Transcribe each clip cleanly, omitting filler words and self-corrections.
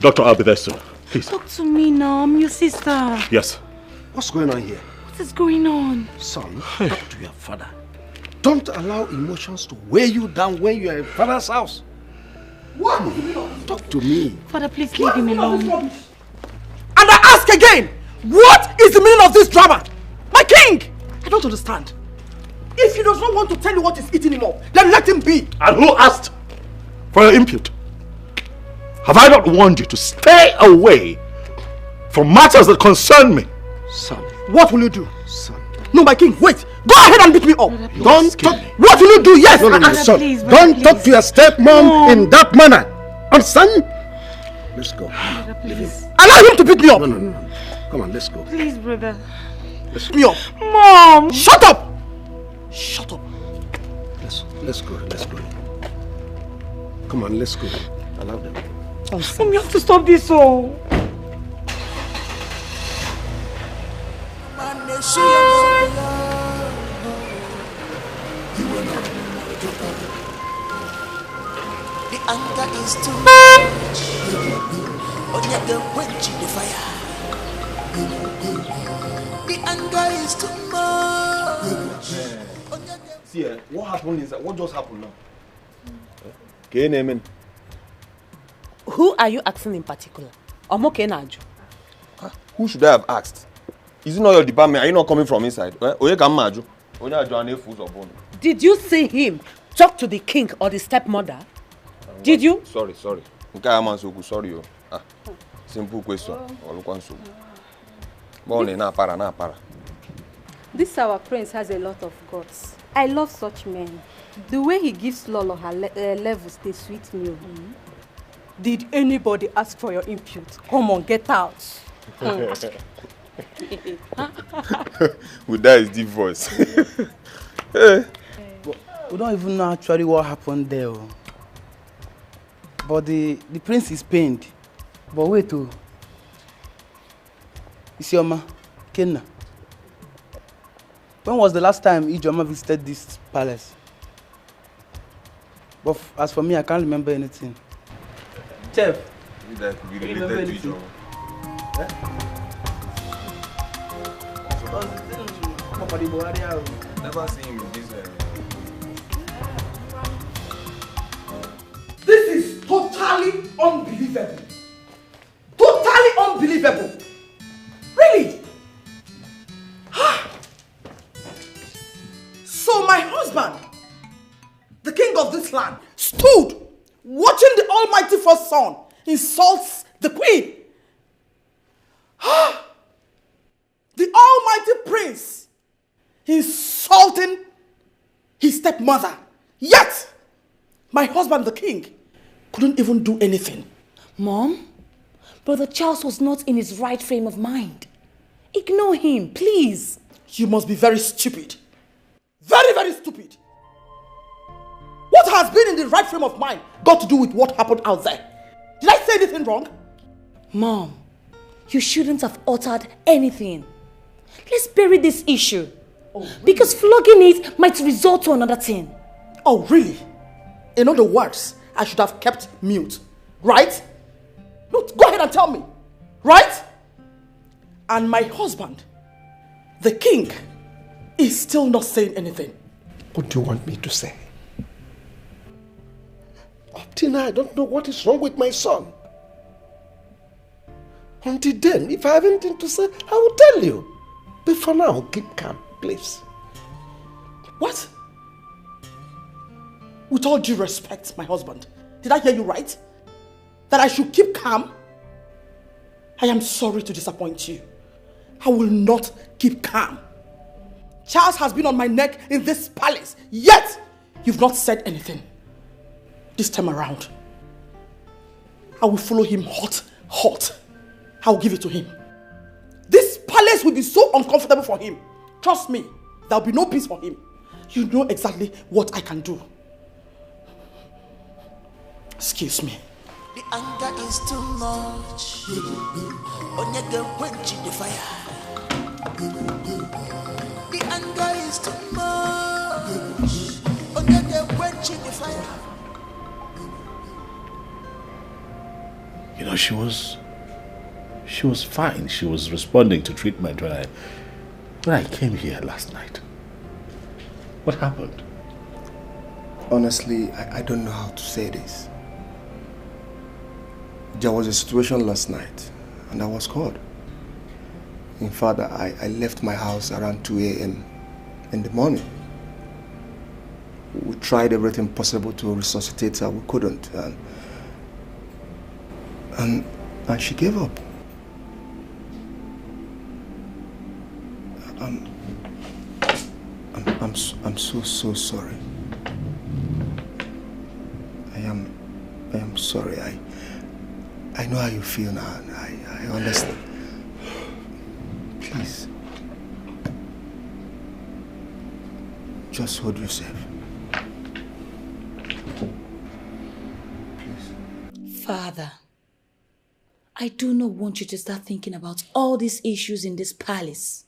Doctor, I'll be there soon. Please. Talk to me now. I'm your sister. Yes. What's going on here? What is going on? Son, talk to your father. Don't allow emotions to weigh you down when you are in father's house. What? Talk to me. Father, please leave him alone. And I ask again, what is the meaning of this drama? My king! I don't understand. If he does not want to tell you what is eating him up, then let him be. And who asked for your input? Have I not warned you to stay away from matters that concern me? Son. What will you do? Son. No, my king, wait. Go ahead and beat me up. Don't talk. What will you do? Yes. Son. Don't talk to your stepmom in that manner. Understand? Let's go. Brother, Allow him to beat me up. No. Come on, let's go. Please, brother. Let's beat me up. Mom! Shut up! Shut up. Let's go. Come on, let's go. Allow them. Mom, you have to stop this, oh. The anger is too much. Onyega quench the fire. The anger is too much. See, what happened is what just happened now? Okay, name. Who are you asking in particular? Who should I have asked? Is it not your department? Are you not coming from inside? Did you see him talk to the king or the stepmother? Did you? Sorry. Sorry. Simple question. This our prince has a lot of guts. I love such men. The way he gives Lolo her levels, they sweet me. Did anybody ask for your input? Come on, get out. With that is deep voice. We don't even know actually what happened there. But the prince is pained. But wait, Isioma, Kenna. When was the last time Ijoma visited this palace? But as for me, I can't remember anything. Chef, you remember anything? Never seen him in this. This is totally unbelievable. Totally unbelievable. Really? So my husband, the king of this land, stood watching the almighty first son insults the queen. The almighty prince insulting his stepmother. Yet, my husband, the king, couldn't even do anything. Mom, Brother Charles was not in his right frame of mind. Ignore him, please. You must be very stupid. Very, very stupid. What has been in the right frame of mind got to do with what happened out there? Did I say anything wrong? Mom, you shouldn't have uttered anything. Let's bury this issue. Oh, really? Because flogging it might result to another thing. Oh, really? In other words, I should have kept mute, right? No, go ahead and tell me, right? And my husband, the king, is still not saying anything. What do you want me to say? Up till now, I don't know what is wrong with my son. Until then, if I have anything to say, I will tell you. But for now, keep calm, please. What? With all due respect, my husband, did I hear you right? That I should keep calm? I am sorry to disappoint you. I will not keep calm. Charles has been on my neck in this palace, yet you've not said anything. This time around, I will follow him hot. I will give it to him. This palace will be so uncomfortable for him. Trust me, there will be no peace for him. You know exactly what I can do. Excuse me. The anger is too much. Onyega quench the fire. The anger is too much. Onyega quench the fire. You know, she was fine. She was responding to treatment when I came here last night. What happened? Honestly, I don't know how to say this. There was a situation last night and I was called. In fact, I left my house around 2 a.m. in the morning. We tried everything possible to resuscitate her. We couldn't. And she gave up. I'm so sorry. I am sorry. I know how you feel now. I understand. Please. Just hold yourself. Please. Father, I do not want you to start thinking about all these issues in this palace.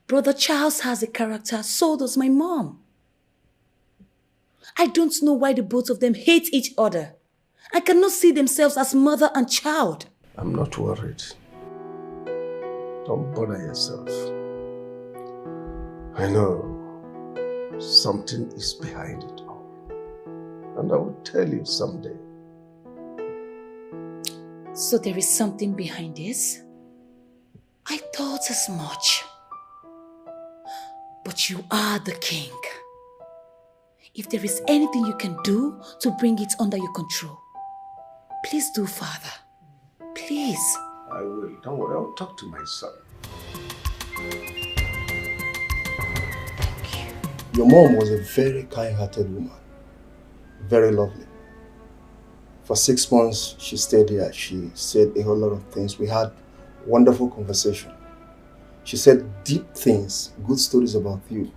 Brother Charles has a character, so does my mom. I don't know why the both of them hate each other. I cannot see themselves as mother and child. I'm not worried. Don't bother yourself. I know something is behind it all. And I will tell you someday. So there is something behind this? I thought as much. But you are the king. If there is anything you can do to bring it under your control, please do, Father. Please. I will. Don't worry. I'll talk to my son. Thank you. Your mom was a very kind-hearted woman. Very lovely. For 6 months, she stayed here. She said a whole lot of things. We had wonderful conversation. She said deep things, good stories about you.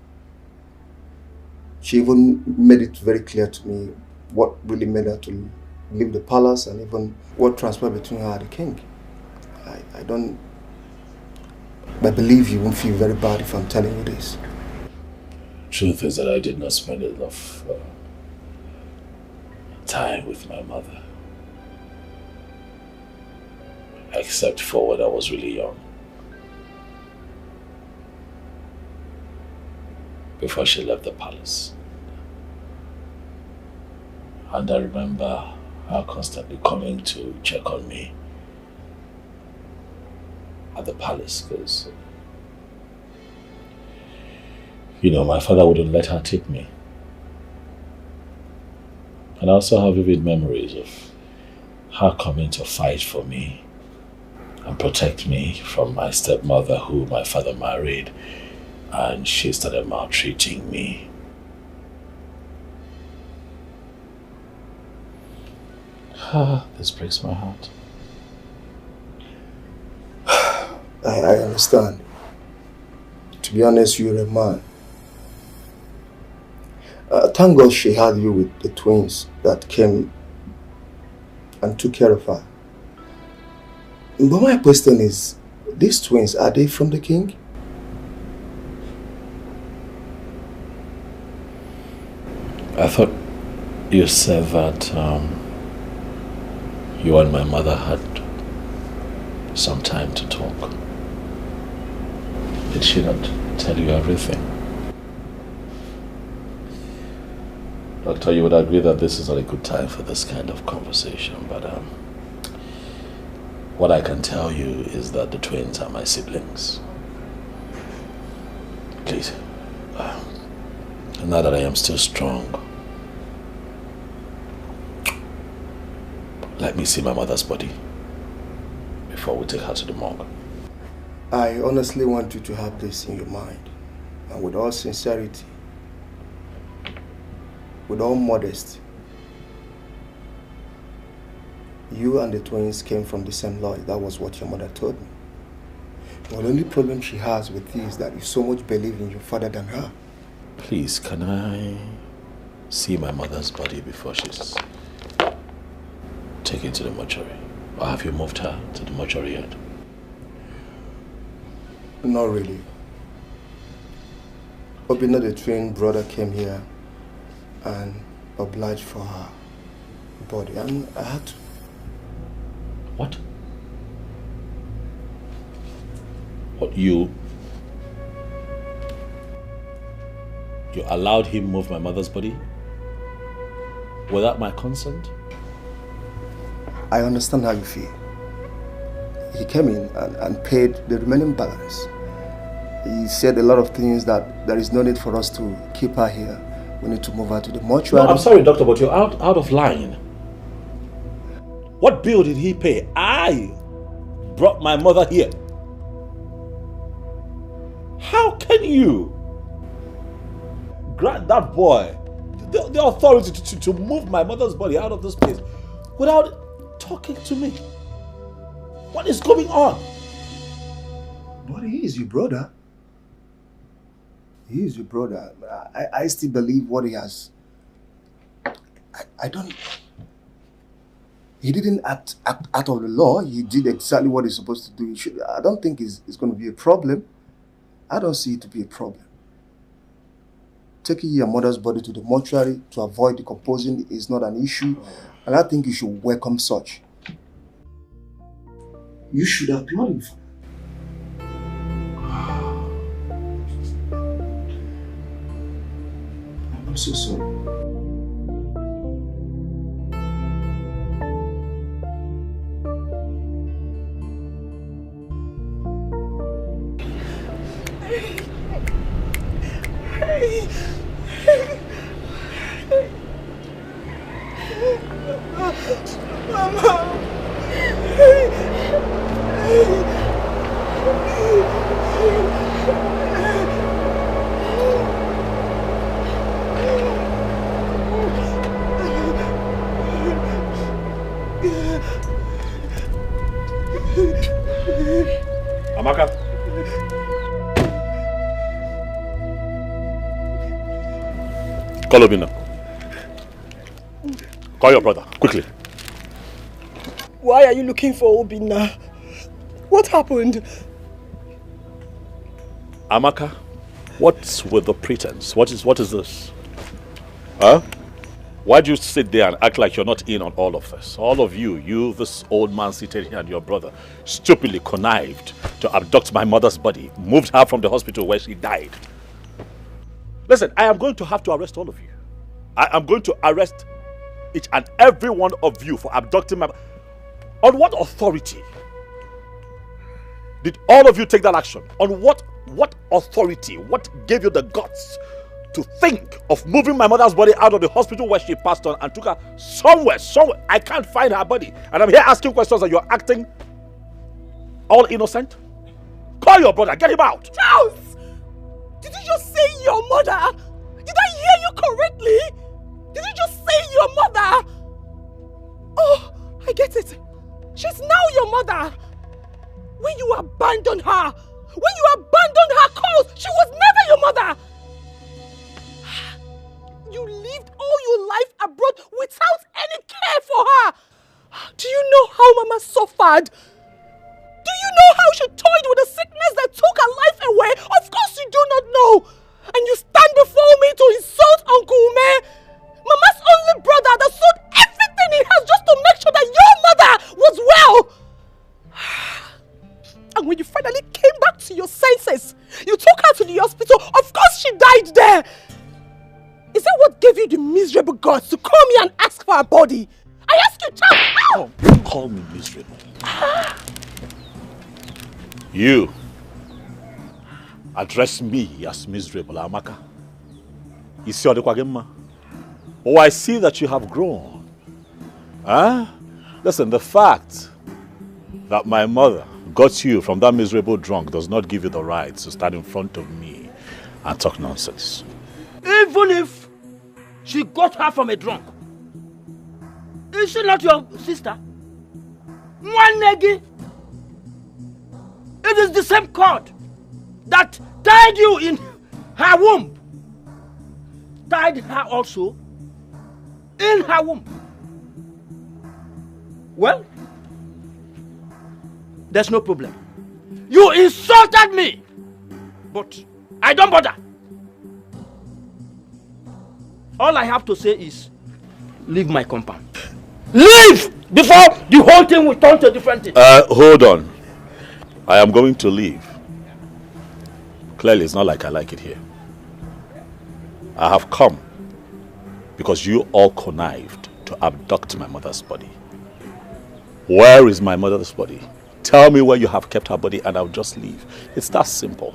She even made it very clear to me what really made her to leave the palace and even what transpired between her and the king. I believe you won't feel very bad if I'm telling you this. Truth is that I did not spend enough time with my mother. Except for when I was really young. Before she left the palace. And I remember her constantly coming to check on me at the palace because, you know, my father wouldn't let her take me. And I also have vivid memories of her coming to fight for me and protect me from my stepmother who my father married, and she started maltreating me. This breaks my heart. I understand. To be honest, you're a man. Thank God she had you with the twins that came and took care of her. But my question is, these twins, are they from the king? I thought you said that you and my mother had some time to talk. Did she not tell you everything? Doctor, you would agree that this is not a good time for this kind of conversation, but what I can tell you is that the twins are my siblings. Please, now that I am still strong, let me see my mother's body before we take her to the morgue. I honestly want you to have this in your mind, and with all sincerity, with all modesty. You and the twins came from the same lodge. That was what your mother told me. The only problem she has with you is that you so much believe in your father than her. Please, can I see my mother's body before she's taken to the mortuary? Or have you moved her to the mortuary yet? Not really. Obina, the twin brother, came here and obliged for her body, and I had to. What? What, you allowed him move my mother's body without my consent? I understand how you feel. He came in and paid the remaining balance. He said a lot of things that there is no need for us to keep her here. We need to move her to the mortuary. No, I'm sorry, doctor, but you're out of line. What bill did he pay? I brought my mother here. How can you grant that boy the authority to move my mother's body out of this place without talking to me? What is going on? But he is your brother. He is your brother. I still believe what he has. I don't... He didn't act out of the law. He did exactly what he's supposed to do. I don't think it's going to be a problem. I don't see it to be a problem. Taking your mother's body to the mortuary to avoid decomposing is not an issue. And I think you should welcome such. You should applaud him for that. I'm so sorry. Amaka. Call Obina. Call your brother, quickly. Why are you looking for Obina? What happened? Amaka, what's with the pretense? What is this? Huh? Why'd you sit there and act like you're not in on all of this? All of you, this old man seated here and your brother, stupidly connived to abduct my mother's body, moved her from the hospital where she died. Listen, I am going to have to arrest all of you. I am going to arrest each and every one of you for abducting my... On what authority did all of you take that action? On what authority? What gave you the guts to think of moving my mother's body out of the hospital where she passed on and took her somewhere? I can't find her body. And I'm here asking questions and you're acting all innocent? Call your brother, get him out. Charles! Did you just say your mother? Did I hear you correctly? Did you just say your mother? Oh, I get it. She's now your mother. When you abandoned her cause, she was never your mother. You lived all your life abroad without any care for her. Do you know how Mama suffered? Do you know how she toyed with the sickness that took her life away? Of course you do not know. And you stand before me to insult Uncle Ume, Mama's only brother that sold everything he has just to make sure that your mother was well. And when you finally came back to your senses, you took her to the hospital. Of course she died there. Is that what gave you the miserable guts to come here and ask for her body? I ask you, child. Oh, don't call me miserable. You address me as miserable, Amaka. Oh, I see that you have grown. Huh? Listen, the fact that my mother got you from that miserable drunk does not give you the right to stand in front of me and talk nonsense. Even if she got her from a drunk, is she not your sister? One negi. It is the same cord that tied you in her womb, tied her also in her womb. Well, there's no problem. You insulted me, but I don't bother. All I have to say is, leave my compound. Leave! Before the whole thing will turn to a different thing. Hold on. I am going to leave. Clearly, it's not like I like it here. I have come because you all connived to abduct my mother's body. Where is my mother's body? Tell me where you have kept her body and I'll just leave. It's that simple.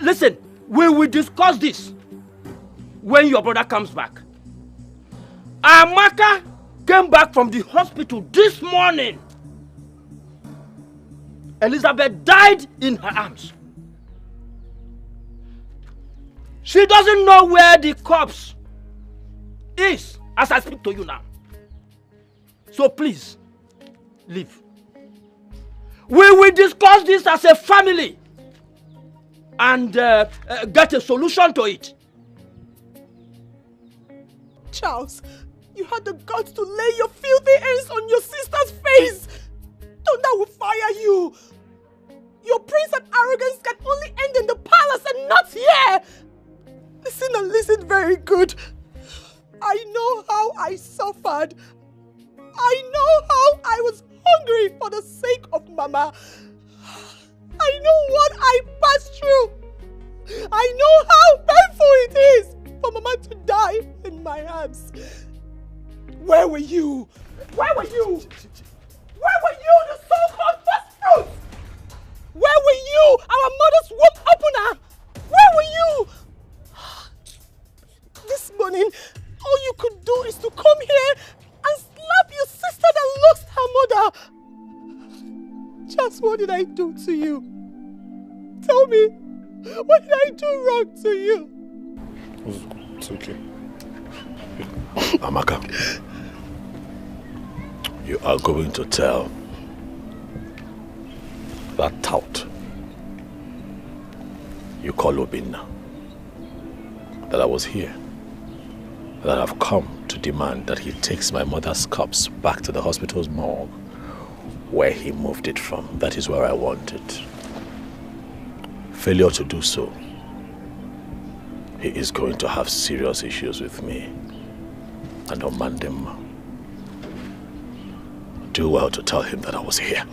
Listen, we will discuss this when your brother comes back. Amaka came back from the hospital this morning. Elizabeth died in her arms. She doesn't know where the corpse is as I speak to you now. So please, leave. We will discuss this as a family and get a solution to it. Charles, you had the guts to lay your filthy hands on your sister's face. Thunder will fire you. Your prince and arrogance can only end in the palace and not here. Listen and listen very good. I know how I suffered. I know how I was hungry for the sake of Mama. I know what I passed through. I know how painful it is for Mama to die in my arms. Where were you? Where were you? Where were you, the so-called first fruits? Where were you, our mother's womb opener? Where were you? This morning, all you could do is to come here and slap your sister that lost her mother. Just what did I do to you? Tell me, what did I do wrong to you? It's okay. Amaka, you are going to tell that tout you call Obinna that I was here, that I've come to demand that he takes my mother's corpse back to the hospital's morgue where he moved it from. That is where I want it. Failure to do so, he is going to have serious issues with me. And Omandem, do well to tell him that I was here.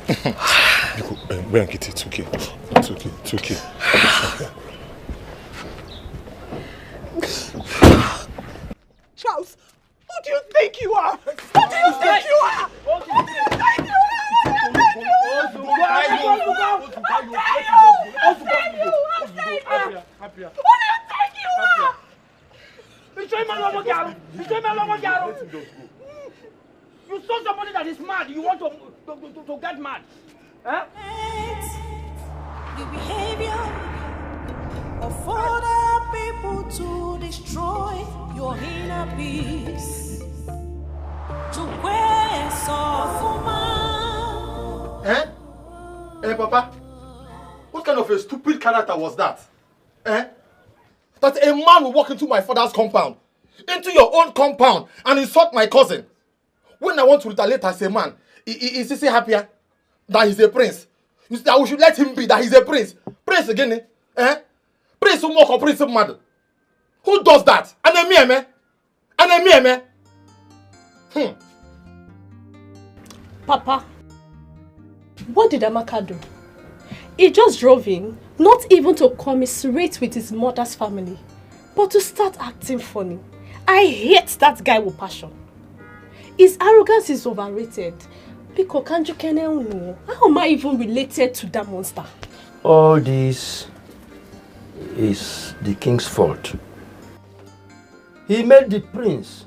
It's okay. It's okay. It's okay. Charles, who do you think you are? Who do you think you are? Who do you think you are? You saw somebody that is mad. You want to get mad. Huh? The behavior of other people to destroy your inner peace. To where Eh, Papa? What kind of a stupid character was that? That a man will walk into my father's compound, into your own compound, and insult my cousin. When I want to retaliate as a man, is he happier that he's a prince? You say that we should let him be, that he's a prince. Prince again, Prince who walk or prince mad. Who does that? Aneme? Papa, what did Amaka do? He just drove in, not even to commiserate with his mother's family, but to start acting funny. I hate that guy with passion. His arrogance is overrated. How am I even related to that monster? All this is the king's fault. He made the prince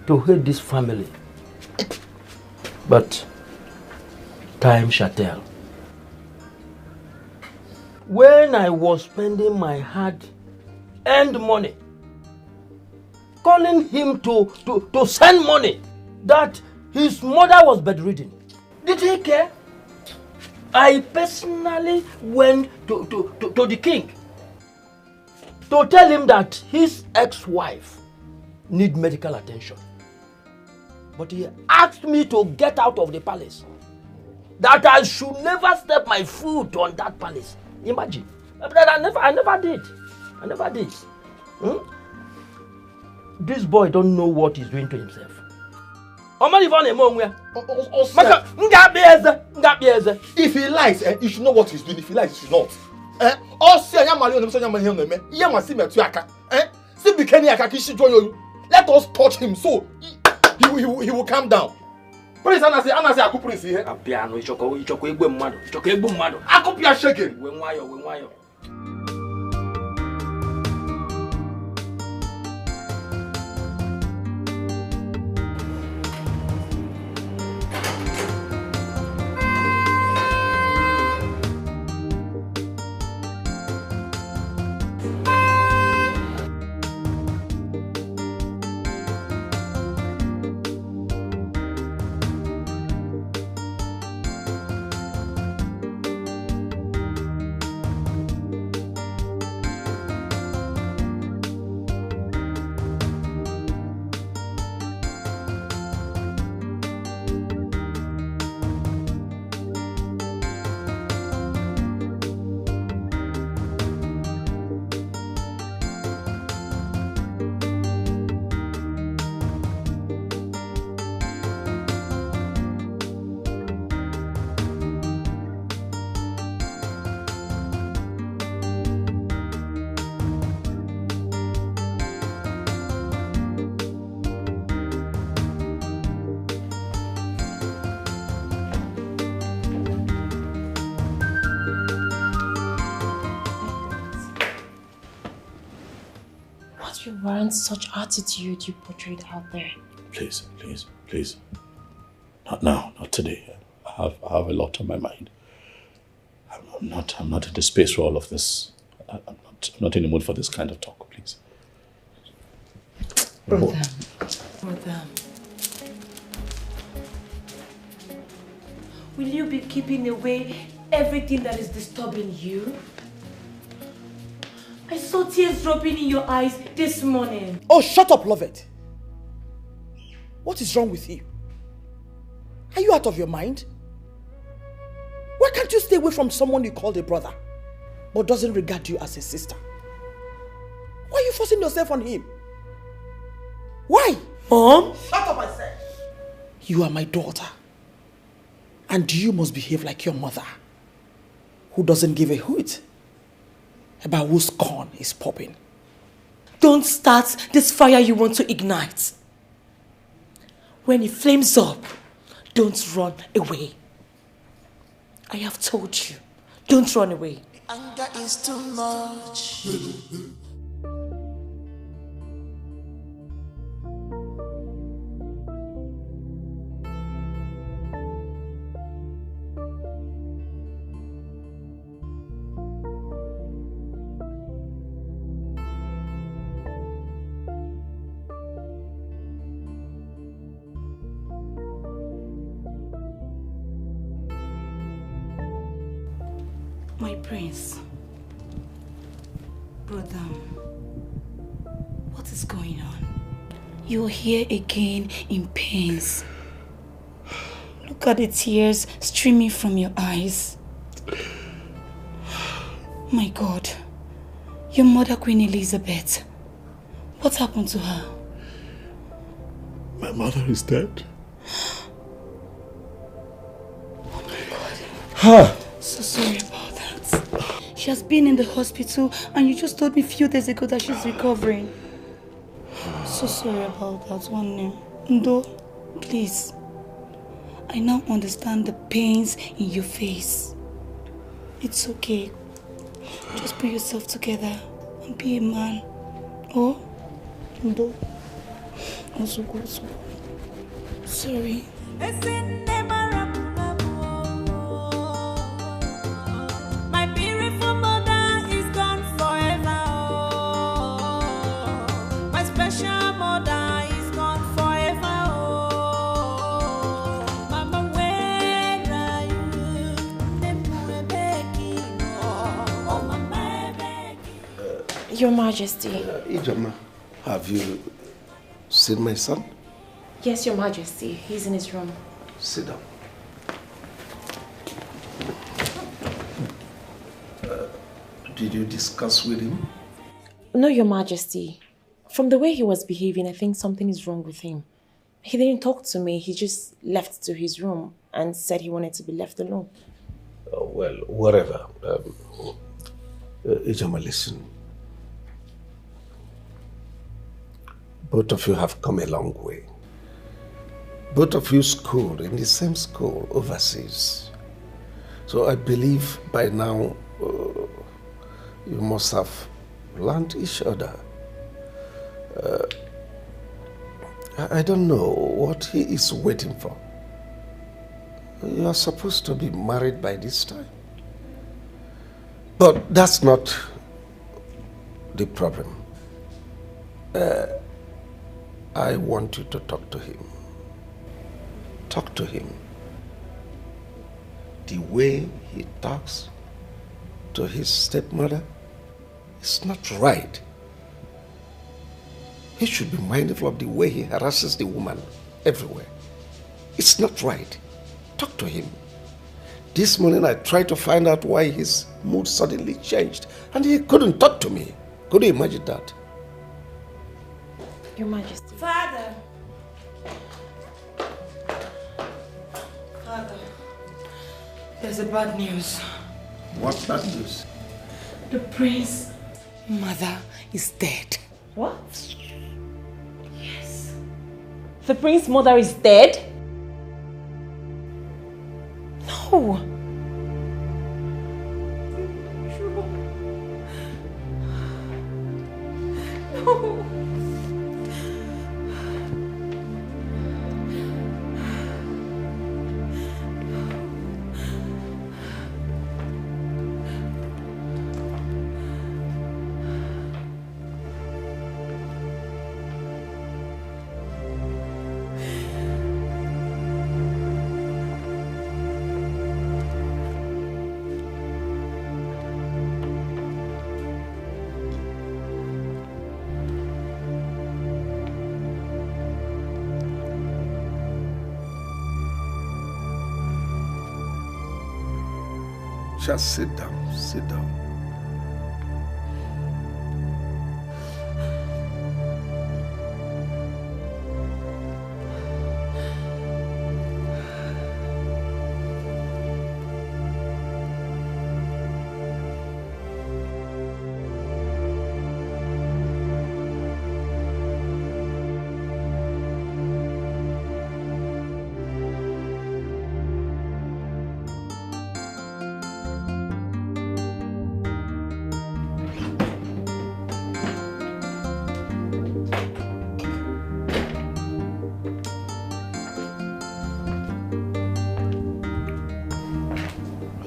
to hate this family. But time shall tell. When I was spending my hard-earned money, calling him to send money, that his mother was bedridden, did he care? I personally went to the king to tell him that his ex-wife needs medical attention. But he asked me to get out of the palace, that I should never step my foot on that palace. Imagine. I never did. this boy don't know what he's doing to himself. If he lies, you should know what he's doing. If he lies, you should not. Let us touch him so he will calm down. Prince Anase Akuprince here. Apiano, Ichoko Egbo Mmado. Akupia shaking. Wenwayo. You weren't such attitude you portrayed out there. Please. Not now, not today. I have a lot on my mind. I'm not in the space for all of this. I'm not in the mood for this kind of talk, please. Brother. Will you be keeping away everything that is disturbing you? I saw tears dropping in your eyes this morning. Oh, shut up, Lovett. What is wrong with you? Are you out of your mind? Why can't you stay away from someone you call a brother, but doesn't regard you as a sister? Why are you forcing yourself on him? Why? Mom? Shut up, I said. You are my daughter. And you must behave like your mother, who doesn't give a hoot about whose corn is popping. Don't start this fire you want to ignite. When it flames up, don't run away. I have told you, don't run away. Anger is too much. My prince, brother, what is going on? You're here again in pains. Look at the tears streaming from your eyes. My God, your mother, Queen Elizabeth, what happened to her? My mother is dead. Oh my God. So sorry about that. She has been in the hospital and you just told me a few days ago that she's recovering. So sorry about that one name. Ndo, please. I now understand the pains in your face. It's okay. Just put yourself together and be a man. Oh? Ndo. Also go. Sorry. Your Majesty. Ijoma, have you seen my son? Yes, Your Majesty. He's in his room. Sit down. Did you discuss with him? No, Your Majesty. From the way he was behaving, I think something is wrong with him. He didn't talk to me. He just left to his room and said he wanted to be left alone. Well, whatever. Ijoma, listen. Both of you have come a long way. Both of you schooled in the same school overseas. So I believe by now you must have learned each other. I don't know what he is waiting for. You are supposed to be married by this time. But that's not the problem. I want you to talk to him. Talk to him. The way he talks to his stepmother is not right. He should be mindful of the way he harasses the woman everywhere. It's not right. Talk to him. This morning I tried to find out why his mood suddenly changed and he couldn't talk to me. Could you imagine that? Your Majesty. Father! Father, there's a bad news. What bad news? The prince's mother is dead. What? Yes. The prince's mother is dead? No. No. Just sit down, sit down.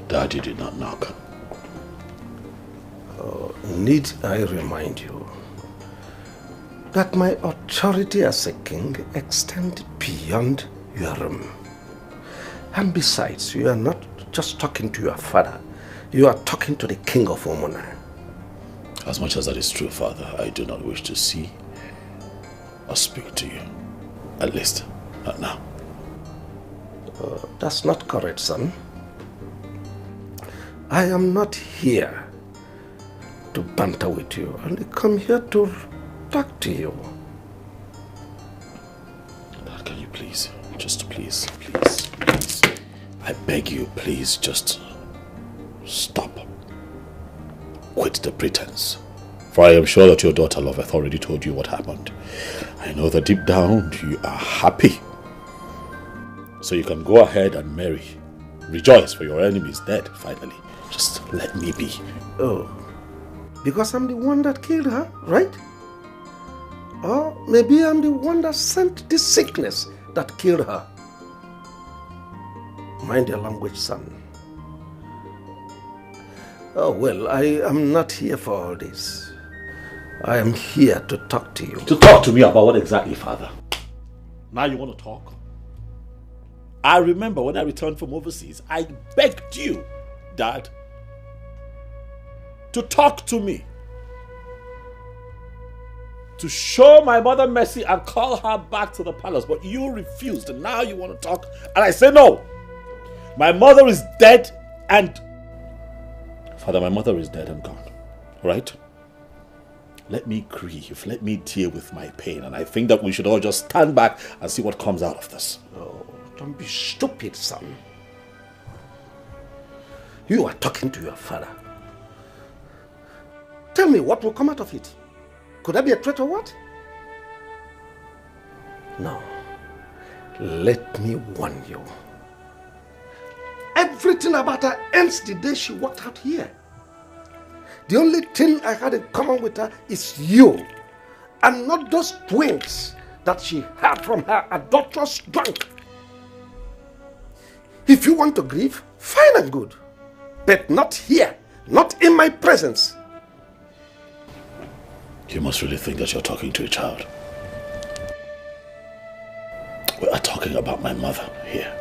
Daddy did not knock. Need I remind you that my authority as a king extends beyond your room. And besides, you are not just talking to your father, you are talking to the king of Omona. As much as that is true, Father, I do not wish to see or speak to you. At least, not now. That's not correct, son. I am not here to banter with you. I only come here to talk to you. Dad, can you please, just please. I beg you, please, just stop. Quit the pretense. For I am sure that your daughter Loveth already told you what happened. I know that deep down you are happy. So you can go ahead and marry. Rejoice, for your enemy is dead, finally. Just let me be. Oh, because I'm the one that killed her, right? Or maybe I'm the one that sent this sickness that killed her. Mind your language, son. Oh, well, I am not here for all this. I am here to talk to you. To talk to me about what exactly, Father? Now you want to talk? I remember when I returned from overseas, I begged you, Dad, to talk to me. To show my mother mercy and call her back to the palace. But you refused, and now you want to talk. And I say no. My mother is dead and... Father, my mother is dead and gone. Right? Let me grieve. Let me deal with my pain. And I think that we should all just stand back and see what comes out of this. Oh, don't be stupid, son. You are talking to your father. Tell me what will come out of it. Could that be a threat or what? No. Let me warn you. Everything about her ends the day she walked out here. The only thing I had in common with her is you, and not those twins that she had from her adulterous drunk. If you want to grieve, fine and good, but not here, not in my presence. You must really think that you're talking to a child. We are talking about my mother here.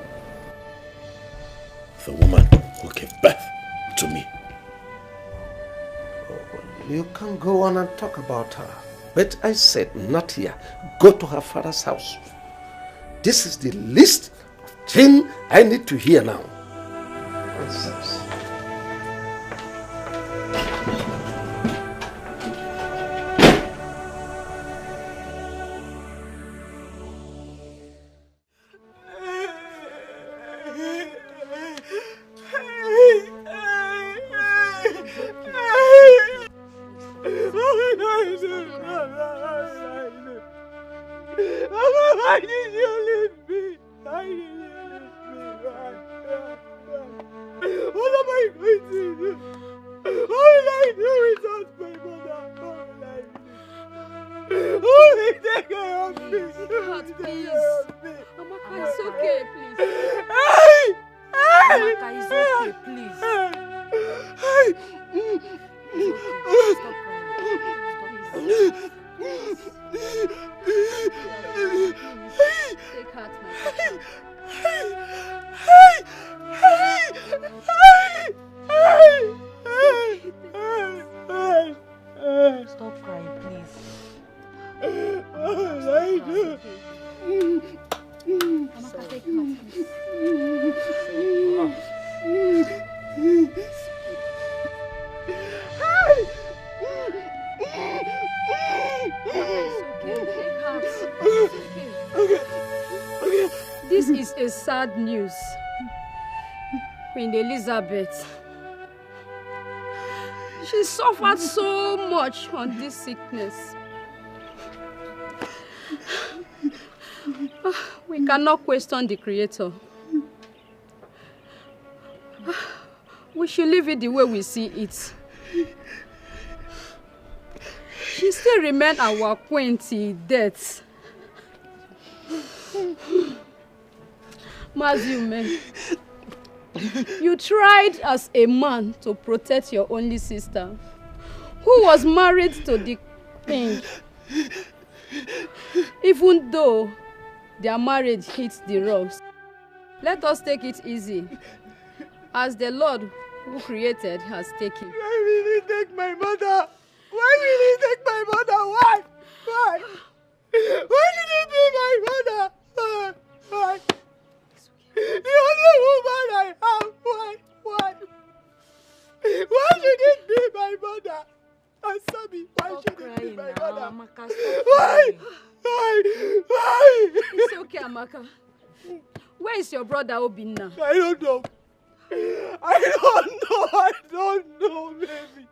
The woman who gave birth to me. You can go on and talk about her. But I said not here. Go to her father's house. This is the least thing I need to hear now. Nonsense. Why did you leave me? Why did you leave me? What am I going to do? What will I do without my mother? What will I do? Who will take care of me? Please. Amaka, it's okay, please. Hey! Amaka, it's okay, please. Stop crying. Take heart, my daughter. Stop crying, please. Amaka, take heart, This is a sad news. Queen Elizabeth. She suffered so much on this sickness. We cannot question the Creator. We should leave it the way we see it. She still remains our queen till death. Mazume, you tried as a man to protect your only sister, who was married to the king. Even though their marriage hits the rocks, let us take it easy, as the Lord who created has taken. Why will he take my mother? Why will he take my mother? Why? Why? Why did he be my mother? Why? The only woman I have. Why? Why? Why should it be my mother? Answer me. Why should it be my mother? Amaka, why? Why? It's okay, Amaka. Where is your brother Obinna? I don't know. I don't know, baby.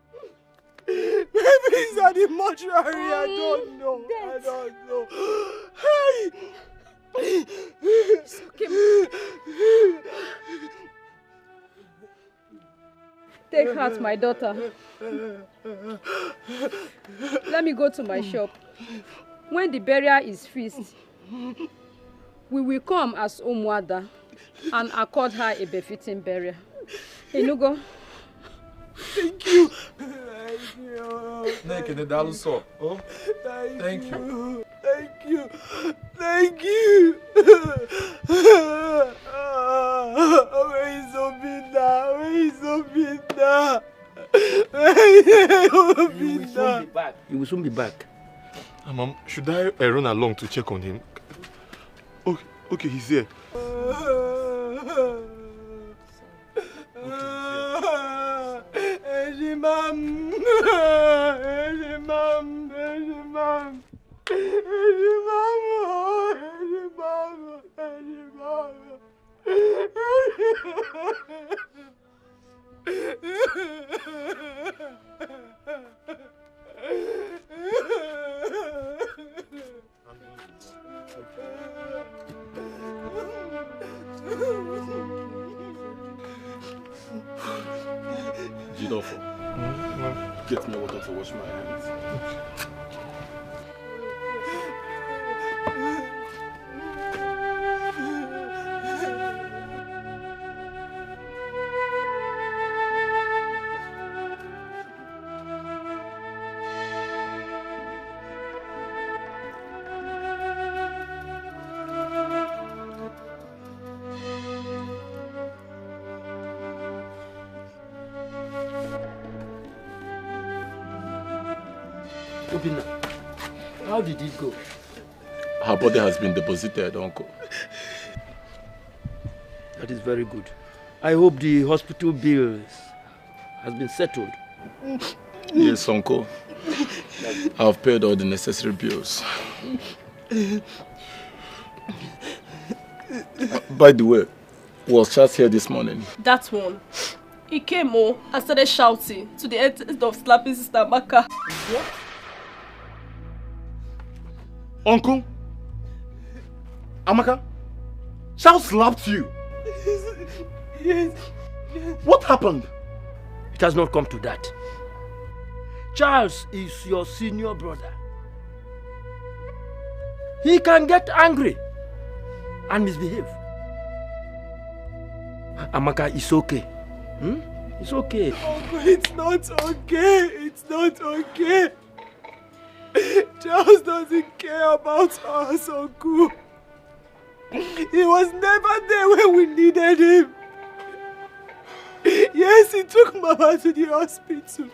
Maybe he's at the mortuary. I don't know. I don't know. Hey! It's okay. Take heart, my daughter. Let me go to my shop. When the burial is fixed, we will come as Umwada and accord her a befitting burial. Inugo. Thank you. Thank you. Thank you. Thank you. Where is Obinna? Where is Obinna? You will soon be back. You will soon be back. Mom, should I run along to check on him? Okay, he's here. Ejimam. Jidofo, get me water to wash my hands. How did it go? Her body has been deposited, Uncle. That is very good. I hope the hospital bills has been settled. Yes, Uncle. I've paid all the necessary bills. By the way, was Charles here this morning? That one. He came and started shouting to the end of slapping Sister Amaka. What? Uncle? Amaka? Charles slapped you? Yes. What happened? It has not come to that. Charles is your senior brother. He can get angry and misbehave. Amaka, it's okay. It's okay. Uncle, it's not okay. It's not okay. Charles doesn't care about us, Uncle. He was never there when we needed him. Yes, he took Mama to the hospital.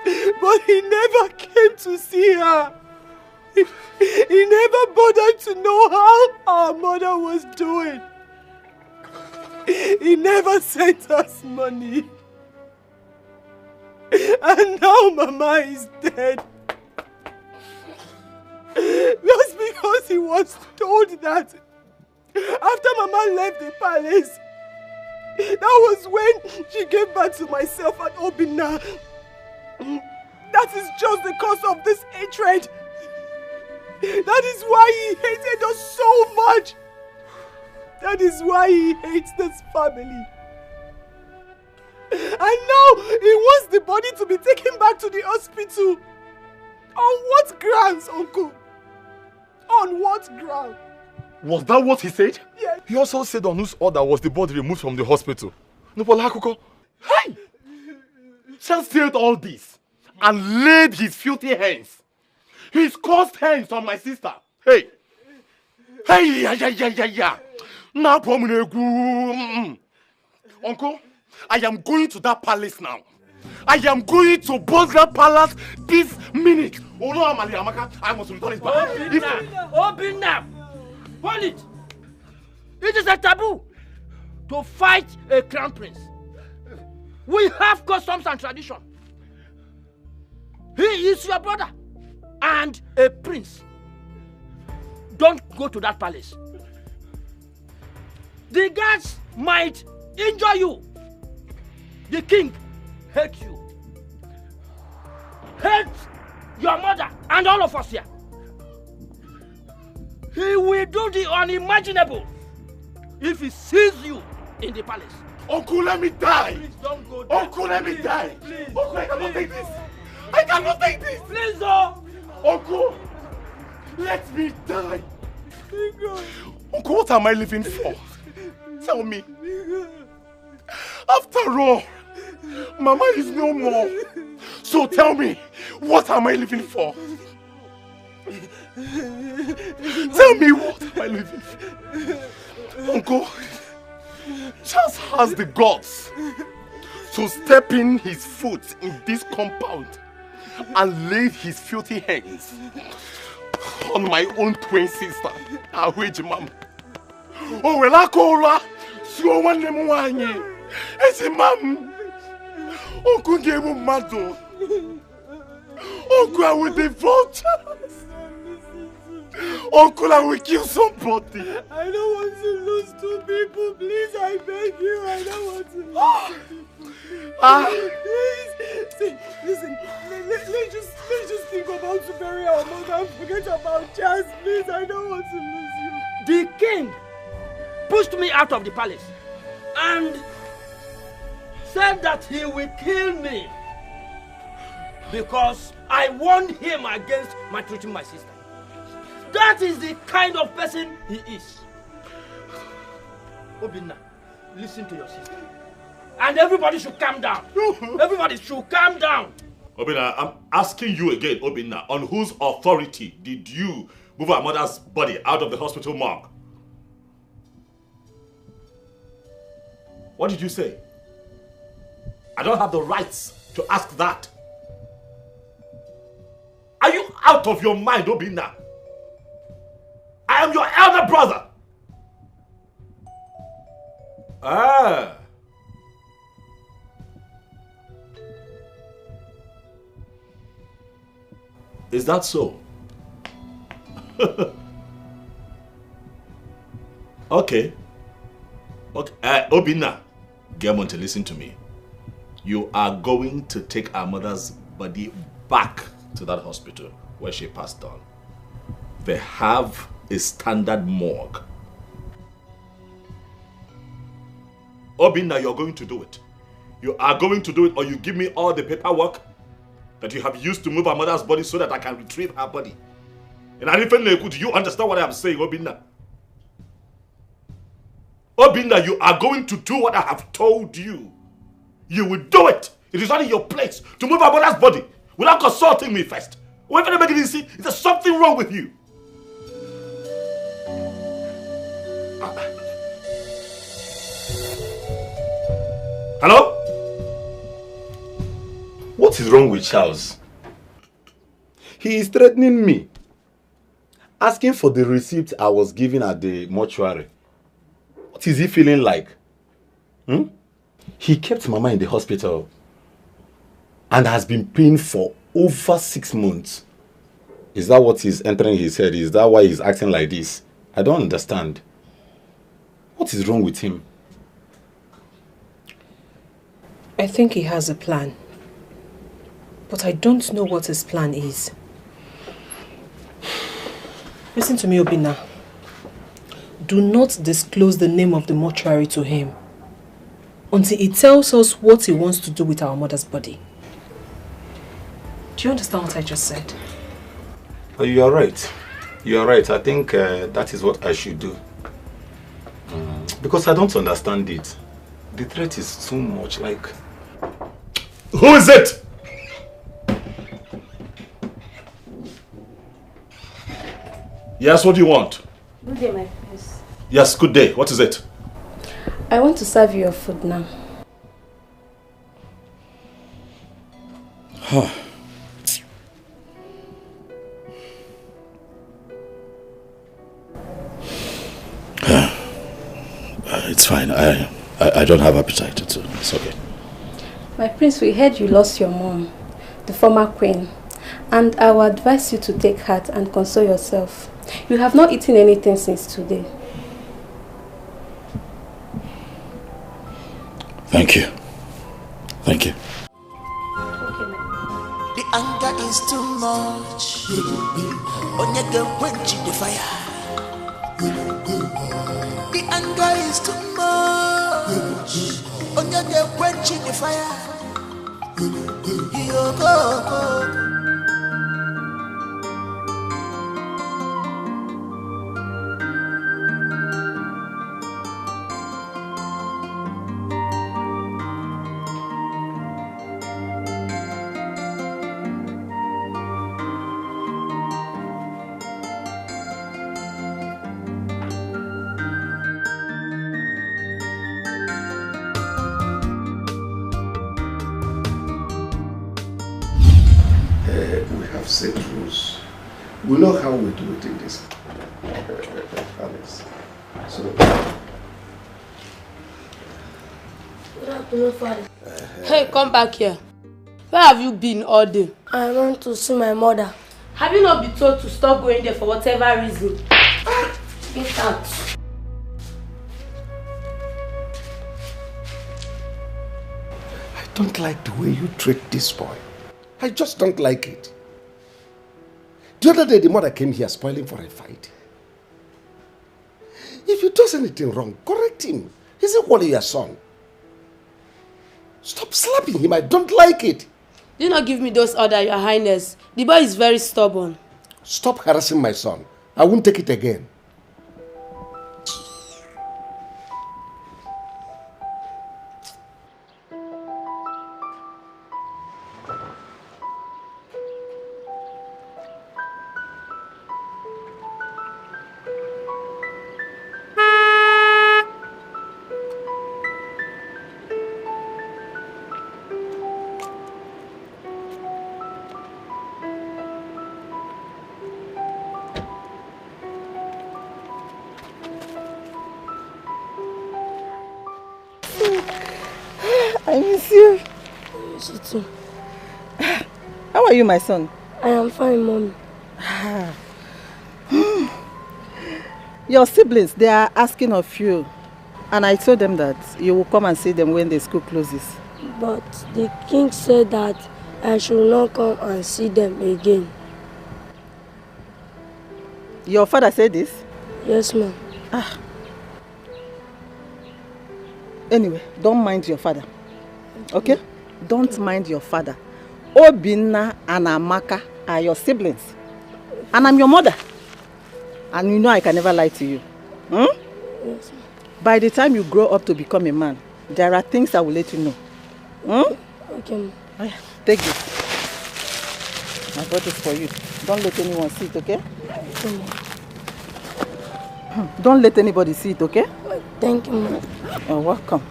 But he never came to see her. He never bothered to know how our mother was doing. He never sent us money. And now Mama is dead. Just because he was told that after Mama left the palace, that was when she gave birth to myself and Obinna. That is just the cause of this hatred. That is why he hated us so much. That is why he hates this family. And now he wants the body to be taken back to the hospital. On what grounds, Uncle? On what ground? Was that what he said? Yes. He also said on whose order was the body removed from the hospital. Hey! Charles said all this and laid his filthy hands, his cursed hands on my sister. Hey! Hey! Now, Uncle, I am going to that palace now. I am going to burn that palace this minute. Oh no, Amaka, I must return it back. Obinna! Hold it! It is a taboo to fight a crown prince. We have customs and tradition. He is your brother and a prince. Don't go to that palace. The guards might injure you. The king hates you. Hates your mother and all of us here. He will do the unimaginable if he sees you in the palace. Uncle, let me die. Please don't go there. Uncle, let me die. Please. Uncle, I cannot take this. I cannot take this. Please, oh. Uncle, let me die. Uncle, what am I living for? Tell me. After all, Mama is no more. So tell me, what am I living for? Tell me, what am I living for? Uncle, Charles has the guts to step in his foot in this compound and lay his filthy hands on my own twin sister, Ahweji Mama. Oh, well, I call her. So one name one. It's a mom. Uncle gave him mad. Uncle, I will divorce Charles. Uncle, I will kill somebody. I don't want to lose 2 people. Please, I beg you. I don't want to lose 2 people. Please. See, listen. Let's just think about to bury our mother and forget about Jazz. Please, I don't want to lose you. The king pushed me out of the palace and said that he will kill me because I warned him against maltreating my sister. That is the kind of person he is. Obinna, listen to your sister. And everybody should calm down. Everybody should calm down. Obinna, I'm asking you again, Obinna, on whose authority did you move our mother's body out of the hospital morgue? What did you say? I don't have the rights to ask that. Are you out of your mind, Obinna? I am your elder brother. Ah. Is that so? Okay. Obinna, Germont, listen to me. You are going to take our mother's body back to that hospital where she passed on. They have a standard morgue. Obinna, you're going to do it. You are going to do it, or you give me all the paperwork that you have used to move our mother's body so that I can retrieve her body. And I even do you understand what I'm saying, Obinna? Obinna, you are going to do what I have told you. You will do it. It is not in your place to move our mother's body without consulting me first. Or if anybody see, is there something wrong with you? Hello? What is wrong with Charles? He is threatening me, asking for the receipt I was given at the mortuary. What is he feeling like? He kept Mama in the hospital and has been paying for over 6 months. Is that what is entering his head? Is that why he's acting like this? I don't understand. What is wrong with him? I think he has a plan. But I don't know what his plan is. Listen to me, Obinna. Do not disclose the name of the mortuary to him until he tells us what he wants to do with our mother's body. Do you understand what I just said? You are right. You are right. I think that is what I should do. Because I don't understand it. The threat is too much like... Who is it? Yes, what do you want? Good day, my prince. Yes, good day. What is it? I want to serve you your food now. It's fine. I don't have appetite, so it's okay. My prince, we heard you lost your mom, the former queen, and I will advise you to take heart and console yourself. You have not eaten anything since today. Thank you. Thank you. The anger is too much. Onyege quench the fire. The anger is too much. Onyege quench the fire. Yo go. Set rules. We know how we do it in this palace. So, Good afternoon, Father. Hey, come back here. Where have you been all day? I went to see my mother. Have you not been told to stop going there for whatever reason? Get out. I don't like the way you treat this boy. I just don't like it. The other day, the mother came here spoiling for a fight. If he does anything wrong, correct him. He's equally your son. Stop slapping him. I don't like it. Do not give me those orders, Your Highness. The boy is very stubborn. Stop harassing my son. I won't take it again. I miss you. I miss you too. How are you, my son? I am fine, Mommy. Your siblings, they are asking of you. And I told them that you will come and see them when the school closes. But the king said that I should not come and see them again. Your father said this? Yes, ma'am. Anyway, don't mind your father. Okay? Don't mind your father. Obinna and Amaka are your siblings. And I'm your mother. And you know I can never lie to you. Yes, ma'am. By the time you grow up to become a man, there are things I will let you know. Okay, ma'am. Take this. I brought this for you. Don't let anyone see it, okay? Okay, ma'am. Don't let anybody see it, okay? Thank you, ma'am. You're welcome.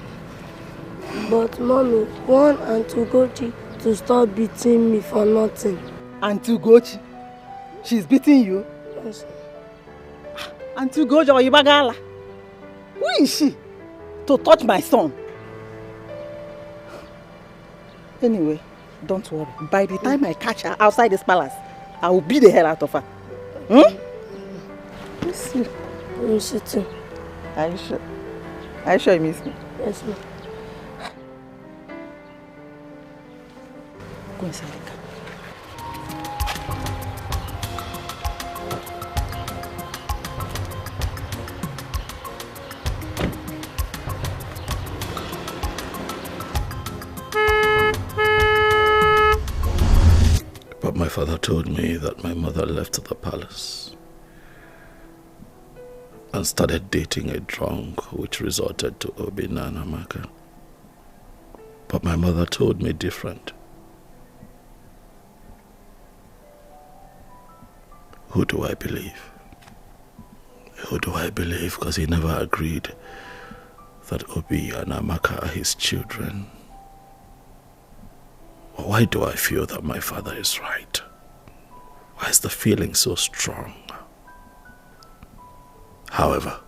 But, Mommy, want Auntie Ugochi to stop beating me for nothing. Auntie Ugochi? She's beating you? Yes. Auntie Ugochi or Ibagala? Who is she to touch my son? Anyway, don't worry. By the time I catch her outside this palace, I will beat the hell out of her. Miss you. I miss you too. Are you sure? Are you sure you miss me? Yes, ma'am. Go inside the car. But my father told me that my mother left the palace and started dating a drunk, which resulted to Obinna and Amaka. But my mother told me different. Who do I believe? Who do I believe? Because he never agreed that Obi and Amaka are his children. Why do I feel that my father is right? Why is the feeling so strong? However,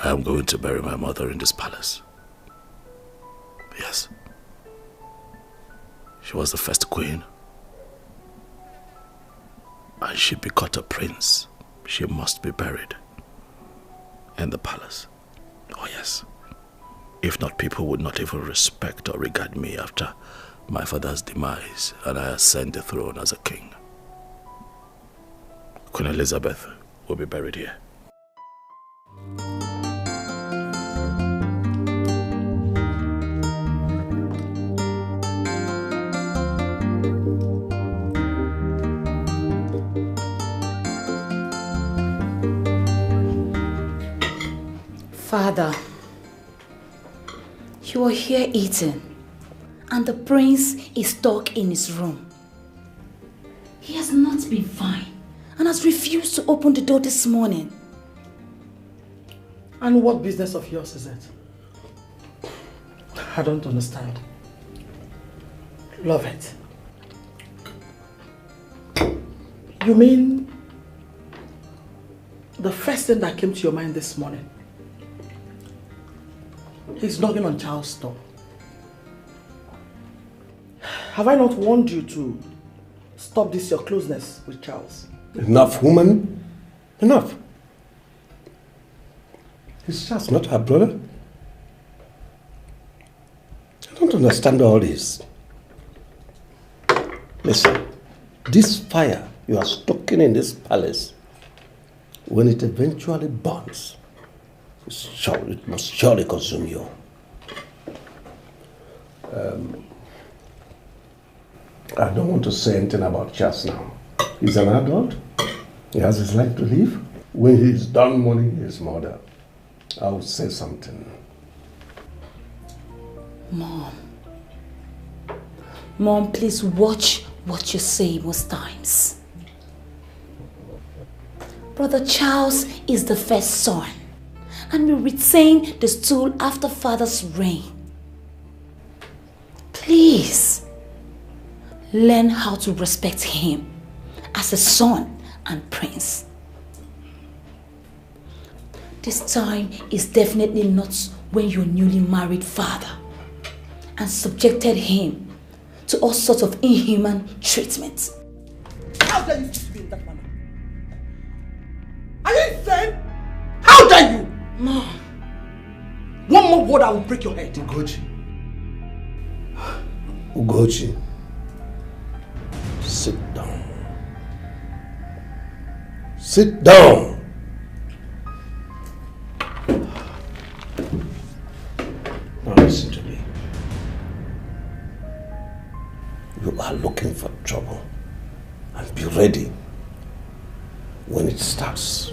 I am going to bury my mother in this palace. Yes. She was the first queen. And she begot a prince. She must be buried in the palace. Oh yes. If not, people would not even respect or regard me after my father's demise and I ascend the throne as a king. Queen Elizabeth will be buried here. Father, you are here eating, and the prince is stuck in his room. He has not been fine and has refused to open the door this morning. And what business of yours is it? I don't understand. Love it. You mean the first thing that came to your mind this morning? He's knocking on Charles' door. Have I not warned you to stop this your closeness with Charles. Enough, woman. Enough. He's just not her brother. I don't understand all this. Listen, this fire you are stoking in this palace, when it eventually burns, it must surely consume you. I don't want to say anything about Charles now. He's an adult. He has his life to live. When he's done mourning his mother, I will say something. Mom, please watch what you say most times. Brother Charles is the first son and will retain the stool after father's reign. Please, learn how to respect him as a son and prince. This time is definitely not when your newly married father and subjected him to all sorts of inhuman treatment. How dare you speak to me in that manner? Are you insane? How dare you? Mom. One more word, I will break your head. Ugochi, sit down. Sit down. Now listen to me. You are looking for trouble, and be ready when it starts.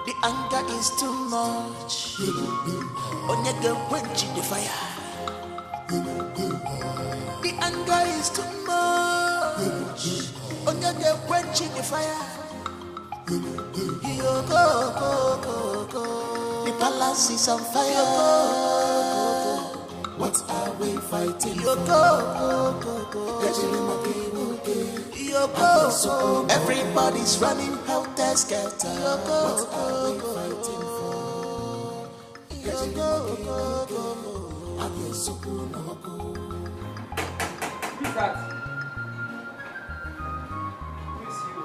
The anger is too much. Onyege quench the fire. The anger is too much. Onyege quench the fire. Yo go. The palace is on fire. What are we fighting? Yo go. Yo go. Everybody's running helter skelter. What are we fighting for? Yo go. Who's that? Who is you?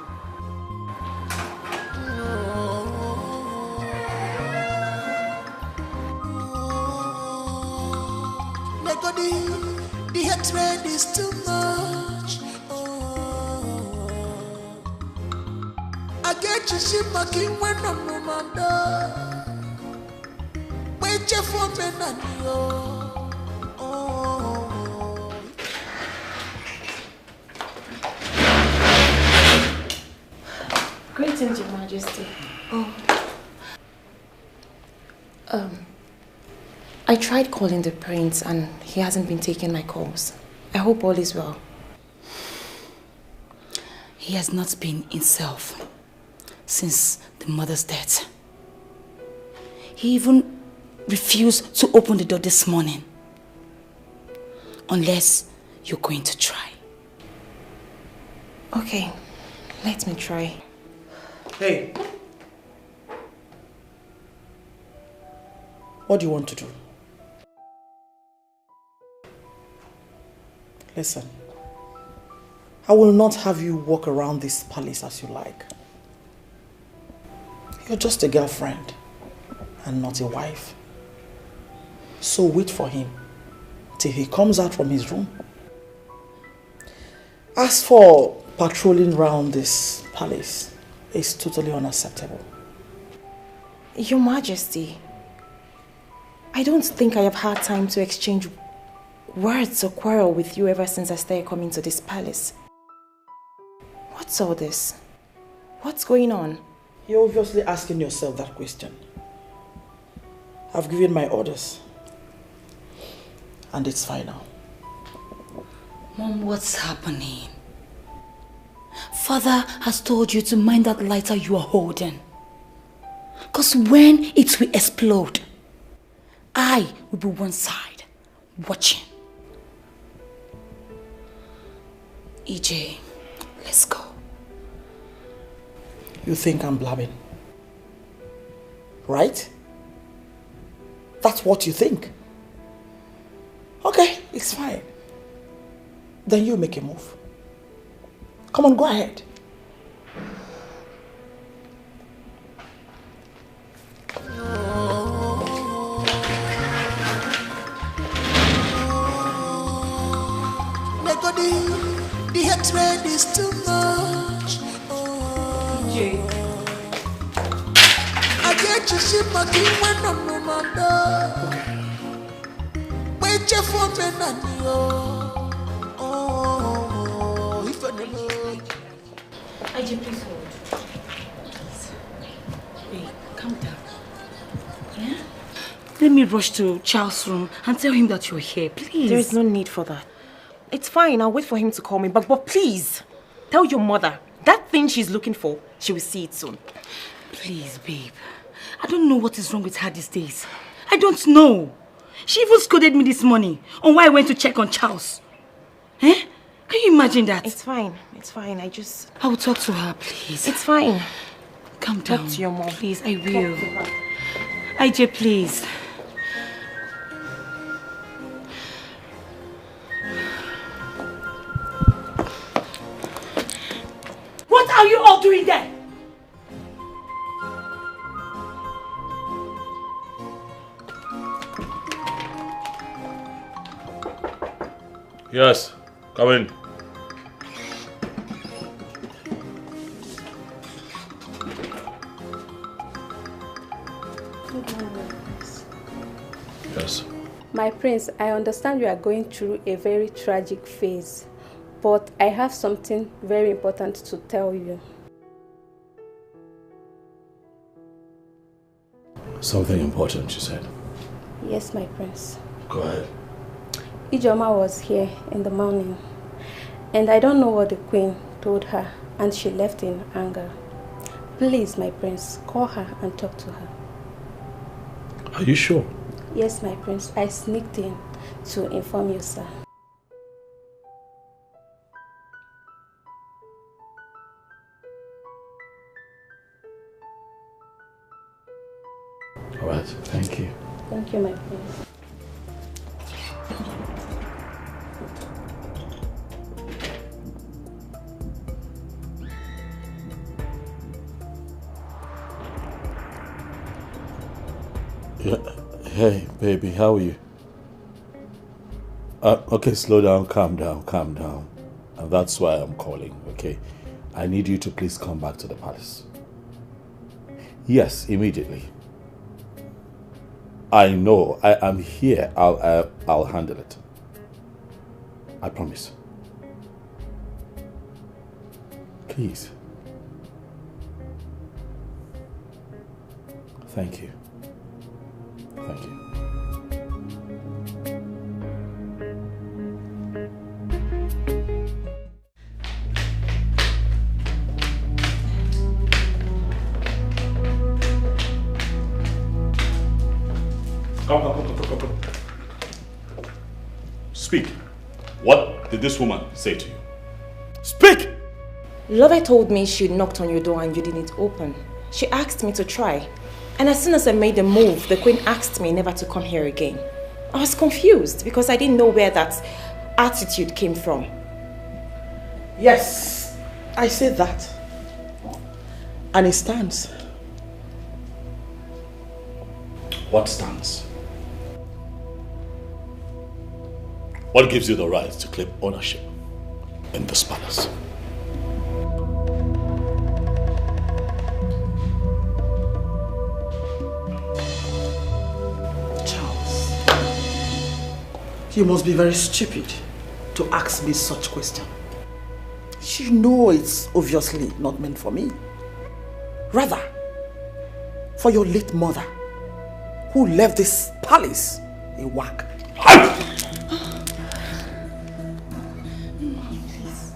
The hatred is too much. I get you see my king when I'm no man da. Wait for me and you. Greetings, Your Majesty. I tried calling the prince and he hasn't been taking my calls. I hope all is well. He has not been himself since the mother's death. He even refused to open the door this morning. Unless you're going to try. Okay, let me try. Hey. What do you want to do? Listen, I will not have you walk around this palace as you like. You're just a girlfriend and not a wife. So wait for him till he comes out from his room. As for patrolling around this palace, it's totally unacceptable. Your Majesty, I don't think I have had time to exchange words or quarrel with you ever since I started coming to this palace. What's all this? What's going on? You're obviously asking yourself that question. I've given my orders. And it's final. Mom, what's happening? Father has told you to mind that lighter you are holding. Because when it will explode, I will be one side, watching. EJ, let's go. You think I'm blabbing? right? That's what you think. Okay, it's fine. Then you make a move. Come on, go ahead. The hatred is too much. Jay. I get you shit my king when I'm no man. Wait you for me oh, if I never. IJ, please hold. Please. Hey, calm down. Yeah? Let me rush to Charles' room and tell him that you're here, please. There is no need for that. It's fine, I'll wait for him to call me, but please, tell your mother, that thing she's looking for, she will see it soon. Please, babe. I don't know what is wrong with her these days. I don't know. She even scolded me this morning on why I went to check on Charles. Eh? Can you imagine that? It's fine, I will talk to her, please. It's fine. Calm down. Talk to your mom. Please, I will. IJ, please. What are you all doing there? Yes, come in. Yes. My prince, I understand you are going through a very tragic phase, but I have something very important to tell you. Something important, you said. Yes, my prince. Go ahead. Ijoma was here in the morning, and I don't know what the queen told her, and she left in anger. Please, my prince, call her and talk to her. Are you sure? Yes, my prince. I sneaked in to inform you, sir. All right, thank you. Thank you, my prince. Yeah. Hey, baby, how are you? Okay, slow down, calm down. And that's why I'm calling, okay? I need you to please come back to the palace. Yes, immediately. I know, I am here. I'll handle it. I promise. Please. Thank you. Thank you. Come. Speak. What did this woman say to you? Speak! Lover told me she knocked on your door and you didn't open. She asked me to try. And as soon as I made the move, the queen asked me never to come here again. I was confused because I didn't know where that attitude came from. Yes, I said that. And it stands. What stands? What gives you the right to claim ownership in this palace? You must be very stupid to ask me such question. You know it's obviously not meant for me. Rather, for your late mother, who left this palace a whack.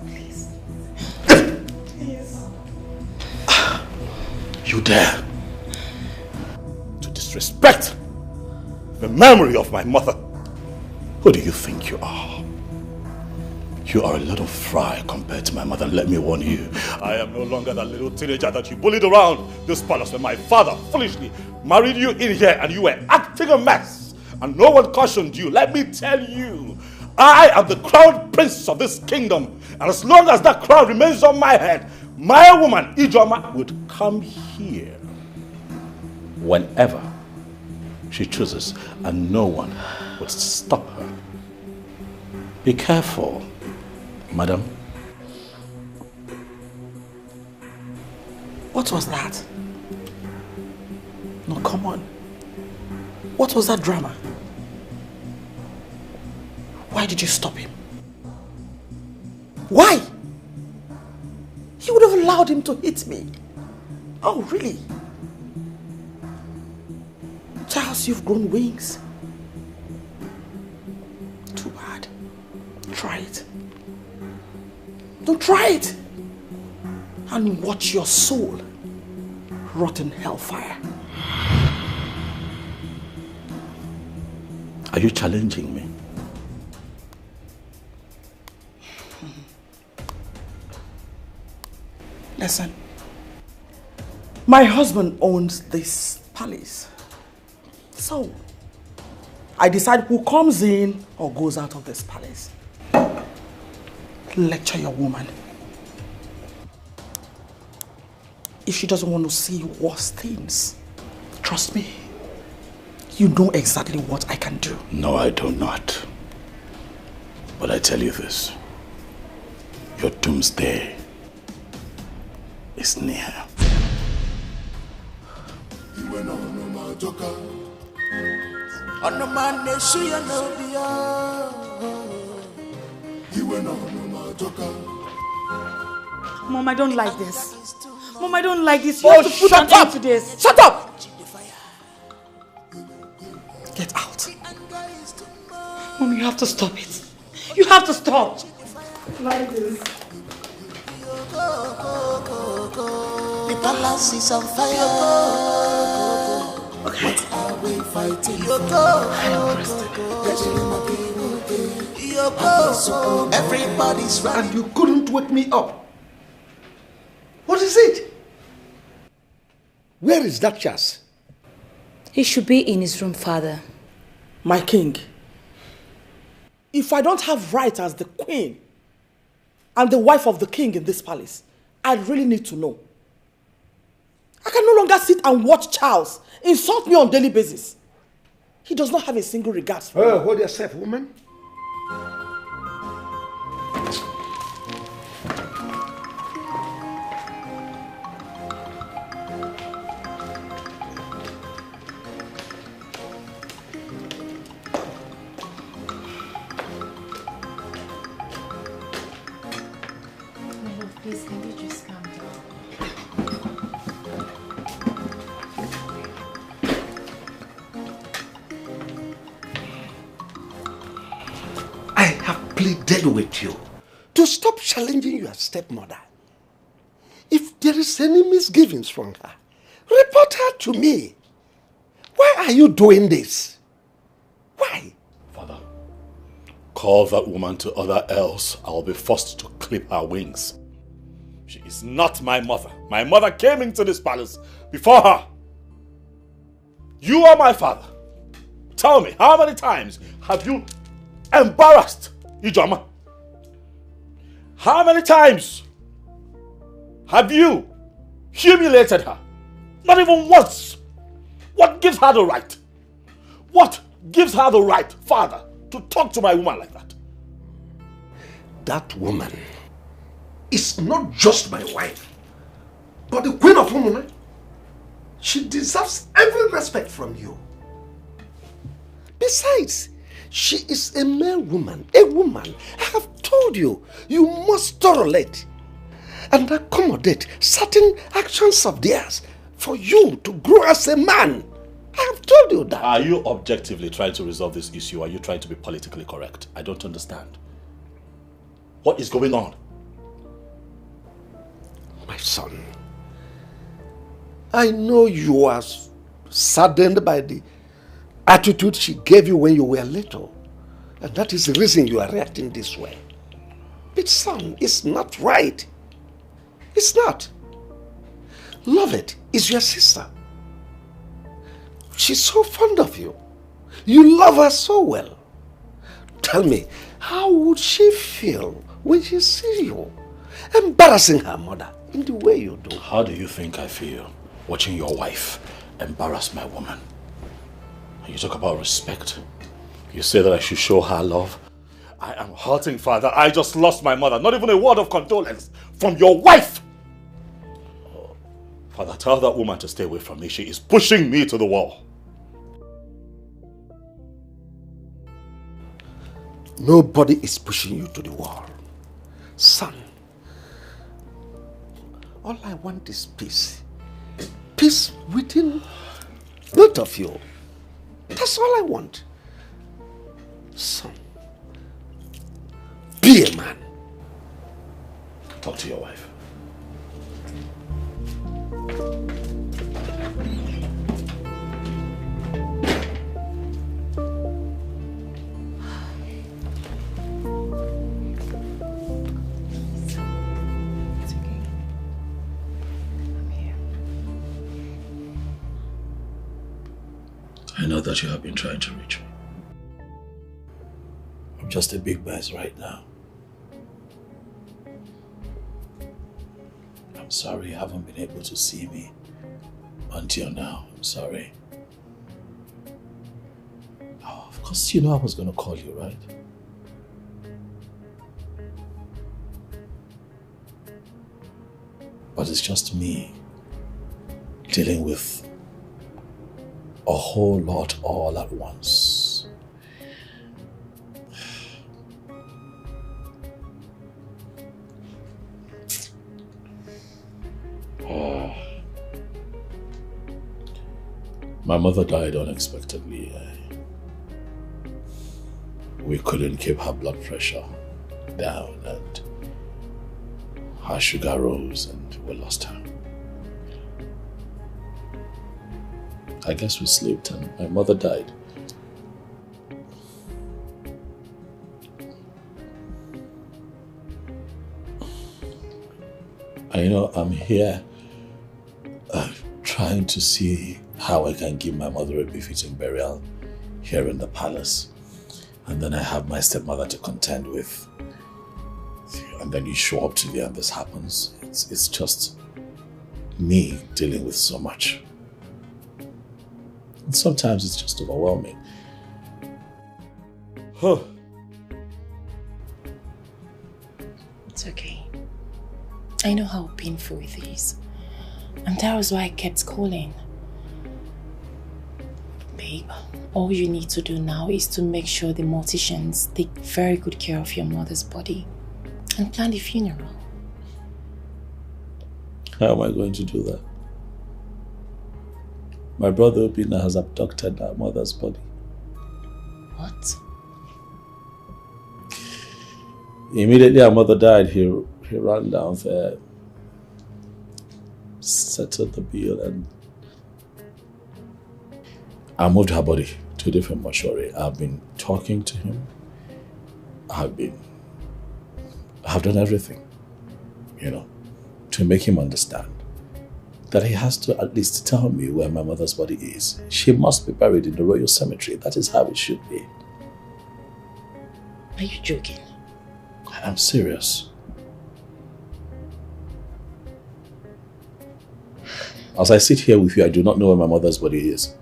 Please. You dare to disrespect the memory of my mother? Who do you think you are? You are a little fry compared to my mother. Let me warn you. I am no longer that little teenager that you bullied around this palace when my father foolishly married you in here and you were acting a mess. And no one cautioned you. Let me tell you, I am the crown prince of this kingdom. And as long as that crown remains on my head, my woman, Ijoma, would come here whenever she chooses, and no one would stop her. Be careful, madam. What was that? No, come on. What was that drama? Why did you stop him? Why? You would have allowed him to hit me. Oh, really? Charles, you've grown wings. Too bad. Try it. Don't try it. And watch your soul rot in hellfire. Are you challenging me? Listen, my husband owns this palace. So, I decide who comes in or goes out of this palace. Lecture your woman. If she doesn't want to see worse things, trust me, you know exactly what I can do. No, I do not. But I tell you this, your doomsday is near. Mom, I don't like this. Mom, I don't like this. You have to put an end to this. Shut up! Get out. Mom, you have to stop it. You have to stop. Like this. The palace is on fire. What are we fighting for? Everybody's running. And you couldn't wake me up. What is it? Where is that Chas? He should be in his room, Father. My king, if I don't have right as the queen and the wife of the king in this palace, I really need to know. I can no longer sit and watch Charles insult me on a daily basis. He does not have a single regard for me. Hold yourself, woman. Please, can you just calm down? I have pleaded with you to stop challenging your stepmother. If there is any misgivings from her, report her to me. Why are you doing this? Why? Father, call that woman to order, else I will be forced to clip her wings. She is not my mother. My mother came into this palace before her. You are my father. Tell me, how many times have you embarrassed Ijoma? How many times have you humiliated her? Not even once. What gives her the right? What gives her the right, Father, to talk to my woman like that? That woman is not just my wife, but the queen of Umuna. She deserves every respect from you. Besides, she is a male woman, a woman. I have told you, you must tolerate and accommodate certain actions of theirs for you to grow as a man. I have told you that. Are you objectively trying to resolve this issue? Or are you trying to be politically correct? I don't understand. What is going on? My son, I know you are saddened by the attitude she gave you when you were little. And that is the reason you are reacting this way. son, it's not right. It's not. Lovett is your sister. She's so fond of you. You love her so well. Tell me, how would she feel when she sees you embarrassing her mother in the way you do? How do you think I feel watching your wife embarrass my woman? You talk about respect. You say that I should show her love. I am hurting, Father. I just lost my mother. Not even a word of condolence from your wife. Father, tell that woman to stay away from me. She is pushing me to the wall. Nobody is pushing you to the wall. Son, all I want is peace. Peace within both of you. That's all I want. Son, be a man. Talk to your wife. I know that you have been trying to reach me. I'm just a big mess right now. I'm sorry you haven't been able to see me until now. I'm sorry. Oh, of course you know I was going to call you, right? But it's just me dealing with a whole lot all at once. My mother died unexpectedly. We couldn't keep her blood pressure down and her sugar rose and we lost her. I guess we slept and my mother died. And you know, I'm here trying to see how I can give my mother a befitting burial here in the palace. And then I have my stepmother to contend with. And then you show up to me and this happens. It's just me dealing with so much. And sometimes it's just overwhelming. Huh. It's okay. I know how painful it is. And that was why I kept calling. Babe, all you need to do now is to make sure the morticians take very good care of your mother's body and plan the funeral. How am I going to do that? My brother Obina has abducted our mother's body. What? Immediately our mother died, he ran down there, settled the bill, and I moved her body to a different mortuary. I've been talking to him. I've done everything, you know, to make him understand that he has to at least tell me where my mother's body is. She must be buried in the royal cemetery. That is how it should be. Are you joking? I'm serious. As I sit here with you, I do not know where my mother's body is.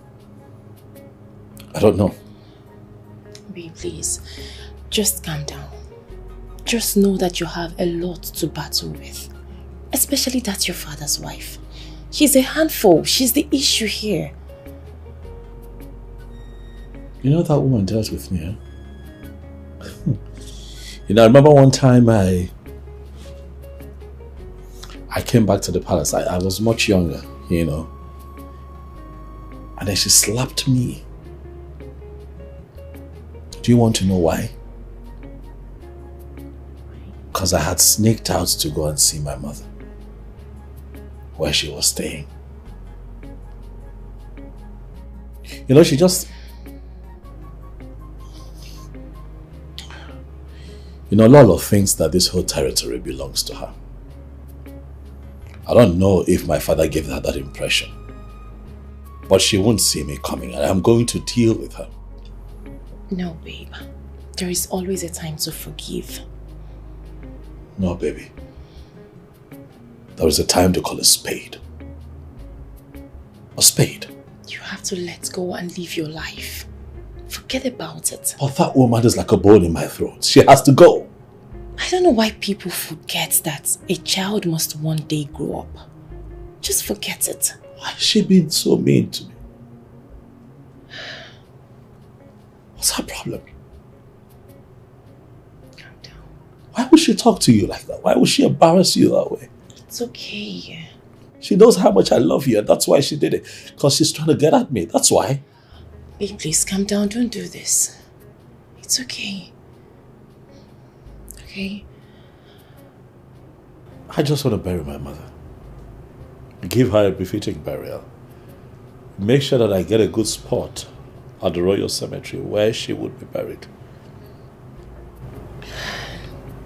I don't know. Babe, please, just calm down. Just know that you have a lot to battle with. Especially that your father's wife. She's a handful. She's the issue here. You know that woman dealt with me, huh? You know, I remember one time I came back to the palace. I was much younger, you know. And then she slapped me. Do you want to know why? Because I had sneaked out to go and see my mother, where she was staying. You know, she just You know, Lolo thinks that this whole territory belongs to her. I don't know if my father gave her that impression. But she won't see me coming and I'm going to deal with her. No, babe. There is always a time to forgive. No, baby. There is a time to call a spade. A spade. You have to let go and live your life. Forget about it. But that woman is like a bone in my throat. She has to go. I don't know why people forget that a child must one day grow up. Just forget it. Why has she been so mean to me? What's her problem? Calm down. Why would she talk to you like that? Why would she embarrass you that way? It's okay. She knows how much I love you and that's why she did it. Because she's trying to get at me. That's why. Babe, please calm down. Don't do this. It's okay. Okay? I just want to bury my mother. Give her a befitting burial. Make sure that I get a good spot at the Royal Cemetery where she would be buried.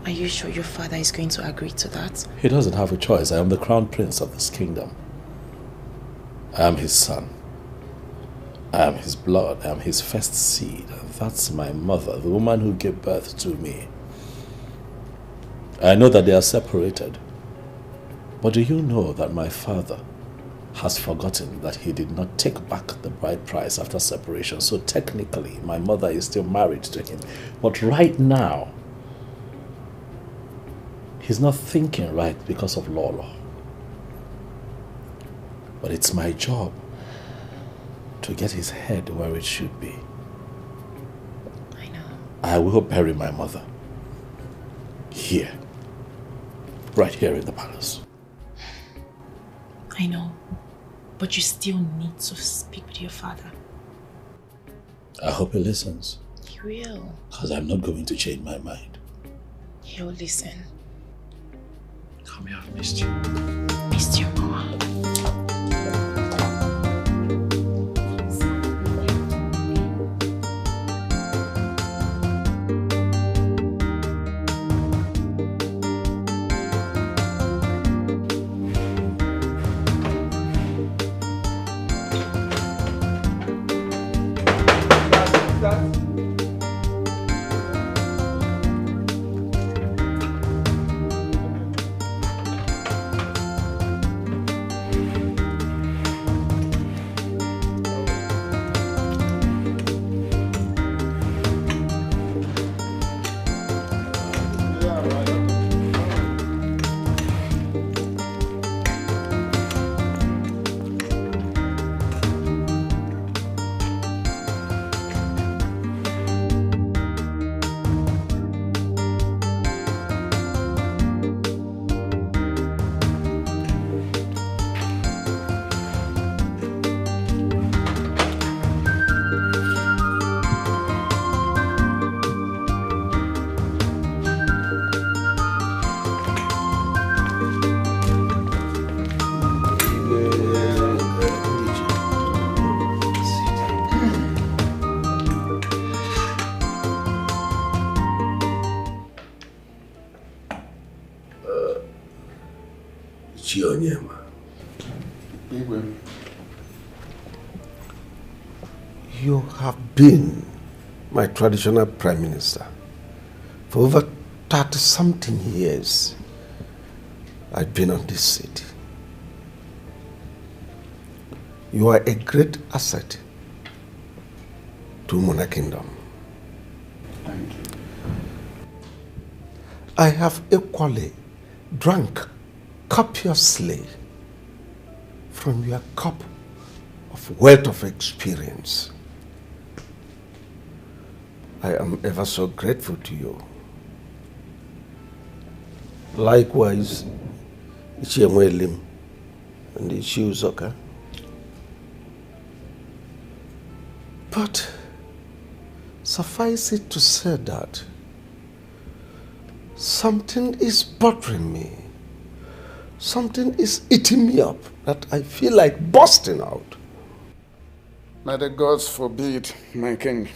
Are you sure your father is going to agree to that? He doesn't have a choice. I am the crown prince of this kingdom. I am his son. I am his blood. I am his first seed. And that's my mother, the woman who gave birth to me. I know that they are separated. But do you know that my father has forgotten that he did not take back the bride price after separation? So technically, my mother is still married to him. But right now, he's not thinking right because of Lolo. But it's my job to get his head where it should be. I know. I will bury my mother. Here. Right here in the palace. I know. But you still need to speak with your father. I hope he listens. He will. Because I'm not going to change my mind. He'll listen. Come here, I've missed you. Missed you, Mama. You have been my traditional prime minister for over 30-something years. I've been on this seat. You are a great asset to Mona Kingdom. Thank you. I have equally drank copiously from your cup of wealth of experience. I am ever so grateful to you. Likewise, Ichiemwelim and Ichiuzoka. But suffice it to say that something is bothering me. Something is eating me up that I feel like bursting out. May the gods forbid, my king.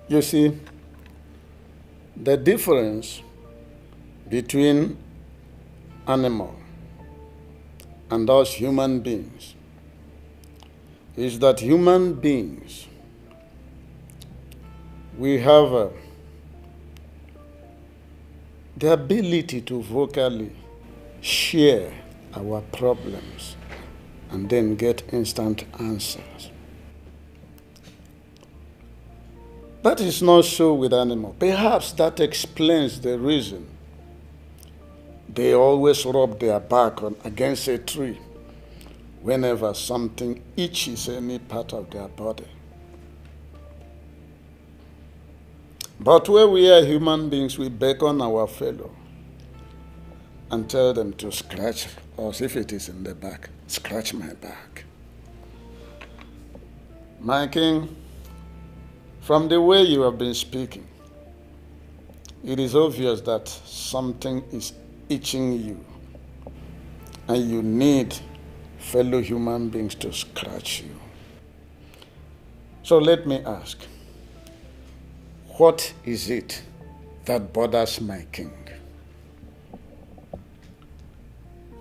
You see, the difference between animal and us human beings is that human beings, we have the ability to vocally share our problems and then get instant answers. That is not so with animals. Perhaps that explains the reason they always rub their back against a tree whenever something itches any part of their body. But where we are human beings, we beckon our fellow and tell them to scratch us if it is in the back. Scratch my back. My king, from the way you have been speaking, it is obvious that something is itching you, and you need fellow human beings to scratch you. So let me ask, what is it that bothers my king?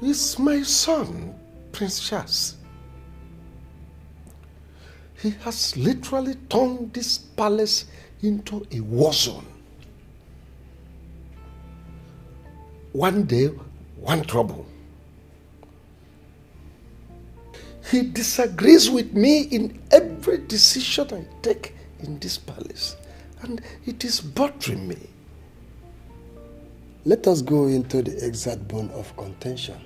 It's my son, Prince Charles. He has literally turned this palace into a war zone. One day, one trouble. He disagrees with me in every decision I take in this palace, and it is bothering me. Let us go into the exact bone of contention.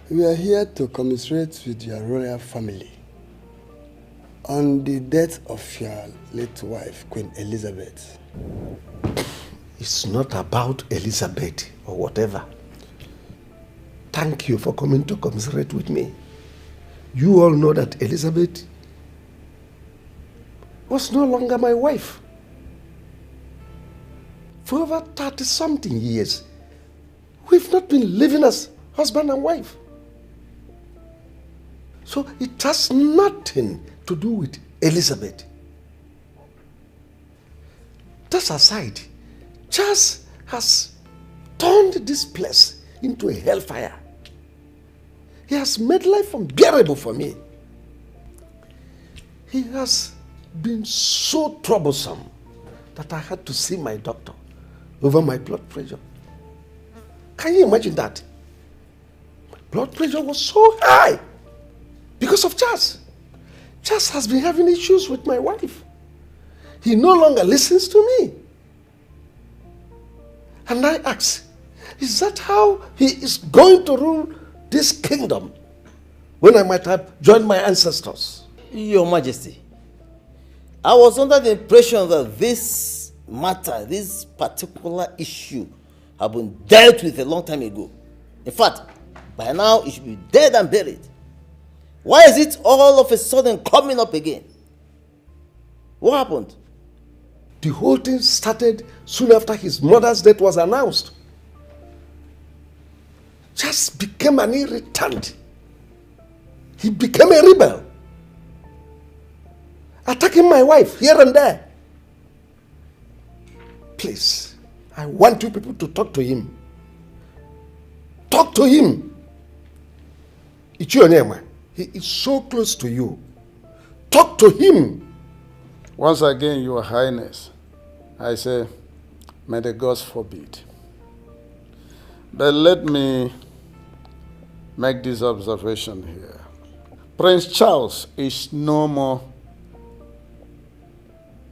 We are here to commiserate with your royal family on the death of your late wife, Queen Elizabeth. It's not about Elizabeth or whatever. Thank you for coming to commiserate with me. You all know that Elizabeth was no longer my wife. For over 30-something years, we've not been living as husband and wife. So it has nothing to do with Elizabeth. That aside, Charles has turned this place into a hellfire. He has made life unbearable for me. He has been so troublesome that I had to see my doctor over my blood pressure. Can you imagine that? My blood pressure was so high because of Charles. Charles has been having issues with my wife. He no longer listens to me. And I ask, is that how he is going to rule this kingdom when I might have joined my ancestors? Your Majesty, I was under the impression that this matter, this particular issue, had been dealt with a long time ago. In fact, by now it should be dead and buried. Why is it all of a sudden coming up again? What happened? The whole thing started soon after his mother's death was announced. Just became an irritant. He became a rebel, attacking my wife here and there. Please, I want you people to talk to him. Talk to him. It's your name. He is so close to you. Talk to him. Once again, Your Highness, I say, may the gods forbid. But let me make this observation here. Prince Charles is no more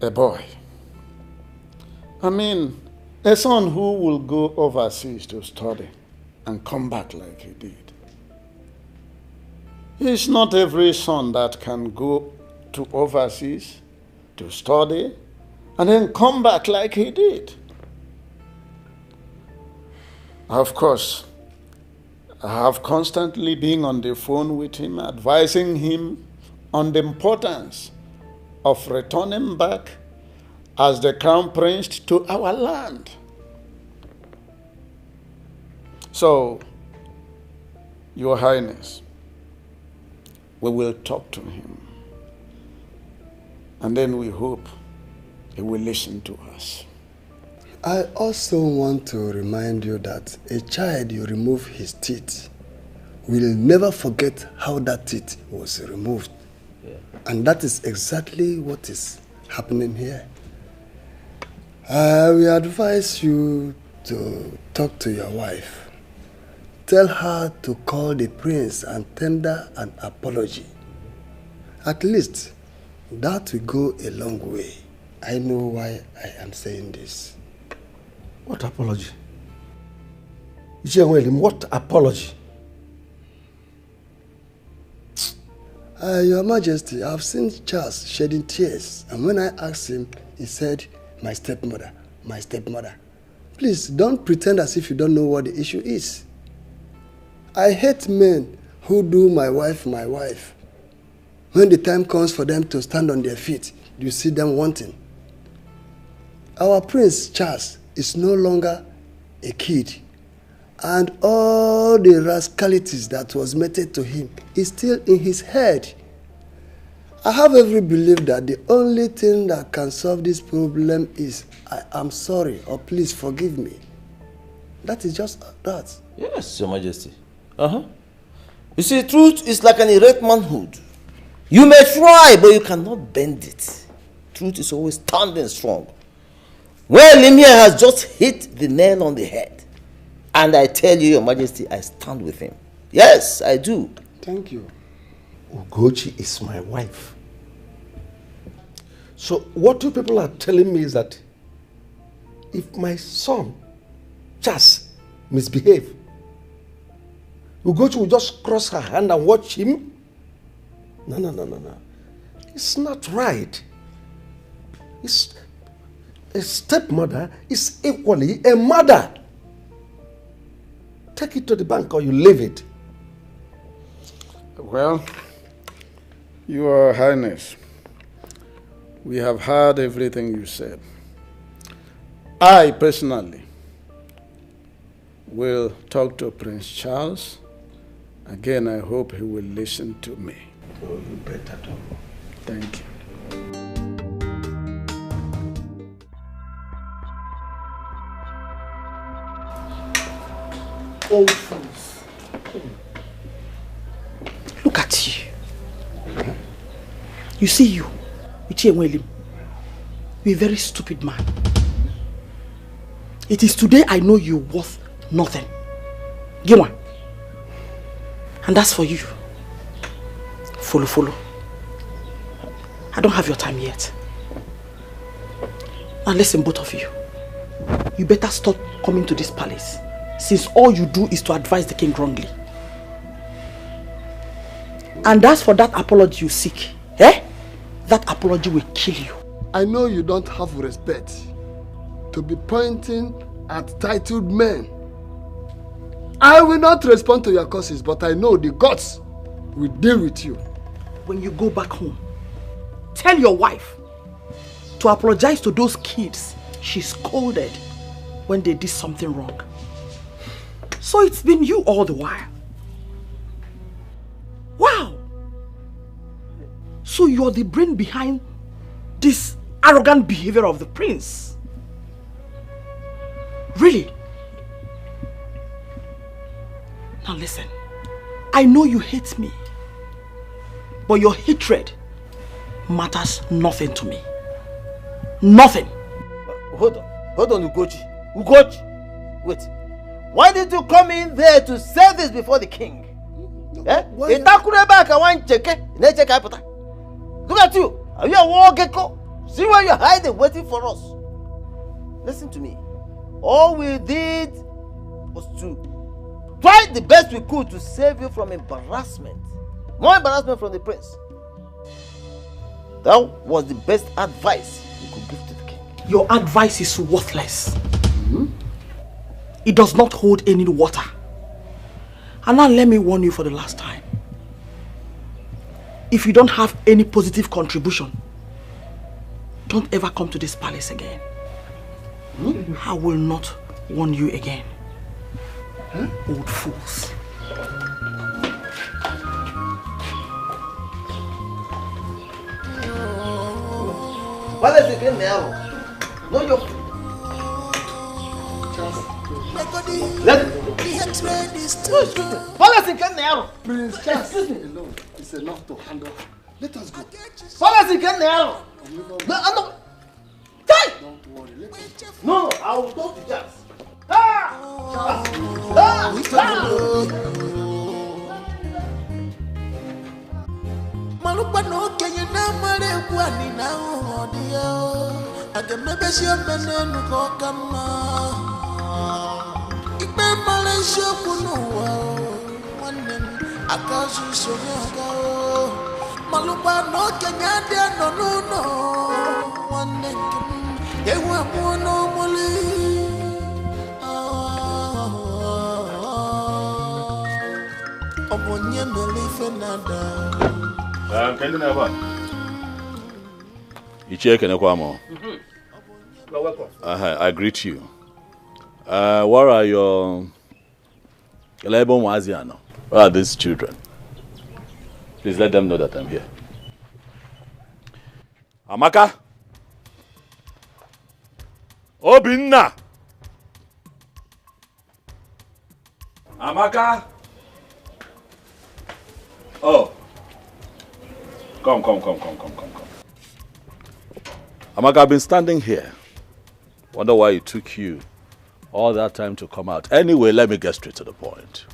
a boy. I mean, a son who will go overseas to study and come back like he did. It's not every son that can go to overseas to study and then come back like he did. Of course, I have constantly been on the phone with him, advising him on the importance of returning back as the crown prince to our land. So, Your Highness, we will talk to him. And then we hope he will listen to us. I also want to remind you that a child you remove his teeth will never forget how that teeth was removed. Yeah. And that is exactly what is happening here. I will advise you to talk to your wife. Tell her to call the prince and tender an apology. At least, that will go a long way. I know why I am saying this. What apology? What apology? Your Majesty, I've seen Charles shedding tears, and when I asked him, he said, my stepmother, my stepmother. Please, don't pretend as if you don't know what the issue is. I hate men who do my wife. When the time comes for them to stand on their feet, you see them wanting. Our Prince Charles is no longer a kid, and all the rascalities that was meted to him is still in his head. I have every belief that the only thing that can solve this problem is I am sorry or please forgive me. That is just that. Yes, Your Majesty. You see, truth is like an erect manhood. You may try, but you cannot bend it. Truth is always standing strong. Well, Limia has just hit the nail on the head. And I tell you, Your Majesty, I stand with him. Yes, I do. Thank you. Ugochi is my wife. So what you people are telling me is that if my son just misbehave, Ugochi will just cross her hand and watch him? No. It's not right. A stepmother is equally a mother. Take it to the bank or you leave it. Well, Your Highness, we have heard everything you said. I personally will talk to Prince Charles. Again, I hope he will listen to me. Oh, you better talk. Thank you. Old fools. Look at you. You see you, Ichie, you're a very stupid man. It is today I know you're worth nothing. Giwa. And that's for you. Follow. I don't have your time yet. Now listen, both of you. You better stop coming to this palace, since all you do is to advise the king wrongly. And as for that apology you seek, that apology will kill you. I know you don't have respect to be pointing at titled men. I will not respond to your curses, but I know the gods will deal with you. When you go back home, tell your wife to apologize to those kids she scolded when they did something wrong. So it's been you all the while. Wow! So you're the brain behind this arrogant behavior of the prince. Really? Now listen, I know you hate me, but your hatred matters nothing to me. Nothing. Hold on, Ugochi. Wait. Why did you come in there to say this before the king? Look at you. Are you a war gecko? See where you're hiding, waiting for us. Listen to me. All we did was to try the best we could to save you from embarrassment. More embarrassment from the prince. That was the best advice you could give to the king. Your advice is worthless. It does not hold any water. And now let me warn you for the last time. If you don't have any positive contribution, don't ever come to this palace again. I will not warn you again. Old fools. Policy can now. No, you. Let Policy can now. Prince Charles alone is enough to handle her. Let us go. Policy can now. No. Don't worry. Let us go. No, I will talk to Charles. Malupa no kenye na mare kwani na odia agemebesi omene nuko kama ikpe male shokunu wa wanen akazu sonyaga malupa no kenya de no wanen yewa mono moli obonye melife nada. Can you never? You check and You're welcome. I greet you. Where are your Where are these children? Please let them know that I'm here. Amaka? Obinna! Amaka? Oh. Come. Amaka, I've been standing here. Wonder why it took you all that time to come out. Anyway, let me get straight to the point.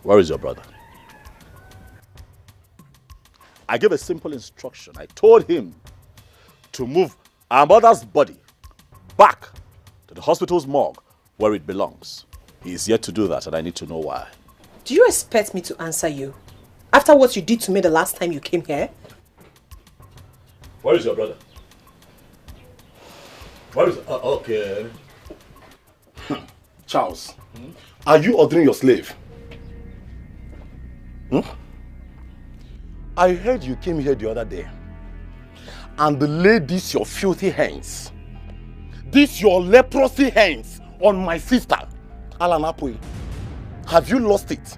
Where is your brother? I gave a simple instruction. I told him to move our mother's body back to the hospital's morgue where it belongs. He is yet to do that, and I need to know why. Do you expect me to answer you? After what you did to me the last time you came here? Where is your brother? Where is... okay. Charles, are you ordering your slave? I heard you came here the other day and laid these your filthy hands, these your leprosy hands on my sister, Alanapui. Have you lost it?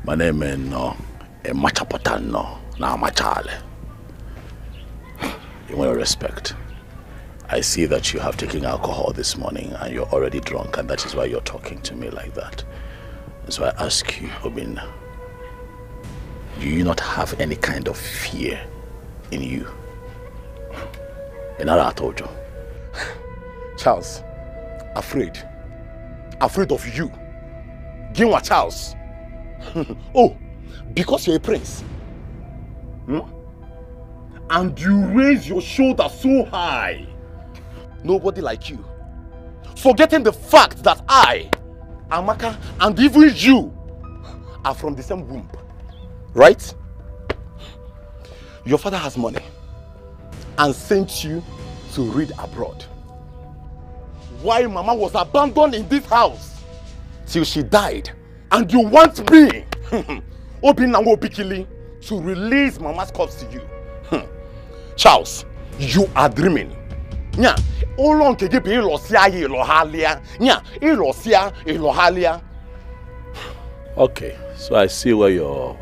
My name is no, Machapatano, na Machale. You want to respect. I see that you have taken alcohol this morning and you're already drunk, and that is why you're talking to me like that. So I ask you, Obinna, do you not have any kind of fear in you? I told you. Charles, afraid of you. Ginwa Charles. Oh, because you're a prince. And you raise your shoulder so high. Nobody like you. Forgetting the fact that I, Amaka, and even you are from the same womb. Right? Your father has money and sent you to read abroad. While Mama was abandoned in this house till she died. And you want me, Obinna Bikili, to release Mama's corpse to you. Charles, you are dreaming. Nya, long ke give Elohalia. Okay, so I see where your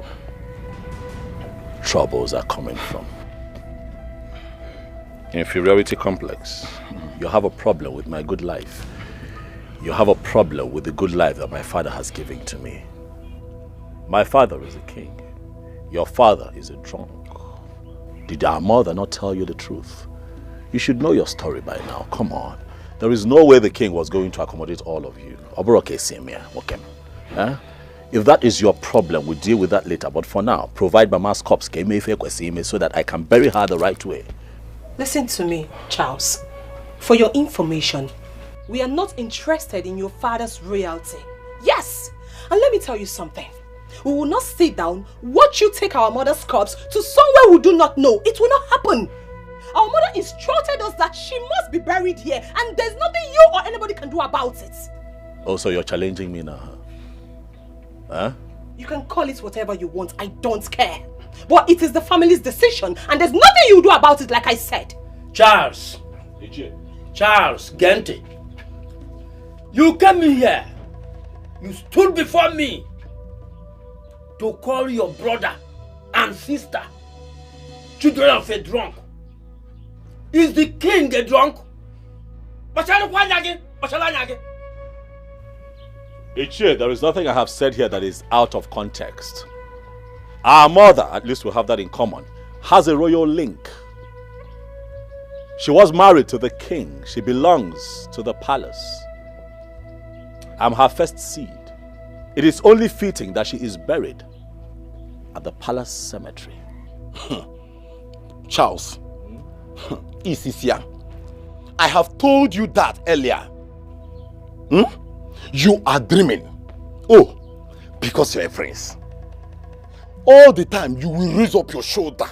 troubles are coming from. Inferiority complex. You have a problem with my good life. You have a problem with the good life that my father has given to me. My father is a king. Your father is a drunk. Did our mother not tell you the truth? You should know your story by now. Come on. There is no way the king was going to accommodate all of you. If that is your problem, we'll deal with that later. But for now, provide Mama's corpse so that I can bury her the right way. Listen to me, Charles. For your information, we are not interested in your father's royalty. Yes! And let me tell you something. We will not sit down, watch you take our mother's corpse to somewhere we do not know. It will not happen. Our mother instructed us that she must be buried here, and there's nothing you or anybody can do about it. Oh, so you're challenging me now, huh? You can call it whatever you want, I don't care. But it is the family's decision, and there's nothing you do about it, like I said. Charles. Charles Gente. You came in here. You stood before me to call your brother and sister children of a drunk. Is the king a drunk? Ichie, there is nothing I have said here that is out of context. Our mother, at least we have that in common, has a royal link. She was married to the king. She belongs to the palace. I'm her first seed. It is only fitting that she is buried at the palace cemetery. Charles, Isisia, I have told you that earlier. You are dreaming. Oh, because you're a prince. All the time you will raise up your shoulder.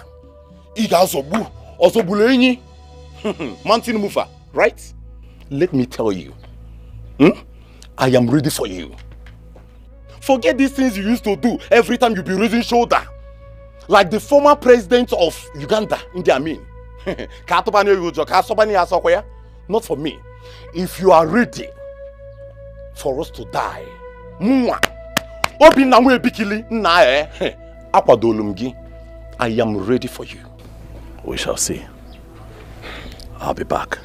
Mountain mover, right? Let me tell you. I am ready for you. Forget these things you used to do every time you be raising shoulder. Like the former president of Uganda, Idi Amin. Not for me. If you are ready for us to die, I am ready for you. We shall see. I'll be back.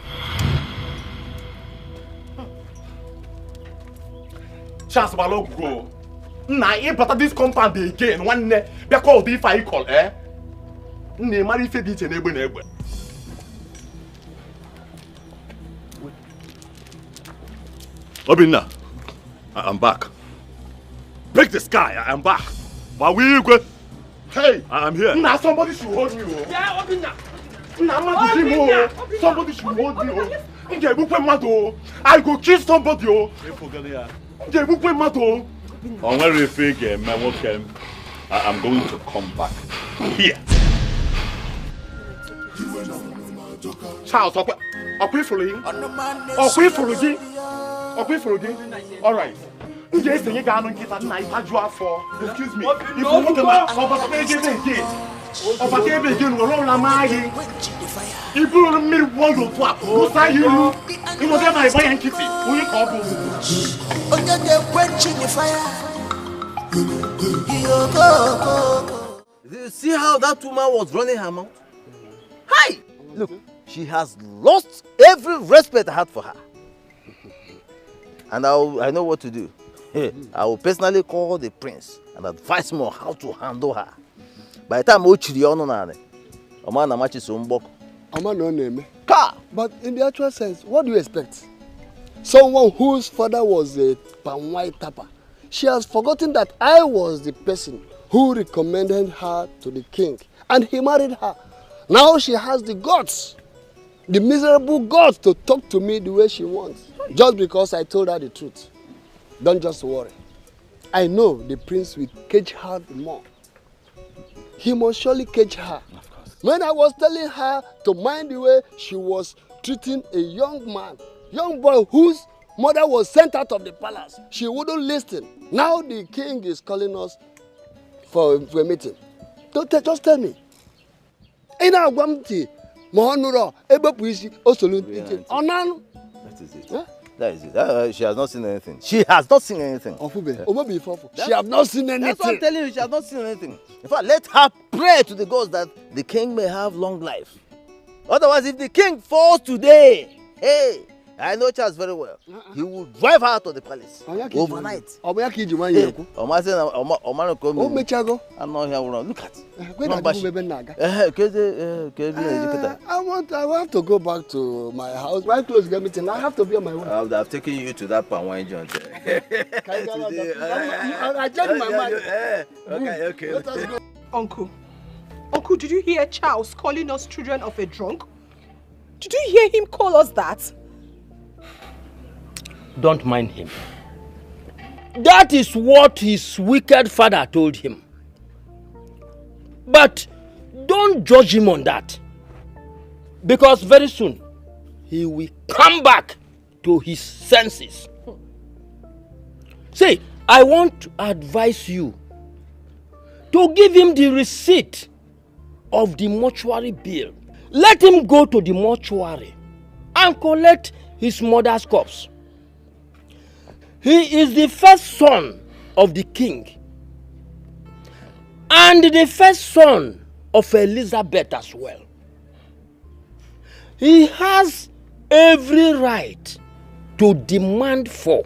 Chance Balogo. Nah, you better this compound again. One day, be called if I call, eh? Marry said it in Ebe. Obinna, I'm back. Break the sky, I'm back. But we go. Hey, I'm here. Nah, somebody should hold you. Yeah, Obinna. Somebody should hold me. I go kill somebody. On where figure, I'm going to come back here. Charles, all right. Yes, you got on kita na ipaju afọ. Excuse me. If you look at my if you me want to swap, who say you? You know that my boy and kitty. Who you call? You see how that woman was running her mouth? Hi! Look, she has lost every respect I had for her. And I know what to do. I will personally call the prince and advise him on how to handle her. By the time Ochiri ono nane, Omana machi sombok. Omana name. But in the actual sense, what do you expect? Someone whose father was a Panwai Tapa. She has forgotten that I was the person who recommended her to the king, and he married her. Now she has the guts, the miserable guts, to talk to me the way she wants, just because I told her the truth. Don't just worry. I know the prince will cage her more. He must surely cage her. Of course. When I was telling her to mind the way she was treating a young boy whose mother was sent out of the palace, she wouldn't listen. Now the king is calling us for a meeting. Just tell me. Ina gwamti mohanuro ebepuisi osolun onan. That is it. Huh? That is it. She has not seen anything. She has not seen anything. She has not seen anything. That's what I'm telling you. She has not seen anything. In fact, let her pray to the gods that the king may have long life. Otherwise, if the king falls today, hey, I know Charles very well. He will drive her out of the palace overnight. I'm not Look at. I want to go back to my house. My clothes get meeting. I have to be on my way. I've taken you to that Panwai joint. I changed my mind. Okay. Let us go. Uncle, did you hear Charles calling us children of a drunk? Did you hear him call us that? Don't mind him. That is what his wicked father told him. But don't judge him on that. Because very soon, he will come back to his senses. See, I want to advise you to give him the receipt of the mortuary bill. Let him go to the mortuary and collect his mother's corpse. He is the first son of the king and the first son of Elizabeth as well. he has every right to demand for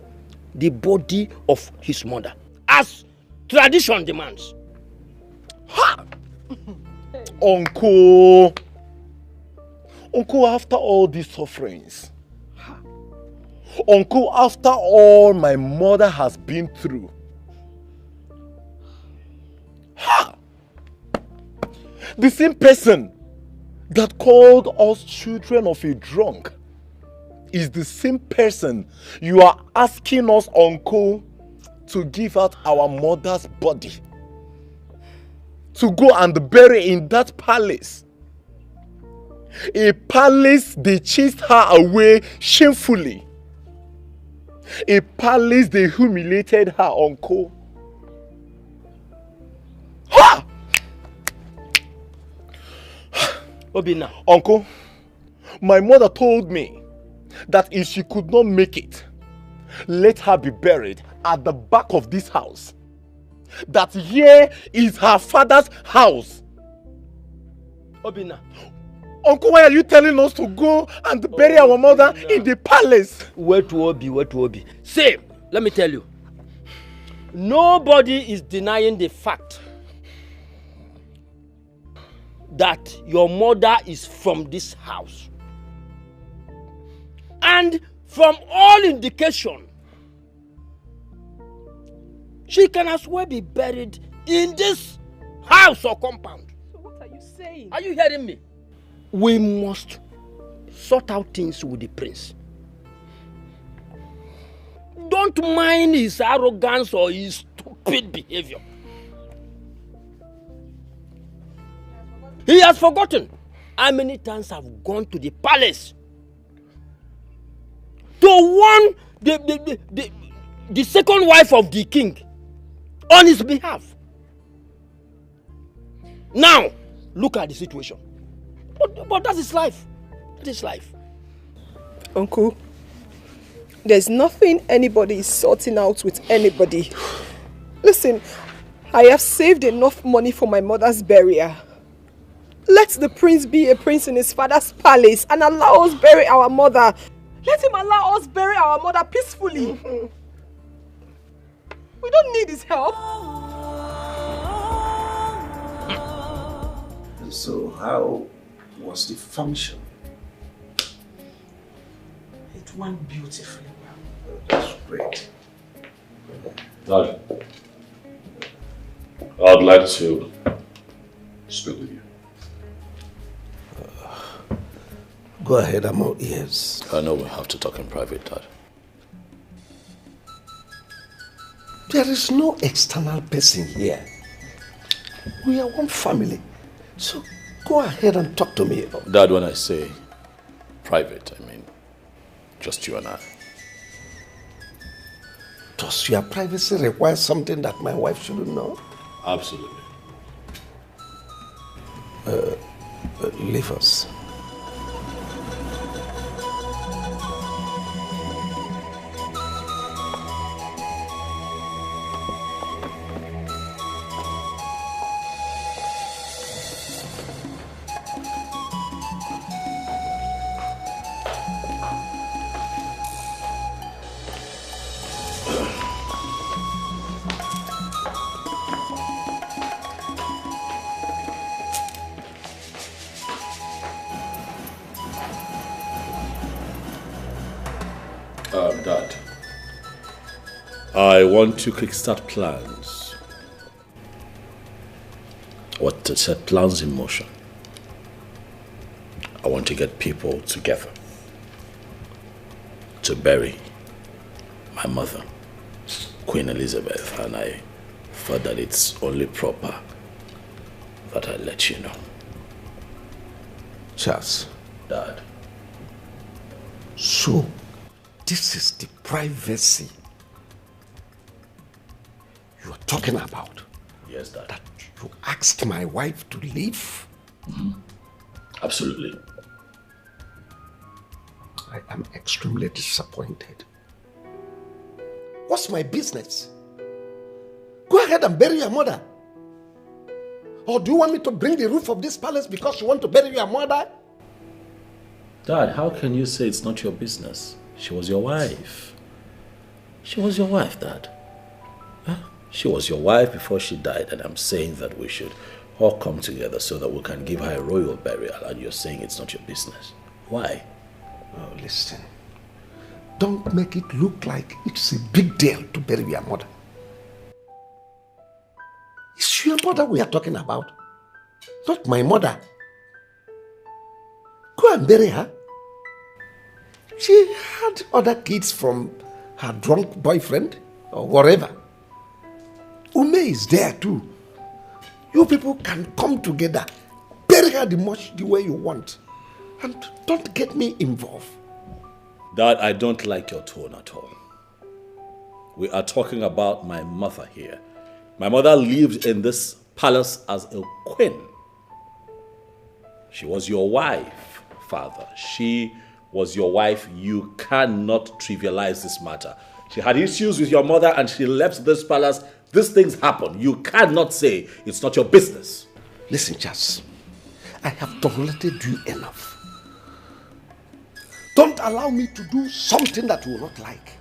the body of his mother, as tradition demands. Ha! Uncle, after all these sufferings, Uncle, after all my mother has been through, ha! The same person that called us children of a drunk is the same person you are asking us, Uncle, to give out our mother's body, to go and bury in that palace. A palace they chased her away shamefully. A palace they humiliated her, Uncle. Ha! Obina. Uncle, my mother told me that if she could not make it, let her be buried at the back of this house. That here is her father's house. Obina. Uncle, why are you telling us to go and bury our mother in the palace? Where to Obi? Say, let me tell you. Nobody is denying the fact that your mother is from this house. And from all indication, she can as well be buried in this house or compound. So what are you saying? Are you hearing me? We must sort out things with the prince. Don't mind his arrogance or his stupid behavior. He has forgotten how many times I've gone to the palace to warn the second wife of the king on his behalf. Now, look at the situation. But that is life. That is life. Uncle, there's nothing anybody is sorting out with anybody. Listen, I have saved enough money for my mother's burial. Let the prince be a prince in his father's palace and allow us bury our mother. Let him allow us bury our mother peacefully. We don't need his help. So how was the function? It went beautifully. That's great. Dad, I'd like to speak with you. Go ahead, I'm all ears. I know we have to talk in private, Dad. There is no external person here. We are one family. So go ahead and talk to me. Dad, when I say private, I mean just you and I. Does your privacy require something that my wife shouldn't know? Absolutely. Leave us. Dad, I want to kickstart plans. What to set plans in motion. I want to get people together to bury my mother, Queen Elizabeth, and I thought that it's only proper that I let you know. Charles. Dad. So, this is the privacy you are talking about? Yes, Dad. That you asked my wife to leave? Mm-hmm. Absolutely. I am extremely disappointed. What's my business? Go ahead and bury your mother. Or do you want me to bring the roof of this palace because you want to bury your mother? Dad, how can you say it's not your business? She was your wife. She was your wife, Dad. Huh? She was your wife before she died, and I'm saying that we should all come together so that we can give her a royal burial, and you're saying it's not your business. Why? Oh, listen. Don't make it look like it's a big deal to bury your mother. It's your mother we are talking about, not my mother. Go and bury her. She had other kids from her drunk boyfriend or whatever. Ume is there too. You people can come together, bury her the way you want, and don't get me involved. Dad, I don't like your tone at all. We are talking about my mother here. My mother lived in this palace as a queen. She was your wife, Father. She was your wife. You cannot trivialize this matter. She had issues with your mother and she left this palace. These things happen. You cannot say it's not your business. Listen, Chas. I have tolerated you enough. Don't allow me to do something that you will not like.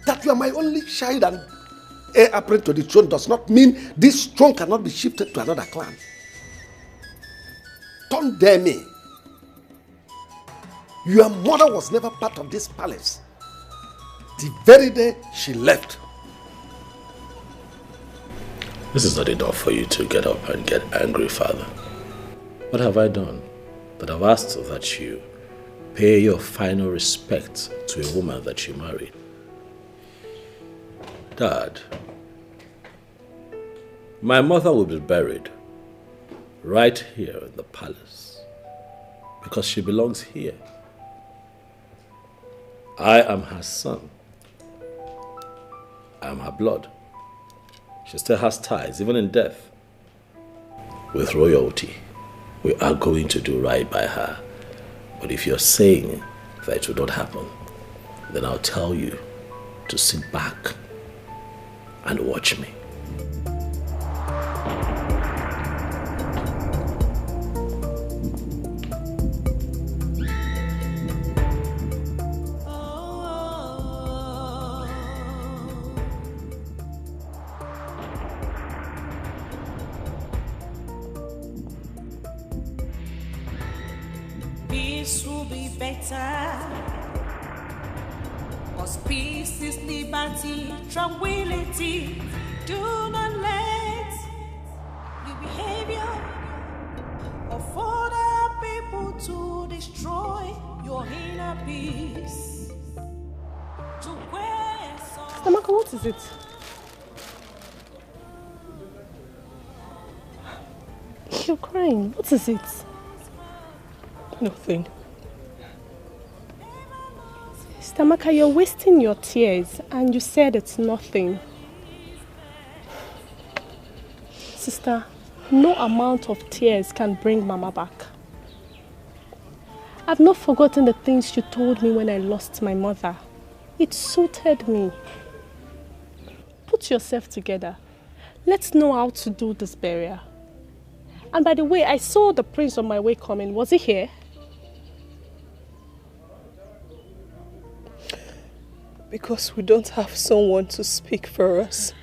That you are my only child and heir apparent to the throne does not mean this throne cannot be shifted to another clan. Don't dare me. Your mother was never part of this palace. The very day she left. This is not enough for you to get up and get angry, Father. What have I done that I've asked that you pay your final respect to a woman that you married? Dad, my mother will be buried right here in the palace because she belongs here. I am her son. I am her blood. She still has ties, even in death, with royalty. We are going to do right by her. But if you're saying that it will not happen, then I'll tell you to sit back and watch me. Peace will be better. Cause peace is liberty, tranquility. Do not let your behavior of other people to destroy your inner peace. To where Stamaka, what is it? You're crying. What is it? Nothing. Stamaka, you're wasting your tears and you said it's nothing. Sister, no amount of tears can bring Mama back. I've not forgotten the things you told me when I lost my mother. It suited me. Put yourself together. Let's know how to do this burial. And by the way, I saw the prince on my way coming. Was he here? Because we don't have someone to speak for us.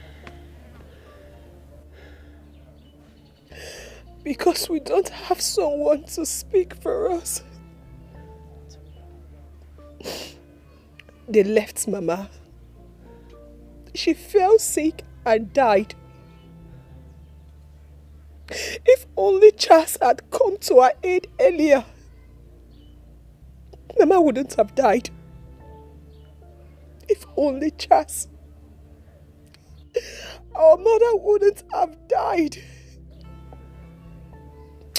Because we don't have someone to speak for us. They left Mama. She fell sick and died. If only Charles had come to our aid earlier, Mama wouldn't have died. If only Charles. Our mother wouldn't have died.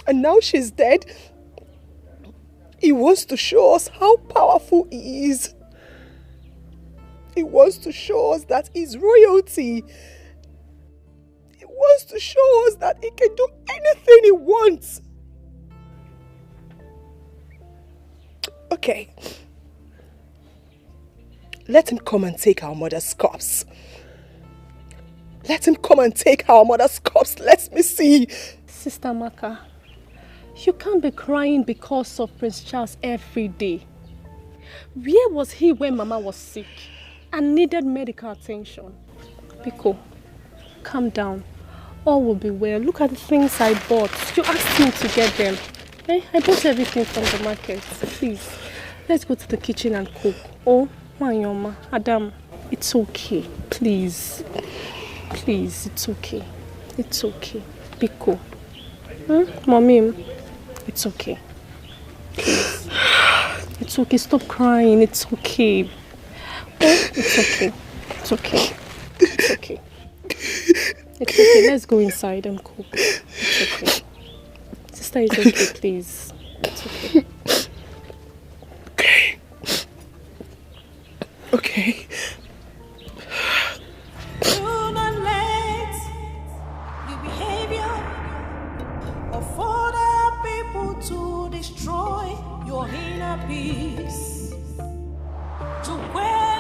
And now she's dead. He wants to show us how powerful he is. He wants to show us that he's royalty. He wants to show us that he can do anything he wants. Okay. Let him come and take our mother's corpse. Let him come and take our mother's corpse. Let me see. Sister Maka, You can't be crying because of Prince Charles every day. Where was he when Mama was sick and needed medical attention? Biko, calm down. All will be well. Look at the things I bought. You asked me to get them. Eh? I bought everything from the market. Please, let's go to the kitchen and cook. Oh, Manyoma, Adam, it's okay. Please. Please, it's okay. It's okay. Biko. Mommy, it's okay. Please. It's okay. Stop crying. It's okay. Oh, it's okay. It's okay. It's okay. It's okay. Let's go inside and cook. It's okay. Sister, it's okay, please. It's okay. Okay. Do not let your behavior of other people to destroy your inner peace.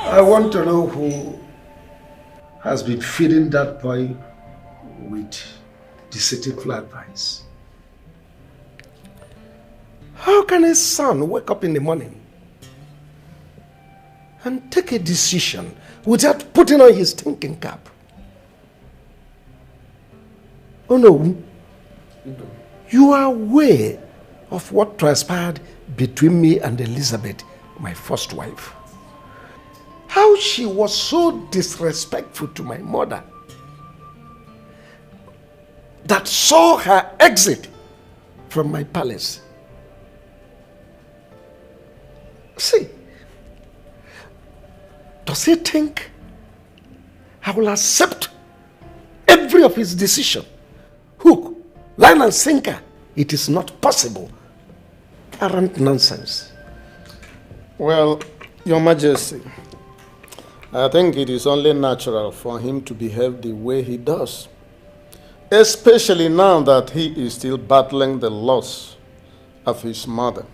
I want to know who has been feeding that boy with deceitful advice. How can a son wake up in the morning and take a decision without putting on his thinking cap? Oh no, you are aware of what transpired between me and Elizabeth, my first wife. How she was so disrespectful to my mother that saw her exit from my palace. See, does he think I will accept every of his decision? Hook, line and sinker. It is not possible. Arrant nonsense. Well, Your Majesty, I think it is only natural for him to behave the way he does, especially now that he is still battling the loss of his mother.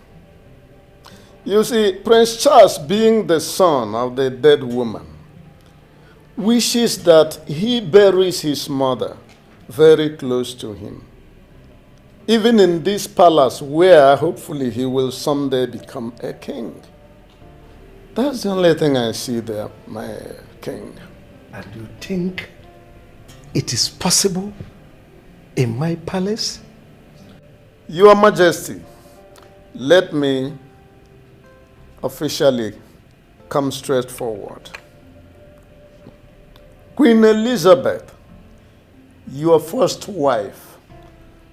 You see, Prince Charles, being the son of the dead woman, wishes that he buries his mother very close to him, even in this palace where hopefully he will someday become a king. That's the only thing I see there, my king. And you think it is possible in my palace? Your Majesty, let me officially come straight forward. Queen Elizabeth, your first wife,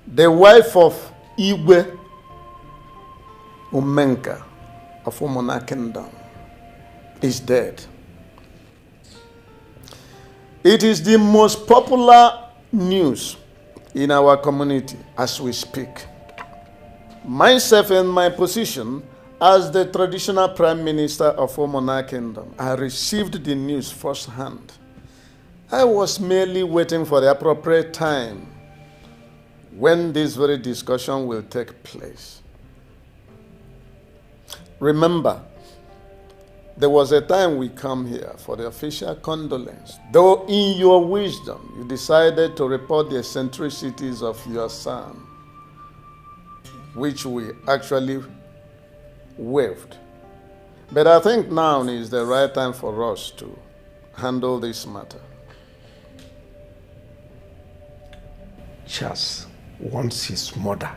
the wife of Igwe Umenka of Umona Kingdom, is dead. It is the most popular news in our community as we speak. Myself in my position as the traditional Prime Minister of Umona Kingdom, I received the news firsthand. I was merely waiting for the appropriate time when this very discussion will take place. Remember, there was a time we come here for the official condolence, though in your wisdom you decided to report the eccentricities of your son, which we actually waived. But I think now is the right time for us to handle this matter. Charles wants his mother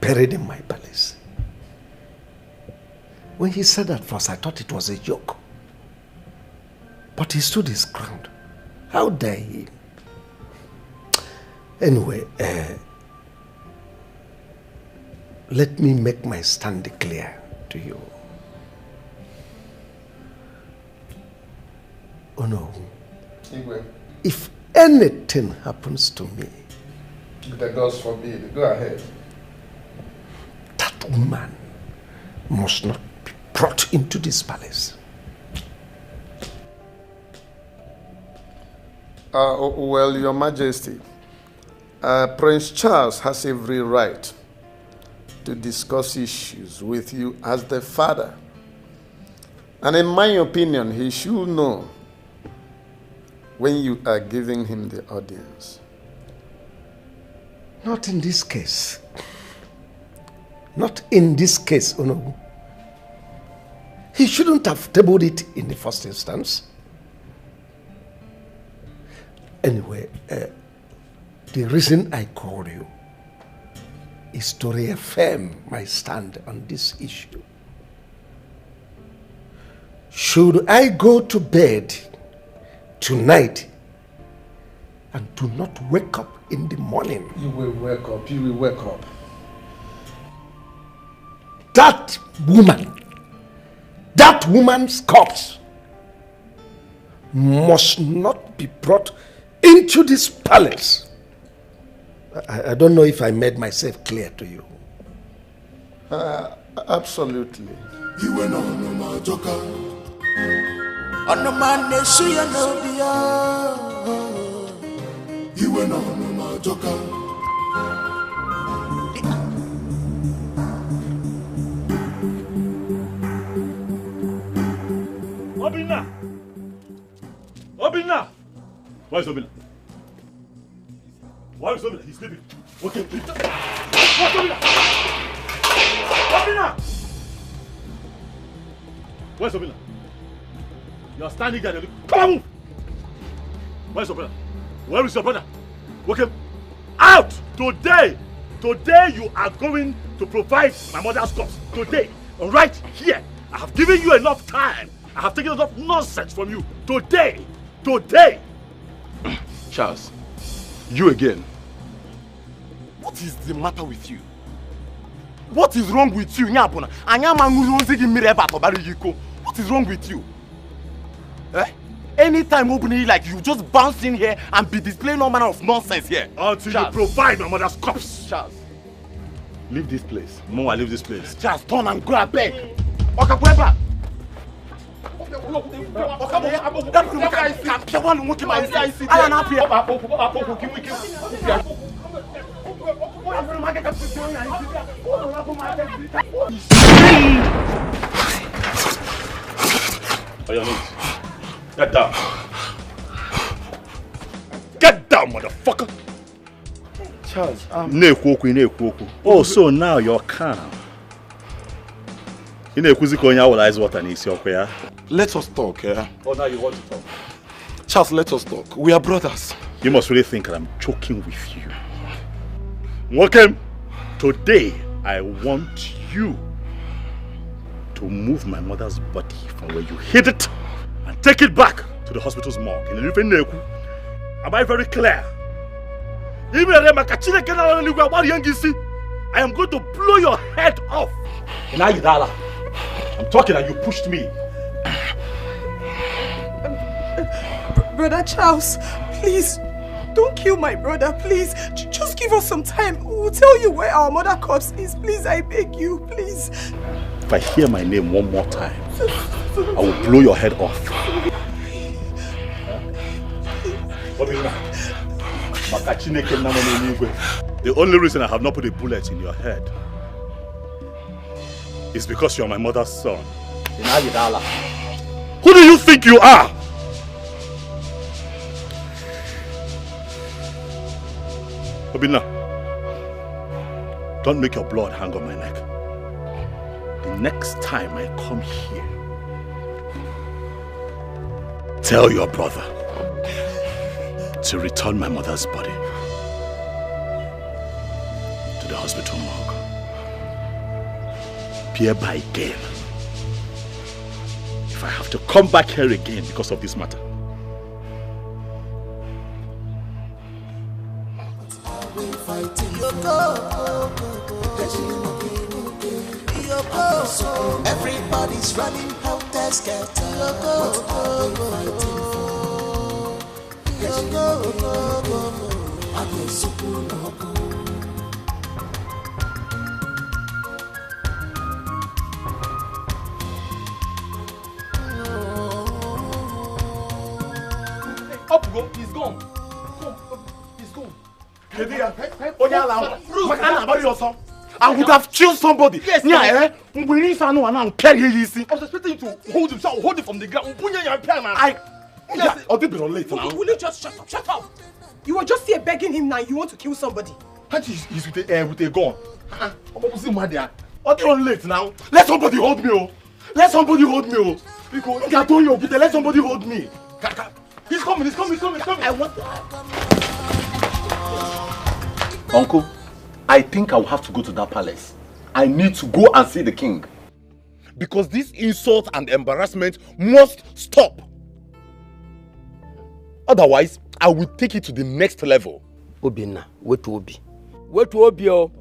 buried in my palace. When he said that first, I thought it was a joke. But he stood his ground. How dare he? Anyway, let me make my stand clear to you. Oh no. Igwe. If anything happens to me, the gods forbid, go ahead. That woman must not be brought into this palace. Well, Your Majesty, Prince Charles has every right to discuss issues with you as the father. And in my opinion, he should know when you are giving him the audience. Not in this case. Not in this case, Onobu. He shouldn't have tabled it in the first instance. Anyway, the reason I called you is to reaffirm my stand on this issue. Should I go to bed tonight and do not wake up in the morning? You will wake up, you will wake up. That woman's corpse must not be brought into this palace. I don't know if I made myself clear to you. Absolutely. You went on no more joker. On the man they show you no dia. You went on no more joker. Obinna! Obinna! Why is Obinna? Why is Obinna? He's sleeping. Okay, please. What's Obinna? Obinna! Where's Obinna? You're standing there. Come on, move! Where's your brother? Where is your brother? Okay, out! Today you are going to provide my mother's corpse. Today, right here. I have given you enough time. I have taken enough nonsense from you. Today. Charles, you again. What is the matter with you? What is wrong with you? What is wrong with you? Anytime opening like you just bounce in here and be displaying all manner of nonsense here. Until Charles, you provide my mother's corpse. Charles, leave this place. Mo, I leave this place. Charles, turn and go back. Okay, Get down. Get down, motherfucker. Charles, Oh, so now you're calm. Let us talk, yeah? Oh, now you want to talk? Charles, let us talk. We are brothers. You must really think that I'm joking with you. Welcome. Today, I want you to move my mother's body from where you hid it and take it back to the hospital's morgue. Am I very clear? I am going to blow your head off. I'm talking and you pushed me. Brother Charles, please, don't kill my brother, please. Just give us some time. We'll tell you where our mother corpse is. Please, I beg you, please. If I hear my name one more time, I will blow your head off. The only reason I have not put a bullet in your head is because you are my mother's son. Who do you think you are? Obinna, don't make your blood hang on my neck. The next time I come here, tell your brother to return my mother's body to the hospital morgue. Hereby again, if I have to come back here again because of this matter. Everybody's running helter skelter. He's gone. He's gone. I would have killed somebody. Yes, I was expecting you to hold him, so I'll hold it from the ground. I'll be late now. Will you just shut up? Shut up! You were just here begging him now. You want to kill somebody. He's with a gun. What are you late now? Let somebody hold me, oh. Let somebody hold me, oh. Because let somebody hold me. He's coming. I want Uncle, I think I will have to go to that palace. I need to go and see the king. Because this insult and embarrassment must stop. Otherwise, I will take it to the next level. Obinna, wait to Obi. Wait to Obi, oh.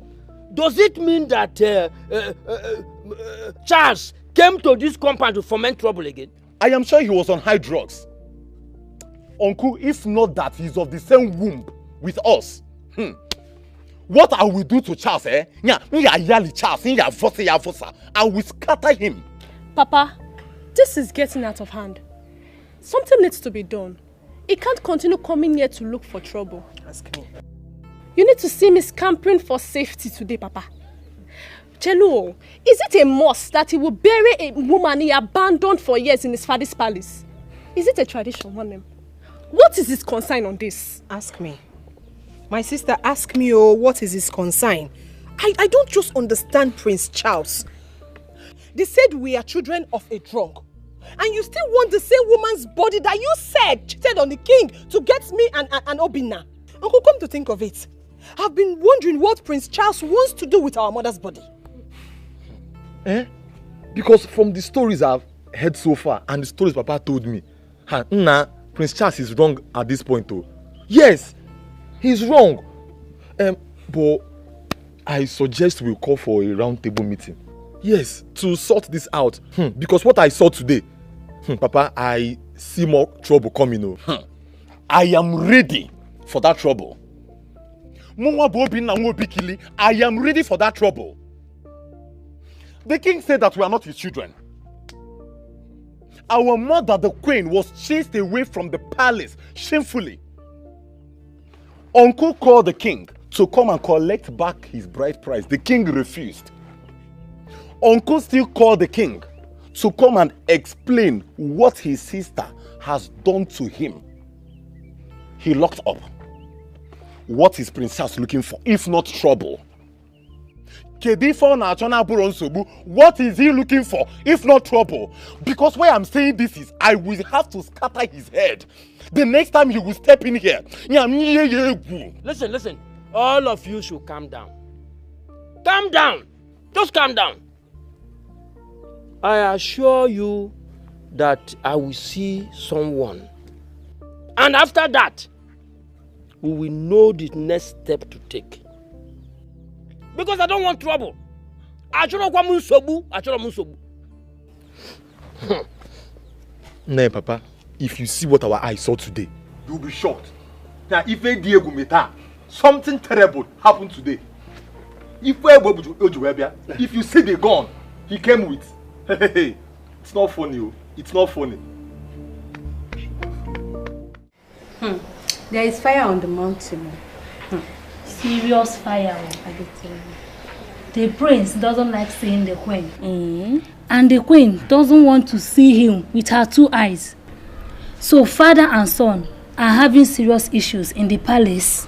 Does it mean that Charles came to this compound to foment trouble again? I am sure he was on high drugs. Uncle, if not that he's of the same womb with us. What I will do to Charles, I will scatter him. Papa, this is getting out of hand. Something needs to be done. He can't continue coming here to look for trouble. Ask me. You need to see me scampering for safety today, Papa. Chelu, is it a must that he will bury a woman he abandoned for years in his father's palace? Is it a tradition, one name? What is his concern on this? Ask me. My sister, ask me, what is his concern? I don't just understand Prince Charles. They said we are children of a drunk. And you still want the same woman's body that you said cheated on the king to get me and Obinna. Uncle, come to think of it, I've been wondering what Prince Charles wants to do with our mother's body. Because from the stories I've heard so far and the stories Papa told me, Prince Charles is wrong at this point though. Yes, he's wrong. But I suggest we call for a round table meeting. Yes, to sort this out. Because what I saw today, Papa, I see more trouble coming. I am ready for that trouble. I am ready for that trouble. The king said that we are not his children. Our mother, the queen, was chased away from the palace shamefully. Uncle called the king to come and collect back his bride price. The king refused. Uncle still called the king to come and explain what his sister has done to him. He locked up. What is Prince Charles looking for, if not trouble? What is he looking for, if not trouble? Because why I'm saying this is, I will have to scatter his head. The next time he will step in here. Listen. All of you should calm down. Calm down. Just calm down. I assure you that I will see someone. And after that, we will know the next step to take. Because I don't want trouble. Nah, Papa, if you see what our eyes saw today, you'll be shocked. Now, if Diego Meta, something terrible happened today. If you see the gun he came with, hey, it's not funny. It's not funny. There is fire on the mountain. Serious fire, I can tell you. The prince doesn't like seeing the queen. And the queen doesn't want to see him with her two eyes. So father and son are having serious issues in the palace.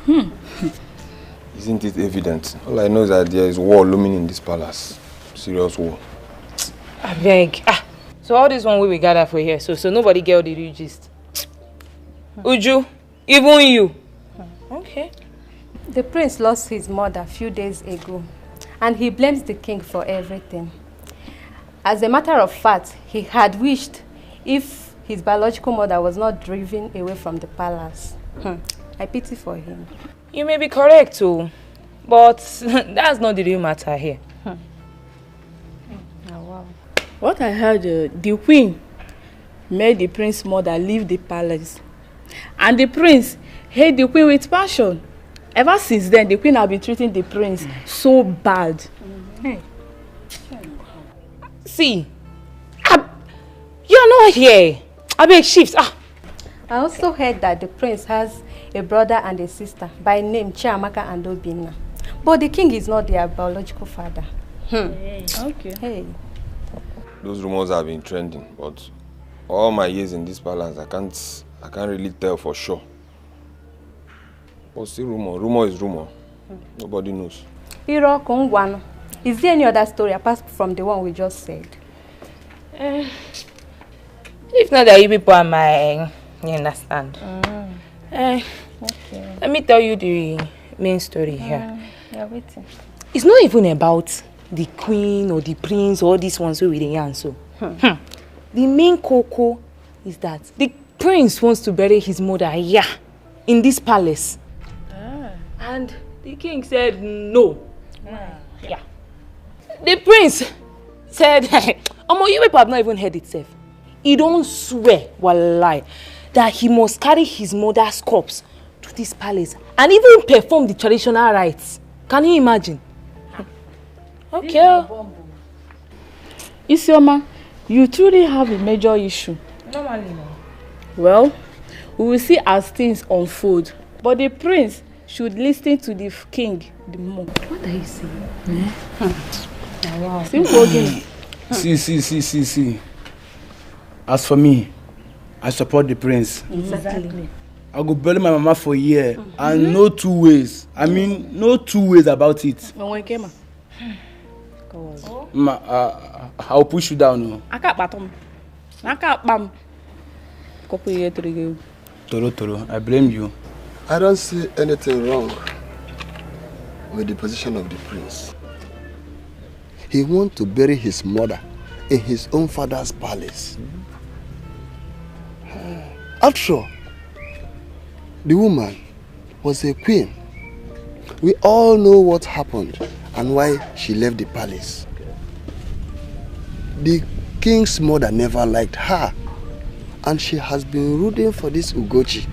Isn't it evident? All I know is that there is war looming in this palace. Serious war. I beg. So all this one we gather for here, so nobody get all the real gist. Uju, even you. Okay. The prince lost his mother a few days ago, and he blames the king for everything. As a matter of fact, he had wished if his biological mother was not driven away from the palace. I pity for him. You may be correct too, but that's not the real matter here. Oh, wow. What I heard, the queen made the prince's mother leave the palace. And the prince hate the queen with passion. Ever since then, the queen has been treating the prince so bad. See, you're not here. I beg shift. I also heard that the prince has a brother and a sister by name Chiamaka and Obinna. But the king is not their biological father. Okay. Hey. Those rumors have been trending, but all my years in this palace, I can't really tell for sure. But still rumor is rumor. Nobody knows. Iro Kongwano. Is there any other story apart from the one we just said? If not that you people are my, you understand. Okay. Let me tell you the main story here. Yeah, waiting. It's not even about the queen or the prince or these ones who with the yarn. So, the main cocoa is that the prince wants to bury his mother, in this palace. And the king said no. Yeah. The prince said, you people have not even heard itself. He don't swear, wallahi, that he must carry his mother's corpse to this palace and even perform the traditional rites. Can you imagine? Okay. Isioma, you truly have a major issue. Normally, no. Well, we will see as things unfold. But the prince should listen to the king the more. What are you saying? Wow. Simple again. See. As for me, I support the prince. Exactly. I go bury my mama for a year and no two ways. I mean, no two ways about it. I'll push you down. I can't bottom. I can't bam. Toro, I blame you. I don't see anything wrong with the position of the prince. He wants to bury his mother in his own father's palace. After all, the woman was a queen. We all know what happened and why she left the palace. The king's mother never liked her, and she has been rooting for this Ugochi.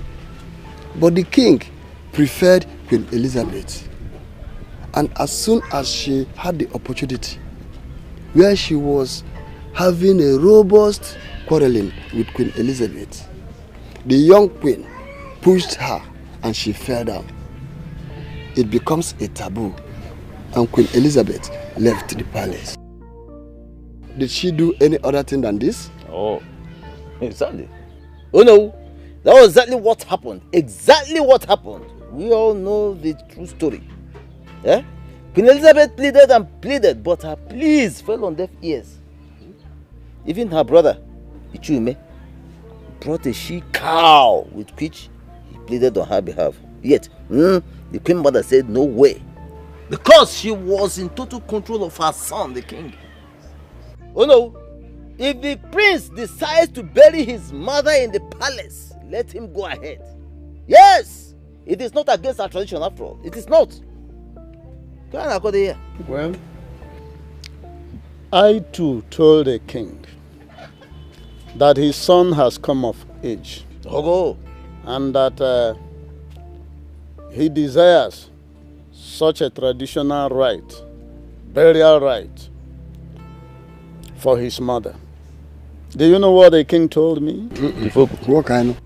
But the king preferred Queen Elizabeth. And as soon as she had the opportunity, where she was having a robust quarreling with Queen Elizabeth, the young queen pushed her and she fell down. It becomes a taboo, and Queen Elizabeth left the palace. Did she do any other thing than this? Oh, exactly. Oh no, that was exactly what happened. Exactly what happened. We all know the true story. Yeah? Queen Elizabeth pleaded and pleaded, but her pleas fell on deaf ears. Even her brother, Ichume, brought a she-cow with which he pleaded on her behalf. Yet, the queen mother said no way, because she was in total control of her son, the king. Oh no, if the prince decides to bury his mother in the palace, let him go ahead. Yes, it is not against our tradition after all. It is not. Well, I too told the king that his son has come of age. And that he desires such a traditional rite, burial rite, for his mother. Do you know what the king told me? What kind of?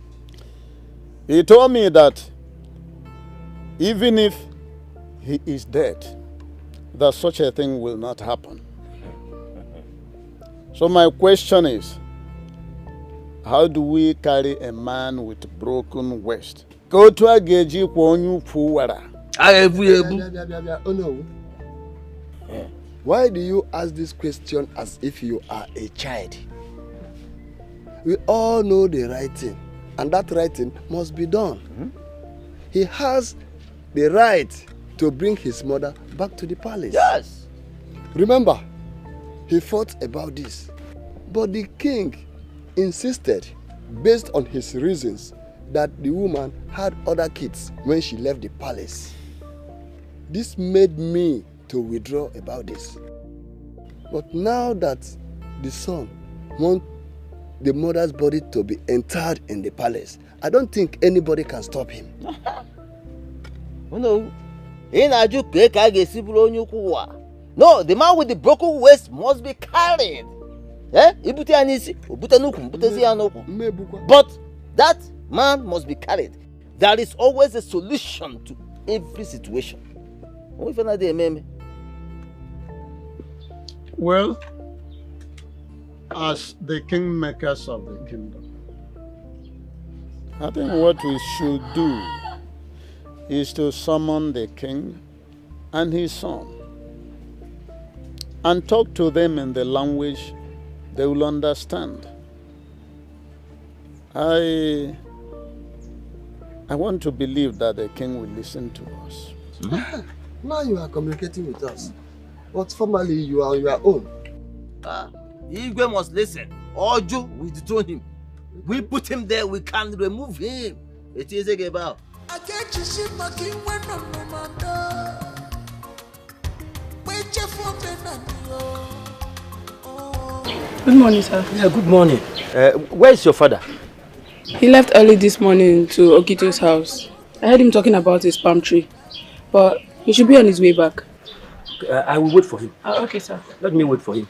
He told me that even if he is dead, that such a thing will not happen. So my question is, how do we carry a man with broken waist? Go to a geji kwonyu puwara. Oh no. Why do you ask this question as if you are a child? We all know the right thing, and that right thing must be done. He has the right to bring his mother back to the palace. Yes. Remember, he fought about this, but the king insisted, based on his reasons, that the woman had other kids when she left the palace. This made me to withdraw about this. But now that the son wants the mother's body to be interred in the palace, I don't think anybody can stop him. No, no, the man with the broken waist must be carried. But that man must be carried. There is always a solution to every situation. Well, as the kingmakers of the kingdom, I think what we should do is to summon the king and his son and talk to them in the language they will understand. I want to believe that the king will listen to us. Now you are communicating with us, but formally you are on your own. Igwe must listen. Oju, we dethrone him. We put him there, we can remove him. It is a about. Good morning, sir. Yeah, good morning. Where is your father? He left early this morning to Okito's house. I heard him talking about his palm tree, but he should be on his way back. I will wait for him. Okay, sir. Let me wait for him.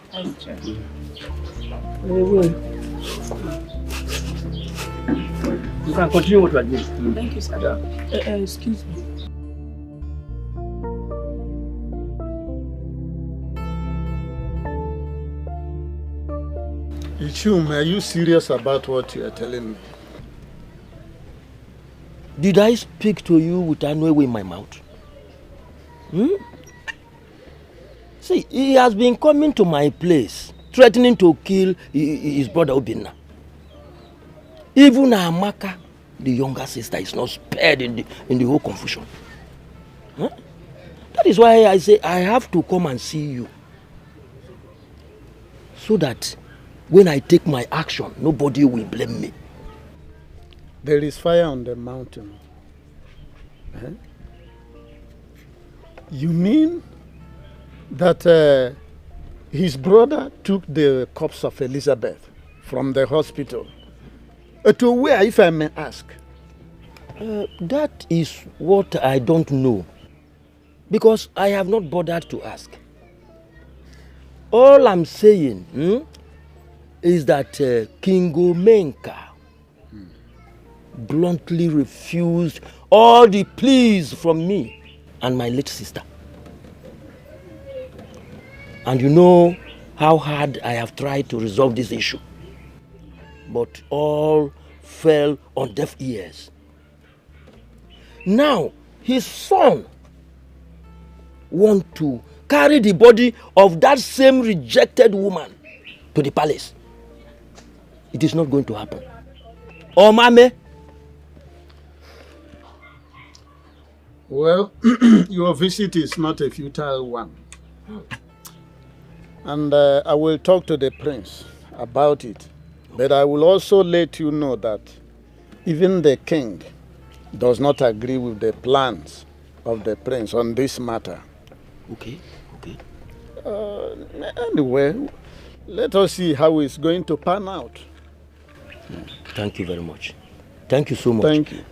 You can continue what you are doing. Thank you, sir. Excuse me. Ichum, are you serious about what you are telling me? Did I speak to you with an way in my mouth? See, he has been coming to my place, threatening to kill his brother Obinna. Even Amaka, the younger sister, is not spared in the whole confusion. That is why I say I have to come and see you. So that when I take my action, nobody will blame me. There is fire on the mountain. You mean that his brother took the corpse of Elizabeth from the hospital? To where, if I may ask? That is what I don't know. Because I have not bothered to ask. All I'm saying is that King Omenka bluntly refused all the pleas from me and my late sister. And you know how hard I have tried to resolve this issue. But all fell on deaf ears. Now, his son wants to carry the body of that same rejected woman to the palace. It is not going to happen. Oh, Mame. Well, your visit is not a futile one. And I will talk to the prince about it. But I will also let you know that even the king does not agree with the plans of the prince on this matter. Okay, okay. Anyway, let us see how it's going to pan out. Thank you very much. Thank you so much. Thank you.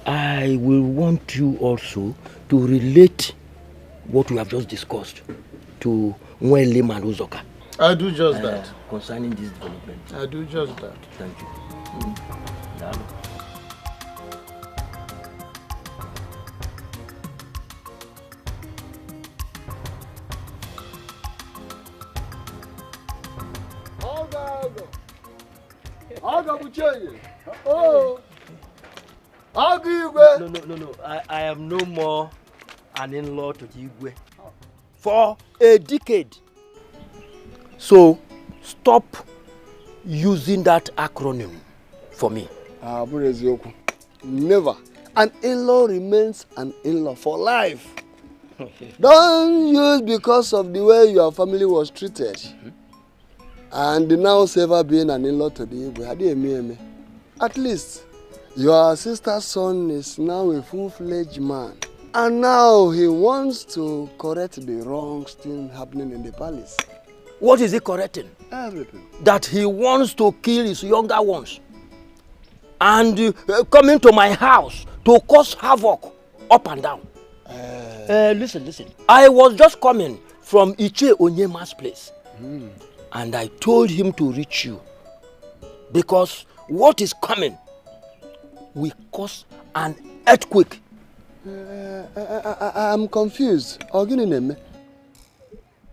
I will want you also to relate what we have just discussed to Nwele and Uzoka. I do just that. Concerning this development. I do just that. Thank you. Oh, how do you go? No. I am no more an in-law to Igwe for a decade. So, stop using that acronym for me. Never. An in-law remains an in-law for life. Don't use because of the way your family was treated. And now ever being an in-law to the Igwe. At least, your sister's son is now a full-fledged man. And now he wants to correct the wrongs still happening in the palace. What is he correcting? Everything. That he wants to kill his younger ones. And coming to my house to cause havoc up and down. Listen. I was just coming from Iche Onyema's place. And I told him to reach you. Because what is coming will cause an earthquake. I'm confused.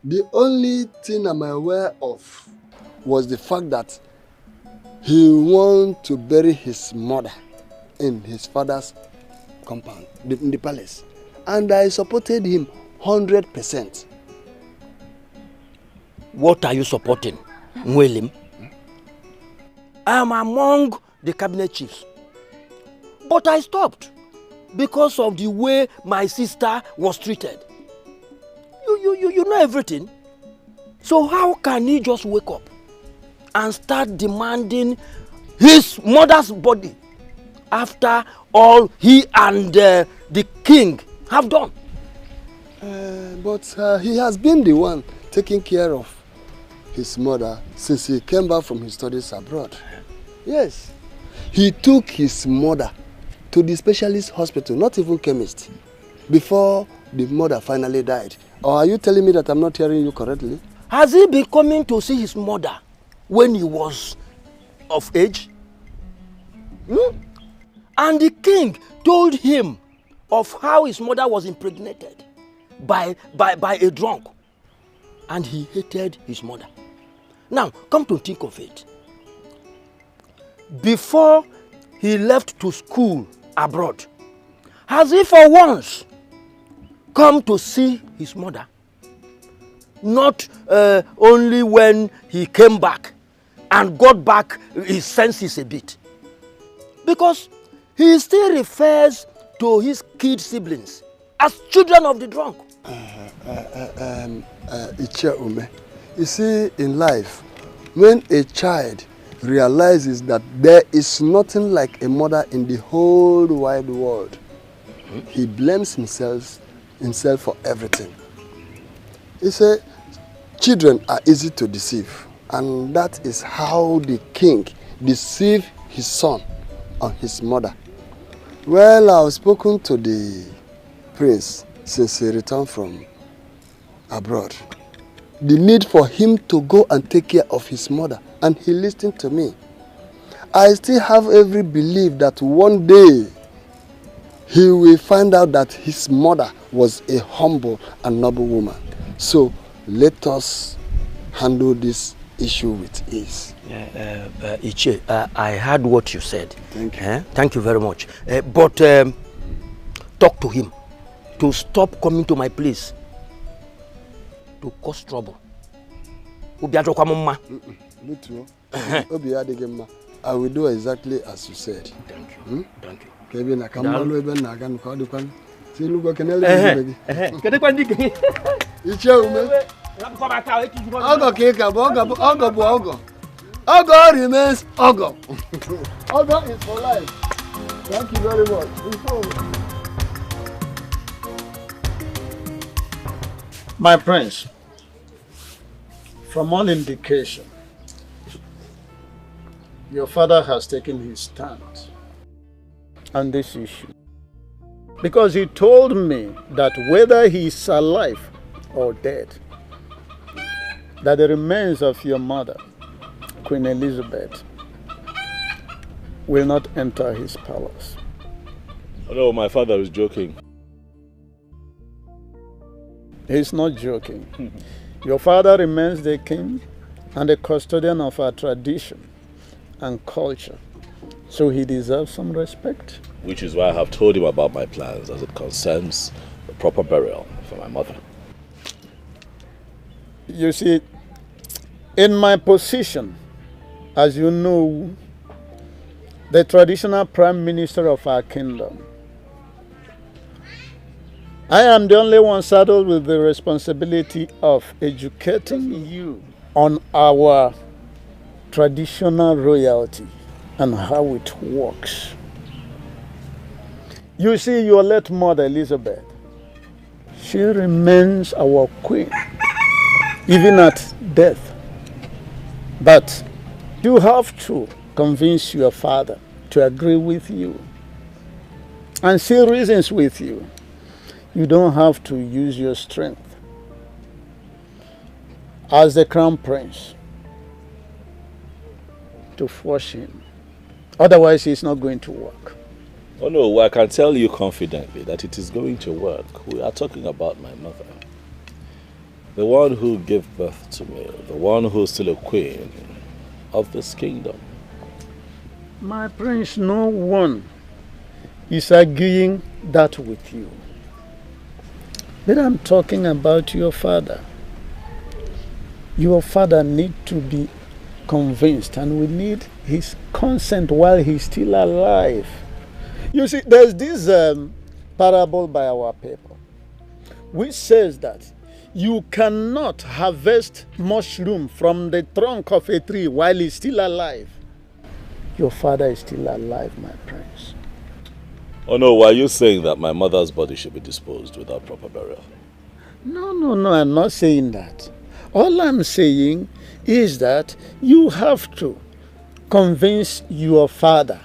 The only thing I'm aware of was the fact that he wanted to bury his mother in his father's compound, in the palace. And I supported him 100%. What are you supporting, William? I am among the cabinet chiefs. But I stopped because of the way my sister was treated. You know everything. So how can he just wake up and start demanding his mother's body after all he and the king have done? But he has been the one taking care of his mother since he came back from his studies abroad. Yes. He took his mother to the specialist hospital, not even chemist, before the mother finally died. Or are you telling me that I'm not hearing you correctly? Has he been coming to see his mother when he was of age? And the king told him of how his mother was impregnated by a drunk. And he hated his mother. Now, come to think of it. Before he left to school abroad, has he for once come to see his mother? Not only when he came back and got back his senses a bit. Because he still refers to his kid siblings as children of the drunk. You see, in life, when a child realizes that there is nothing like a mother in the whole wide world, he blames himself for everything. You see, children are easy to deceive, and that is how the king deceived his son on his mother. Well, I've spoken to the prince since he returned from abroad. The need for him to go and take care of his mother, and he listened to me. I still have every belief that one day he will find out that his mother was a humble and noble woman. So let us handle this issue with ease. Iche, I heard what you said. Thank you. Thank you very much. But talk to him to stop coming to my place to cause trouble. I will do exactly as you said. Thank you. Thank you. Kevin, I come all the way back and call the pan. See, look, I can Ogo remains Ogo. Ogo is for life. Thank you very much. My prince, from all indication, your father has taken his stand on this issue. Because he told me that whether he is alive or dead, that the remains of your mother, Queen Elizabeth, will not enter his palace. Oh, no, my father is joking. He's not joking. Your father remains the king and the custodian of our tradition and culture. So he deserves some respect. Which is why I have told him about my plans as it concerns the proper burial for my mother. You see, in my position, as you know, the traditional prime minister of our kingdom, I am the only one saddled with the responsibility of educating you on our traditional royalty and how it works. You see, your late mother, Elizabeth, she remains our queen, even at death. But you have to convince your father to agree with you and see reasons with you. You don't have to use your strength as the crown prince to force him. Otherwise, it's not going to work. Oh no, I can tell you confidently that it is going to work. We are talking about my mother. The one who gave birth to me, the one who's still a queen of this kingdom. My prince, no one is arguing that with you. But I'm talking about your father. Your father needs to be convinced, and we need his consent while he's still alive. You see, there's this parable by our people which says that you cannot harvest mushroom from the trunk of a tree while he's still alive. Your father is still alive, my prince. Oh no, why are you saying that my mother's body should be disposed without proper burial? No, I'm not saying that. All I'm saying is that you have to convince your father.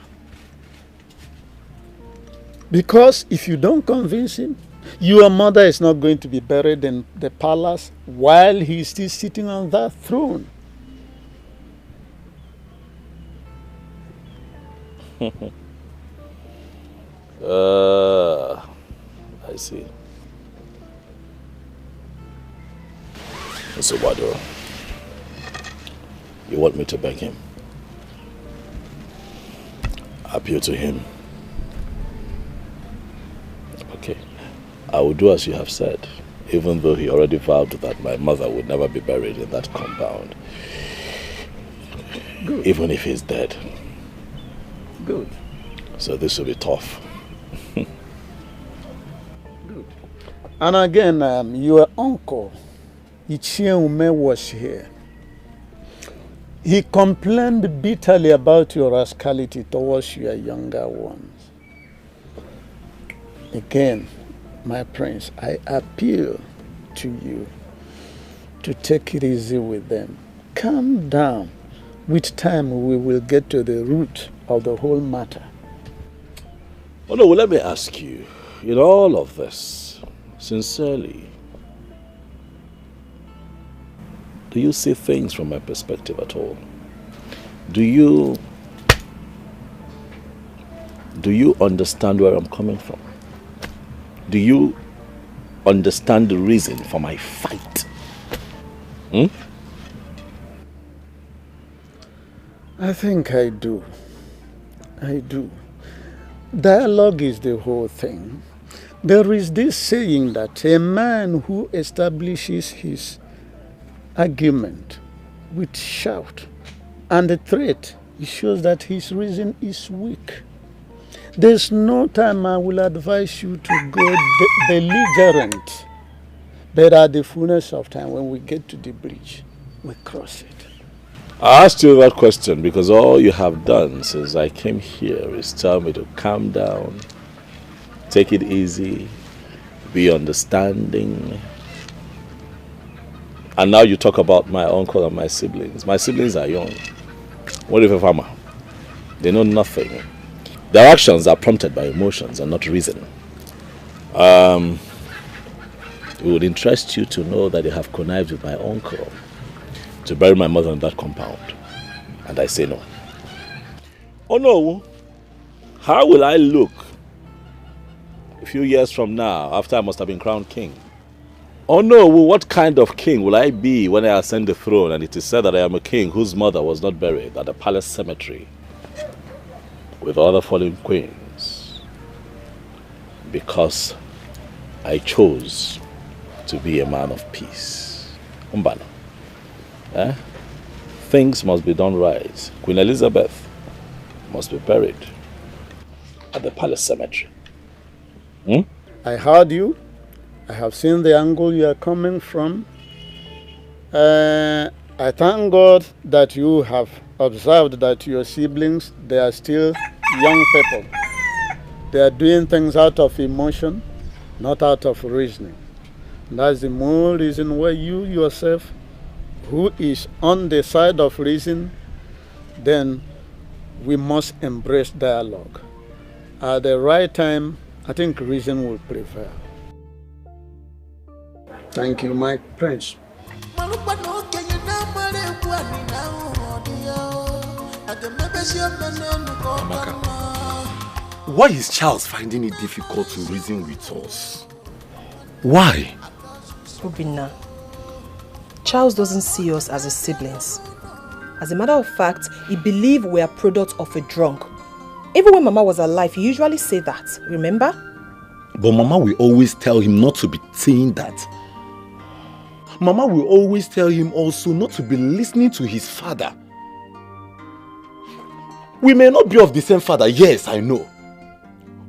Because if you don't convince him, your mother is not going to be buried in the palace while he's still sitting on that throne. I see. So Wado, you want me to beg him? Appeal to him? Okay. I will do as you have said, even though he already vowed that my mother would never be buried in that compound. Good. Even if he's dead. Good. So this will be tough. Good. And again, your uncle, Ichieume, was here. He complained bitterly about your rascality towards your younger ones. Again, my prince, I appeal to you to take it easy with them. Calm down. With time, we will get to the root of the whole matter. Oh no, well, let me ask you, in all of this, sincerely, do you see things from my perspective at all? Do you understand where I'm coming from? Do you understand the reason for my fight? I think I do. I do. Dialogue is the whole thing. There is this saying that a man who establishes his argument with shout and a threat, it shows that his reason is weak. There's no time I will advise you to go belligerent. But at the fullness of time, when we get to the bridge, we cross it. I asked you that question because all you have done since I came here is tell me to calm down, take it easy, be understanding. And now you talk about my uncle and my siblings. My siblings are young. What if a farmer? They know nothing. Their actions are prompted by emotions and not reason. It would interest you to know that they have connived with my uncle to bury my mother in that compound. And I say no. Oh no! How will I look a few years from now after I must have been crowned king? Oh no, what kind of king will I be when I ascend the throne and it is said that I am a king whose mother was not buried at the palace cemetery with other fallen queens because I chose to be a man of peace? Umbana. Things must be done right. Queen Elizabeth must be buried at the palace cemetery. I heard you. I have seen the angle you are coming from. I thank God that you have observed that your siblings, they are still young people. They are doing things out of emotion, not out of reasoning. That's the more reason why you yourself, who is on the side of reason, then we must embrace dialogue. At the right time, I think reason will prevail. Thank you, my prince. Why is Charles finding it difficult to reason with us? Why? Obinna, Charles doesn't see us as his siblings. As a matter of fact, he believes we are products of a drunk. Even when Mama was alive, he usually said that, remember? But Mama will always tell him not to be saying that. Mama will always tell him also not to be listening to his father. We may not be of the same father, yes, I know.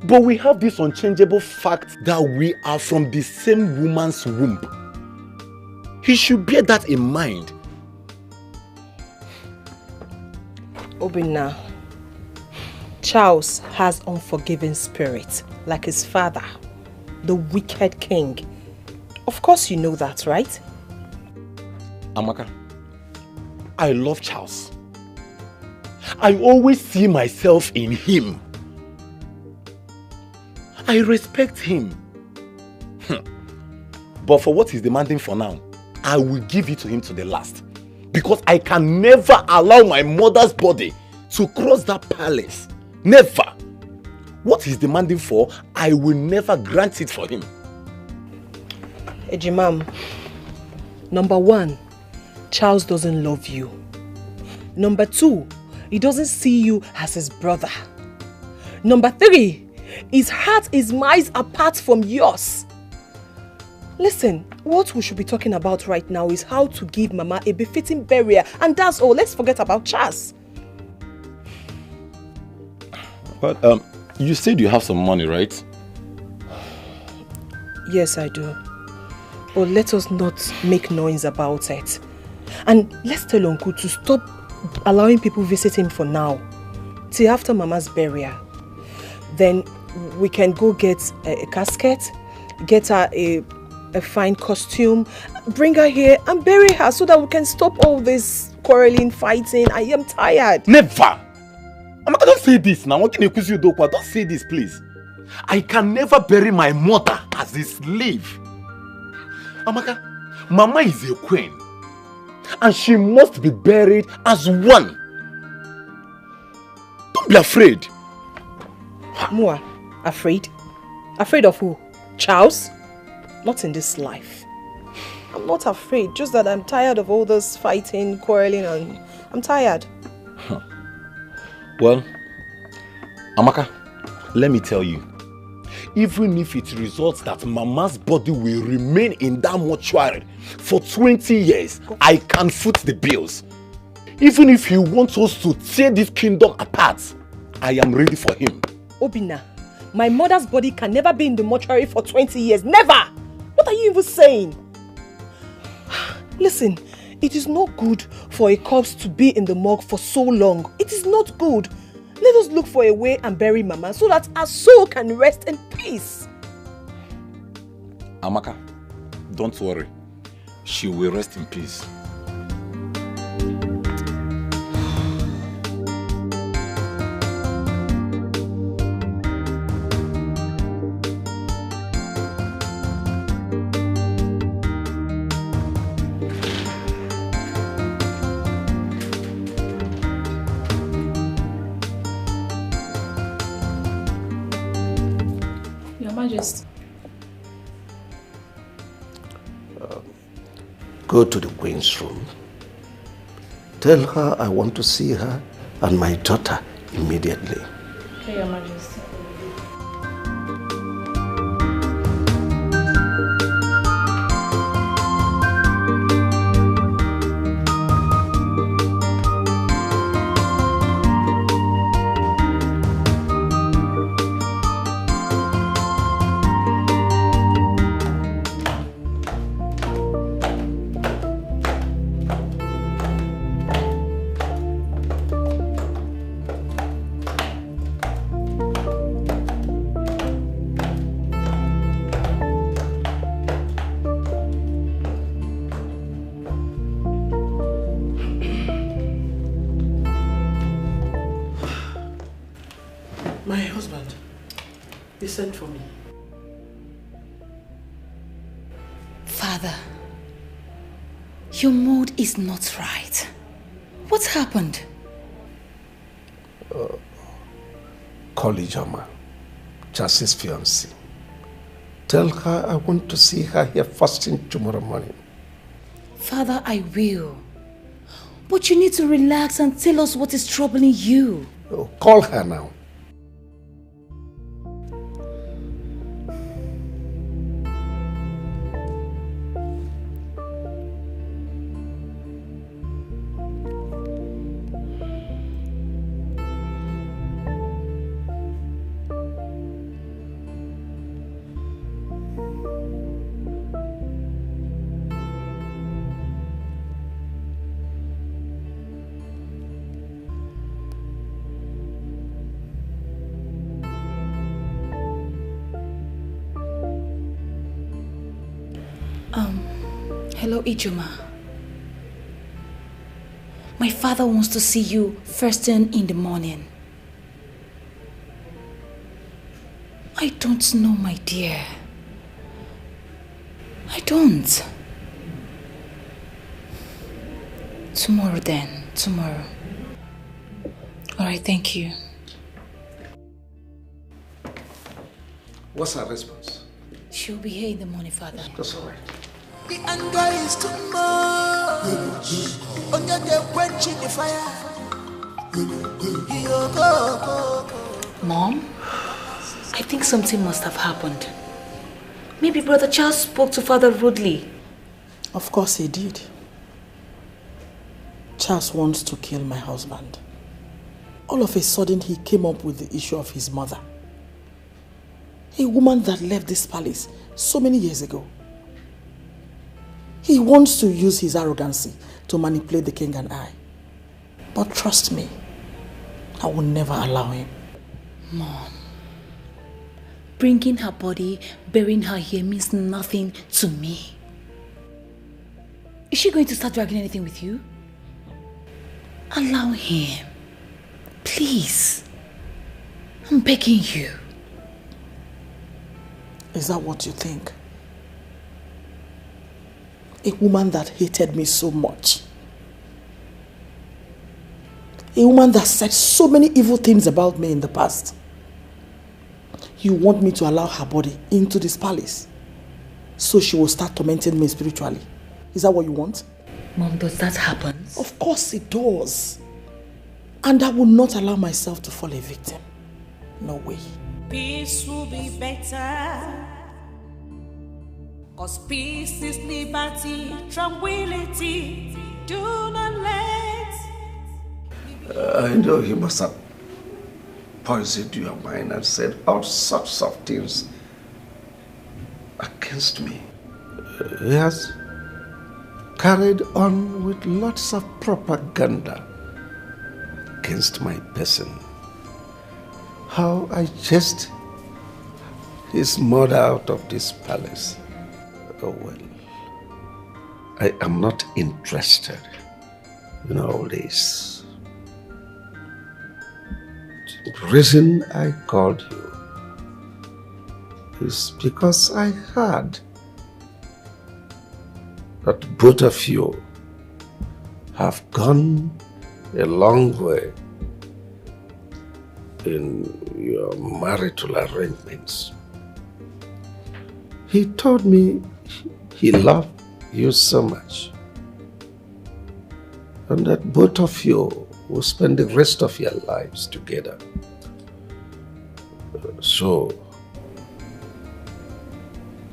But we have this unchangeable fact that we are from the same woman's womb. He should bear that in mind. Obinna, Charles has unforgiving spirit, like his father, the wicked king. Of course you know that, right? Amaka, I love Charles. I always see myself in him. I respect him. But for what he's demanding for now, I will give it to him to the last. Because I can never allow my mother's body to cross that palace. Never. What he's demanding for, I will never grant it for him. Ejimam, number 1, Charles doesn't love you. Number 2, he doesn't see you as his brother. Number 3, his heart is miles apart from yours. Listen, what we should be talking about right now is how to give Mama a befitting burial, and that's all. Let's forget about Charles. Well, you said you have some money, right? Yes, I do. But let us not make noise about it. And let's tell Uncle to stop allowing people visit him for now, till after Mama's burial. Then we can go get a casket, get her a fine costume, bring her here and bury her so that we can stop all this quarreling, fighting. I am tired. Never! Amaka, don't say this now. Don't say this, please. I can never bury my mother as a slave. Amaka, Mama is a queen. And she must be buried as one. Don't be afraid. Mua, afraid? Afraid of who? Charles? Not in this life. I'm not afraid, just that I'm tired of all this fighting, quarreling, and I'm tired. Well, Amaka, let me tell you, even if it results that Mama's body will remain in that mortuary for 20 years, I can foot the bills. Even if he wants us to tear this kingdom apart, I am ready for him. Obinna, my mother's body can never be in the mortuary for 20 years. Never! What are you even saying? Listen, it is not good for a corpse to be in the morgue for so long. It is not good. Let us look for a way and bury Mama so that our soul can rest in peace. Amaka, don't worry. She will rest in peace. Go to the Queen's room. Tell her I want to see her and my daughter immediately. Okay, Your Majesty. Sent for me. Father, your mood is not right. What happened? Call Ijoma, Chassis' fiancée. Tell her I want to see her here first thing tomorrow morning. Father, I will. But you need to relax and tell us what is troubling you. Oh, call her now. Hello, Ijoma. My father wants to see you first thing in the morning. I don't know, my dear. I don't. Tomorrow then. Tomorrow. Alright, thank you. What's her response? She'll be here in the morning, Father. That's all right. The anger is too much. Only the quenching the fire. Mom, I think something must have happened. Maybe Brother Charles spoke to Father rudely. Of course he did. Charles wants to kill my husband. All of a sudden he came up with the issue of his mother. A woman that left this palace so many years ago. He wants to use his arrogancy to manipulate the king and I. But trust me, I will never allow him. Mom, bringing her body, burying her here means nothing to me. Is she going to start dragging anything with you? Allow him. Please. I'm begging you. Is that what you think? A woman that hated me so much. A woman that said so many evil things about me in the past. You want me to allow her body into this palace so she will start tormenting me spiritually? Is that what you want? Mom, does that happen? Of course it does. And I will not allow myself to fall a victim. No way. Peace will be better. 'Cause peace is liberty, tranquility. Do not let. I know he must have poisoned your mind and said all sorts of things against me. He has carried on with lots of propaganda against my person. How I chased his mother out of this palace. Oh well, I am not interested in all this. The reason I called you is because I heard that both of you have gone a long way in your marital arrangements. He told me he loved you so much, and that both of you will spend the rest of your lives together. So,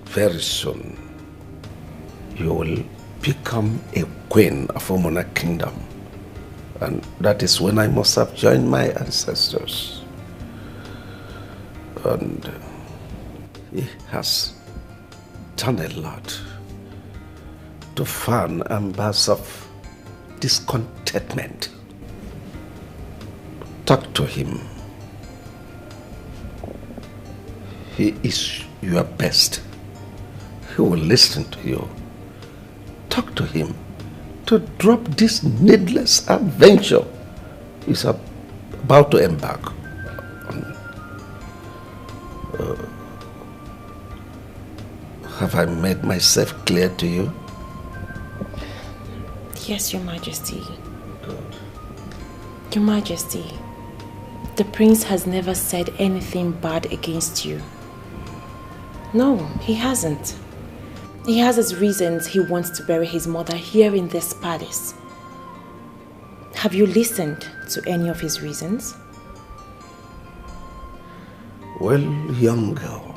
very soon, you will become a queen of Omona Kingdom. And that is when I must have joined my ancestors. And he has done a lot to fan embers of discontentment. Talk to him. He is your best. He will listen to you. Talk to him to drop this needless adventure he's about to embark on. Have I made myself clear to you? Yes, Your Majesty. Your Majesty, the prince has never said anything bad against you. No, he hasn't. He has his reasons he wants to bury his mother here in this palace. Have you listened to any of his reasons? Well, young girl,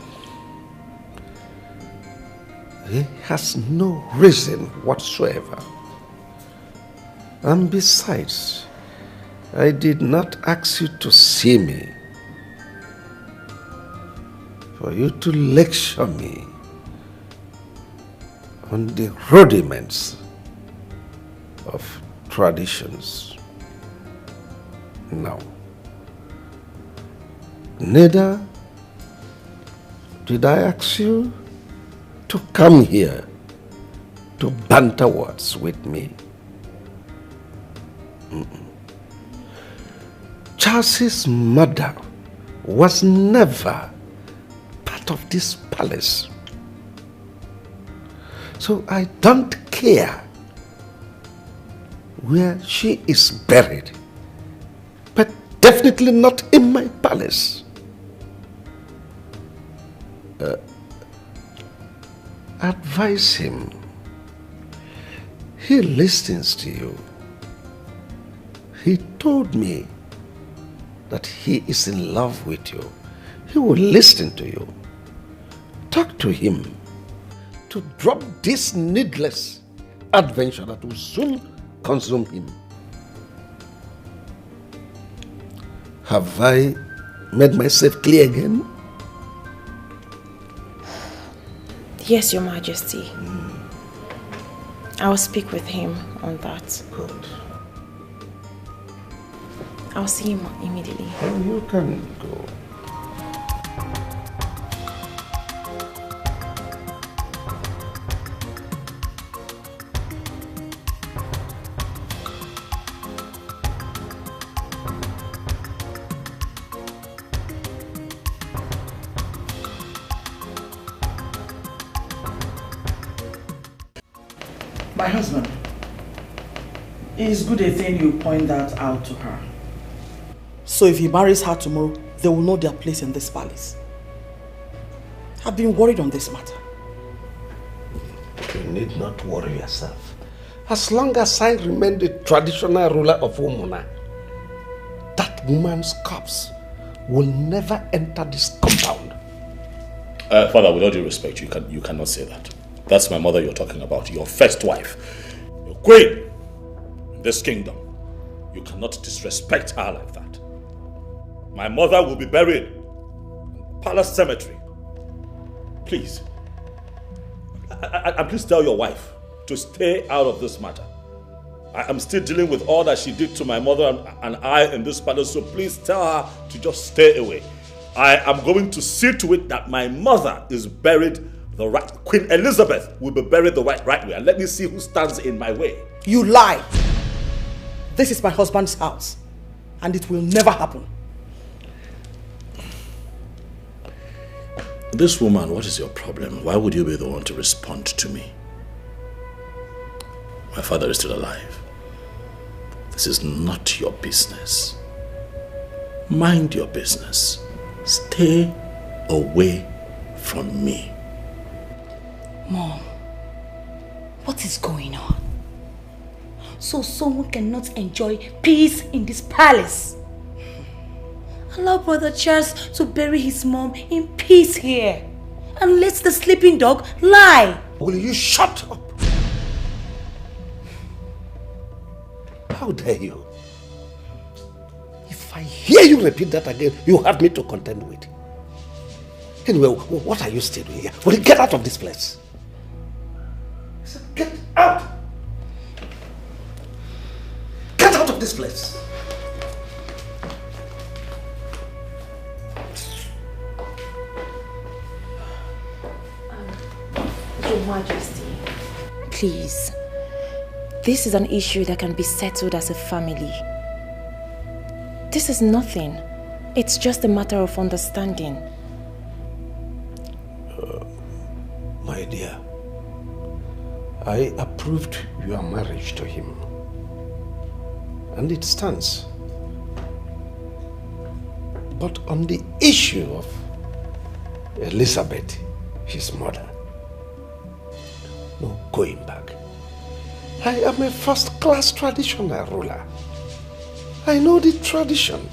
he has no reason whatsoever. And besides, I did not ask you to see me for you to lecture me on the rudiments of traditions. No. Neither did I ask you to come here to banter words with me. Charles's mother was never part of this palace. So I don't care where she is buried, but definitely not in my palace. Advise him. He listens to you. He told me that he is in love with you. He will listen to you. Talk to him to drop this needless adventure that will soon consume him. Have I made myself clear again? Yes, Your Majesty. I will speak with him on that. Good. I'll see him immediately. Oh, you can go. My husband, it is good a thing you point that out to her. So if he marries her tomorrow, they will know their place in this palace. I've been worried on this matter. You need not worry yourself. As long as I remain the traditional ruler of Umuna, that woman's corpse will never enter this compound. Father, with all due respect, you cannot say that. That's my mother you're talking about, your first wife, your queen in this kingdom. You cannot disrespect her like that. My mother will be buried in Palace Cemetery. Please. And please tell your wife to stay out of this matter. I am still dealing with all that she did to my mother and I in this palace, so please tell her to just stay away. I am going to see to it that my mother is buried the right. Queen Elizabeth will be buried the right way, and let me see who stands in my way. You lie! This is my husband's house, and it will never happen. This woman, what is your problem? Why would you be the one to respond to me? My father is still alive. This is not your business. Mind your business. Stay away from me. Mom, what is going on? So someone cannot enjoy peace in this palace. Allow Brother Charles to bury his mom in peace here. And let the sleeping dog lie. Will you shut up? How dare you? If I hear you repeat that again, you have me to contend with. Anyway, what are you still doing here? Will you get out of this place? I said, get out! Get out of this place! Your Majesty, please. This is an issue that can be settled as a family. This is nothing. It's just a matter of understanding. My dear, I approved your marriage to him. And it stands. But on the issue of Elizabeth, his mother, no going back. I am a first-class traditional ruler. I know the tradition.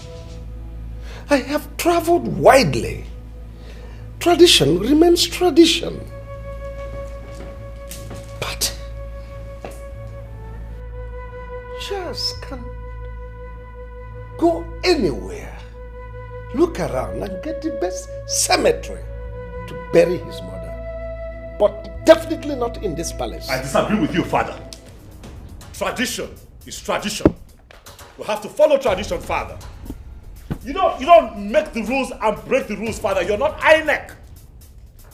I have traveled widely. Tradition remains tradition. But Charles can go anywhere, look around and get the best cemetery to bury his mother. But definitely not in this palace. I disagree with you, Father. Tradition is tradition. We have to follow tradition, Father. You don't make the rules and break the rules, Father. You're not INEC.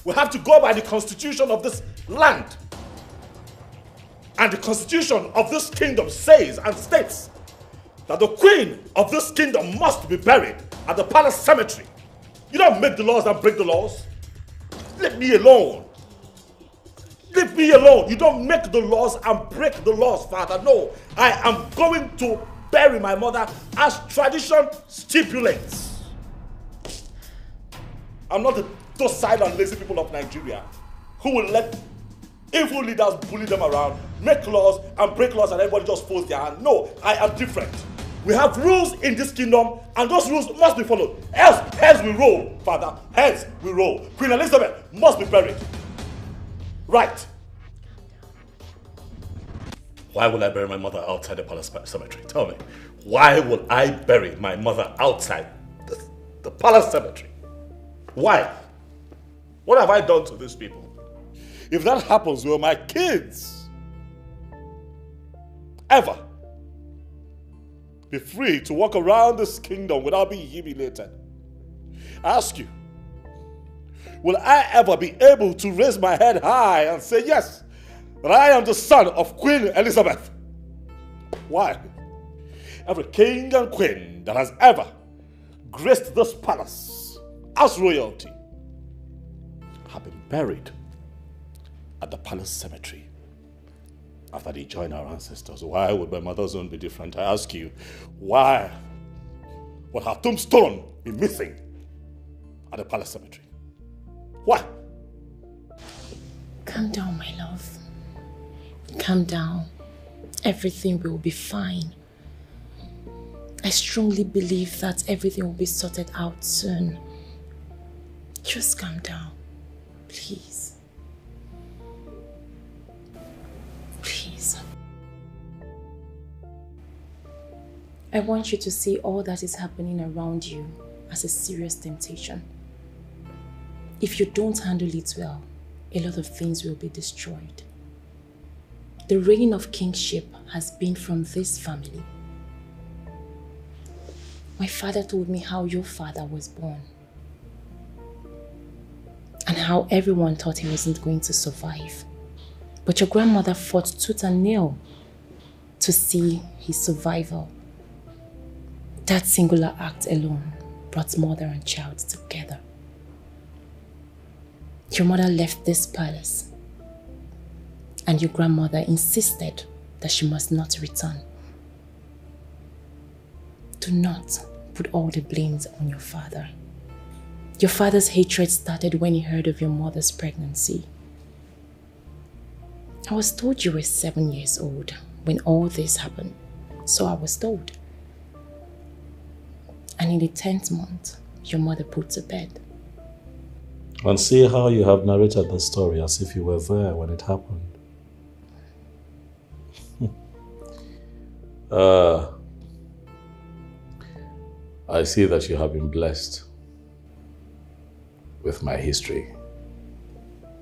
We have to go by the constitution of this land. And the constitution of this kingdom says and states that the queen of this kingdom must be buried at the palace cemetery. You don't make the laws and break the laws. Leave me alone. Leave me alone. You don't make the laws and break the laws, Father. No, I am going to bury my mother as tradition stipulates. I'm not the docile and lazy people of Nigeria who will let evil leaders bully them around, make laws and break laws and everybody just folds their hand. No, I am different. We have rules in this kingdom and those rules must be followed. Else, heads will roll, Father. Heads will roll. Queen Elizabeth must be buried. Right. Why will I bury my mother outside the palace cemetery? Tell me. Why will I bury my mother outside the palace cemetery? Why? What have I done to these people? If that happens, will my kids ever be free to walk around this kingdom without being humiliated? I ask you, will I ever be able to raise my head high and say, yes, that I am the son of Queen Elizabeth? Why? Every king and queen that has ever graced this palace as royalty have been buried at the palace cemetery after they joined our ancestors. Why would my mother's own be different? I ask you, why would her tombstone be missing at the palace cemetery? Why? Calm down, my love. Calm down. Everything will be fine. I strongly believe that everything will be sorted out soon. Just calm down, please. Please. I want you to see all that is happening around you as a serious temptation. If you don't handle it well, a lot of things will be destroyed. The reign of kingship has been from this family. My father told me how your father was born and how everyone thought he wasn't going to survive. But your grandmother fought tooth and nail to see his survival. That singular act alone brought mother and child together. Your mother left this palace and your grandmother insisted that she must not return. Do not put all the blames on your father. Your father's hatred started when he heard of your mother's pregnancy. I was told you were 7 years old when all this happened, so I was told. And in the 10th month, your mother put to bed. And see how you have narrated the story as if you were there when it happened. I see that you have been blessed with my history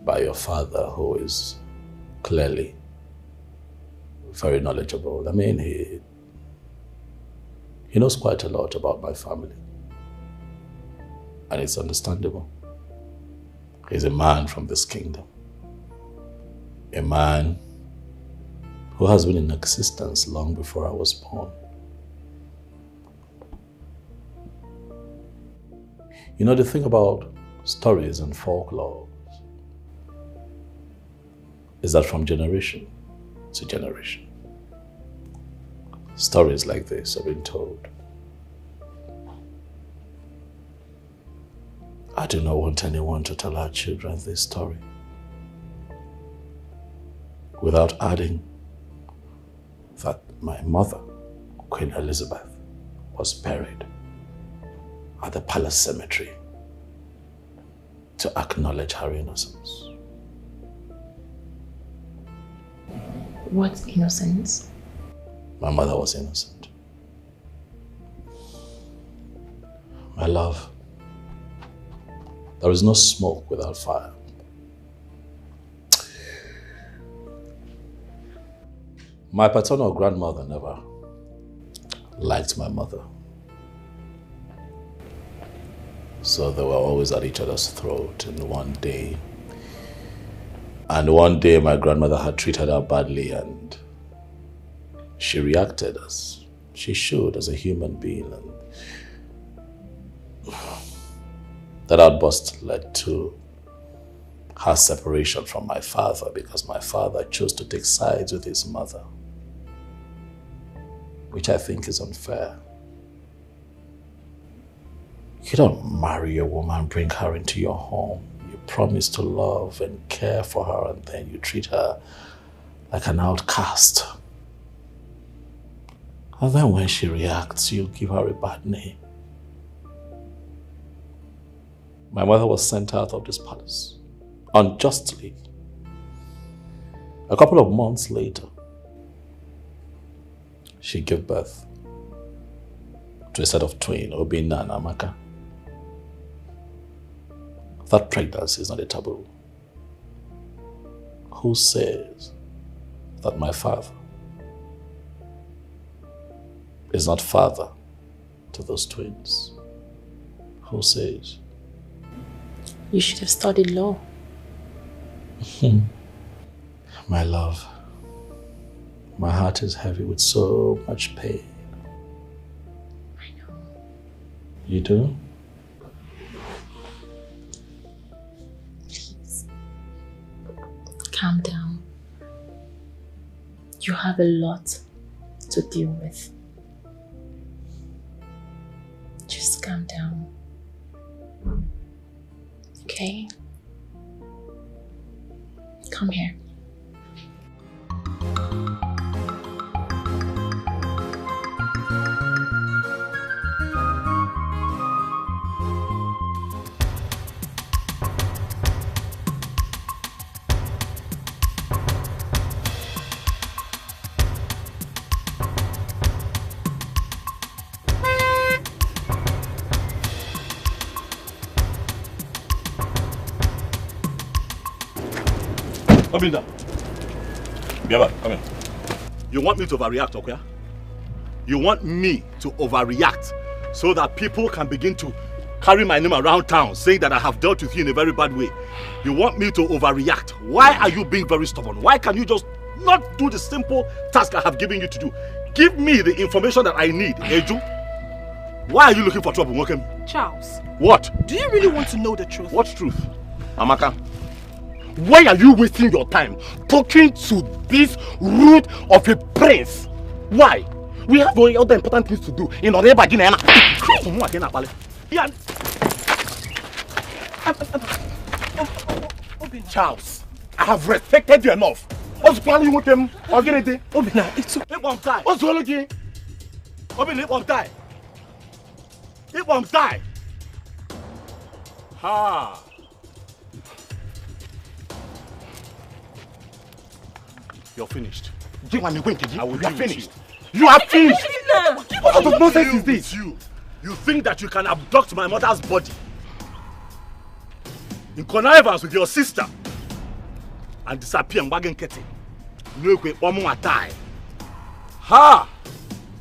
by your father, who is clearly very knowledgeable. I mean, he knows quite a lot about my family. And it's understandable. He's a man from this kingdom. A man who has been in existence long before I was born. You know, the thing about stories and folklore is that from generation to generation, stories like this have been told. I do not want anyone to tell our children this story without adding that my mother, Queen Elizabeth, was buried at the palace cemetery to acknowledge her innocence. What innocence? My mother was innocent. My love, there is no smoke without fire. My paternal grandmother never liked my mother. So they were always at each other's throat. And one day, And one day my grandmother had treated her badly and she reacted as she should as a human being. And that outburst led to her separation from my father because my father chose to take sides with his mother, which I think is unfair. You don't marry a woman, bring her into your home. You promise to love and care for her, and then you treat her like an outcast. And then when she reacts, you give her a bad name. My mother was sent out of this palace unjustly. A couple of months later, she gave birth to a set of twins, Obinna and Amaka. That pregnancy is not a taboo. Who says that my father is not father to those twins? Who says? You should have studied law. My love, my heart is heavy with so much pain. I know. You do? Please. Calm down. You have a lot to deal with. Just calm down. Okay? Come here. Obinna. Biaba, come here. You want me to overreact, okay? You want me to overreact so that people can begin to carry my name around town saying that I have dealt with you in a very bad way. You want me to overreact. Why are you being very stubborn? Why can you just not do the simple task I have given you to do? Give me the information that I need, Eju. Why are you looking for trouble, Mokem? Charles. What? Do you really want to know the truth? What truth? Amaka, why are you wasting your time talking to this rude of a prince? Why? We have other important things to do in order to get Charles, I have respected you enough. What's the plan you want them? Obinna, it's okay. It won't die. What's wrong again? Obinna, it won't die. It won't die. Ha. You're finished. You are finished. You are finished. What sort of nonsense is this? You think that you can abduct my mother's body in connivance with your sister and disappear in Wagen Kete? No, you die. Ha!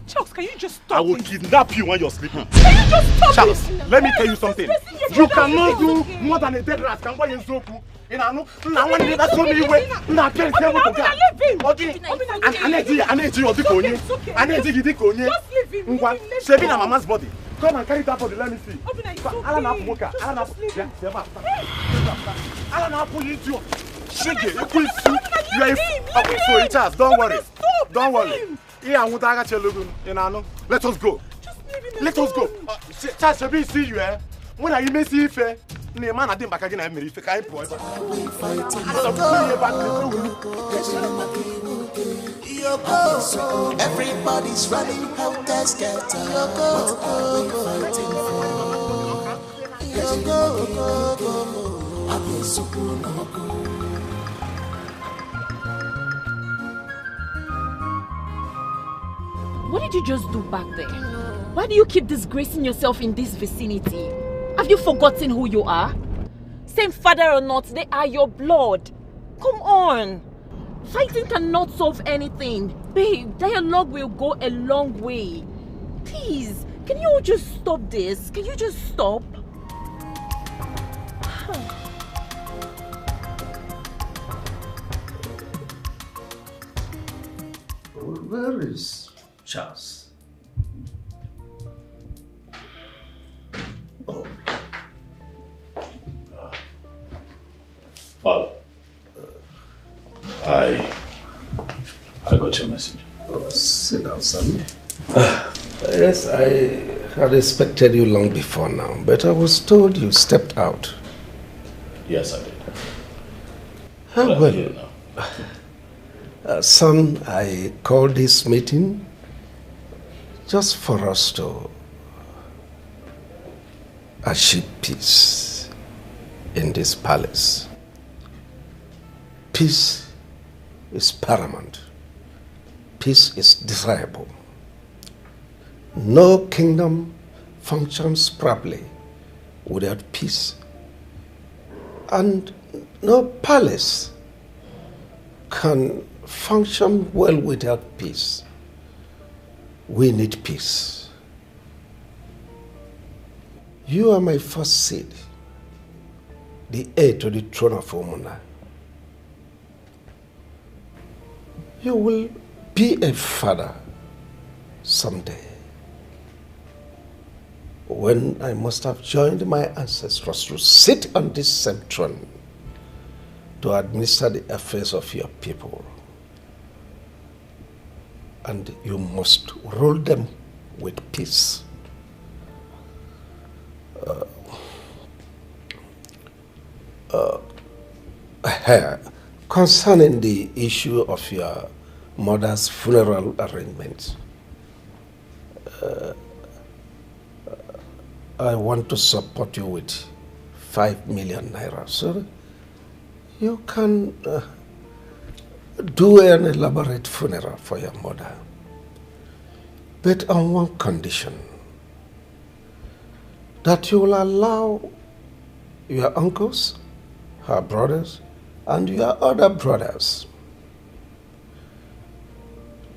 Charles, can you just stop? I will kidnap you when you're sleeping. Can you just stop? Charles, let me tell you something. You cannot do more than a dead rat can buy in Zoku. I know. Now when you told me away, now tell me what to do. Saving mama's body. Come and carry that body. Let me see. Don't worry. Don't worry. Let us go. Let us go. Charles, see you. When are you messy? Man, I didn't back again. I'm very fickle. Everybody's running out there scatter. What are we fighting for? What did you just do back there? Why do you keep disgracing yourself in this vicinity? Have you forgotten who you are? Same father or not, they are your blood. Come on. Fighting cannot solve anything. Babe, dialogue will go a long way. Please, can you all just stop this? Can you just stop? Where is Charles? Oh. Father, I got your message. Oh, sit down, son. Yes, I had expected you long before now, but I was told you stepped out. Yes, I did. Well, son, I called this meeting just for us to achieve peace in this palace. Peace is paramount. Peace is desirable. No kingdom functions properly without peace. And no palace can function well without peace. We need peace. You are my first seed, the heir to the throne of Omuna. You will be a father someday, when I must have joined my ancestors to sit on this same throne to administer the affairs of your people. And you must rule them with peace. Concerning the issue of your mother's funeral arrangements, I want to support you with 5 million naira, so you can do an elaborate funeral for your mother, but on one condition: that you will allow your uncles, her brothers, and your other brothers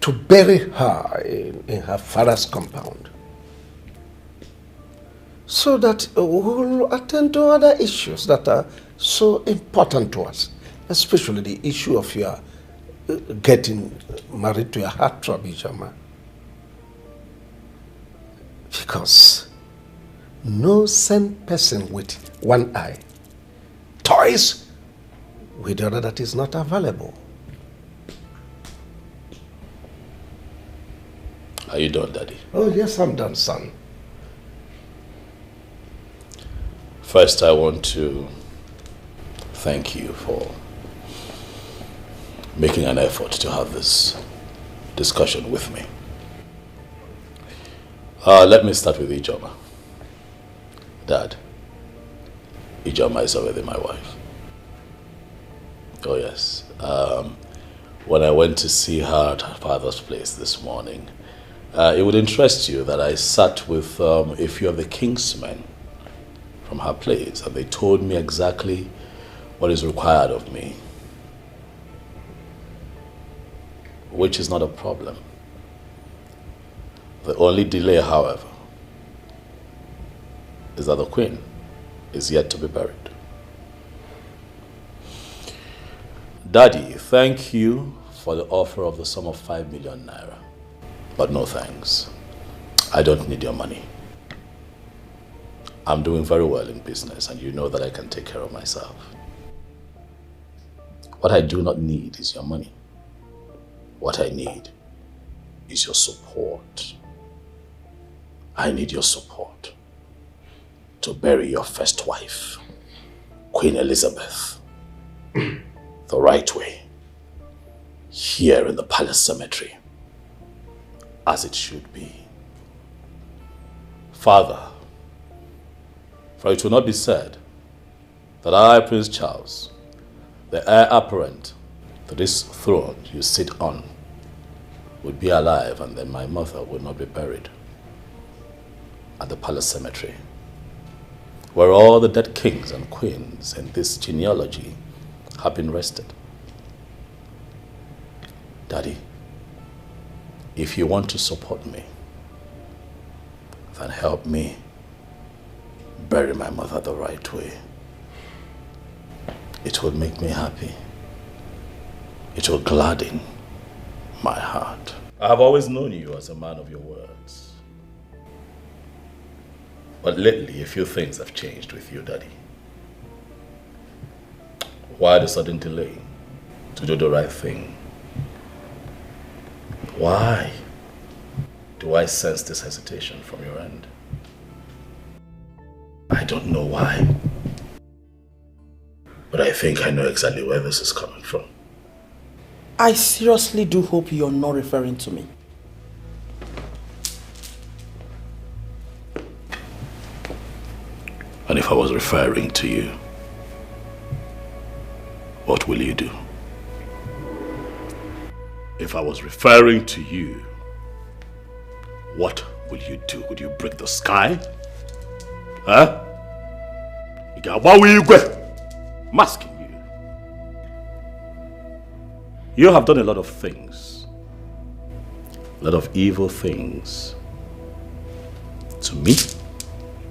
to bury her in her father's compound, so that we will attend to other issues that are so important to us, especially the issue of your getting married to your heartthrob, Ijoma. Because no sane person with one eye toys with the other that is not available. Are you done, Daddy? Oh, yes, I'm done, son. First, I want to thank you for making an effort to have this discussion with me. Let me start with Ijoma. Dad, Ijoma is already my wife. Oh yes. When I went to see her at her father's place this morning, it would interest you that I sat with a few of the kingsmen from her place, and they told me exactly what is required of me, which is not a problem. The only delay, however, is that the queen is yet to be buried. Daddy, thank you for the offer of the sum of 5 million naira, but no thanks. I don't need your money. I'm doing very well in business, and you know that I can take care of myself. What I do not need is your money. What I need is your support. I need your support to bury your first wife, Queen Elizabeth, the right way, here in the palace cemetery, as it should be. Father, for it will not be said that I, Prince Charles, the heir apparent to this throne you sit on, would be alive, and then my mother would not be buried at the palace cemetery, where all the dead kings and queens in this genealogy have been rested. Daddy, if you want to support me, then help me bury my mother the right way. It will make me happy. It will gladden my heart. I have always known you as a man of your words. But lately, a few things have changed with you, Daddy. Why the sudden delay to do the right thing? Why do I sense this hesitation from your end? I don't know why. But I think I know exactly where this is coming from. I seriously do hope you're not referring to me. And if I was referring to you, what will you do? If I was referring to you, what will you do? Would you break the sky? Huh? I'm asking you. You have done a lot of things. A lot of evil things. To me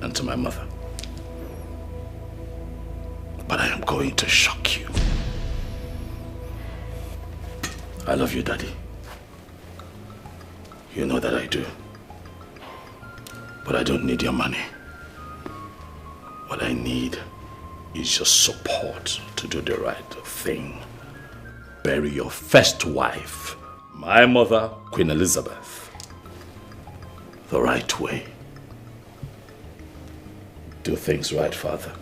and to my mother. But I am going to shock you. I love you, Daddy. You know that I do. But I don't need your money. What I need is your support to do the right thing. Bury your first wife, my mother, Queen Elizabeth, the right way. Do things right, Father,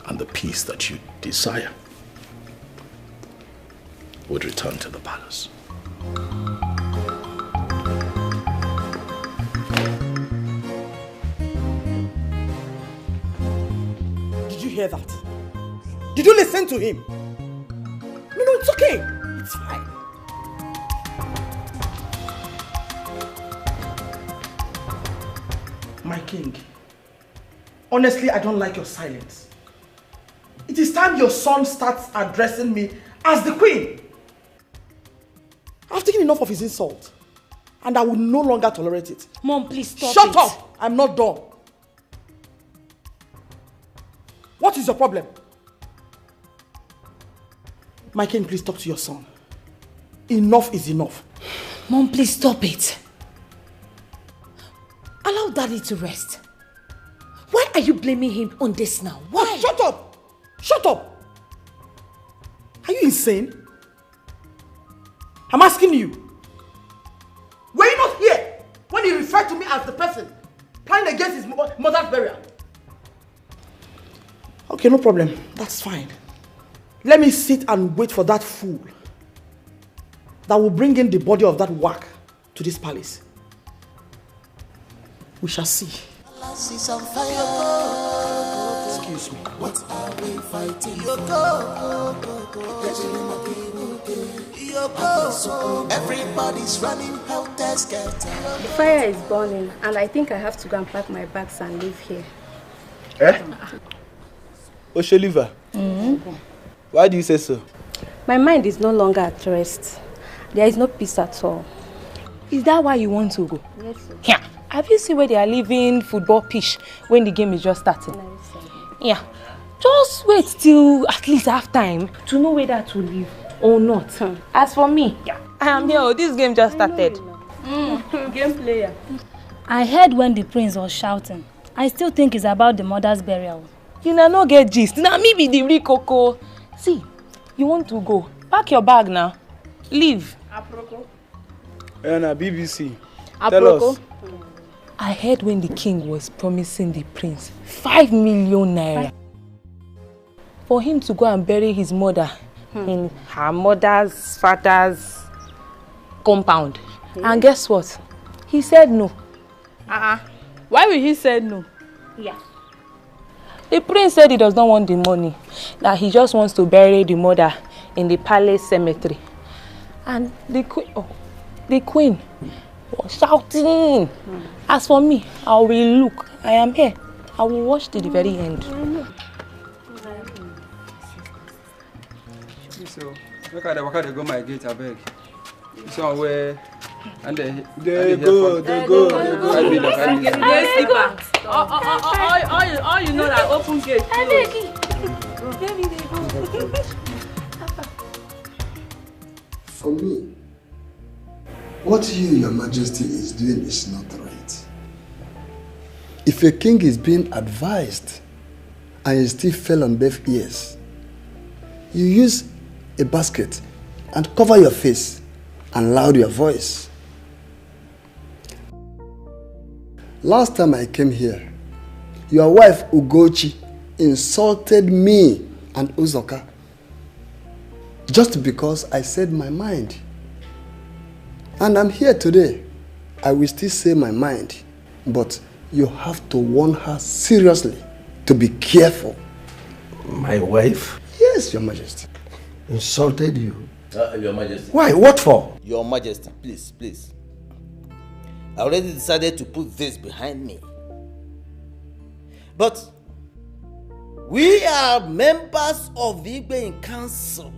and the peace that you desire would return to the palace. Did you hear that? Did you listen to him? No, it's okay. It's fine. My king, honestly, I don't like your silence. It is time your son starts addressing me as the queen. I've taken enough of his insult, and I will no longer tolerate it. Mom, please stop. Shut up! I'm not done. What is your problem? My king, please talk to your son. Enough is enough. Mom, please stop it. Allow Daddy to rest. Why are you blaming him on this now? Why? Oh, shut up! Shut up! Are you insane? I'm asking you. Were you not here when he referred to me as the person planning against his mother's burial? Okay, no problem. That's fine. Let me sit and wait for that fool that will bring in the body of that whack to this palace. We shall see. Excuse me. What are we fighting for? Everybody's running helter-skelter. The fire is burning, and I think I have to go and pack my bags and leave here. Eh? Osholiva. Why do you say so? My mind is no longer at rest. There is no peace at all. Is that why you want to go? Yes, sir. Yeah. Have you seen where they are leaving football pitch when the game is just starting? No, sir. Yeah. Just wait till at least half time to know whether to leave or not. As for me, yeah, I am here. This game just started. Game player. I heard when the prince was shouting. I still think it's about the mother's burial. You know, no get gist. Now me be the real coco. See, you want to go. Pack your bag now. Leave. Aproko. BBC. Tell us. I heard when the king was promising the prince 5 million naira for him to go and bury his mother in her mother's father's compound. And guess what? He said no. Why will he say no? Yeah. The prince said he does not want the money, that he just wants to bury the mother in the palace cemetery. And the queen was shouting. As for me, I will look. I am here. I will watch to the very end. So, look at the worker, they go my gate, I beg. So where and they go. All you know that open gate. For me, What Your Majesty is doing is not right. If a king is being advised and he still fell on deaf ears, you use a basket and cover your face and loud your voice. Last time I came here, your wife Ugochi insulted me and Uzoka just because I said my mind. And I'm here today. I will still say my mind, but you have to warn her seriously to be careful. My wife? Yes, Your Majesty. Insulted you? Your Majesty. Why? What for? Your Majesty, please, please. I already decided to put this behind me. But we are members of the Igbe Council.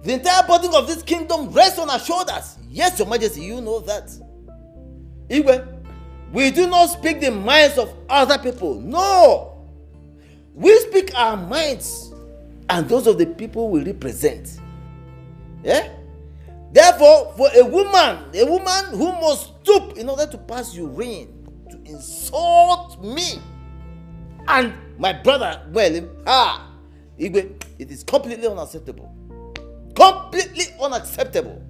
The entire burden of this kingdom rests on our shoulders. Yes, Your Majesty, you know that. Igbe, we do not speak the minds of other people. No! We speak our minds and those of the people we represent. Yeah? Therefore, for a woman who must stoop in order to pass urine, to insult me and my brother, Igwe, it is completely unacceptable. Completely unacceptable.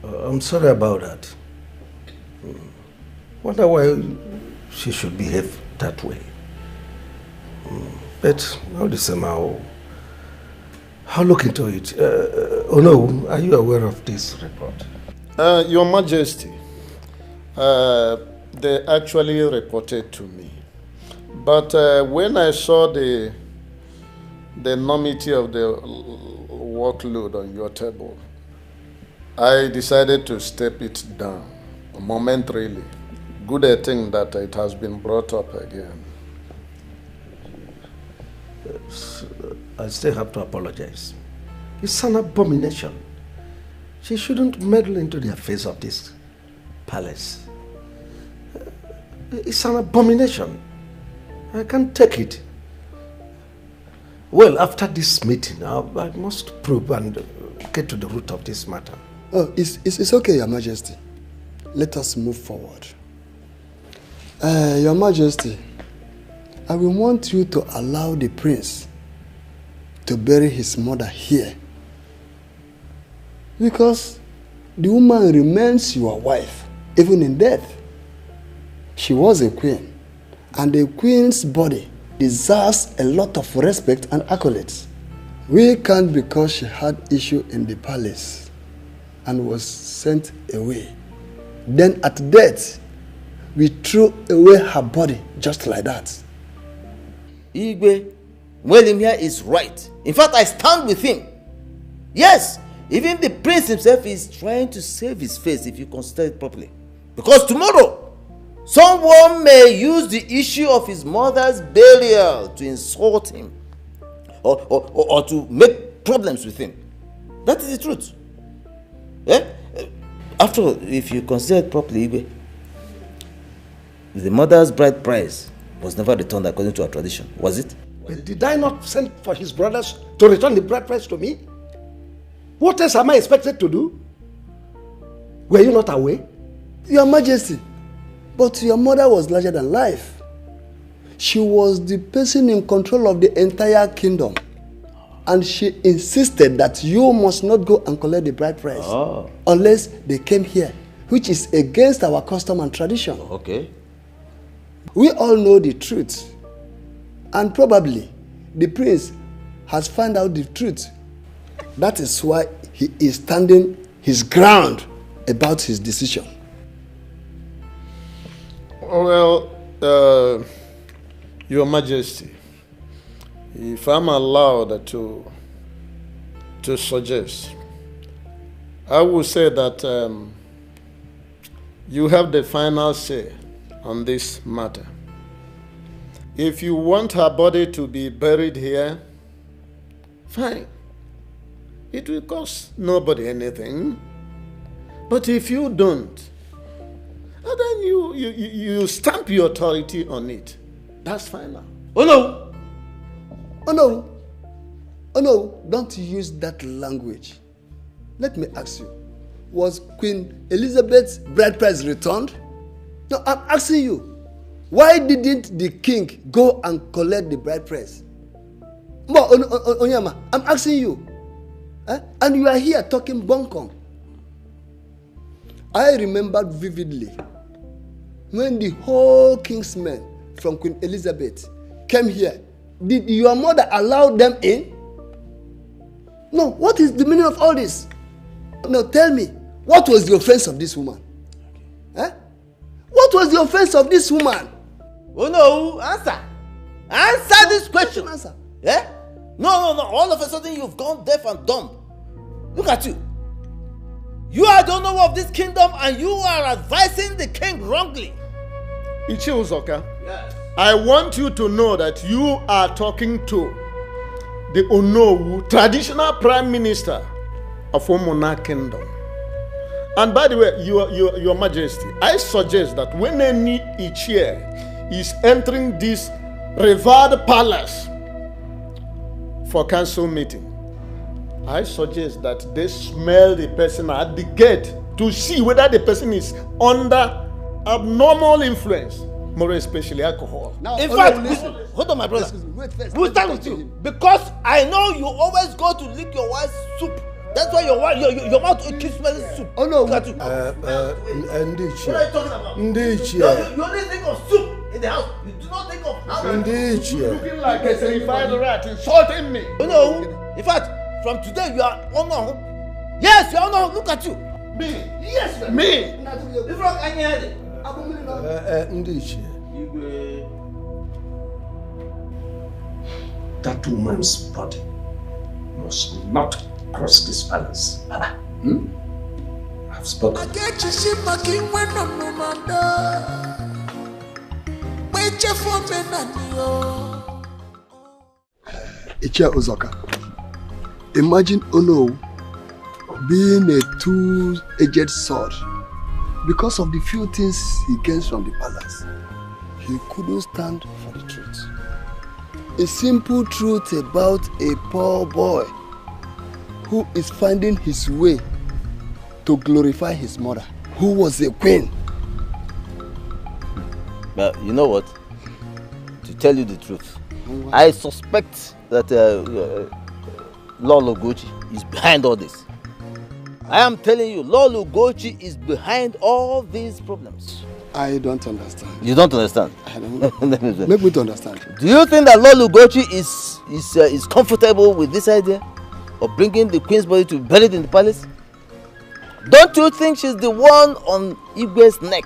I'm sorry about that. Wonder why she should behave that way. But all the same, I'll look into it. Oh no, are you aware of this report? Your Majesty, they actually reported to me. But when I saw the enormity of the workload on your table, I decided to step it down momentarily. Good a thing that it has been brought up again. I still have to apologize. It's an abomination. She shouldn't meddle into the affairs of this palace. It's an abomination. I can't take it. Well, after this meeting, I must probe and get to the root of this matter. Oh, it's okay, Your Majesty. Let us move forward. Your Majesty, I will want you to allow the prince to bury his mother here. Because the woman remains your wife, even in death. She was a queen, and a queen's body deserves a lot of respect and accolades. We can't, because she had issue in the palace and was sent away. Then at death, we threw away her body just like that. Igwe, William here is right. In fact, I stand with him. Yes, even the prince himself is trying to save his face if you consider it properly. Because tomorrow, someone may use the issue of his mother's burial to insult him or to make problems with him. That is the truth. Yeah? After all, if you consider it properly, Igwe, the mother's bride price was never returned according to our tradition, was it? But did I not send for his brothers to return the bride price to me? What else am I expected to do? Were you not aware? Your Majesty, but your mother was larger than life. She was the person in control of the entire kingdom. And she insisted that you must not go and collect the bride price unless they came here, which is against our custom and tradition. Okay. We all know the truth. And probably the prince has found out the truth. That is why he is standing his ground about his decision. Well, Your Majesty, if I'm allowed to suggest, I would say that you have the final say on this matter. If you want her body to be buried here, fine. It will cost nobody anything. But if you don't, then you stamp your authority on it. That's final. Oh no! Oh no! Oh no! Don't use that language. let me ask you, was Queen Elizabeth's bride price returned? No, I'm asking you, why didn't the king go and collect the bride price? Onyama, I'm asking you. And you are here talking bunkong. I remember vividly when the whole king's men from Queen Elizabeth came here. Did your mother allow them in? No, what is the meaning of all this? No, tell me, what was the offense of this woman? What was the offense of this woman? Oh no, answer. Answer this question. Answer. Yeah? No. All of a sudden you've gone deaf and dumb. Look at you. You are the owner of this kingdom and you are advising the king wrongly. Ichi Uzoka, Yes. I want you to know that you are talking to the Onowu, traditional prime minister of Omona Kingdom. And by the way, your Majesty, I suggest that when any Ichie is entering this revered palace for council meeting, I suggest that they smell the person at the gate to see whether the person is under abnormal influence, more especially alcohol. Now, in fact, hold on, my brother. We'll start with you because I know you always go to lick your wife's soup. That's why your mouth keeps smelling soup. Oh no, look at you. What are you talking about? You only think of soup in the house. You do not think of how. Looking like a certified rat insulting me. No, in fact, from today you are honored. Yes, you are honored. Look at you. Me. Yes, me. If not, I can hear That woman's body must not cross this palace. I've spoken. Ichia Uzoka, imagine Ono being a two-edged sword. Because of the few things he gains from the palace, he couldn't stand for the truth. A simple truth about a poor boy who is finding his way to glorify his mother, who was a queen. But you know what? To tell you the truth, I suspect that Lolo Gochi is behind all this. I am telling you, Lolo Gochi is behind all these problems. I don't understand. You don't understand? I don't. Make me to understand. Do you think that Lolo Gochi is comfortable with this idea of bringing the queen's body to be buried in the palace? Don't you think she's the one on Igwe's neck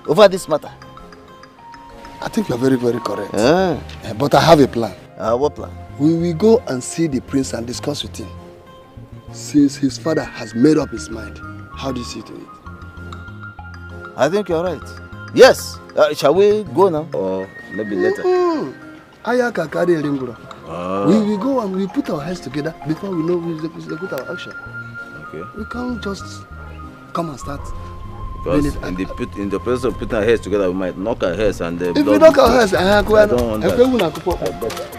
over this matter? I think you're very, very correct. But I have a plan. What plan? We will go and see the prince and discuss with him. Since his father has made up his mind, how do you see to it? I think you're right. Yes. Shall we go now? Or maybe later? We will go and we put our heads together before we know we execute our action. Okay. We can't just come and start. Because in the process of putting our heads together, we might knock our heads and if we knock our heads, I don't want that.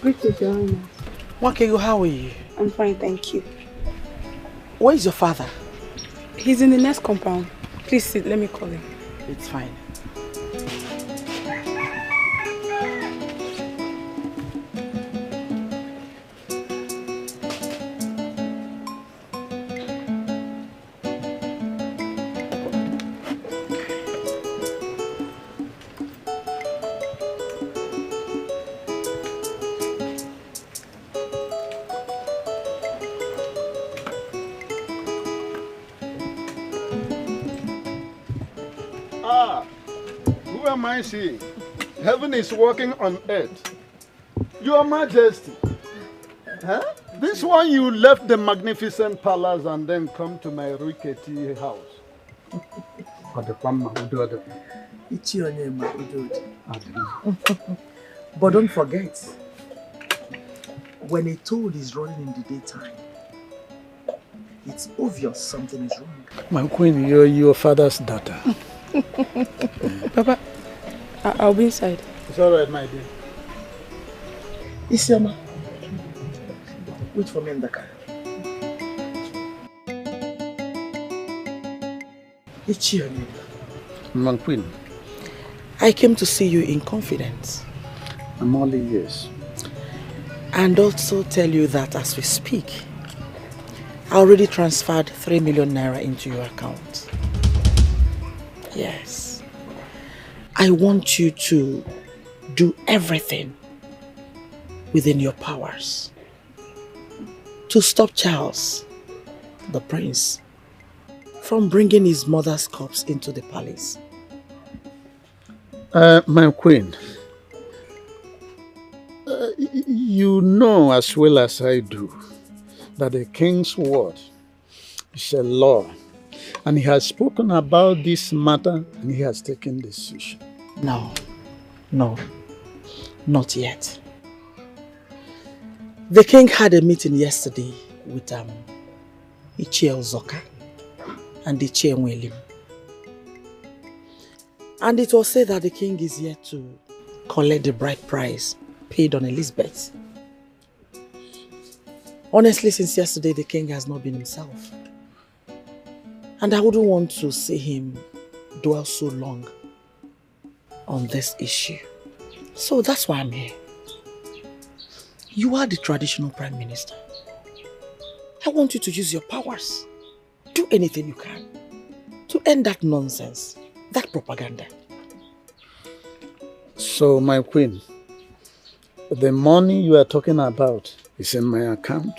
Greetings, Your Honor. Wakego, how are you? I'm fine, thank you. Where is your father? He's in the next compound. Please sit, let me call him. It's fine. Who am I seeing? Heaven is working on earth. Your Majesty, this one you left the magnificent palace and then come to my rickety house. But don't forget, when a toad is running in the daytime, It's obvious something is wrong. My queen, you're your father's daughter. Papa, I'll be inside. It's all right, my dear. Isioma, wait for me in the car. Ichionya. My queen. I came to see you in confidence. I'm only yes. And also tell you that as we speak, I already transferred 3 million naira into your account. Yes. I want you to do everything within your powers to stop Charles, the prince, from bringing his mother's corpse into the palace. My queen, you know as well as I do that the king's word is a law, and he has spoken about this matter and he has taken decision. No, not yet. The king had a meeting yesterday with Ichie Ozoka and Ichie Nwelim. And it was said that the king is yet to collect the bride price paid on Elizabeth. Honestly, since yesterday, the king has not been himself. And I wouldn't want to see him dwell so long on this issue. So that's why I'm here. You are the traditional prime minister. I want you to use your powers. Do anything you can to end that nonsense, that propaganda. So, my queen, the money you are talking about is in my account.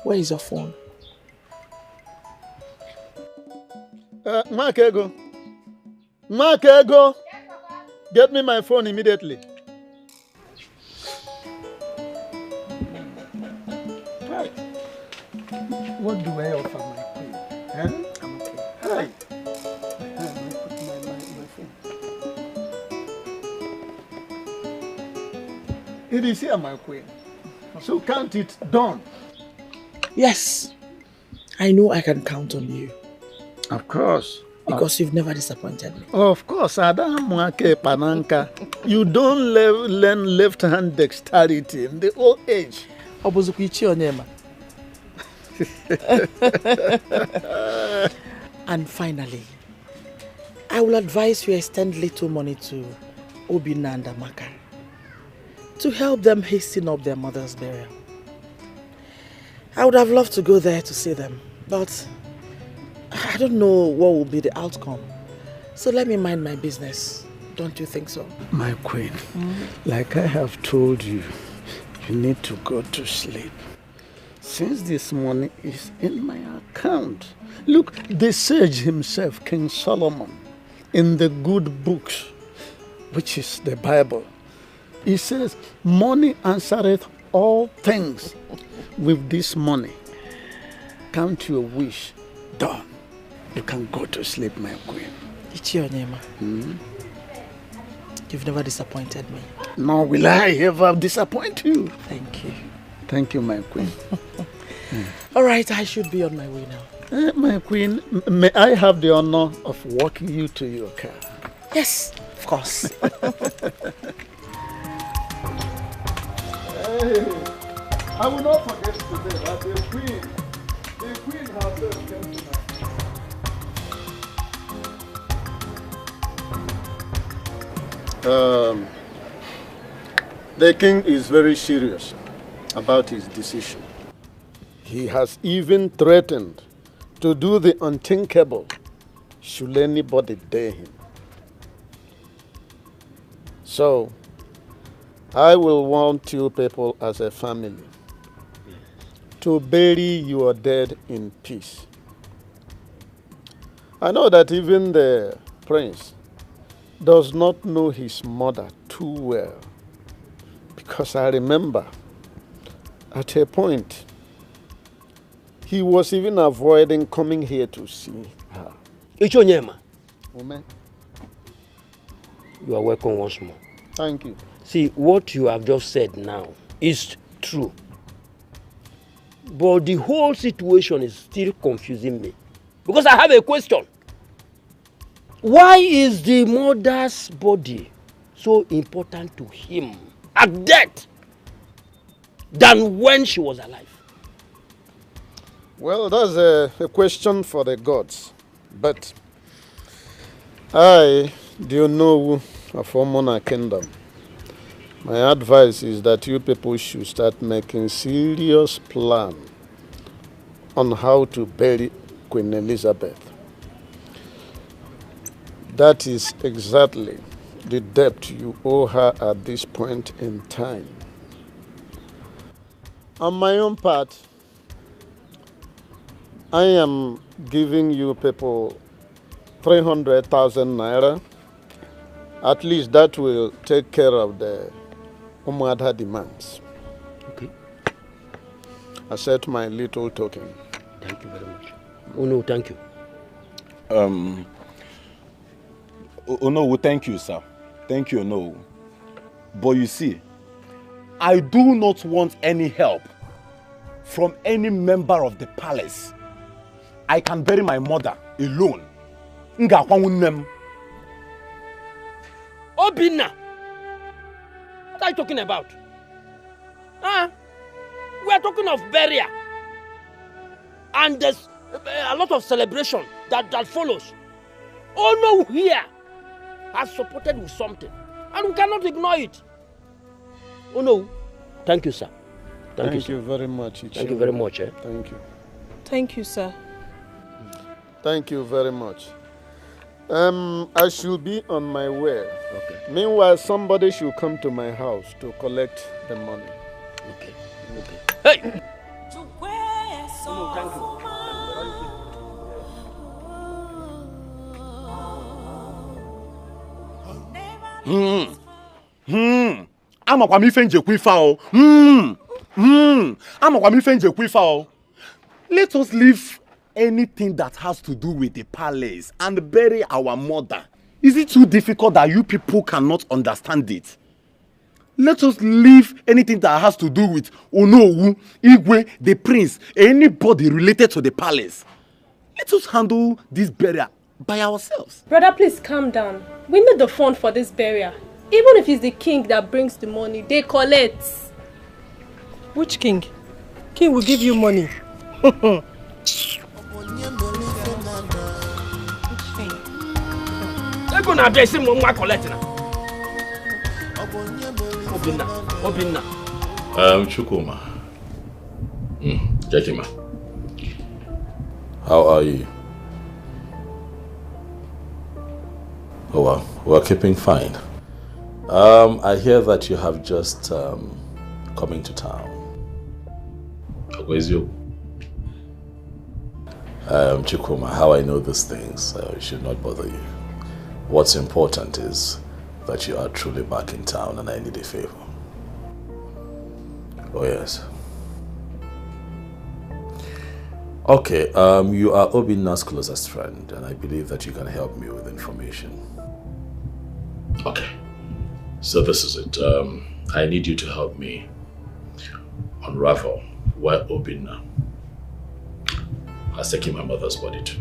Where is your phone? Makego. Makego! Get me my phone immediately. What do I offer my queen? I'm okay. Hi. My phone. It is here, my queen. So count it done. Yes. I know I can count on you. Of course. Because you've never disappointed me. Of course, Adam Mwake Pananka. You don't learn left-hand dexterity in the old age. And finally, I will advise you extend little money to Obina and Amaka to help them hasten up their mother's burial. I would have loved to go there to see them, but I don't know what will be the outcome. So let me mind my business. Don't you think so? My queen, like I have told you, you need to go to sleep. Since this money is in my account. Look, the sage himself, King Solomon, in the good books, which is the Bible, he says, money answereth all things. With this money, count your wish, done. You can go to sleep, my queen. Ichionema. You've never disappointed me. Nor will I ever disappoint you. Thank you. Thank you, my queen. All right, I should be on my way now. My queen, may I have the honor of walking you to your car? Yes, of course. Hey, I will not forget today that the queen herself came to my... The king is very serious about his decision. He has even threatened to do the unthinkable should anybody dare him. So, I will want you people as a family to bury your dead in peace. I know that even the prince does not know his mother too well, because I remember at a point he was even avoiding coming here to see her. Ichonyema. Amen. You are welcome once more. Thank you. See, what you have just said now is true. But the whole situation is still confusing me. Because I have a question. Why is the mother's body so important to him at death than when she was alive? Well, that's a question for the gods. But I do know of Omona Kingdom. My advice is that you people should start making serious plan on how to bury Queen Elizabeth. That is exactly the debt you owe her at this point in time. On my own part, I am giving you people 300,000 naira. At least that will take care of the Umadha demands. Okay. Accept my little token. Thank you very much. Oh no, thank you. Oh no, thank you, sir. Thank you, no. But you see, I do not want any help from any member of the palace. I can bury my mother alone. Obinna! What are you talking about? Huh? We are talking of burial. And there's a lot of celebration that follows. Oh no, here has supported with something. And we cannot ignore it. Oh no. Thank you, sir. Thank you very much. Thank you very much. Thank you. Thank you, sir. Thank you very much. I should be on my way. Okay. Meanwhile, somebody should come to my house to collect the money. Okay. Okay. Hey! Oh, thank you. Amakwa mi fe njekwu ifa o. Amakwa mi fe njekwu ifa o. Let us leave anything that has to do with the palace and bury our mother. Is it too difficult that you people cannot understand it? Let us leave anything that has to do with Onowu, Igwe, the prince, anybody related to the palace. Let us handle this burial by ourselves. Brother, please calm down. We need the fund for this burial. Even if it's the king that brings the money, they collect. Which king? King will give you money. Chukuma. Jekima. How are you? Oh well, we're keeping fine. I hear that you have just come into town. Where's you? Chukuma, how I know these things should not bother you. What's important is that you are truly back in town and I need a favor. Oh yes. Okay, you are Obinna's closest friend and I believe that you can help me with information. Okay, so this is it. I need you to help me unravel where Obinna has taken my mother's body to.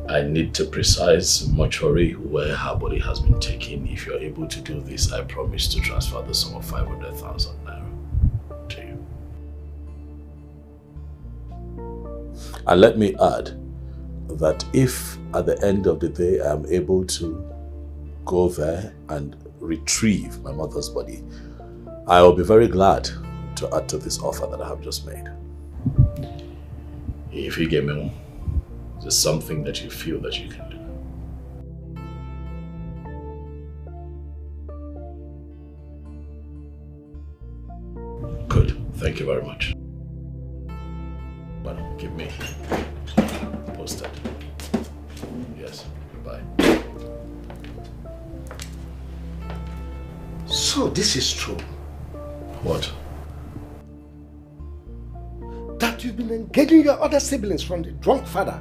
I need the precise mortuary where her body has been taken. If you're able to do this, I promise to transfer the sum of 500,000 naira to you. And let me add that if at the end of the day I am able to go there and retrieve my mother's body, I will be very glad to add to this offer that I have just made. If you give me just something that you feel that you can do. Good. Thank you very much. Well, give me posted. Yes. Goodbye. So this is true. What? That you've been engaging your other siblings from the drunk father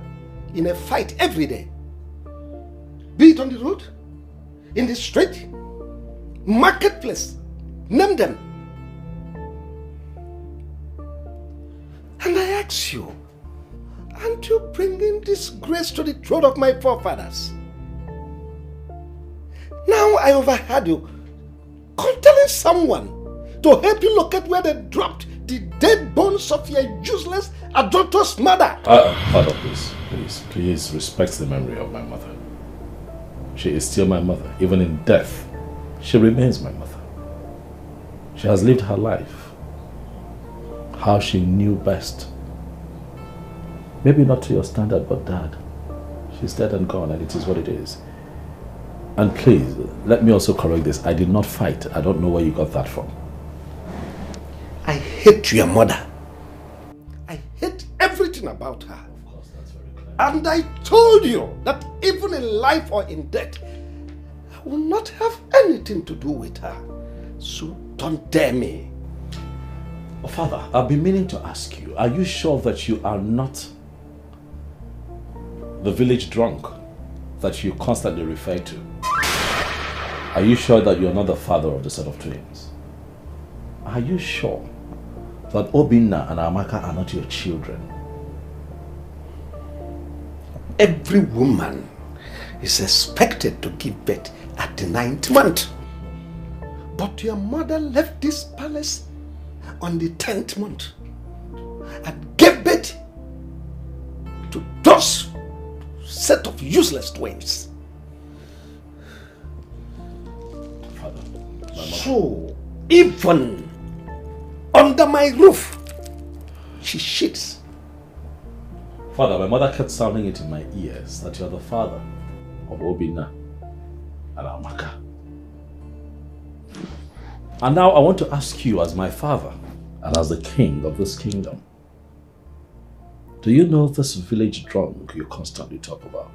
in a fight every day. Be it on the road, in the street, marketplace, name them. ask you, aren't you bringing disgrace to the throne of my forefathers? Now I overheard you telling someone to help you locate where they dropped the dead bones of your useless, adulterous mother. Father, please respect the memory of my mother. She is still my mother. Even in death, she remains my mother. She has lived her life how she knew best. Maybe not to your standard, but Dad, she's dead and gone, and it is what it is. And please, let me also correct this. I did not fight. I don't know where you got that from. I hate your mother. I hate everything about her. Of course, that's very clear. And I told you that even in life or in death, I will not have anything to do with her. So don't dare me. Oh, Father, I've been meaning to ask you, are you sure that you are not the village drunk that you constantly refer to? Are you sure that you're not the father of the set of twins? Are you sure that Obinna and Amaka are not your children? Every woman is expected to give birth at the 9th month. But your mother left this palace on the 10th month and gave birth to those set of useless twins. Father, so even under my roof, she shits. Father, my mother kept sounding it in my ears that you're the father of Obinna and Amaka. And now I want to ask you, as my father and as the king of this kingdom, do you know this village drunk you constantly talk about?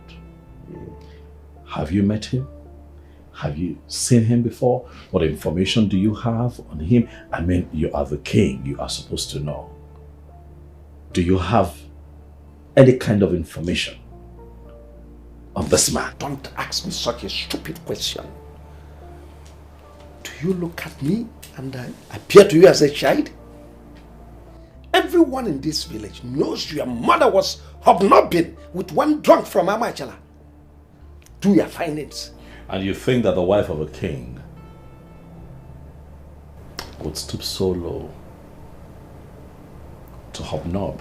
Have you met him? Have you seen him before? What information do you have on him? I mean, you are the king. You are supposed to know. Do you have any kind of information on this man? Don't ask me such a stupid question. Do you look at me and I appear to you as a child? Everyone in this village knows your mother was hobnobbing with one drunk from Amachala. Do your findings. And you think that the wife of a king would stoop so low to hobnob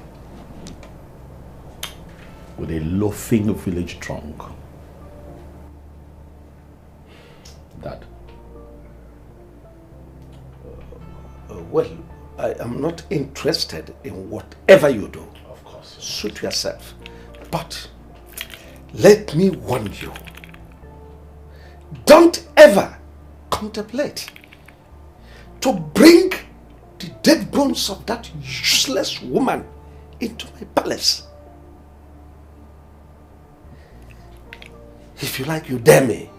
with a loafing village drunk? Dad. Well, I am not interested in whatever you do. Of course. Suit yourself. But let me warn you. Don't ever contemplate to bring the dead bones of that useless woman into my palace. If you like, you dare me.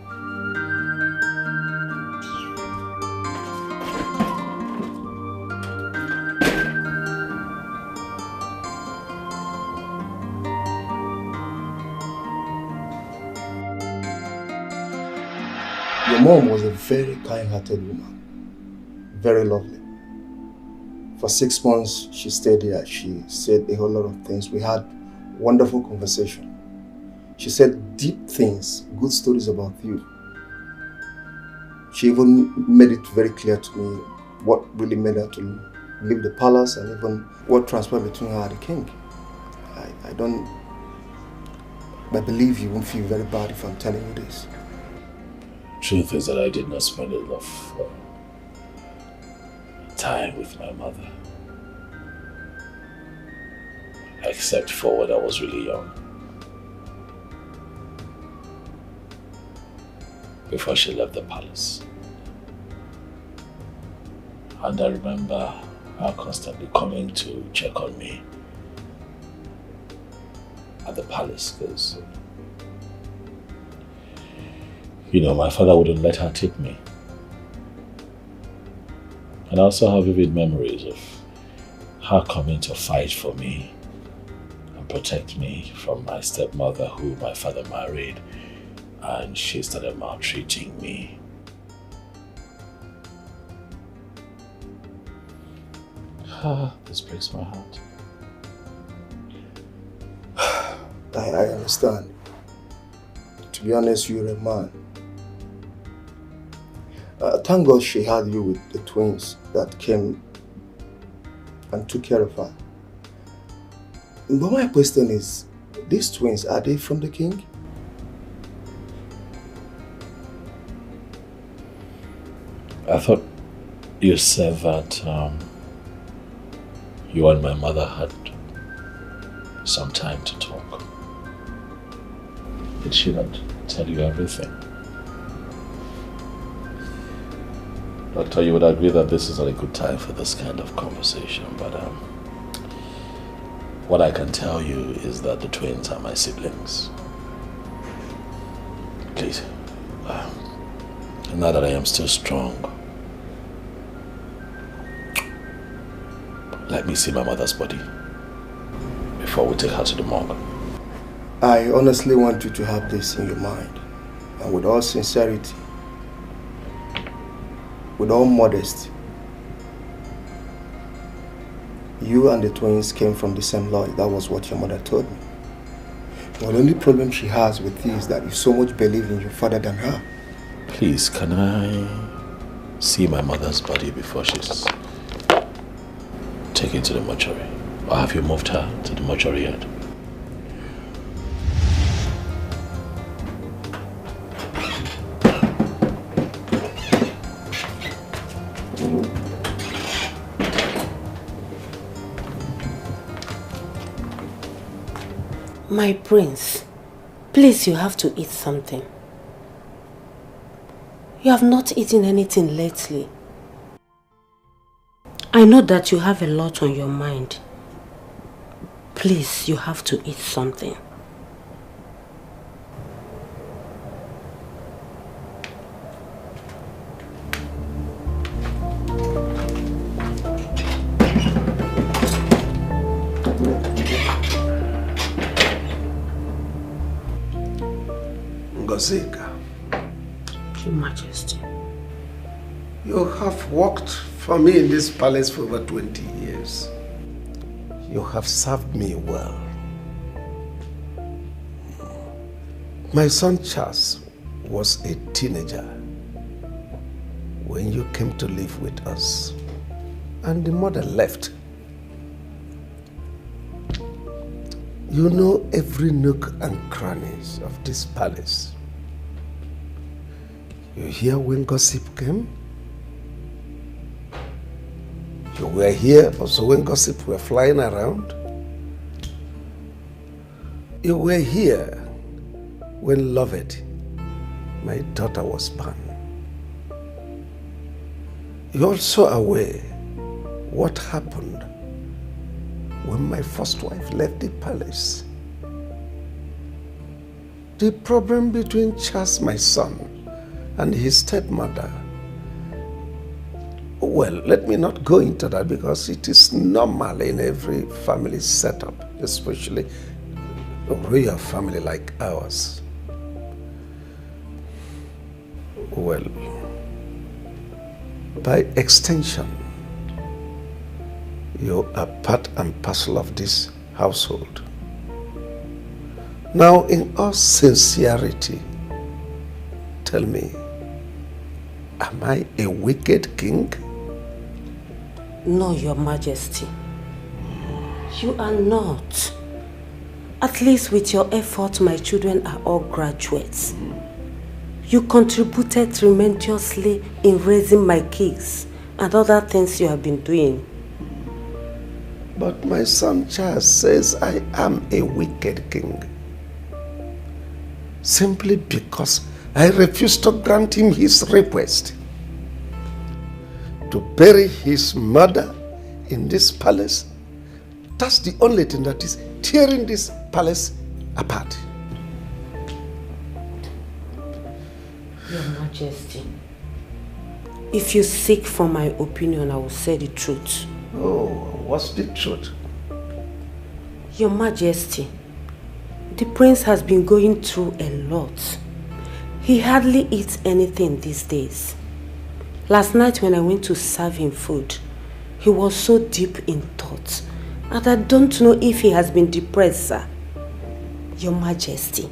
Your mom was a very kind-hearted woman, very lovely. For 6 months, she stayed here. She said a whole lot of things. We had wonderful conversation. She said deep things, good stories about you. She even made it very clear to me what really made her to leave the palace and even what transpired between her and the king. I believe you won't feel very bad if I'm telling you this. Truth is that I did not spend enough time with my mother. Except for when I was really young. Before she left the palace. And I remember her constantly coming to check on me at the palace because my father wouldn't let her take me. And I also have vivid memories of her coming to fight for me and protect me from my stepmother who my father married, and she started maltreating me. This breaks my heart. I understand. To be honest, you're a man. Thank God she had you with the twins that came and took care of her. But my question is, these twins, are they from the king? I thought you said that you and my mother had some time to talk. Did she not tell you everything? Doctor, you would agree that this is not a good time for this kind of conversation, but what I can tell you is that the twins are my siblings. Please, now that I am still strong, let me see my mother's body before we take her to the morgue. I honestly want you to have this in your mind, and with all sincerity, with all modesty, you and the twins came from the same Lord. That was what your mother told me. But the only problem she has with you is that you so much believe in your father than her. Please, can I see my mother's body before she's taken to the mortuary? Or have you moved her to the mortuary yet? My prince, please, you have to eat something. You have not eaten anything lately. I know that you have a lot on your mind. Please, you have to eat something. Ngozika, Your Majesty, you have worked for me in this palace for over 20 years. You have served me well. My son Charles was a teenager when you came to live with us, and the mother left. You know every nook and crannies of this palace. You hear when gossip came? You were here also when gossip were flying around? You were here when Lovett, my daughter, was born. You're also aware what happened when my first wife left the palace. The problem between Charles, my son, and his stepmother. Well, let me not go into that because it is normal in every family setup, especially a royal family like ours. Well, by extension, you are part and parcel of this household. Now, in all sincerity, tell me, am I a wicked king? No, Your Majesty. You are not. At least with your effort, my children are all graduates. You contributed tremendously in raising my kids and other things you have been doing. But my son Charles says I am a wicked king. Simply because I refused to grant him his request to bury his mother in this palace. That's the only thing that is tearing this palace apart. Your Majesty, if you seek for my opinion, I will say the truth. Oh, what's the truth? Your Majesty, the prince has been going through a lot. He hardly eats anything these days. Last night when I went to serve him food, he was so deep in thought, and I don't know if he has been depressed, sir. Your Majesty,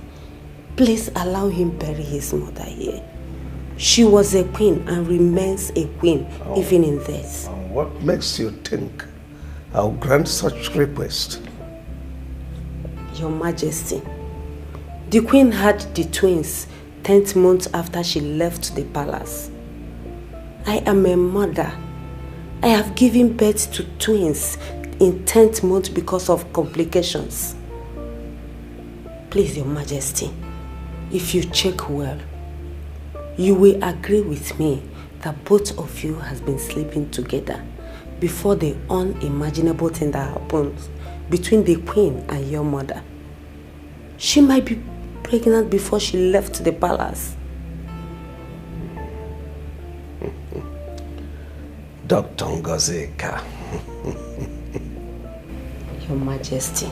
please allow him bury his mother here. She was a queen and remains a queen even in death. What makes you think I'll grant such request? Your Majesty, the queen had the twins 10th month after she left the palace. I am a mother. I have given birth to twins in 10th month because of complications. Please, Your Majesty, if you check well, you will agree with me that both of you has been sleeping together before the unimaginable thing that happens between the queen and your mother. She might be pregnant before she left the palace. Dr. Ngozeka. Your Majesty,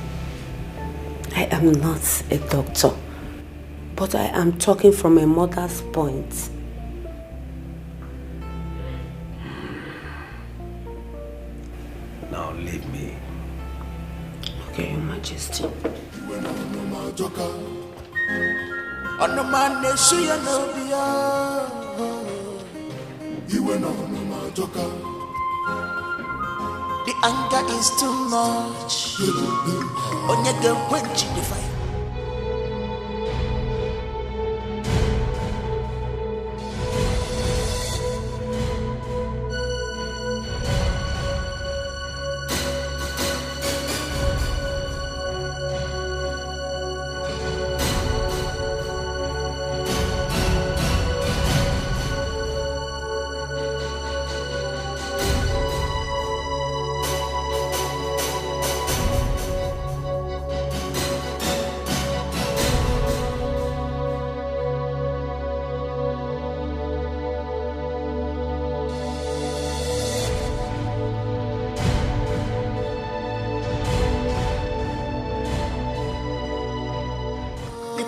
I am not a doctor, but I am talking from a mother's point. Now leave me. Okay, Your Majesty. The anger is too much. Onye ga quench the fire.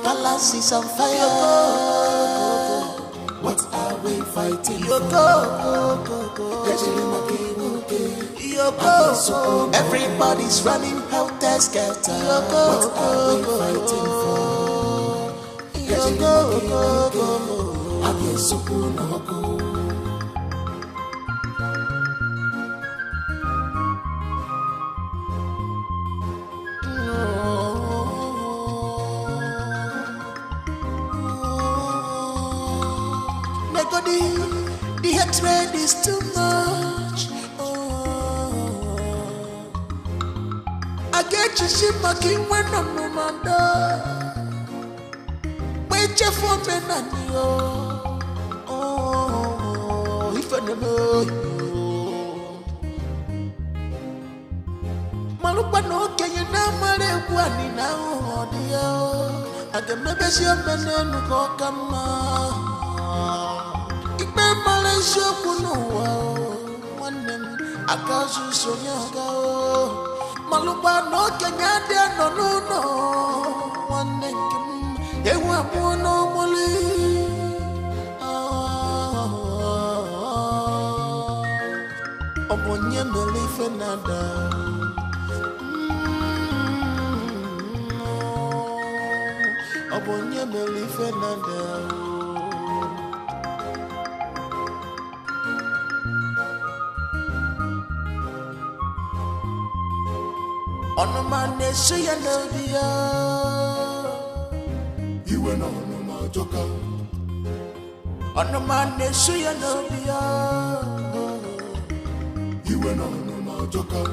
Palace is on fire. What are we fighting for? Everybody's running helter skelter. What are we fighting for? The hatred is too much. I get you shit fucking when I'm no man. Wait your for me, oh, if I know Malupa no can you now, Mare, one now, dear. I can maybe see a man and go come. Malaysia kuno wanem akazu sonyaga malupa no Kenya dia no wanem ewa bono moli obonye meli fenada obonye meli fenada. On the man, they say I love you. You and on my joker. On the man, they say I love you. You and on my joker.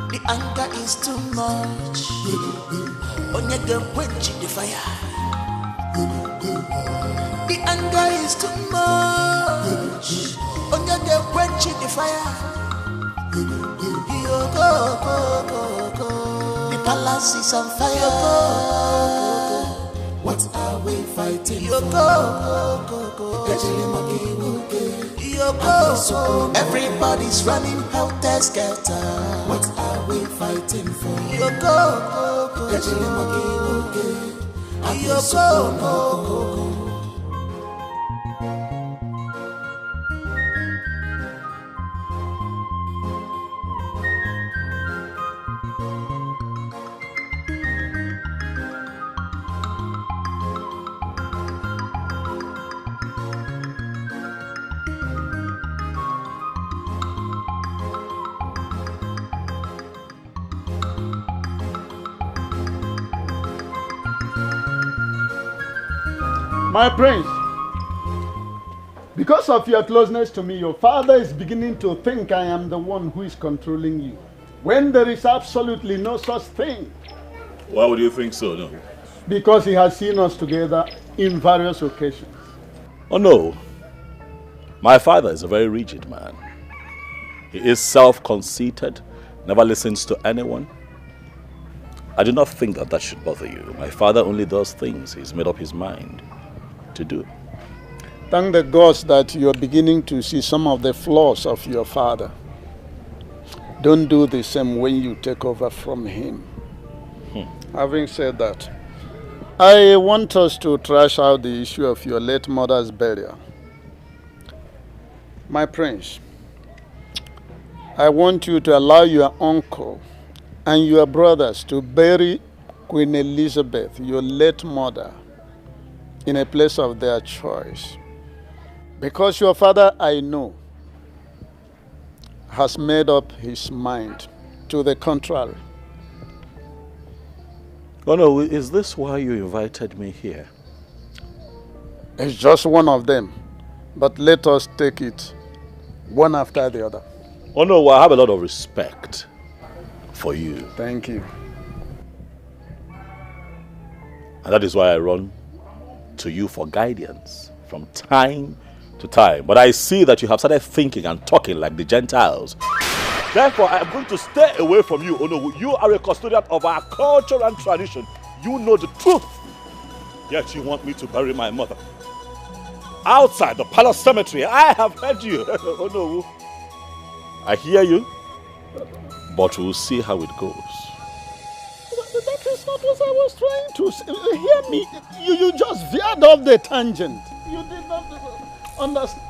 The anger is too much. On your girl, quench the fire. The anger is too much. On your girl, quench the fire. The palace is on fire. What are we fighting for? Everybody's running helter skelter. What are we fighting for? My prince, because of your closeness to me, your father is beginning to think I am the one who is controlling you, when there is absolutely no such thing. Why would you think so, no? Because he has seen us together in various occasions. Oh no. My father is a very rigid man. He is self-conceited, never listens to anyone. I do not think that should bother you. My father only does things he's made up his mind to do. Thank the gods that you're beginning to see some of the flaws of your father. Don't do the same when you take over from him. Having said that, I want us to trash out the issue of your late mother's burial. My prince, I want you to allow your uncle and your brothers to bury Queen Elizabeth, your late mother, in a place of their choice. Because your father, I know, has made up his mind to the contrary. Oh no, is this why you invited me here? It's just one of them, but let us take it one after the other. Oh no, I have a lot of respect for you. Thank you. And that is why I run to you for guidance from time to time. But I see that you have started thinking and talking like the Gentiles. Therefore, I am going to stay away from you. Oh no, you are a custodian of our culture and tradition. You know the truth. Yet you want me to bury my mother outside the palace cemetery. I have heard you. Oh no, I hear you. But we'll see how it goes. That is not what I was trying to say. Hear me. You just veered off the tangent. You did not understand.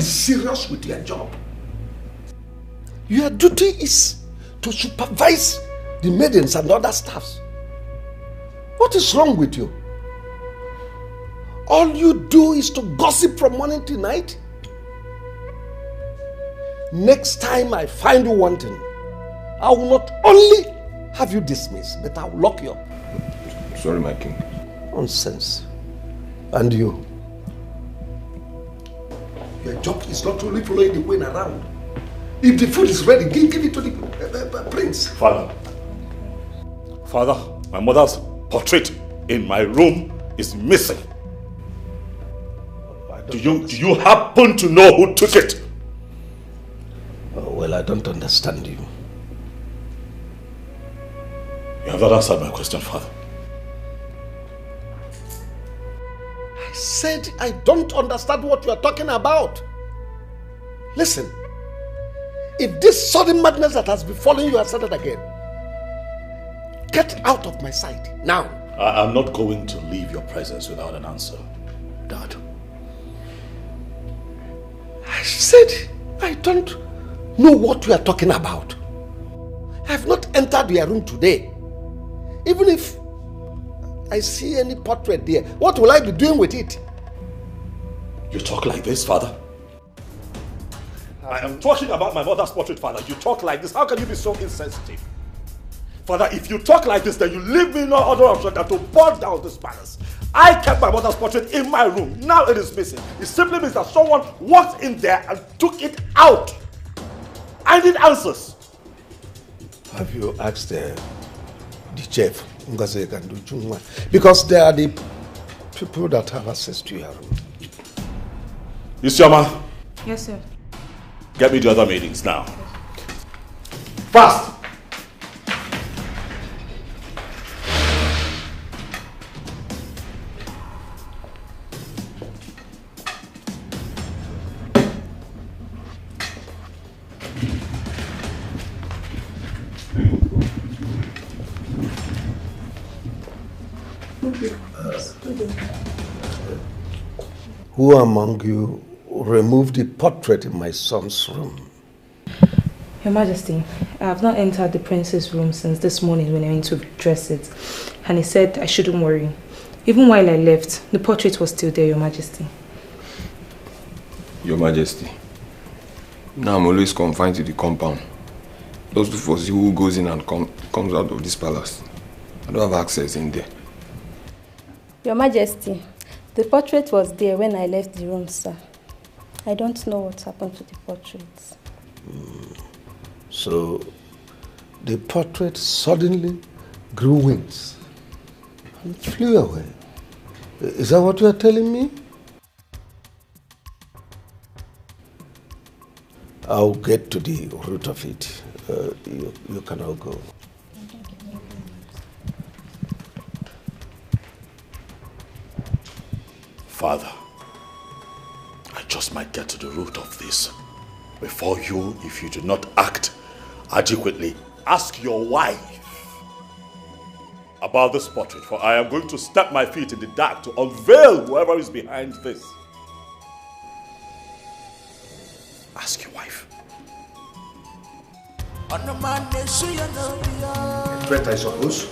Serious with your job. Your duty is to supervise the maidens and other staffs. What is wrong with you? All you do is to gossip from morning to night. Next time I find you wanting, I will not only have you dismissed, but I will lock you up. Sorry, my king. Nonsense. And you? Your job is not only following the queen around. If the food is ready, give it to the prince. Father, my mother's portrait in my room is missing. Do you happen to know who took it? Oh, well, I don't understand you. You have not answered my question, Father. I said I don't understand what you are talking about. Listen, if this sudden madness that has befallen you has started again, get out of my sight now. I'm not going to leave your presence without an answer, Dad. I said I don't know what we are talking about. I have not entered your room today. Even if I see any portrait there, what will I be doing with it? You talk like this, Father? I am talking about my mother's portrait, Father. You talk like this. How can you be so insensitive? Father, if you talk like this, then you leave me no other option than to burn down this palace. I kept my mother's portrait in my room. Now it is missing. It simply means that someone walked in there and took it out. I need answers. Have you asked the chef, because they are the people that have access to your room? Isioma. Yes, sir. Get me the other meetings now. Fast! Who among you removed the portrait in my son's room? Your Majesty, I have not entered the prince's room since this morning when I went to dress it. And he said I shouldn't worry. Even while I left, the portrait was still there, Your Majesty. Your Majesty, now I'm always confined to the compound. Just to foresee who goes in and comes out of this palace. I don't have access in there. Your Majesty, the portrait was there when I left the room, sir. I don't know what happened to the portrait. So, the portrait suddenly grew wings and flew away. Is that what you are telling me? I'll get to the root of it. You can all go. Father, I just might get to the root of this. Before you, if you do not act adequately, ask your wife about this portrait, for I am going to step my feet in the dark to unveil whoever is behind this. Ask your wife. Threat, I suppose.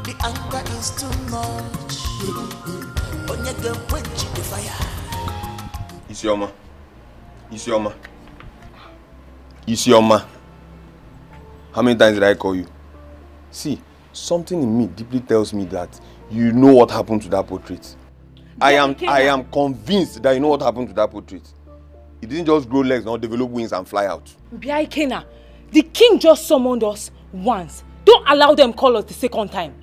The anger is too much. On your girl, quench the fire. Isioma. Isioma. Isioma. How many times did I call you? See, something in me deeply tells me that you know what happened to that portrait. I am convinced that you know what happened to that portrait. It didn't just grow legs, not develop wings and fly out. Biaikena, the king just summoned us once. Don't allow them call us the second time.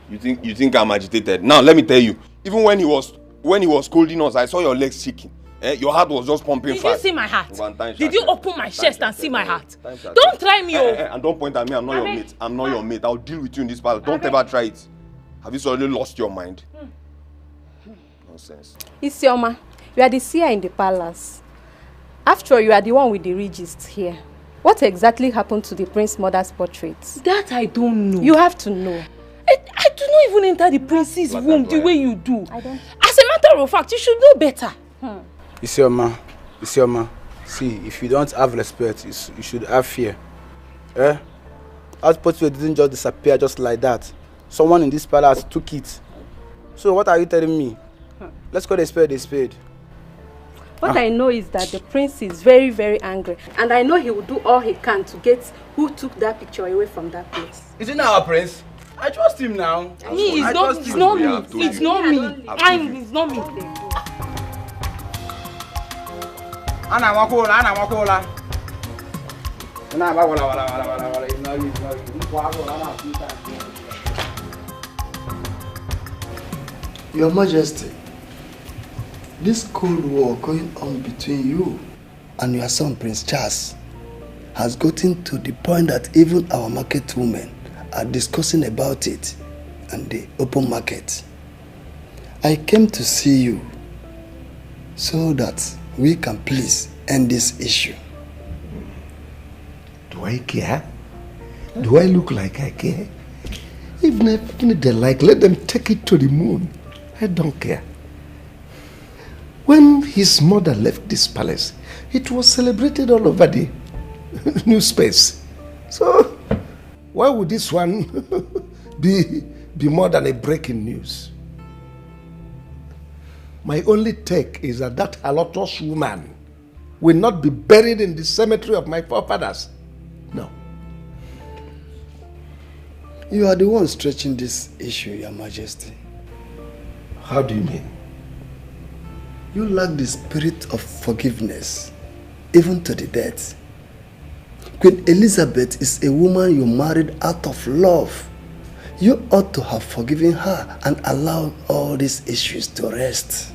You think I'm agitated? Now let me tell you, even when he was scolding us, I saw your legs shaking. Your heart was just pumping fast. Did you see my heart? Did you open my chest and see my heart? Don't try me, and don't point at me. I'm not your mate. I'm not your mate. I'll deal with you in this palace. Don't ever try it. Have you suddenly lost your mind? Nonsense. Isioma, you are the seer in the palace. After all, you are the one with the regist here. What exactly happened to the prince's mother's portrait? That I don't know. You have to know. I do not even enter the prince's room the way you do. As a matter of fact, you should know better. Isioma, see, if you don't have respect, you should have fear. That portrait didn't just disappear just like that. Someone in this palace took it. So what are you telling me? Let's call a spade a spade. What I know is that the prince is very, very angry. And I know he will do all he can to get who took that picture away from that place. Is it not our prince? I trust him now. Me, it's not me. It's not me. It's not me. Ana wakola. Your Majesty, this cold war going on between you and your son Prince Charles has gotten to the point that even our market women are discussing about it in the open market. I came to see you so that we can please end this issue. Do I care? Do I look like I care? Even if they like, let them take it to the moon. I don't care. When his mother left this palace, it was celebrated all over the new space. So, why would this one be more than a breaking news? My only take is that halotous woman will not be buried in the cemetery of my forefathers. No. You are the one stretching this issue, Your Majesty. How do you mean? You lack the spirit of forgiveness, even to the death. Queen Elizabeth is a woman you married out of love. You ought to have forgiven her and allowed all these issues to rest.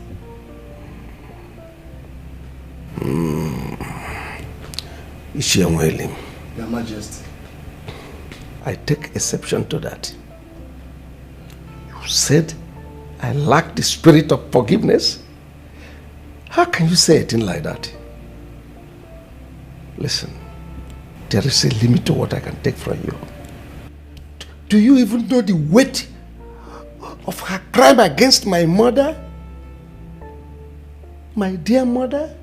Ishiamwelim. Your Majesty. I take exception to that. You said I lack the spirit of forgiveness? How can you say a thing like that? Listen, there is a limit to what I can take from you. Do you even know the weight of her crime against my mother? My dear mother?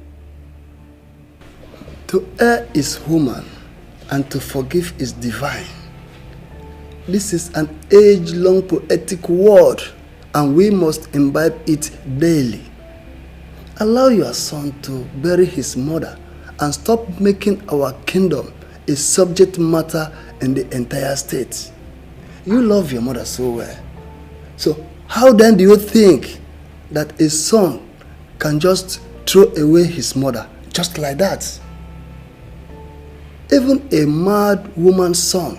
To err is human, and to forgive is divine. This is an age-long poetic word, and we must imbibe it daily. Allow your son to bury his mother and stop making our kingdom a subject matter in the entire state. You love your mother so well. So how then do you think that a son can just throw away his mother just like that? Even a mad woman's son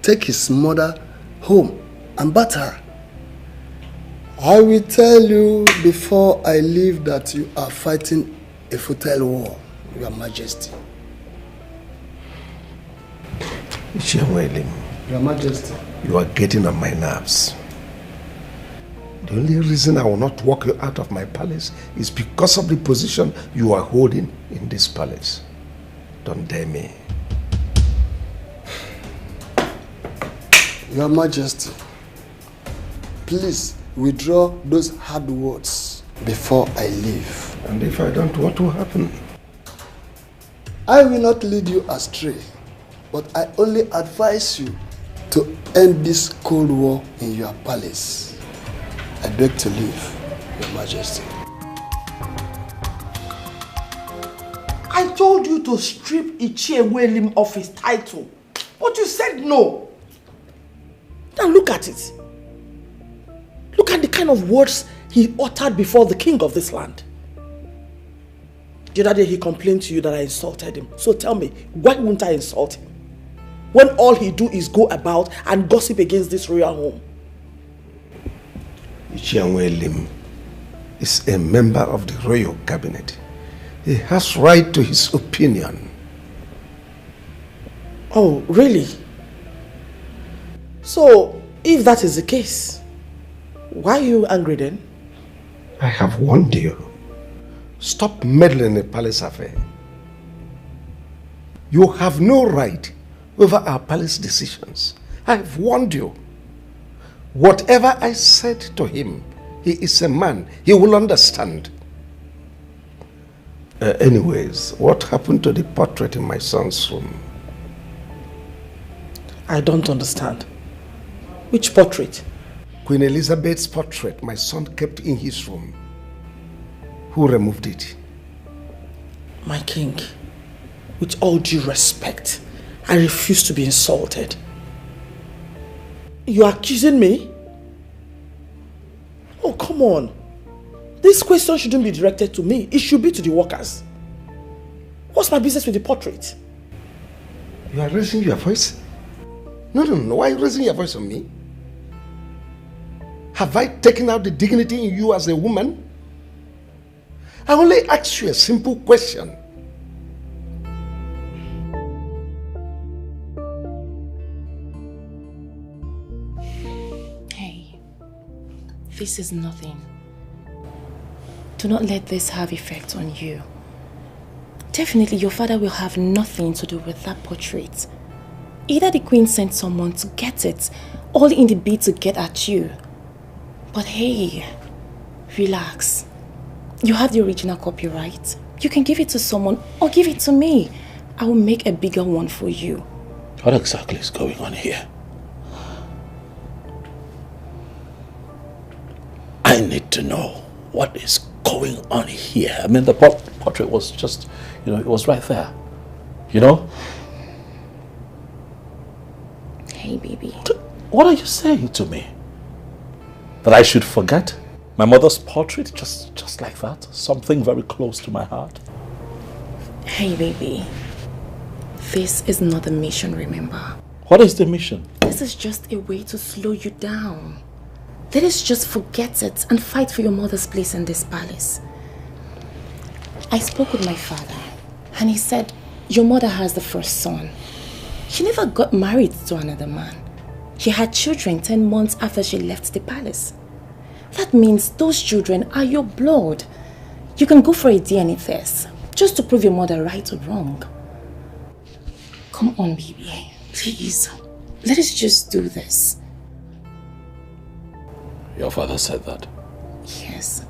take his mother home and bat her. I will tell you before I leave that you are fighting a futile war, Your Majesty. Your Majesty. You are getting on my nerves. The only reason I will not walk you out of my palace is because of the position you are holding in this palace. Don't dare me. Your Majesty, please withdraw those hard words before I leave. And if I don't, what will happen? I will not lead you astray, but I only advise you to end this cold war in your palace. I beg to leave, Your Majesty. I told you to strip Ichiewelim of his title, but you said no. Now look at it. Look at the kind of words he uttered before the king of this land. The other day he complained to you that I insulted him. So tell me, why wouldn't I insult him? When all he do is go about and gossip against this royal home. Ichianwelim is a member of the royal cabinet. He has right to his opinion. Oh, really? So, if that is the case, why are you angry then? I have warned you. Stop meddling in a palace affair. You have no right over our palace decisions. I have warned you. Whatever I said to him, he is a man. He will understand. Anyways, what happened to the portrait in my son's room? I don't understand. Which portrait? Queen Elizabeth's portrait my son kept in his room. Who removed it? My king, with all due respect, I refuse to be insulted. You are accusing me? Oh, come on. This question shouldn't be directed to me. It should be to the workers. What's my business with the portrait? You are raising your voice? No. Why are you raising your voice on me? Have I taken out the dignity in you as a woman? I only ask you a simple question. Hey, this is nothing. Do not let this have effect on you. Definitely your father will have nothing to do with that portrait. Either the Queen sent someone to get it, all in the bid to get at you. But hey, relax. You have the original copy, right? You can give it to someone or give it to me. I will make a bigger one for you. What exactly is going on here? I need to know what is going on here. I mean, the portrait was just, it was right there. You know? Hey, baby. What are you saying to me? That I should forget my mother's portrait just like that? Something very close to my heart? Hey, baby. This is not the mission, remember? What is the mission? This is just a way to slow you down. Let us just forget it and fight for your mother's place in this palace. I spoke with my father and he said, your mother has the first son. She never got married to another man. She had children 10 months after she left the palace. That means those children are your blood. You can go for a DNA test just to prove your mother right or wrong. Come on, baby. Please. Let us just do this. Your father said that? Yes.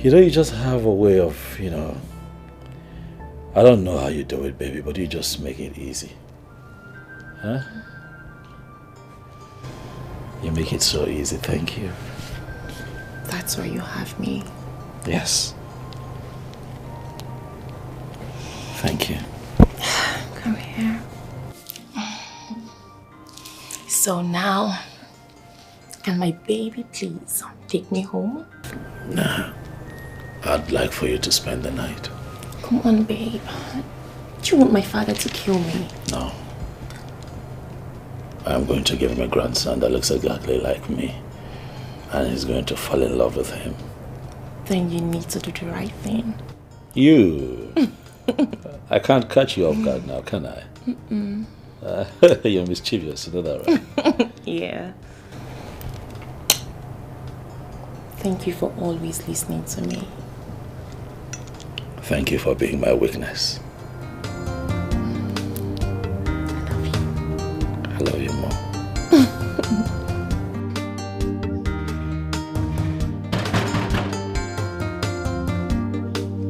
You just have a way of, I don't know how you do it, baby, but you just make it easy. Huh? You make it so easy, thank you. That's why you have me. Yes. Thank you. Come here. So now, can my baby please take me home? Nah. I'd like for you to spend the night. Come on, babe. Do you want my father to kill me? No. I'm going to give him a grandson that looks exactly like me. And he's going to fall in love with him. Then you need to do the right thing. You! I can't catch you off guard now, can I? You're mischievous, you know that, right? Yeah. Thank you for always listening to me. Thank you for being my weakness. I love you more.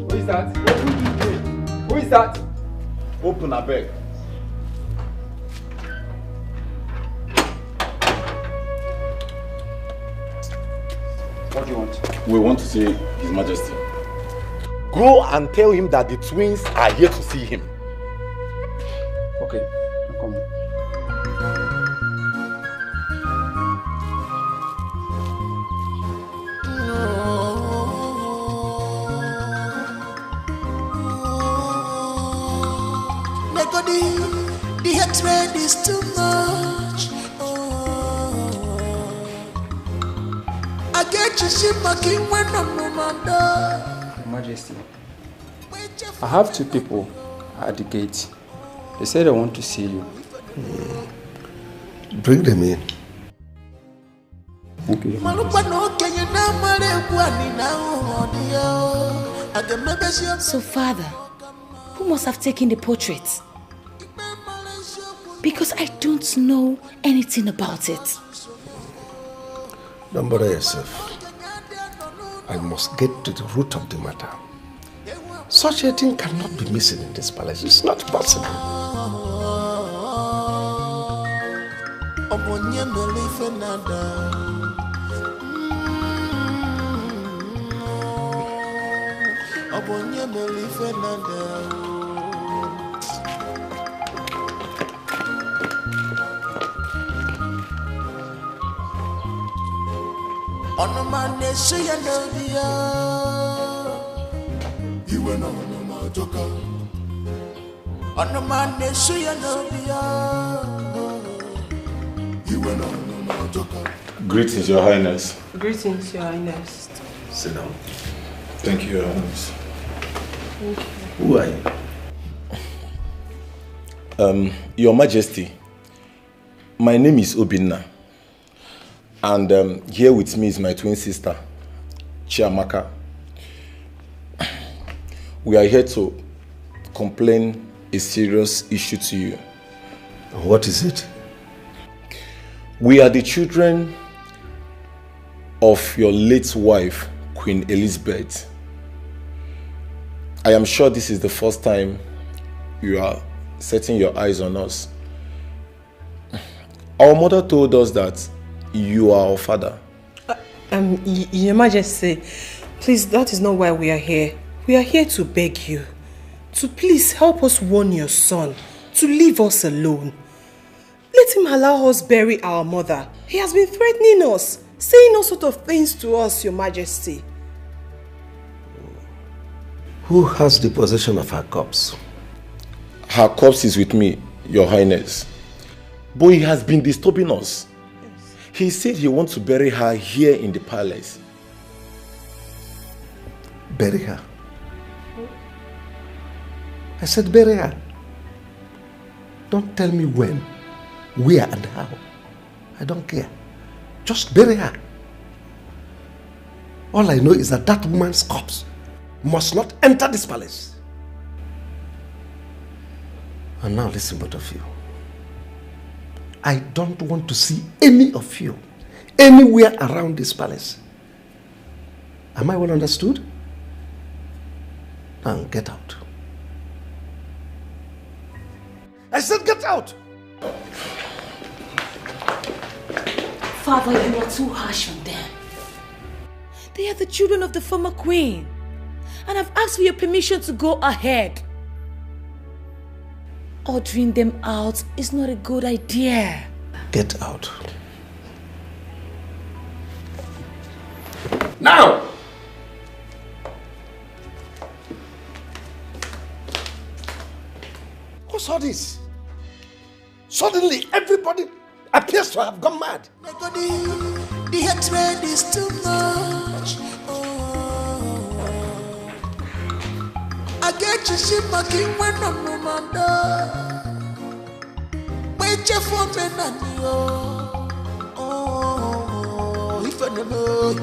Who is that? Who is that? Open a bag. What do you want? We want to see His Majesty. Go and tell him that the twins are here to see him. Okay, I'm coming. The hatred is too much. I get you see my king when I'm no man. Your Majesty, I have two people at the gate. They said they want to see you. Bring them in. Okay. So, Father, who must have taken the portrait? Because I don't know anything about it. Don't bother yourself. I must get to the root of the matter. Such a thing cannot be missing in this palace. It's not possible. Greetings, Your Highness. Greetings, Your Highness. Sit down. Thank you, Your Highness. Thank you. Who are you? Your Majesty, my name is Obinna. And here with me is my twin sister, Chiamaka. We are here to complain a serious issue to you. What is it? We are the children of your late wife, Queen Elizabeth. I am sure this is the first time you are setting your eyes on us. Our mother told us that you are our father. Your Majesty, please, that is not why we are here. We are here to beg you to please help us warn your son to leave us alone. Let him allow us bury our mother. He has been threatening us, saying all sorts of things to us, Your Majesty. Who has the possession of her corpse? Her corpse is with me, Your Highness. But he has been disturbing us. He said he wants to bury her here in the palace. Bury her? I said bury her. Don't tell me when, where and how. I don't care. Just bury her. All I know is that that woman's corpse must not enter this palace. And now listen, both of you. I don't want to see any of you anywhere around this palace. Am I well understood? Now get out. I said get out! Father, you are too harsh on them. They are the children of the former queen. And I've asked for your permission to go ahead. Ordering them out is not a good idea. Get out. Now! What's all this? Suddenly everybody appears to have gone mad. The hatred is too much. I get you see my king when I'm no man. Wait for me, Nanio. Oh, if I know.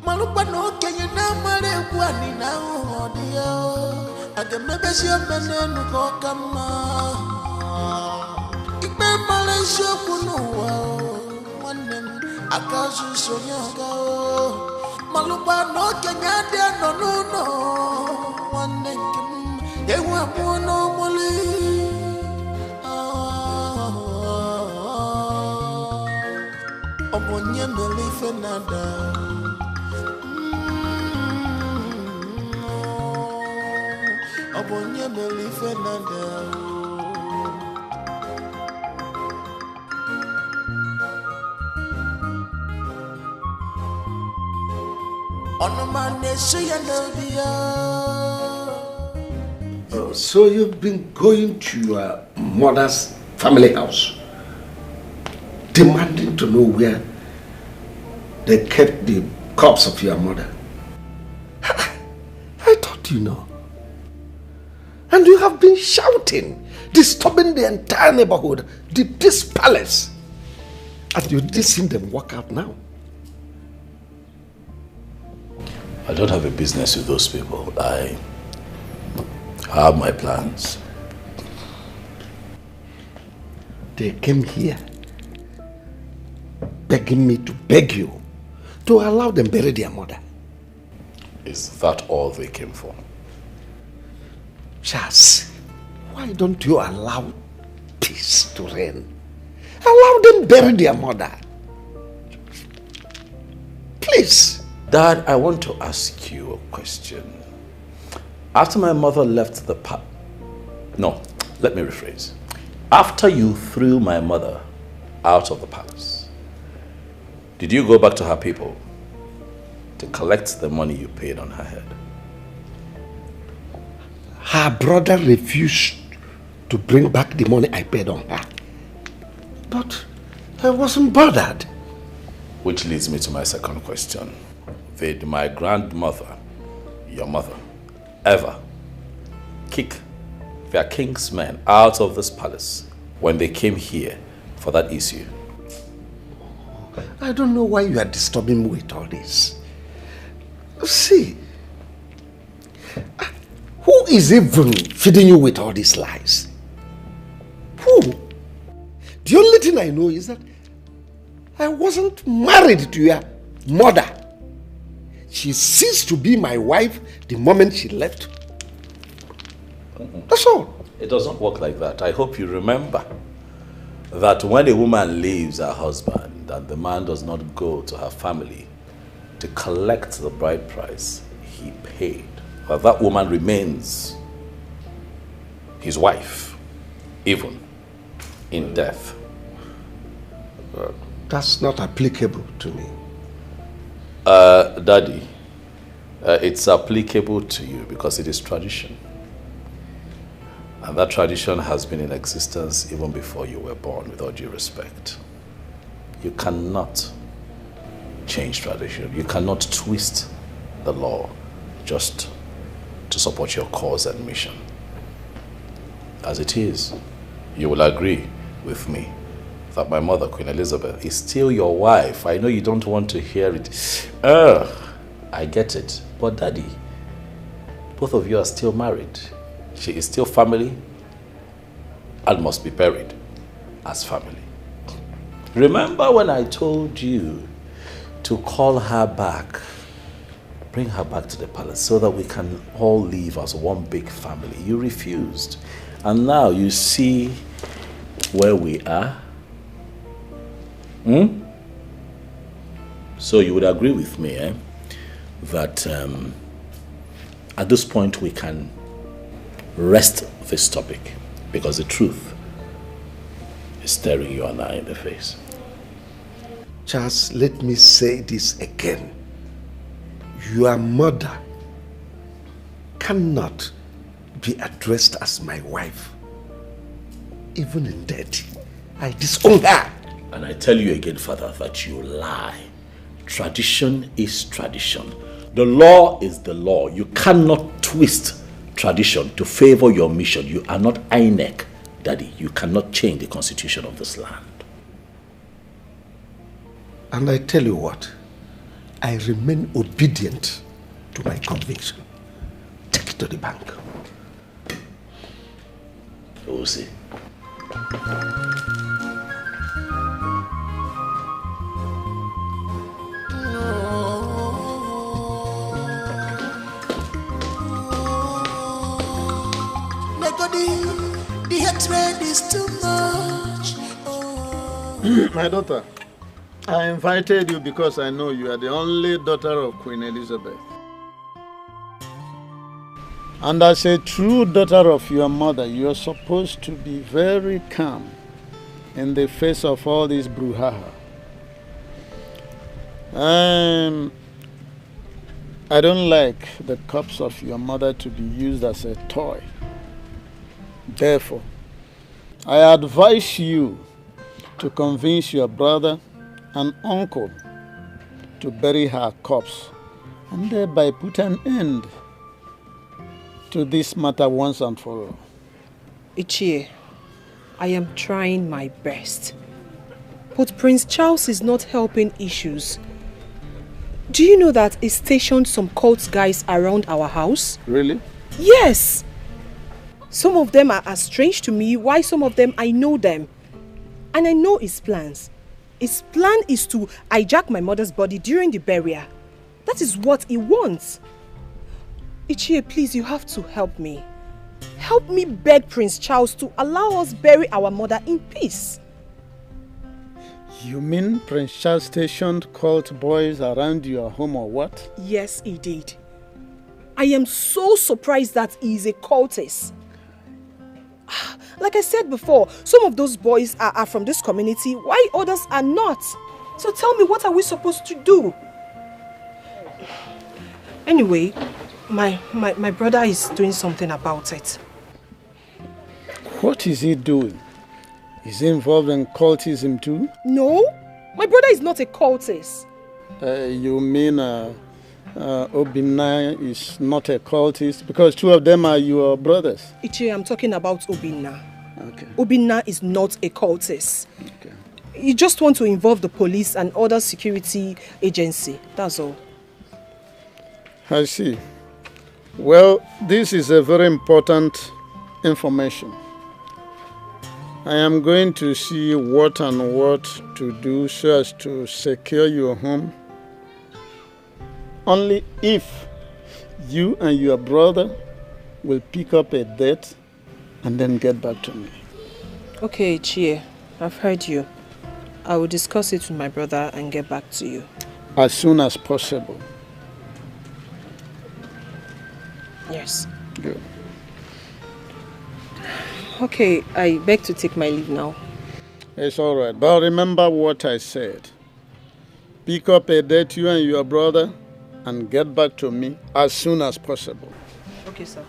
Malupa no can you now marry one now, dear. I can maybe see a man who come. If my Malaysia could know one name, I can't so young. Malupa no Kenya no one name they were normally Omonya Melifenada Omonya Melifenada So you've been going to your mother's family house, demanding to know where they kept the corpse of your mother. I thought you know. And you have been shouting, disturbing the entire neighborhood, this palace. And you did see them walk out now. I don't have a business with those people. I have my plans. They came here begging me to beg you to allow them bury their mother. Is that all they came for? Charles, why don't you allow peace to reign? Allow them bury their mother. Please. Dad, I want to ask you a question. After my mother left the no, let me rephrase. After you threw my mother out of the palace, did you go back to her people to collect the money you paid on her head? Her brother refused to bring back the money I paid on her. But I wasn't bothered. Which leads me to my second question. did my grandmother, your mother, ever kick their king's men out of this palace when they came here for that issue? I don't know why you are disturbing me with all this. See, who is even feeding you with all these lies? Who? The only thing I know is that I wasn't married to your mother. She ceased to be my wife the moment she left. That's all. It doesn't work like that. I hope you remember that when a woman leaves her husband and the man does not go to her family to collect the bride price he paid, that woman remains his wife, even in death. That's not applicable to me. Daddy, it's applicable to you because it is tradition. And that tradition has been in existence even before you were born, with all due respect. You cannot change tradition. You cannot twist the law just to support your cause and mission. As it is, you will agree with me that my mother, Queen Elizabeth, is still your wife. I know you don't want to hear it. I get it. But Daddy, both of you are still married. She is still family and must be buried as family. Remember when I told you to call her back, bring her back to the palace so that we can all live as one big family? You refused. And now you see where we are. So you would agree with me, that at this point we can rest this topic, because the truth is staring you and I in the face. Charles, let me say this again. Your mother cannot be addressed as my wife. Even in death, I disown her. And I tell you again, Father, that you lie. Tradition is tradition. The law is the law. You cannot twist tradition to favor your mission. You are not INEC, Daddy. You cannot change the constitution of this land. And I tell you what, I remain obedient to my conviction. Take it to the bank. We'll see. The hatred is too much. My daughter, I invited you because I know you are the only daughter of Queen Elizabeth. And as a true daughter of your mother, you are supposed to be very calm in the face of all this brouhaha. I don't like the corpse of your mother to be used as a toy. Therefore, I advise you to convince your brother and uncle to bury her corpse and thereby put an end to this matter once and for all. Ichie, I am trying my best. But Prince Charles is not helping issues. Do you know that he stationed some cult guys around our house? Really? Yes! Some of them are as strange to me, while some of them I know them. And I know his plans. His plan is to hijack my mother's body during the burial. That is what he wants. Ichie, please, you have to help me. Help me beg Prince Charles to allow us bury our mother in peace. You mean Prince Charles stationed cult boys around your home or what? Yes, he did. I am so surprised that he is a cultist. Like I said before, some of those boys are from this community, while others are not. So tell me, what are we supposed to do? Anyway, my brother is doing something about it. What is he doing? Is he involved in cultism too? No, my brother is not a cultist. You mean Obinna is not a cultist? Because 2 of them are your brothers. Ichie, I'm talking about Obinna. Okay. Obinna is not a cultist. Okay. You just want to involve the police and other security agency. That's all. I see. Well, this is a very important information. I am going to see what and what to do so as to secure your home. Only if you and your brother will pick up a date and then get back to me. Okay, Chie, I've heard you. I will discuss it with my brother and get back to you. As soon as possible. Yes. Good. Okay, I beg to take my leave now. It's all right, but remember what I said. Pick up a date, you and your brother, and get back to me as soon as possible. Okay, sir.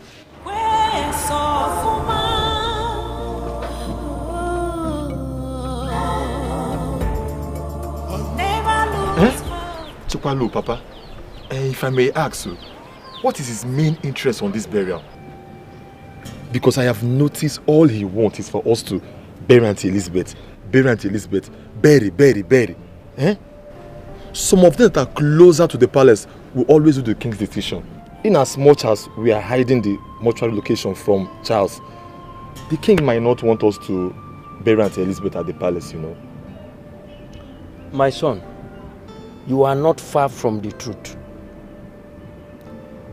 Chukwalu, Papa, if I may ask you, what is his main interest on this burial? Because I have noticed all he wants is for us to bury Auntie Elizabeth, bury. Some of them that are closer to the palace will always do the king's decision. In as much as we are hiding the mortuary location from Charles, the king might not want us to bury Auntie Elizabeth at the palace, you know. My son, you are not far from the truth.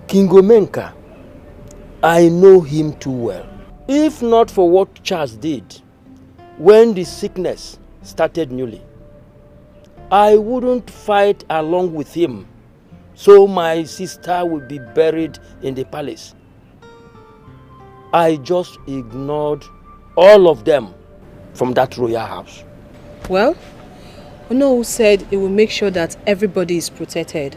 King Omenka, I know him too well. If not for what Charles did when the sickness started newly, I wouldn't fight along with him so my sister would be buried in the palace. I just ignored all of them from that royal house. Well, Ono said he will make sure that everybody is protected.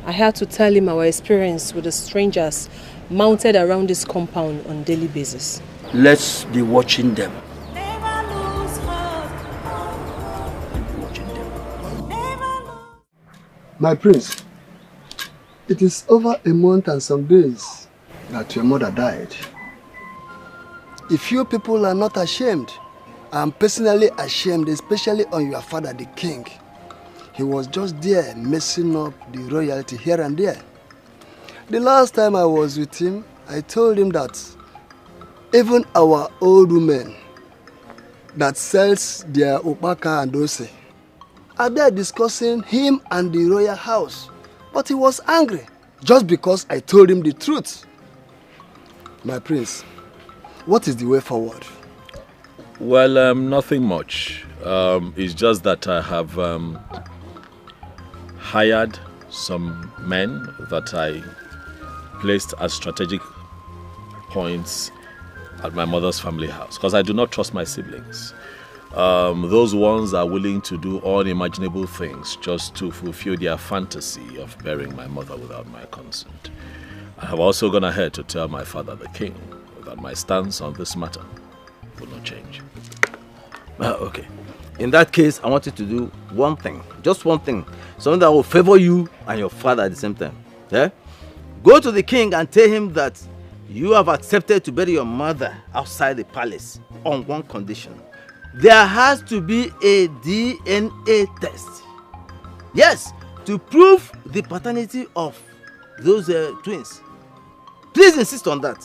I had to tell him our experience with the strangers mounted around this compound on a daily basis. Let's be watching them. My prince, it is over a month and some days that your mother died. If you people are not ashamed, I am personally ashamed, especially on your father, the king. He was just there messing up the royalty here and there. The last time I was with him, I told him that even our old women that sells their opaka and ose are there discussing him and the royal house. But he was angry just because I told him the truth. My prince, what is the way forward? Well, nothing much. It's just that I have hired some men that I placed as strategic points at my mother's family house because I do not trust my siblings. Those ones are willing to do unimaginable things just to fulfill their fantasy of burying my mother without my consent. I have also gone ahead to tell my father, the king, that my stance on this matter will not change. Okay. In that case, I want you to do one thing. Just one thing. Something that will favor you and your father at the same time. Yeah? Go to the king and tell him that you have accepted to bury your mother outside the palace on one condition. There has to be a DNA test. Yes, to prove the paternity of those twins. Please insist on that.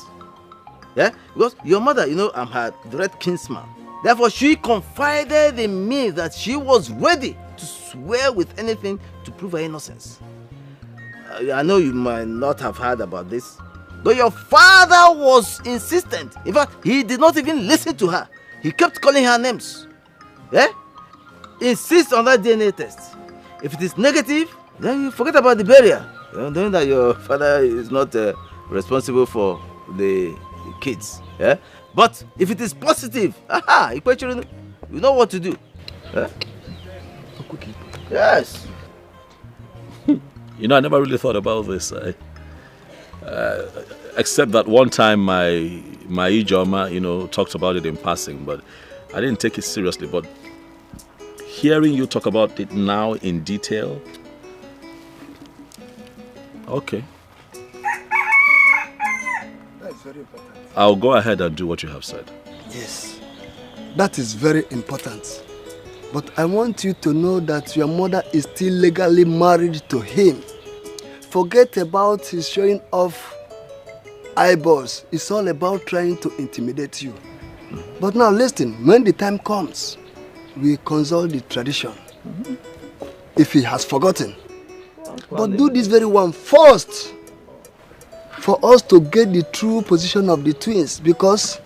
Yeah? Because your mother, you know, I'm her direct kinsman. Therefore, she confided in me that she was ready to swear with anything to prove her innocence. I know you might not have heard about this, but your father was insistent. In fact, he did not even listen to her. He kept calling her names. Yeah? Insist on that DNA test. If it is negative, then you forget about the burial. You know, knowing that your father is not responsible for the kids. Yeah? But if it is positive, you know what to do. Yeah? Yes. You know, I never really thought about this. Except that one time my Ijoma, you know, talked about it in passing, but I didn't take it seriously. But hearing you talk about it now in detail, Okay. That's very important. I'll go ahead and do what you have said. Yes, that is very important. But I want you to know that your mother is still legally married to him. Forget about his showing off eyeballs. It's all about trying to intimidate you. But now listen, when the time comes, we consult the tradition. If he has forgotten. But do this very one first for us to get the true position of the twins, because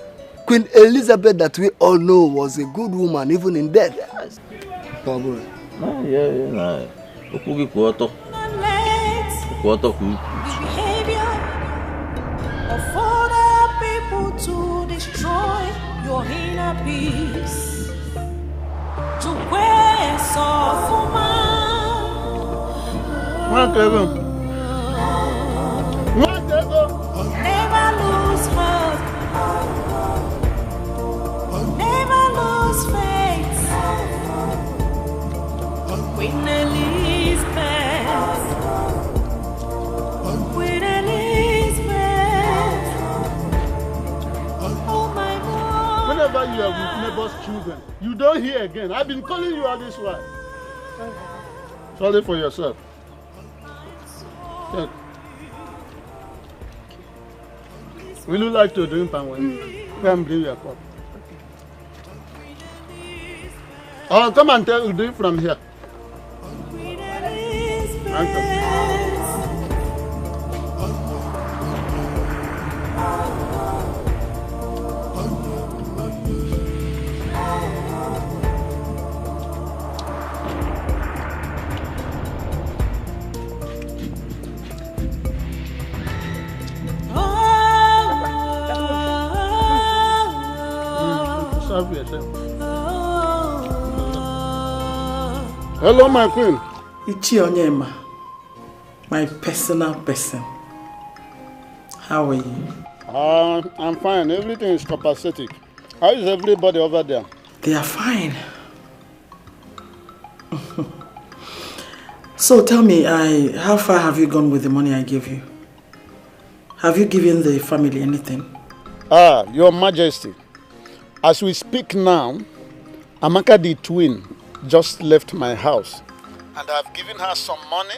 Queen Elizabeth that we all know was a good woman even in death. Yes. Behavior of other people to destroy your inner peace. To where soft never lose hope. Never lose faith. Queen Elizabeth. Queen Elizabeth. Oh my God. Whenever you are with neighbor's children, you don't hear again. I've been calling you all this while. Sorry for yourself. Check. Will you like to drink palm wine? Come bring your cup. Oh, come and drink from here. Hello, my queen. Ichi Onyema, my personal person. How are you? I'm fine. Everything is copacetic. How is everybody over there? They are fine. So tell me, how far have you gone with the money I gave you? Have you given the family anything? Your Majesty. As we speak now, Amaka the twin just left my house. And I've given her some money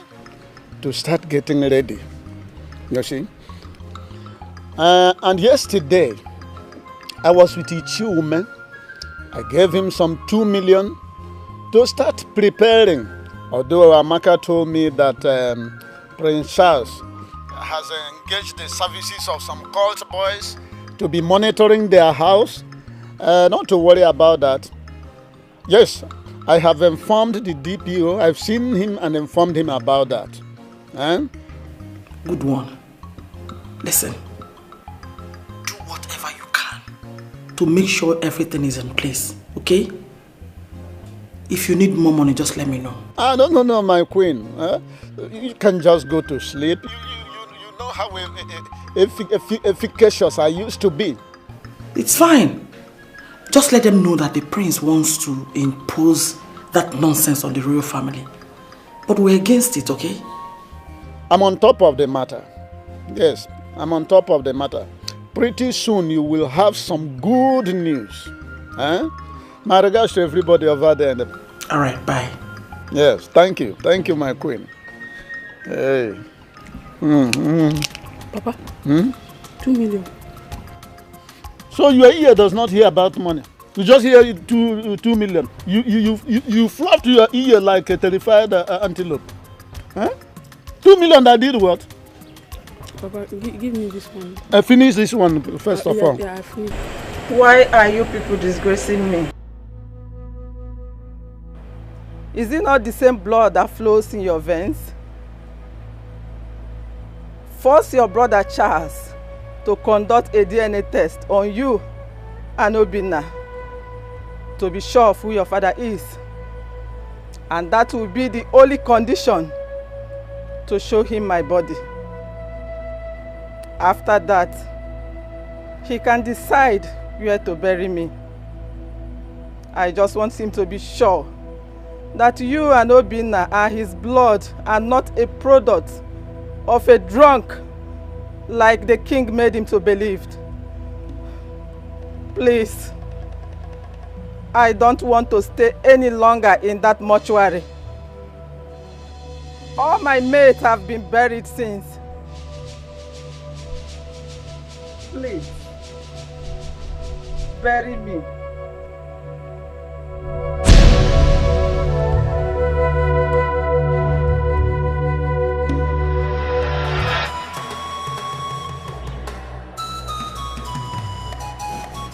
to start getting ready. You see? And yesterday, I was with Ichi woman. I gave him some 2 million to start preparing. Although Amaka told me that Prince Charles has engaged the services of some cult boys to be monitoring their house. Not to worry about that. Yes, I have informed the DPO. I've seen him and informed him about that. Good one. Listen. Do whatever you can to make sure everything is in place, okay? If you need more money, just let me know. No, my queen. You can just go to sleep. You know how efficacious I used to be. It's fine. Just let them know that the prince wants to impose that nonsense on the royal family. But we're against it, okay? I'm on top of the matter. Yes, I'm on top of the matter. Pretty soon you will have some good news. My regards to everybody over there. All right, bye. Yes, thank you. Thank you, my queen. Hey. Papa, 2 million. So your ear does not hear about money. You just hear 2 million. You flap to your ear like a terrified antelope. 2 million that did what? Papa, give me this one. I finish this one first of all. Yeah, I finished. Why are you people disgracing me? Is it not the same blood that flows in your veins? Force your brother Charles to conduct a DNA test on you and Obinna to be sure of who your father is. And that will be the only condition to show him my body. After that, he can decide where to bury me. I just want him to be sure that you and Obinna are his blood and not a product of a drunk like the king made him to believe. Please, I don't want to stay any longer in that mortuary. All my mates have been buried since. Please, bury me.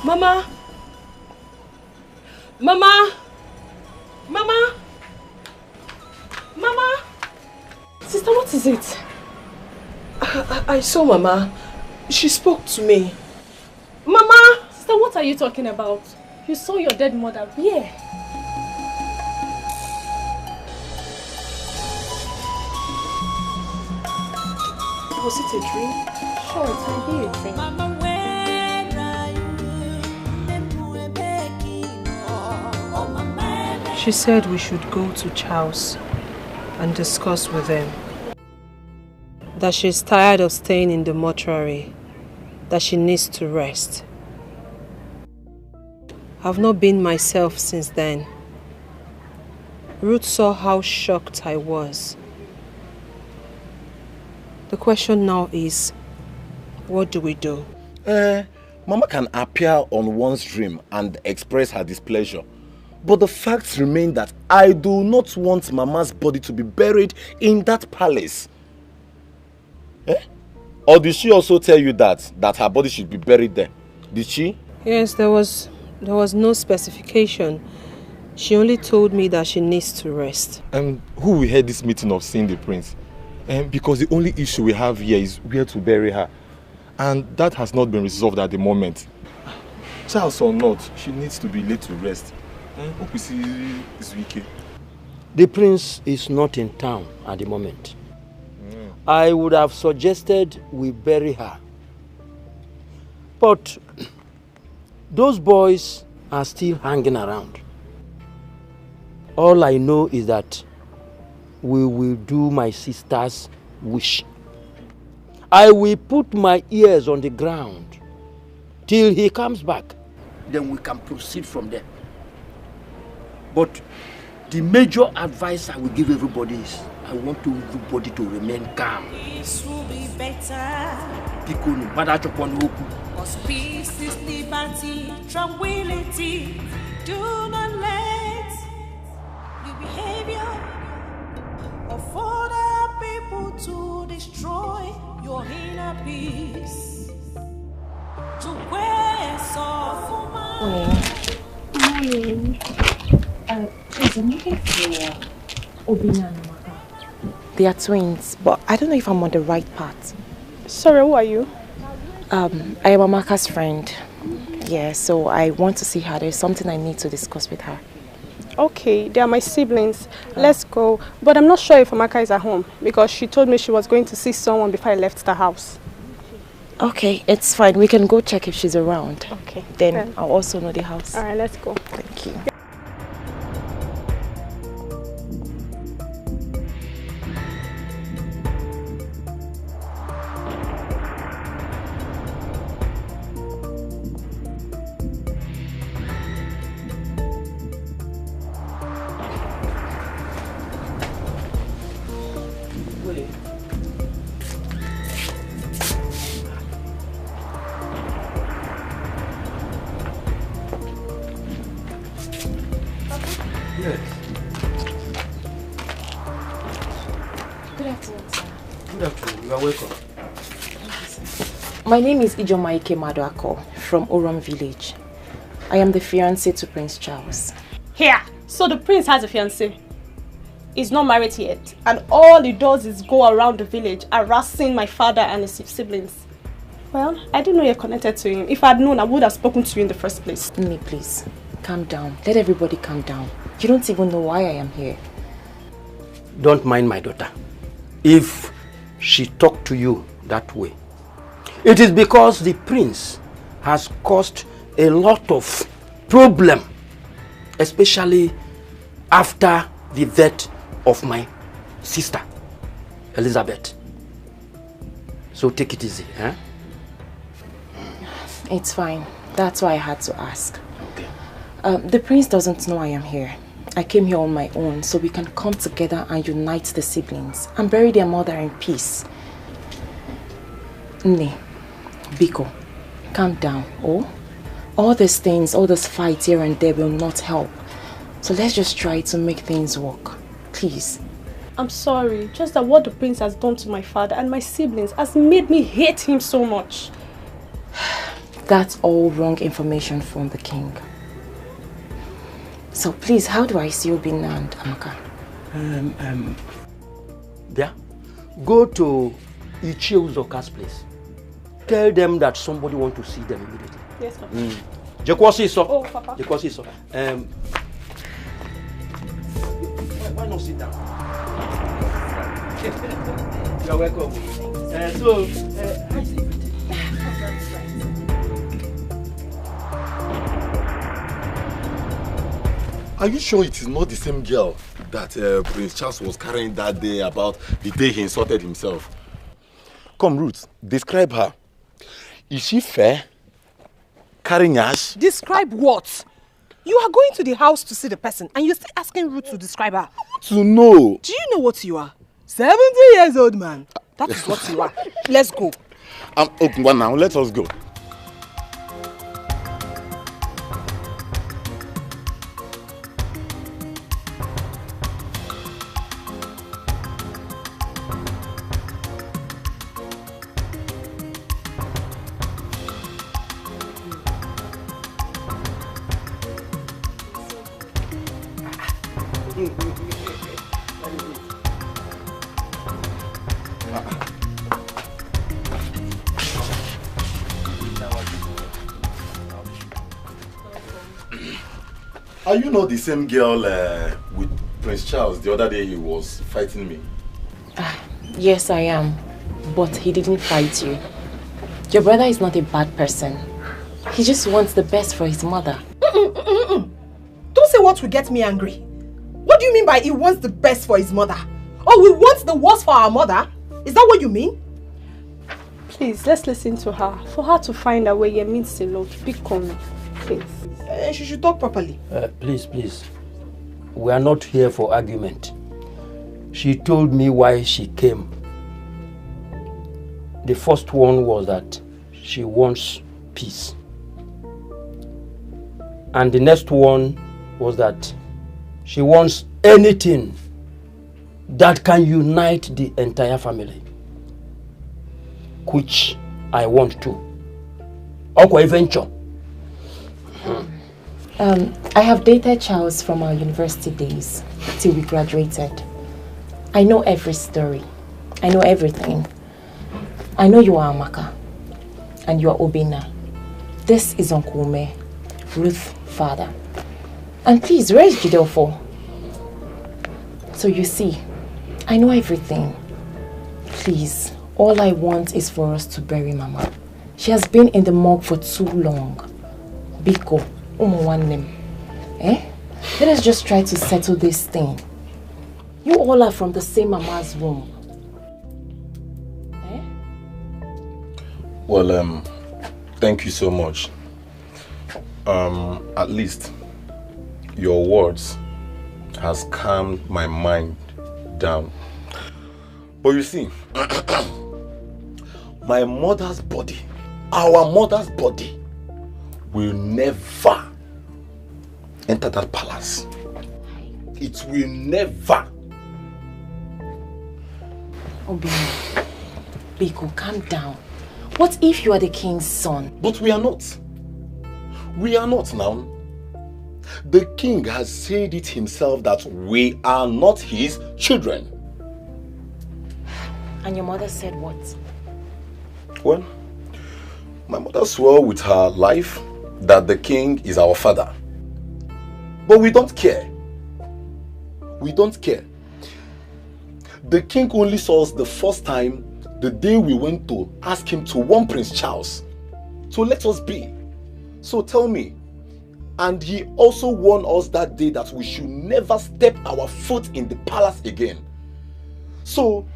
Mama! Mama! Mama! Mama! Sister, what is it? I saw Mama. She spoke to me. Mama! Sister, what are you talking about? You saw your dead mother. Where? Was it a dream? Sure, it might be a dream. Mama, where are you? She said we should go to Charles and discuss with him. That she's tired of staying in the mortuary. That she needs to rest. I've not been myself since then. Ruth saw how shocked I was. The question now is, what do we do? Mama can appear on one's dream and express her displeasure. But the facts remain that I do not want Mama's body to be buried in that palace. Or did she also tell you that her body should be buried there? Did she? Yes, there was no specification. She only told me that she needs to rest. And who will head this meeting of seeing the prince? Because the only issue we have here is where to bury her. And that has not been resolved at the moment. Charles or not, she needs to be laid to rest. Hope we see Zwike. The prince is not in town at the moment. I would have suggested we bury her. But those boys are still hanging around. All I know is that we will do my sister's wish. I will put my ears on the ground till he comes back. Then we can proceed from there. But the major advice I will give everybody is I want everybody to remain calm. This will be better. Because peace is liberty, tranquility. Do not let the behavior of other people to destroy your inner peace. To where so Morning. Please, I'm looking for Obina and Amaka. They are twins, but I don't know if I'm on the right path. Sorry, who are you? I am Amaka's friend. Yeah, so I want to see her. There's something I need to discuss with her. Okay, they are my siblings. Let's go. But I'm not sure if Amaka is at home because she told me she was going to see someone before I left the house. Okay, it's fine. We can go check if she's around. Okay. Then I'll also know the house. All right, let's go. Thank you. My name is Ijomaike Maduako from Oron Village. I am the fiancé to Prince Charles. Here! So the prince has a fiancé. He's not married yet. And all he does is go around the village harassing my father and his siblings. Well, I didn't know you're connected to him. If I'd known, I would have spoken to you in the first place. Me, please. Calm down. Let everybody calm down. You don't even know why I am here. Don't mind my daughter. If she talked to you that way, it is because the prince has caused a lot of problem, especially after the death of my sister, Elizabeth. So take it easy, huh? It's fine. That's why I had to ask. Okay. The prince doesn't know I am here. I came here on my own so we can come together and unite the siblings and bury their mother in peace. Nne, Biko, calm down, oh? All these things, all these fights here and there will not help. So let's just try to make things work. Please. I'm sorry. Just that what the prince has done to my father and my siblings has made me hate him so much. That's all wrong information from the king. So please, how do I see Obinna and Amaka? Yeah. Go to Ichie Uzoka's place. Tell them that somebody wants to see them immediately. Yes, Papa. Jekwasi so. Oh, Papa. Jekwasi so. Why not sit down? You're welcome. How is everything? Are you sure it is not the same girl that Prince Charles was carrying that day about the day he insulted himself? Come, Ruth, describe her. Is she fair? Carrying ash? Describe what? You are going to the house to see the person and you're still asking Ruth to describe her. To know. Do you know what you are? 70 years old man. That is what you are. Let's go. I'm open one now. Let us go. Are you not the same girl with Prince Charles the other day he was fighting me? Yes, I am. But he didn't fight you. Your brother is not a bad person. He just wants the best for his mother. Don't say what will get me angry. What do you mean by he wants the best for his mother? Or we want the worst for our mother? Is that what you mean? Please, let's listen to her. For her to find out where you means a lot. Be calm, please. She should talk properly. Please. We are not here for argument. She told me why she came. The first one was that she wants peace. And the next one was that she wants anything that can unite the entire family. Which I want to. Okwa venture. I have dated Charles from our university days till we graduated. I know every story. I know everything. I know you are Amaka and you are Obinna. This is Uncle Ume, Ruth's father. And please, where is Jidelfo? So you see, I know everything. Please, all I want is for us to bury Mama. She has been in the morgue for too long. Biko, Umuwanem. Let us just try to settle this thing. You all are from the same Mama's womb. Well, thank you so much. At least your words has calmed my mind down. But you see, my mother's body, our mother's body, will never enter that palace. It will never. Obinna, Biko, calm down. What if you are the king's son? But we are not. We are not now. The king has said it himself that we are not his children. And your mother said what? Well, my mother swore with her life that the king is our father. But we don't care. We don't care. The king only saw us the first time the day we went to ask him to warn Prince Charles to let us be. So tell me, and he also warned us that day that we should never step our foot in the palace again. So,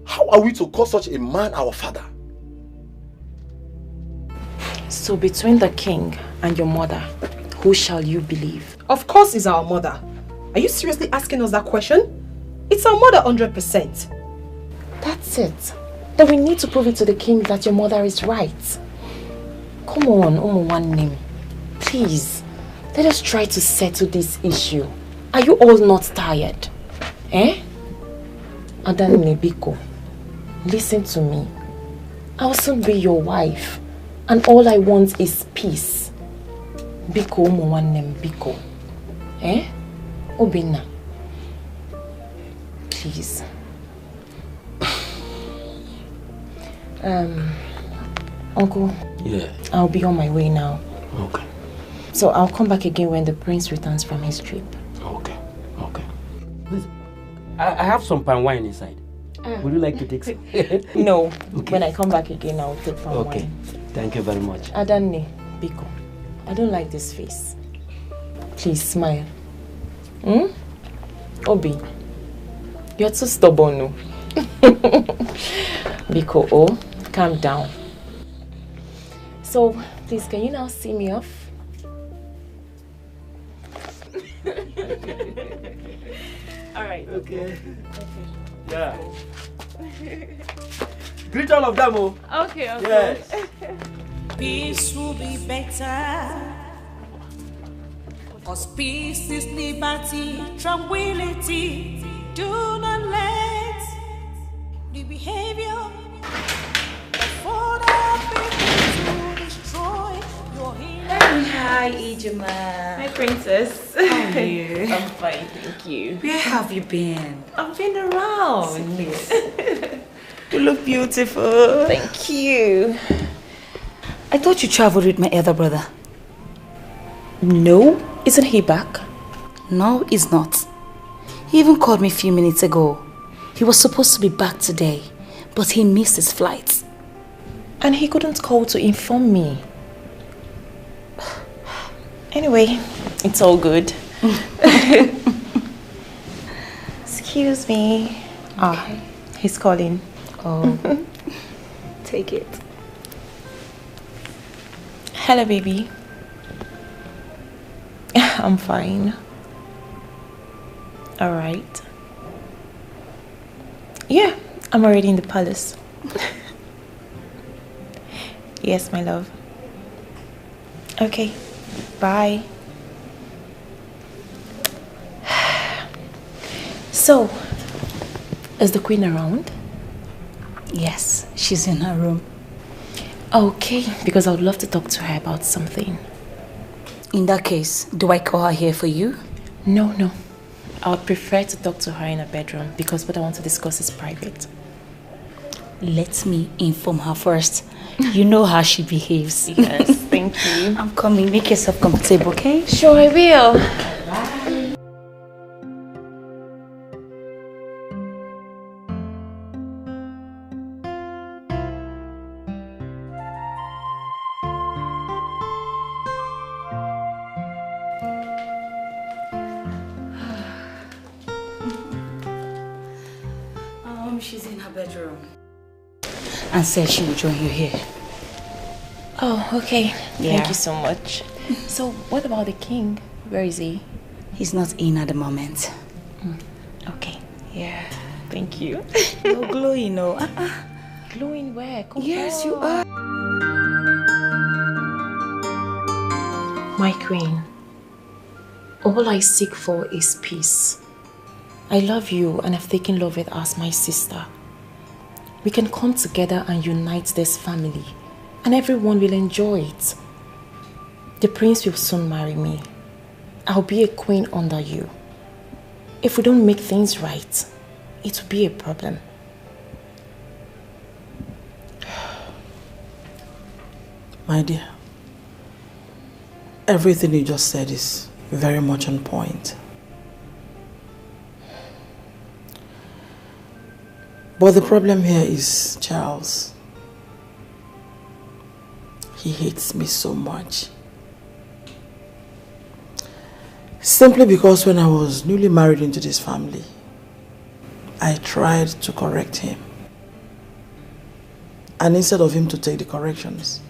How are we to call such a man our father? So between the king and your mother, who shall you believe? Of course it's our mother. Are you seriously asking us that question? It's our mother 100%. That's it. Then we need to prove it to the king that your mother is right. Come on, one name. Please, let us try to settle this issue. Are you all not tired? Eh? Adan Biko, listen to me. I'll soon be your wife. And all I want is peace. Biko, one name, Biko. Eh? Obina. Please. Uncle. Yeah. I'll be on my way now. Okay. So I'll come back again when the prince returns from his trip. Okay. Please, I have some palm wine inside. Would you like to take some? No. Okay. When I come back again, I'll take palm wine. Thank you very much. Adanne, Biko, I don't like this face. Please smile. Obi, you're too stubborn, no? Biko, calm down. So, please, can you now see me off? Alright. Okay. Yeah. Greet all of them, oh. Okay. Yes. Peace will be better. Cause peace is liberty, tranquility. Do not let the behavior of other people to destroy your healing. Hi, Ijima. Hi, princess. How are you? I'm fine, thank you. Where have you been? I've been around. You look beautiful. Thank you. I thought you traveled with my elder brother. No, isn't he back? No, he's not. He even called me a few minutes ago. He was supposed to be back today, but he missed his flight. And he couldn't call to inform me. Anyway, it's all good. Excuse me. Okay. He's calling. Oh. Take it. Hello, baby. I'm fine. All right. Yeah, I'm already in the palace. Yes, my love. Okay, bye. So, is the queen around? Yes, she's in her room. Okay, because I would love to talk to her about something. In that case, do I call her here for you? No. I would prefer to talk to her in her bedroom because what I want to discuss is private. Let me inform her first. You know how she behaves. Yes, thank you. I'm coming. Make yourself comfortable, okay? Sure, I will. Bye. She's in her bedroom. And said she will join you here. Oh, okay. Yeah. Thank you so much. So, what about the king? Where is he? He's not in at the moment. Okay. Yeah. Thank you. You're glowing, no? Glowing where? Come Yes, on. you are. My queen, all I seek for is peace. I love you and I've taken Loveth as my sister. We can come together and unite this family and everyone will enjoy it. The prince will soon marry me. I'll be a queen under you. If we don't make things right, it will be a problem. My dear, everything you just said is very much on point. But the problem here is Charles. He hates me so much. Simply because when I was newly married into this family, I tried to correct him. And instead of him to take the corrections,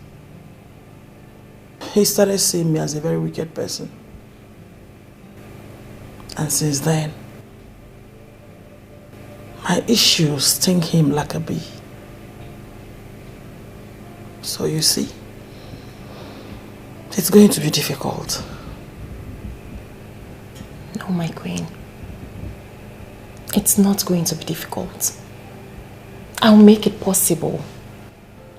he started seeing me as a very wicked person. And since then, my issues sting him like a bee. So you see, it's going to be difficult. No, my queen. It's not going to be difficult. I'll make it possible.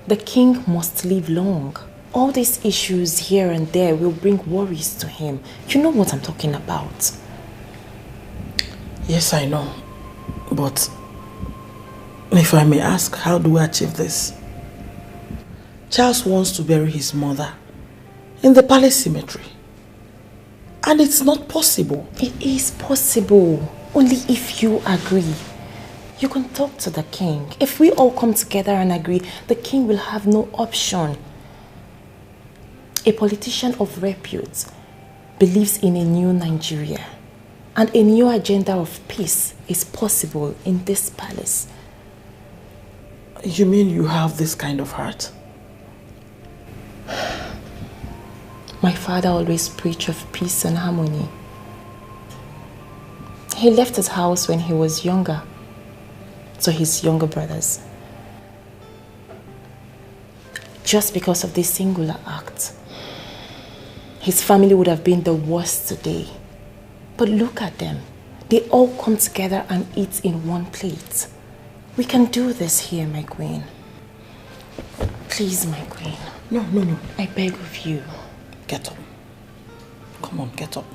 The king must live long. All these issues here and there will bring worries to him. You know what I'm talking about. Yes, I know. But if I may ask, how do we achieve this? Charles wants to bury his mother in the palace cemetery. And it's not possible. It is possible. Only if you agree. You can talk to the king. If we all come together and agree, the king will have no option. A politician of repute believes in a new Nigeria. And a new agenda of peace is possible in this palace. You mean you have this kind of heart? My father always preached of peace and harmony. He left his house when he was younger to his younger brothers. Just because of this singular act, his family would have been the worst today. But look at them. They all come together and eat in one plate. We can do this here, my queen. Please, my queen. No. I beg of you. Get up. Come on, get up.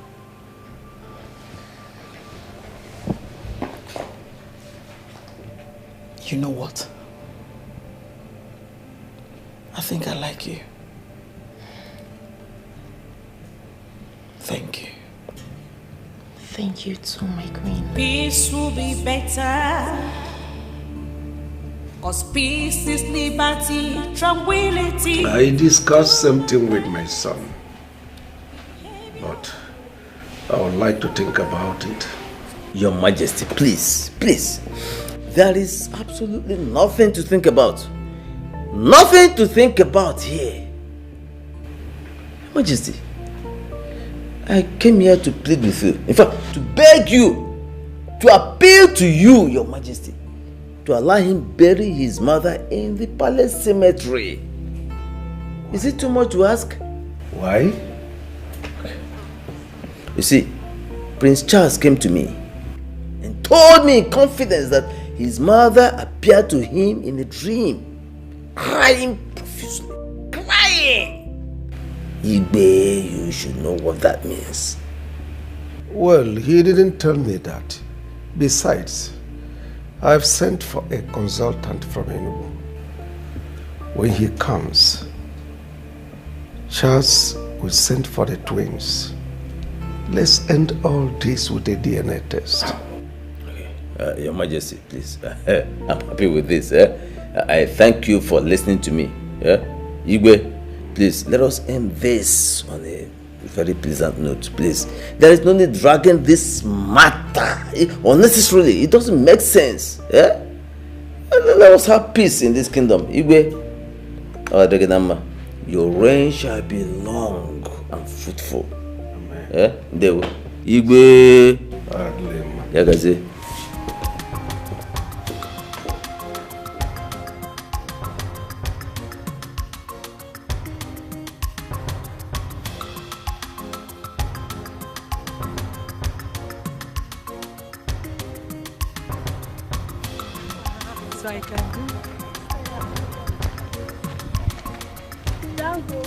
You know what? I think I like you. Thank you. Thank you too, my queen. Peace will be better. Cause peace is liberty, tranquility. I discussed something with my son, but I would like to think about it. Your Majesty, please. There is absolutely nothing to think about. Nothing to think about here. Your Majesty, I came here to plead with you. In fact, to beg you, to appeal to you, Your Majesty, to allow him bury his mother in the palace cemetery. Is it too much to ask? Why? You see, Prince Charles came to me and told me in confidence that his mother appeared to him in a dream, crying profusely. Crying! Igbe, you should know what that means. Well, he didn't tell me that. Besides, I've sent for a consultant from Enugu. When he comes, Charles will send for the twins. Let's end all this with a DNA test. Okay. Your Majesty, please. I'm happy with this. I thank you for listening to me. Igwe, please, let us end this on a very pleasant note, please. There is no need dragging this matter unnecessarily. It doesn't make sense. Let us have peace in this kingdom. Igwe, your reign shall be long and fruitful. Igwe, Yagaze. So I can do. Dango.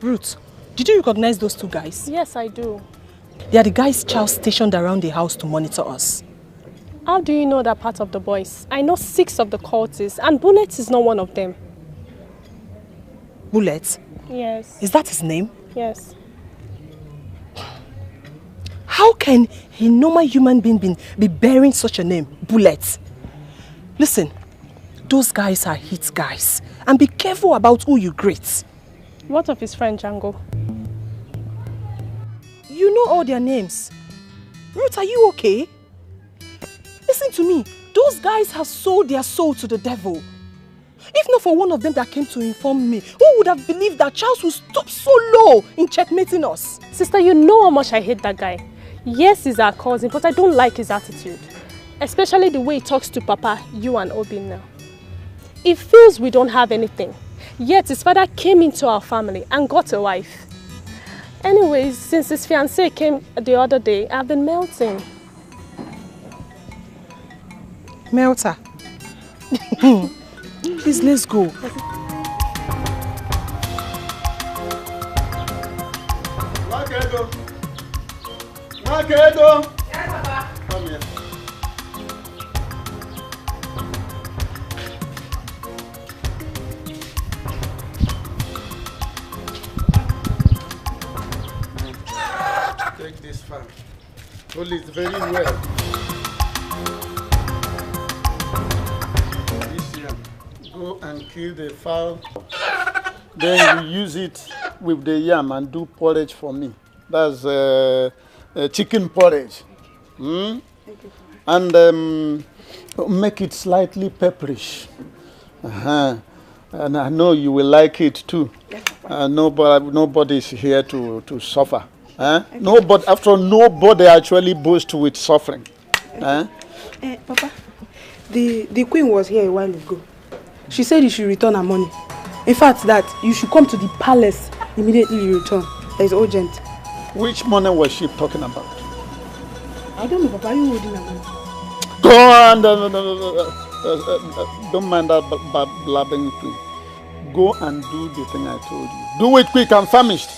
Ruth, did you recognize those two guys? Yes, I do. They are the guys Charles stationed around the house to monitor us. How do you know that part of the boys? I know 6 of the cultists, and Bullet is not one of them. Bullet? Yes. Is that his name? Yes. How can a normal human being be bearing such a name, Bullet? Listen, those guys are hit guys. And be careful about who you greet. What of his friend Django? You know all their names. Ruth, are you okay? Listen to me. Those guys have sold their soul to the devil. If not for one of them that came to inform me, who would have believed that Charles would stoop so low in checkmating us? Sister, you know how much I hate that guy. Yes, he's our cousin, but I don't like his attitude. Especially the way he talks to Papa, you and Obin now. He feels we don't have anything. Yet his father came into our family and got a wife. Anyways, since his fiancée came the other day, I've been melting. Melter. Please, let's go. Makedo. Makedo. Yes, Papa. Come here. Take this fan. Hold it very well. This here. Go and kill the fowl. Then you use it with the yam and do porridge for me. That's chicken porridge. Mm? And make it slightly pepperish. And I know you will like it too. Nobody's here to suffer. Nobody, after all, nobody actually boasts with suffering. Papa, the queen was here a while ago. She said you should return her money. In fact, that you should come to the palace immediately you return. That is urgent. Which money was she talking about? I don't know, Papa. Are you holding her money? Go on, don't mind that blabbing queen. Go and do the thing I told you. Do it quick, I'm famished.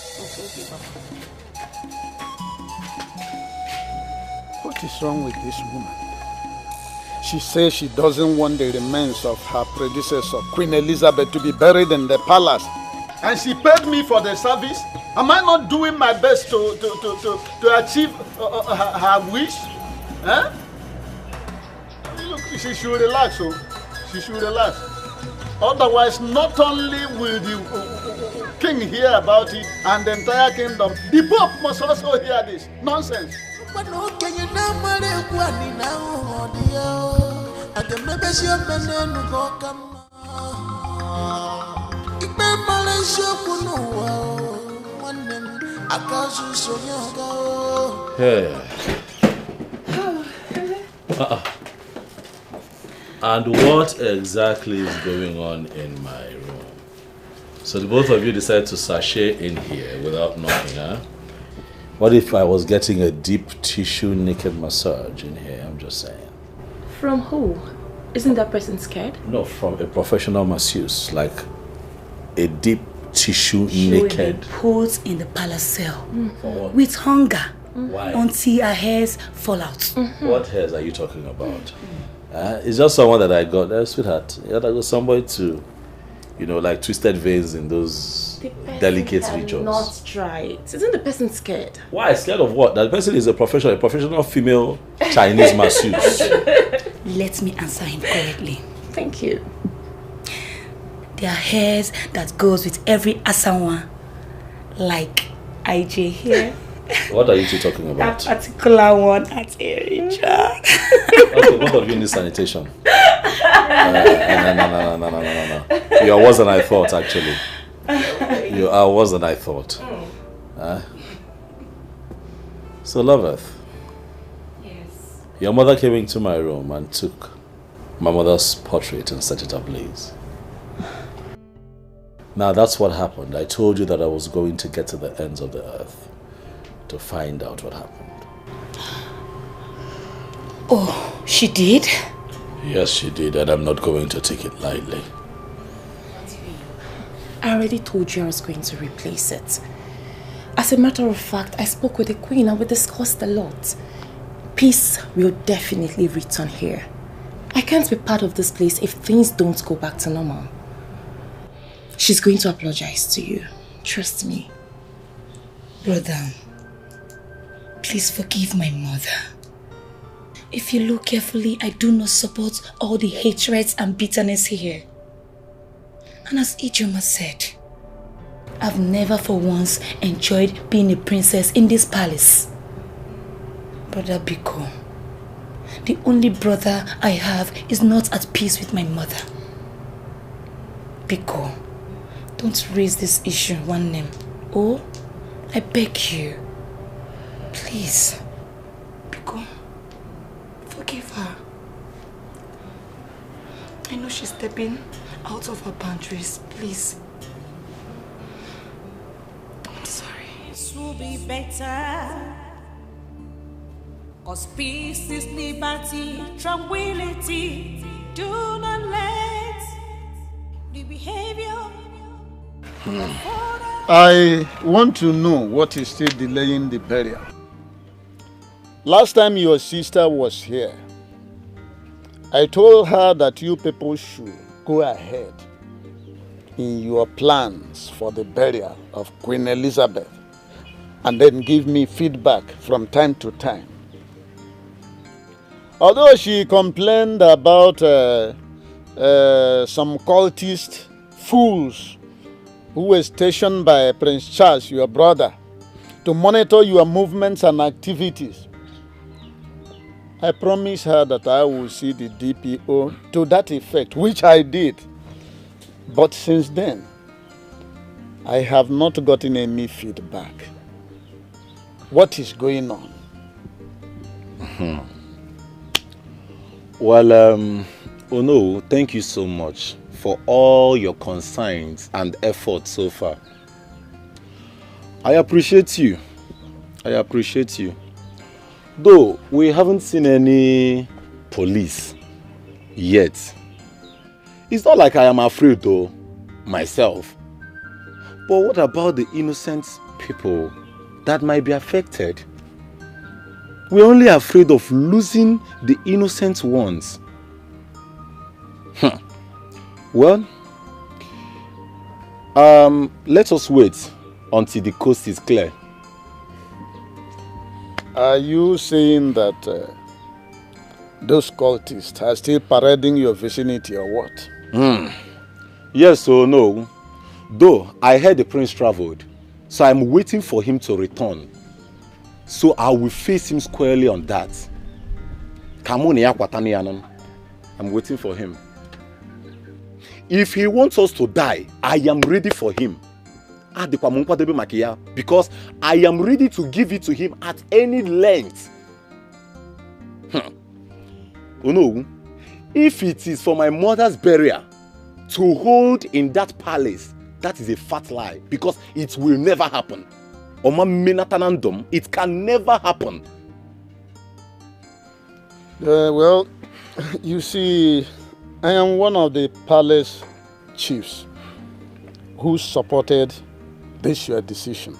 What is wrong with this woman? She says she doesn't want the remains of her predecessor, Queen Elizabeth, to be buried in the palace. And she paid me for the service. Am I not doing my best to achieve her wish? Huh? Look, she should relax, she should relax. Otherwise, not only will the king hear about it and the entire kingdom, the Pope must also hear this. Nonsense. Hey. And what exactly is going on in my room? So the both of you decided to sashay in here without knocking, huh? What if I was getting a deep tissue naked massage in here? I'm just saying. From who? Isn't that person scared? No, from a professional masseuse, like a deep tissue She will naked. be put in the palace cell For what? with hunger Why? until her hairs fall out. What hairs are you talking about? It's just someone that I got, sweetheart. I got somebody to, like twisted veins in those delicate regions. Not try it. Isn't the person scared? Why? Scared of what? That person is a professional female Chinese masseuse. Let me answer him correctly. Thank you. There are hairs that goes with every asawa, like IJ here. What are you two talking about? That particular one at Ericha. Okay, both of you need sanitation. No. You are worse than I thought, actually. You are worse than I thought. So, Loveth. Yes. Your mother came into my room and took my mother's portrait and set it ablaze. Now, that's what happened. I told you that I was going to get to the ends of the earth to find out what happened. Oh, she did? Yes, she did, and I'm not going to take it lightly. I already told you I was going to replace it. As a matter of fact, I spoke with the queen and we discussed a lot. Peace will definitely return here. I can't be part of this place if things don't go back to normal. She's going to apologize to you. Trust me. Brother, please forgive my mother. If you look carefully, I do not support all the hatreds and bitterness here. And as Ijoma said, I've never for once enjoyed being a princess in this palace. Brother Biko, the only brother I have is not at peace with my mother. Biko, don't raise this issue, one name. Oh, I beg you. Please. Biko, forgive her. I know she's stepping out of her boundaries. Please. I'm sorry. This will be better. 'Cause peace is liberty, tranquility. Do not let the behavior. I want to know what is still delaying the burial. Last time your sister was here, I told her that you people should go ahead in your plans for the burial of Queen Elizabeth and then give me feedback from time to time. Although she complained about some cultist fools who were stationed by Prince Charles, your brother, to monitor your movements and activities, I promised her that I will see the DPO to that effect, which I did. But since then, I have not gotten any feedback. What is going on? Well, Ono, thank you so much for all your concerns and efforts so far. I appreciate you. I appreciate you. Though we haven't seen any police yet. It's not like I am afraid though, myself. But what about the innocent people that might be affected? We're only afraid of losing the innocent ones. Well, let us wait until the coast is clear. Are you saying that those cultists are still parading your vicinity or what? Yes or no. Though I heard the prince traveled, so I'm waiting for him to return. So I will face him squarely on that. I'm waiting for him. If he wants us to die, I am ready for him. Because I am ready to give it to him at any length. Oh no, if it is for my mother's burial to hold in that palace, that is a fat lie, because it will never happen. It can never happen. Well, you see, I am one of the palace chiefs who supported this your decision.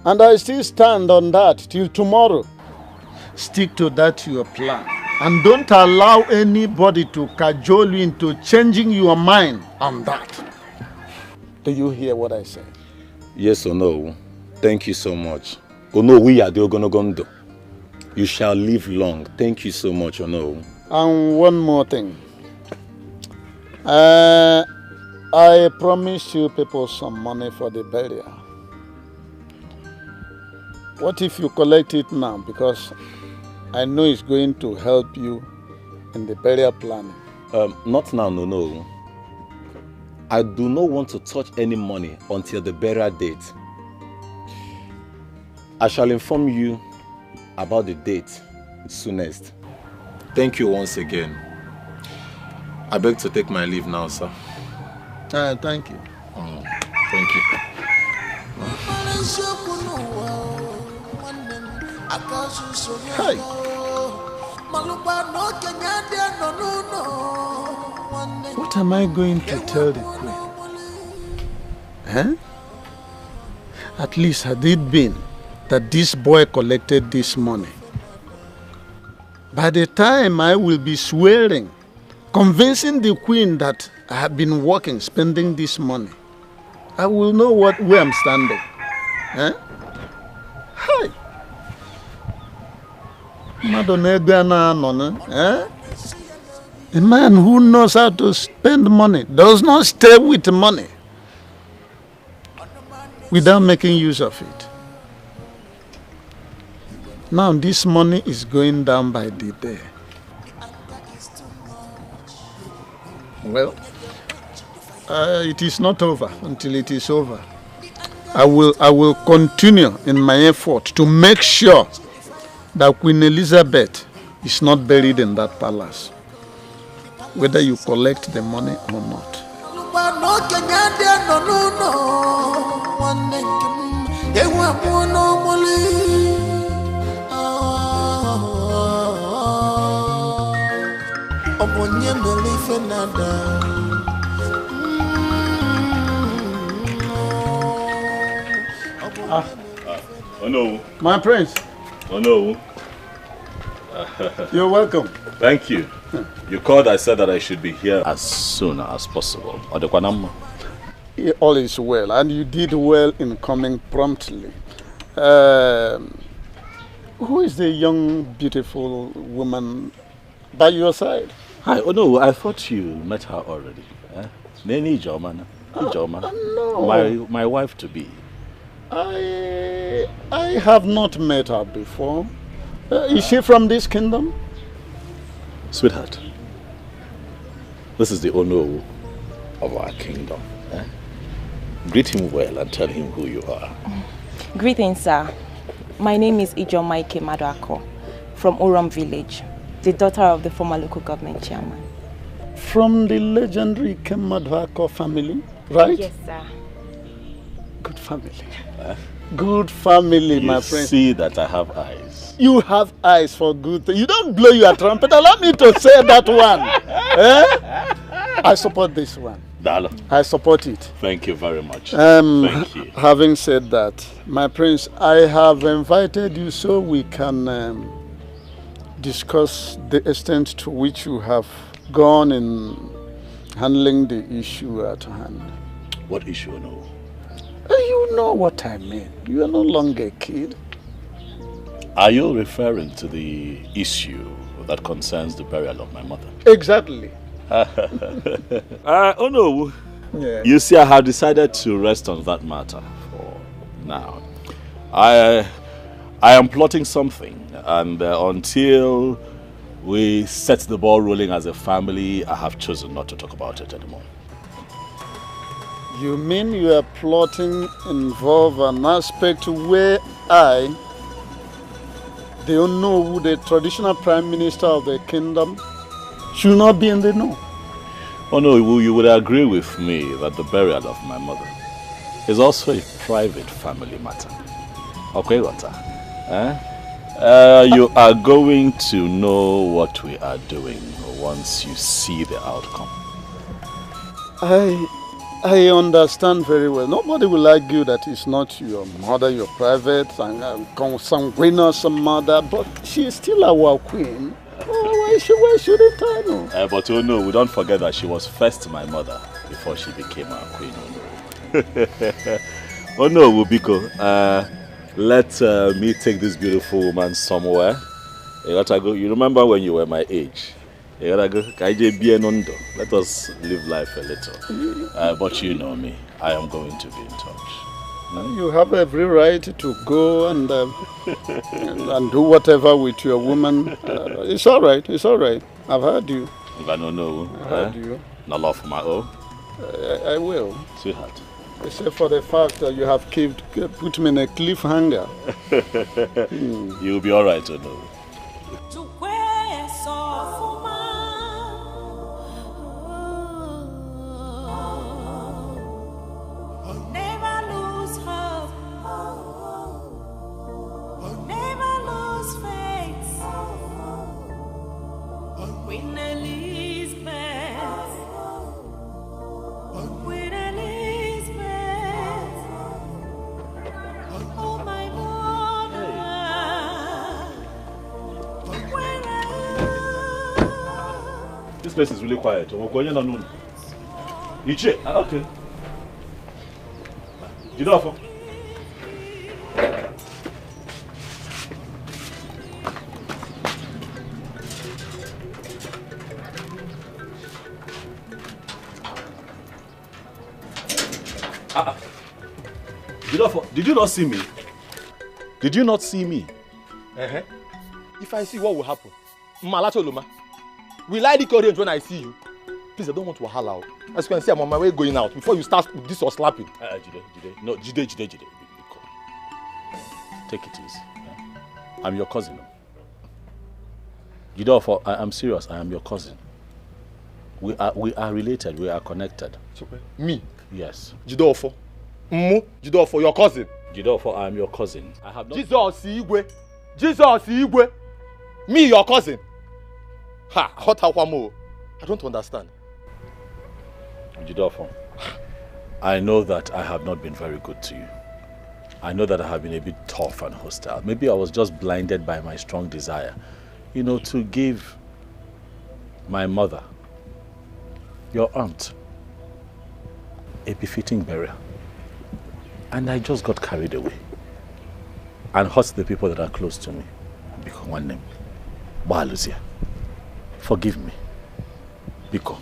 And I still stand on that till tomorrow. Stick to that your plan. And don't allow anybody to cajole you into changing your mind on that. Do you hear what I say? Yes or no? Thank you so much. Ono, we are the Ogonogondo. You shall live long. Thank you so much, Ono. And one more thing. I promised you people some money for the burial. What if you collect it now? Because I know it's going to help you in the burial planning. Not now, no. I do not want to touch any money until the burial date. I shall inform you about the date soonest. Thank you once again. I beg to take my leave now, sir. Thank you. Thank you. Hi. What am I going to tell the queen? Huh? At least had it been that this boy collected this money, by the time I will be swearing, convincing the queen that I have been working, spending this money, I will know where I'm standing. Huh? Hi. A man who knows how to spend money does not stay with money without making use of it. Now this money is going down by the day. Well, it is not over until it is over. I will continue in my effort to make sure that Queen Elizabeth is not buried in that palace, whether you collect the money or not. Oh no. My prince. Oh no. You're welcome. Thank you. You called, I said that I should be here as soon as possible. All is well, and you did well in coming promptly. Who is the young, beautiful woman by your side? Hi. Oh no, I thought you met her already. Neni Jomana. No. My wife to be. I have not met her before. Is she from this kingdom? Sweetheart, this is the Ono of our kingdom. Greet him well and tell him who you are. Greetings, sir. My name is Ijomaike Maduako from Oram village, the daughter of the former local government chairman. From the legendary Kemadwako family, right? Yes, sir. Good family. Good family, my friend. You see that I have eyes. You have eyes for good things. You don't blow your trumpet. Allow me to say that one. I support this one. Dalo. I support it. Thank you very much. Thank you. Having said that, my prince, I have invited you so we can discuss the extent to which you have gone in handling the issue at hand. What issue, no? You know what I mean. You are no longer a kid. Are you referring to the issue that concerns the burial of my mother? Exactly. Oh no. Yeah. You see, I have decided to rest on that matter for now. I am plotting something, and until we set the ball rolling as a family, I have chosen not to talk about it anymore. You mean you are plotting involve an aspect where I, the Ono, the traditional prime minister of the kingdom, should not be in the know? Oh no, you would agree with me that the burial of my mother is also a private family matter. Okay, Wata? You are going to know what we are doing once you see the outcome. I understand very well. Nobody will argue that it's not your mother, your private and consanguineous mother, but she is still our queen. Why shouldn't I know? But oh no, we don't forget that she was first my mother before she became our queen. Oh no. Oh no, Wubiko. Let me take this beautiful woman somewhere. You gotta go. You remember when you were my age? You gotta go. Let us live life a little. But you know me. I am going to be in touch. You have every right to go and do whatever with your woman. It's all right. It's all right. I've heard you. I don't know. I heard you. Not love for my own. I will. Sweetheart. Except for the fact that you have put me in a cliffhanger. You'll be all right, oh no. This place is really quiet. Okay. You know, did you not see me? Did you not see me? If I see, what will happen? Malatoluma. Will I encourage when I see you? Please, I don't want to wahala. As you can see, I'm on my way going out. Before you start with this or slapping. Jide. No, Jide. Take it easy. I'm your cousin. Jide, I'm serious. I am your cousin. We are related. We are connected. Me? Yes. Jide, Jide, your cousin. Jide, I am your cousin. I have not. Jesus Igwe. Me, your cousin. Ha, I don't understand. Jide, I know that I have not been very good to you. I know that I have been a bit tough and hostile. Maybe I was just blinded by my strong desire, to give my mother, your aunt, a befitting burial. And I just got carried away and hurt the people that are close to me. Because one name, Lucia. Forgive me. Biko.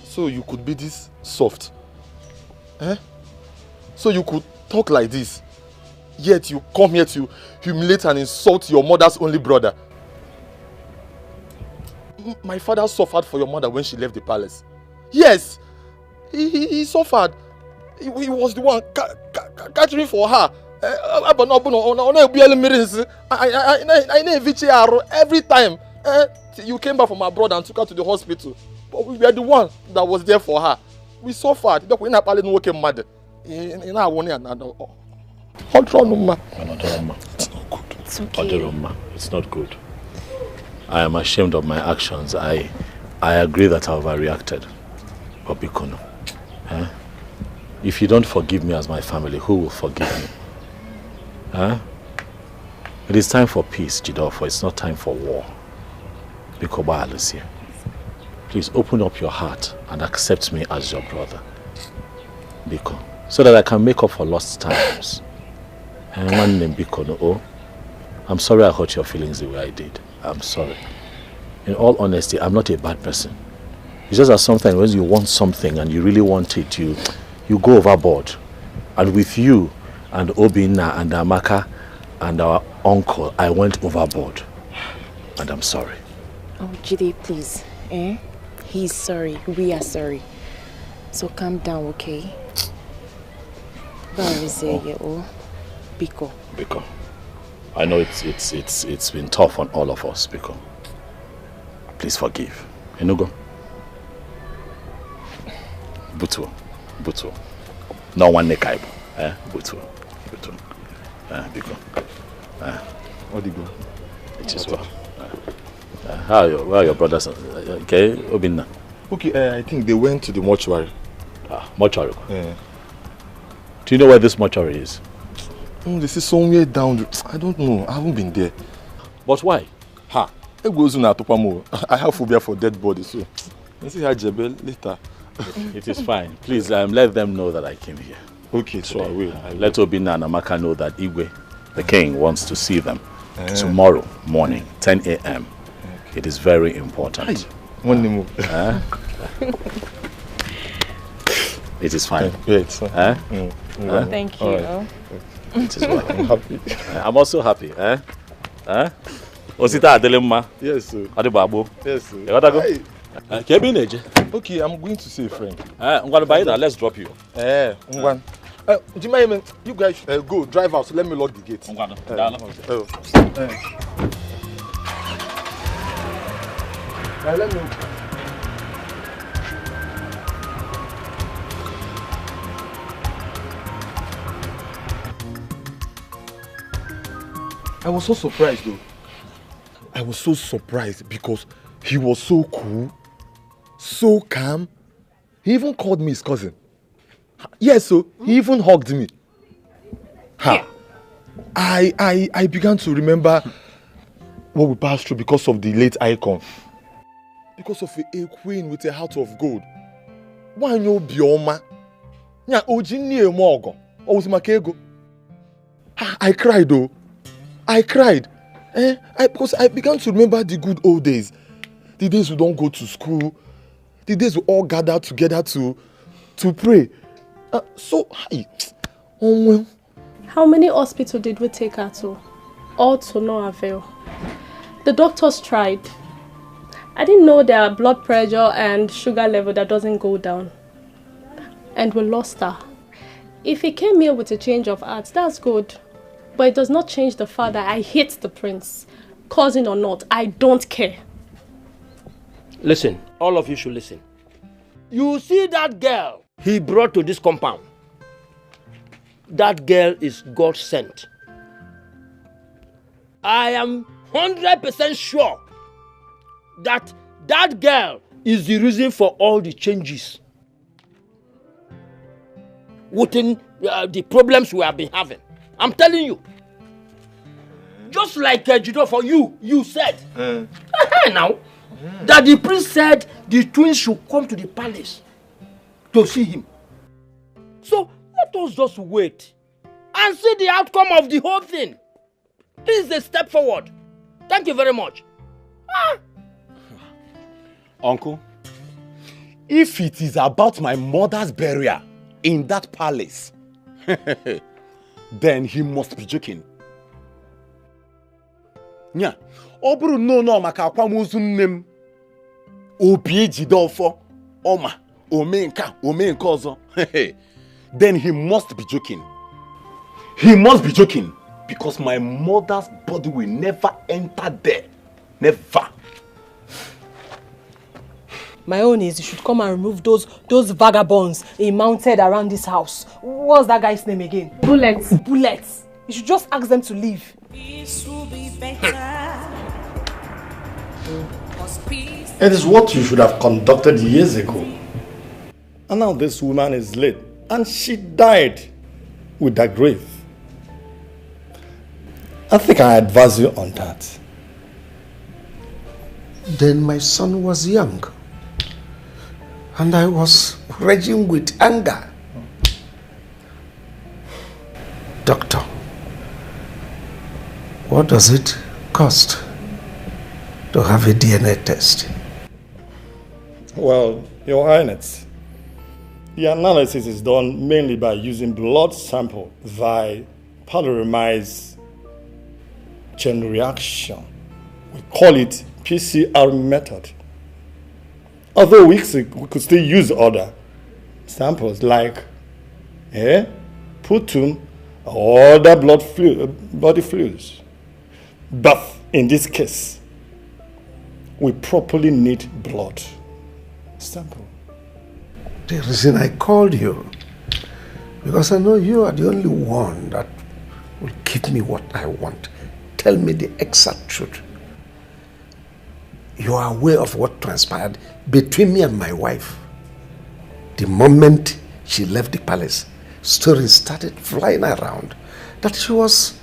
So you could be this soft? So you could talk like this, yet you come here to humiliate and insult your mother's only brother. My father suffered for your mother when she left the palace. Yes, he suffered. He was the one catering for her. Every time you came back from abroad and took her to the hospital, but we were the one that was there for her. We suffered. It's okay. It's not good. I am ashamed of my actions. I agree that I overreacted. But Bikono, if you don't forgive me as my family, who will forgive me? It is time for peace, Jidofo. It's not time for war. Bikoba Alicia, please open up your heart and accept me as your brother. Biko, so that I can make up for lost times. One name Bikono. I'm sorry I hurt your feelings the way I did. I'm sorry. In all honesty, I'm not a bad person. It's just that sometimes when you want something and you really want it, you go overboard. And with you and Obina and Amaka and our uncle, I went overboard. And I'm sorry. Oh, Jide, please. He's sorry. We are sorry. So calm down, okay? Biko. Biko. I know it's been tough on all of us, Biko. Please forgive. Enugo. Butu. No one nekaibo. Butu. Biko. What do you go? It is well. Where are your brothers? Okay, Obinna. Okay, I think they went to the mortuary. Mortuary? Yeah. Do you know where this mortuary is? This is somewhere down. I don't know. I haven't been there. But why? I have phobia for dead bodies, so let's see how Jebel later. It is fine. Please let them know that I came here. Okay, so I will. Let Obinna and Amaka know that Igwe, the king, wants to see them tomorrow morning, 10 a.m. Okay. It is very important. It is fine. Great. Thank you. Right. It is well. I'm happy. I'm also happy. Osita Adelemma. Yes, sir. Adebabu. Yes, sir. You gotta go. Okay, I'm going to see a friend. I'm gonna buy that. Let's drop you. You guys go drive out. So let me lock the gate. Let me. I was so surprised though. I was so surprised because he was so cool, so calm. He even called me his cousin. Yes, so he even hugged me. I began to remember what we passed through because of the late icon. Because of a queen with a heart of gold. Why no bioma? I cried though. I cried. Because I began to remember the good old days. The days we don't go to school. The days we all gather together to pray. How many hospitals did we take her to? All to no avail. The doctors tried. I didn't know there are blood pressure and sugar level that doesn't go down. And we lost her. If he came here with a change of heart, that's good. But it does not change the fact that I hate the prince. Cousin or not, I don't care. Listen, all of you should listen. You see that girl he brought to this compound? That girl is God sent. I am 100% sure that that girl is the reason for all the changes within the problems we have been having. I'm telling you. Just like Judo, for you said now that the priest said the twins should come to the palace to see him. So let us just wait and see the outcome of the whole thing. This is a step forward. Thank you very much. Uncle, if it is about my mother's burial in that palace, then he must be joking. Nya, oburu no maka akwamozu nnem. Obi ejidofo, oma, omenka ozo. Then he must be joking. He must be joking because my mother's body will never enter there. Never. My own is you should come and remove those vagabonds he mounted around this house. What's that guy's name again? Bullets. Bullets. You should just ask them to leave. Peace will be better. It is what you should have conducted years ago. And now this woman is late. And she died with that grave. I think I advise you on that. Then my son was young. And I was raging with anger. Doctor, what does it cost to have a DNA test? Well, Your Highness, the analysis is done mainly by using blood sample via polymerase chain reaction. We call it PCR method. Although we could still use other samples like hair, putum, or other body fluids. But in this case, we properly need blood sample. The reason I called you, because I know you are the only one that will give me what I want. Tell me the exact truth. You are aware of what transpired between me and my wife. The moment she left the palace, stories started flying around that she was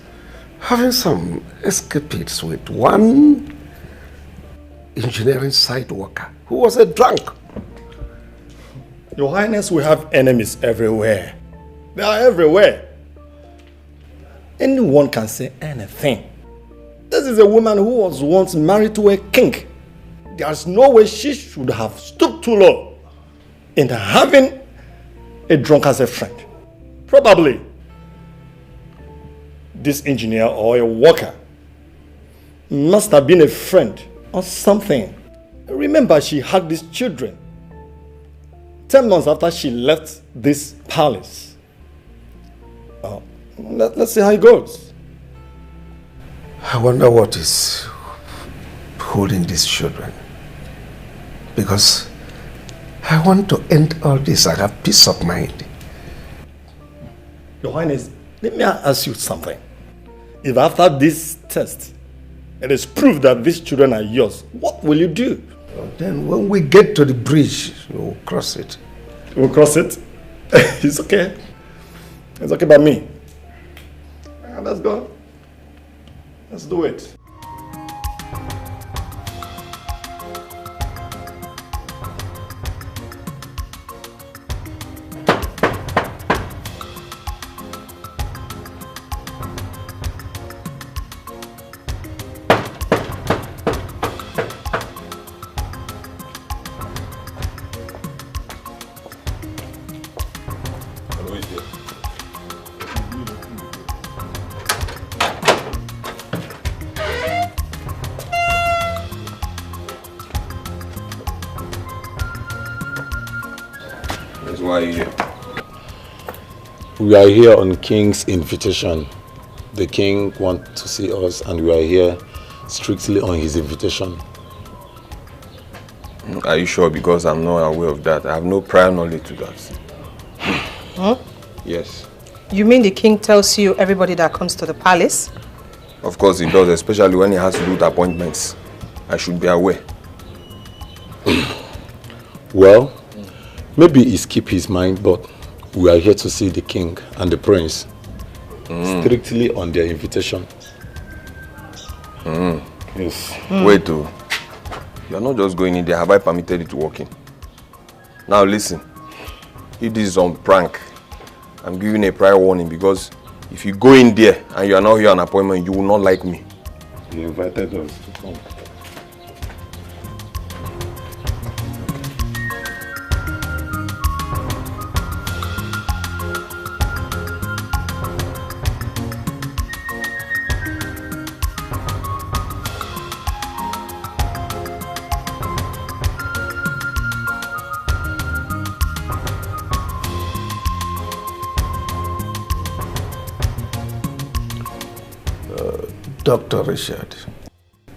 having some escapades with one engineering site worker who was a drunk. Your Highness, we have enemies everywhere. They are everywhere. Anyone can say anything. This is a woman who was once married to a king. There's no way she should have stooped too low in having a drunk as a friend. Probably this engineer or a worker must have been a friend or something. Remember, she had these children 10 months after she left this palace. Let's see how it goes. I wonder what is holding these children. Because I want to end all this. I have peace of mind. Your Highness, let me ask you something. If after this test, it is proved that these children are yours, what will you do? Then when we get to the bridge, we'll cross it. We'll cross it? It's okay. It's okay by me. Let's go. Let's do it. That's why you're here. We are here on King's invitation. The King wants to see us and we are here strictly on his invitation. Are you sure? Because I'm not aware of that. I have no prior knowledge to that. Huh? Yes. You mean the king tells you everybody that comes to the palace? Of course he does, especially when he has to do with appointments. I should be aware. Well, maybe he's keep his mind, but we are here to see the king and the prince. Strictly on their invitation. Yes. Wait, you are not just going in there. Have I permitted you to walk in? Now listen, if this is on prank, I'm giving a prior warning, because if you go in there and you are not here on appointment, you will not like me. You invited us to come. Dr. Richard,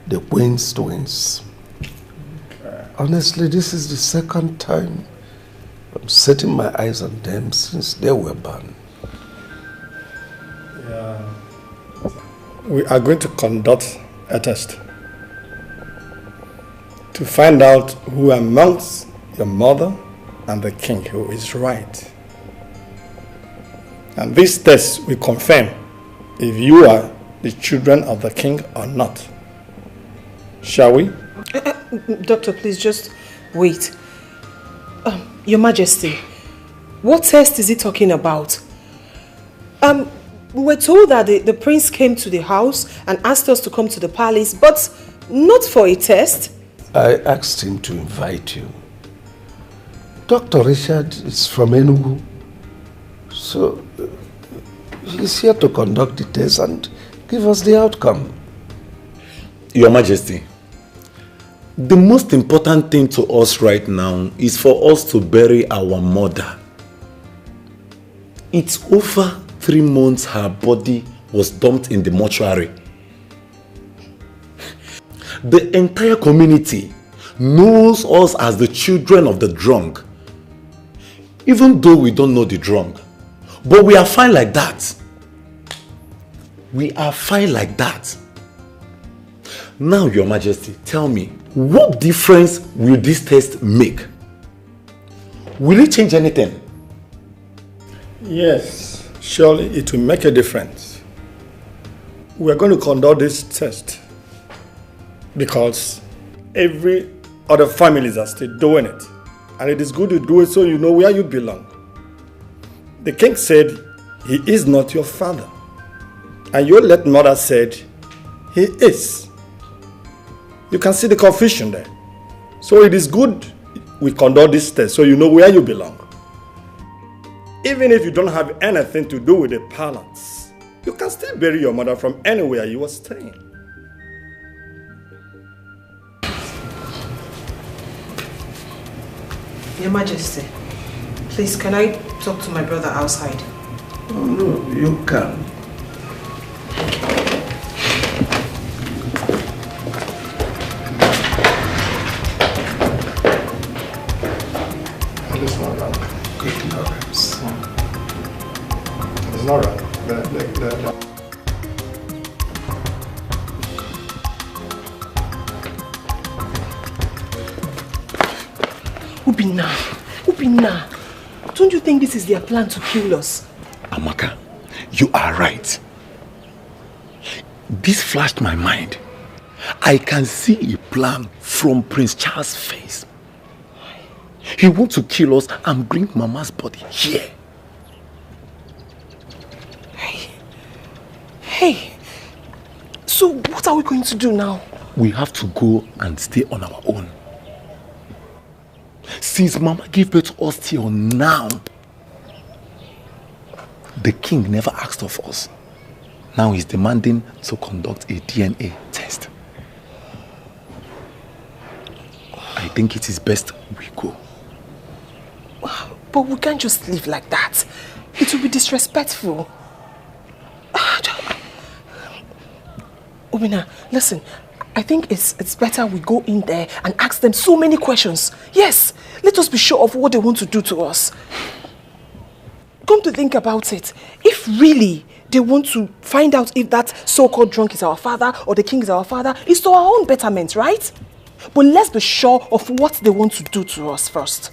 the Queen's twins. Honestly, this is the second time I'm setting my eyes on them since they were born. Yeah. We are going to conduct a test to find out who amongst your mother and the king who is right. And this test will confirm if you are the children of the king or not. Shall we? Doctor, please just wait. Your Majesty, what test is he talking about? We were told that the prince came to the house and asked us to come to the palace, but not for a test. I asked him to invite you. Dr. Richard is from Enugu, so he's here to conduct the test and give us the outcome. Your Majesty, the most important thing to us right now is for us to bury our mother. It's over 3 months her body was dumped in the mortuary. The entire community knows us as the children of the drunk, even though we don't know the drunk. But we are fine like that. We are fine like that. Now, Your Majesty, tell me, what difference will this test make? Will it change anything? Yes, surely it will make a difference. We are going to conduct this test because every other families are still doing it. And it is good to do it so you know where you belong. The king said he is not your father. And your late mother said he is. You can see the confusion there. So it is good we conduct this test so you know where you belong. Even if you don't have anything to do with the palace, you can still bury your mother from anywhere you were staying. Your Majesty, please, can I talk to my brother outside? Oh, no, you can. It's not wrong. Ignorance. It's not wrong. Ubina, don't you think this is their plan to kill us? Amaka, you are right. This flashed my mind. I can see a plan from Prince Charles' face. He wants to kill us and bring Mama's body here. Hey, so what are we going to do now? We have to go and stay on our own. Since Mama gave birth to us till now, the king never asked of us. Now he's demanding to conduct a DNA test. I think it is best we go. But we can't just live like that. It will be disrespectful. Obina, listen. I think it's better we go in there and ask them so many questions. Yes, let us be sure of what they want to do to us. Come to think about it, if really they want to find out if that so-called drunk is our father or the king is our father, it's to our own betterment, right? But let's be sure of what they want to do to us first.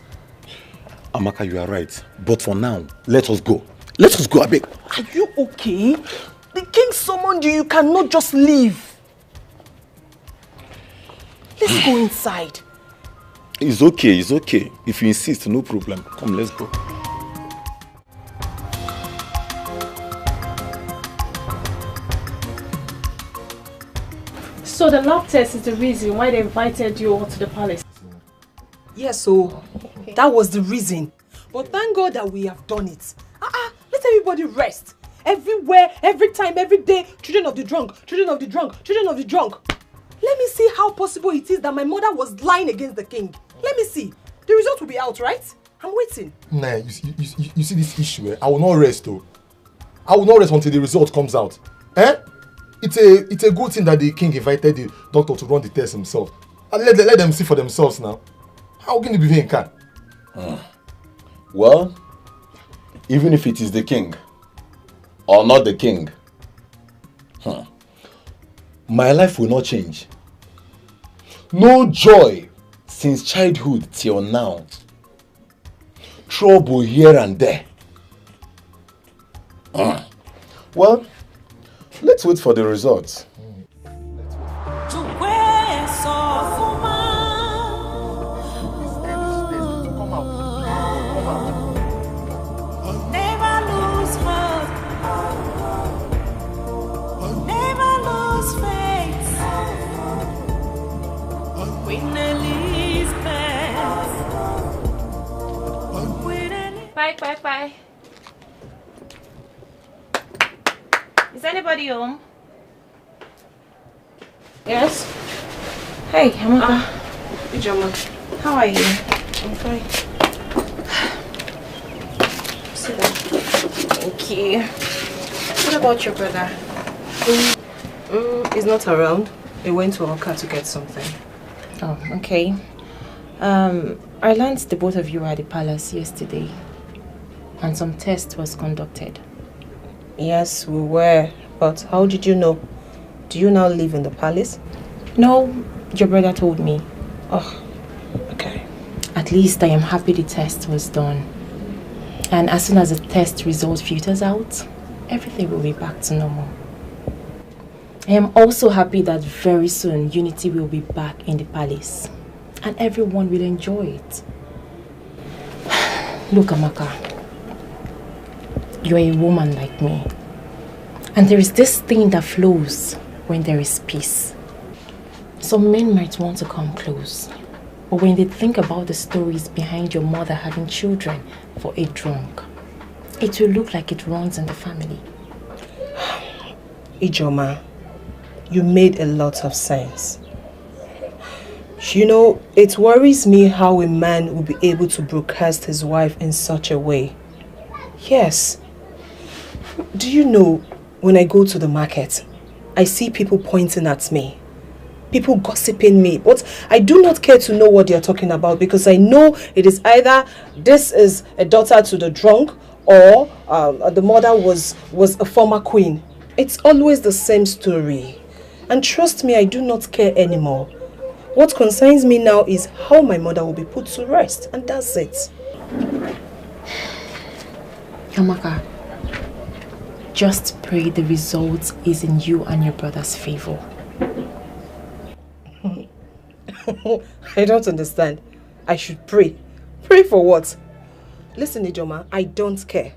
Amaka, you are right. But for now, let us go. Let us go, Abeg. Are you okay? The king summoned you. You cannot just leave. Let's go inside. It's okay, it's okay. If you insist, no problem. Come, let's go. So the lab test is the reason why they invited you all to the palace? Yes, so that was the reason. But thank God that we have done it. Let everybody rest. Everywhere, every time, every day, children of the drunk, children of the drunk, children of the drunk. Let me see how possible it is that my mother was lying against the king. Let me see. The result will be out, right? I'm waiting. Nah, you see this issue, eh? I will not rest, though. I will not rest until the result comes out. Eh? It's a good thing that the king invited the doctor to run the test himself. And let them see for themselves now. How can you be in car? Well, even if it is the king or not the king, my life will not change. No joy since childhood till now. Trouble here and there. Well, let's wait for the results. Bye. Is anybody home? Yes? Hey, Amaka. Ijoma. How are you? I'm fine. Sit down. Thank you. What about your brother? He's not around. He went to Oka to get something. Oh, okay. I learned the both of you were at the palace yesterday. And some test was conducted. Yes, we were. But how did you know? Do you now live in the palace? No, your brother told me. Oh, okay. At least I am happy the test was done. And as soon as the test result filters out, everything will be back to normal. I am also happy that very soon unity will be back in the palace. And everyone will enjoy it. Look, Amaka. You are a woman like me. And there is this thing that flows when there is peace. Some men might want to come close. But when they think about the stories behind your mother having children for a drunk, it will look like it runs in the family. Ijoma, you made a lot of sense. You know, it worries me how a man will be able to broadcast his wife in such a way. Yes. Do you know, when I go to the market, I see people pointing at me. People gossiping me. But I do not care to know what they are talking about because I know it is either this is a daughter to the drunk or the mother was a former queen. It's always the same story. And trust me, I do not care anymore. What concerns me now is how my mother will be put to rest. And that's it. Amaka, just pray the result is in you and your brother's favor. I don't understand. I should pray. Pray for what? Listen, Ijoma, I don't care.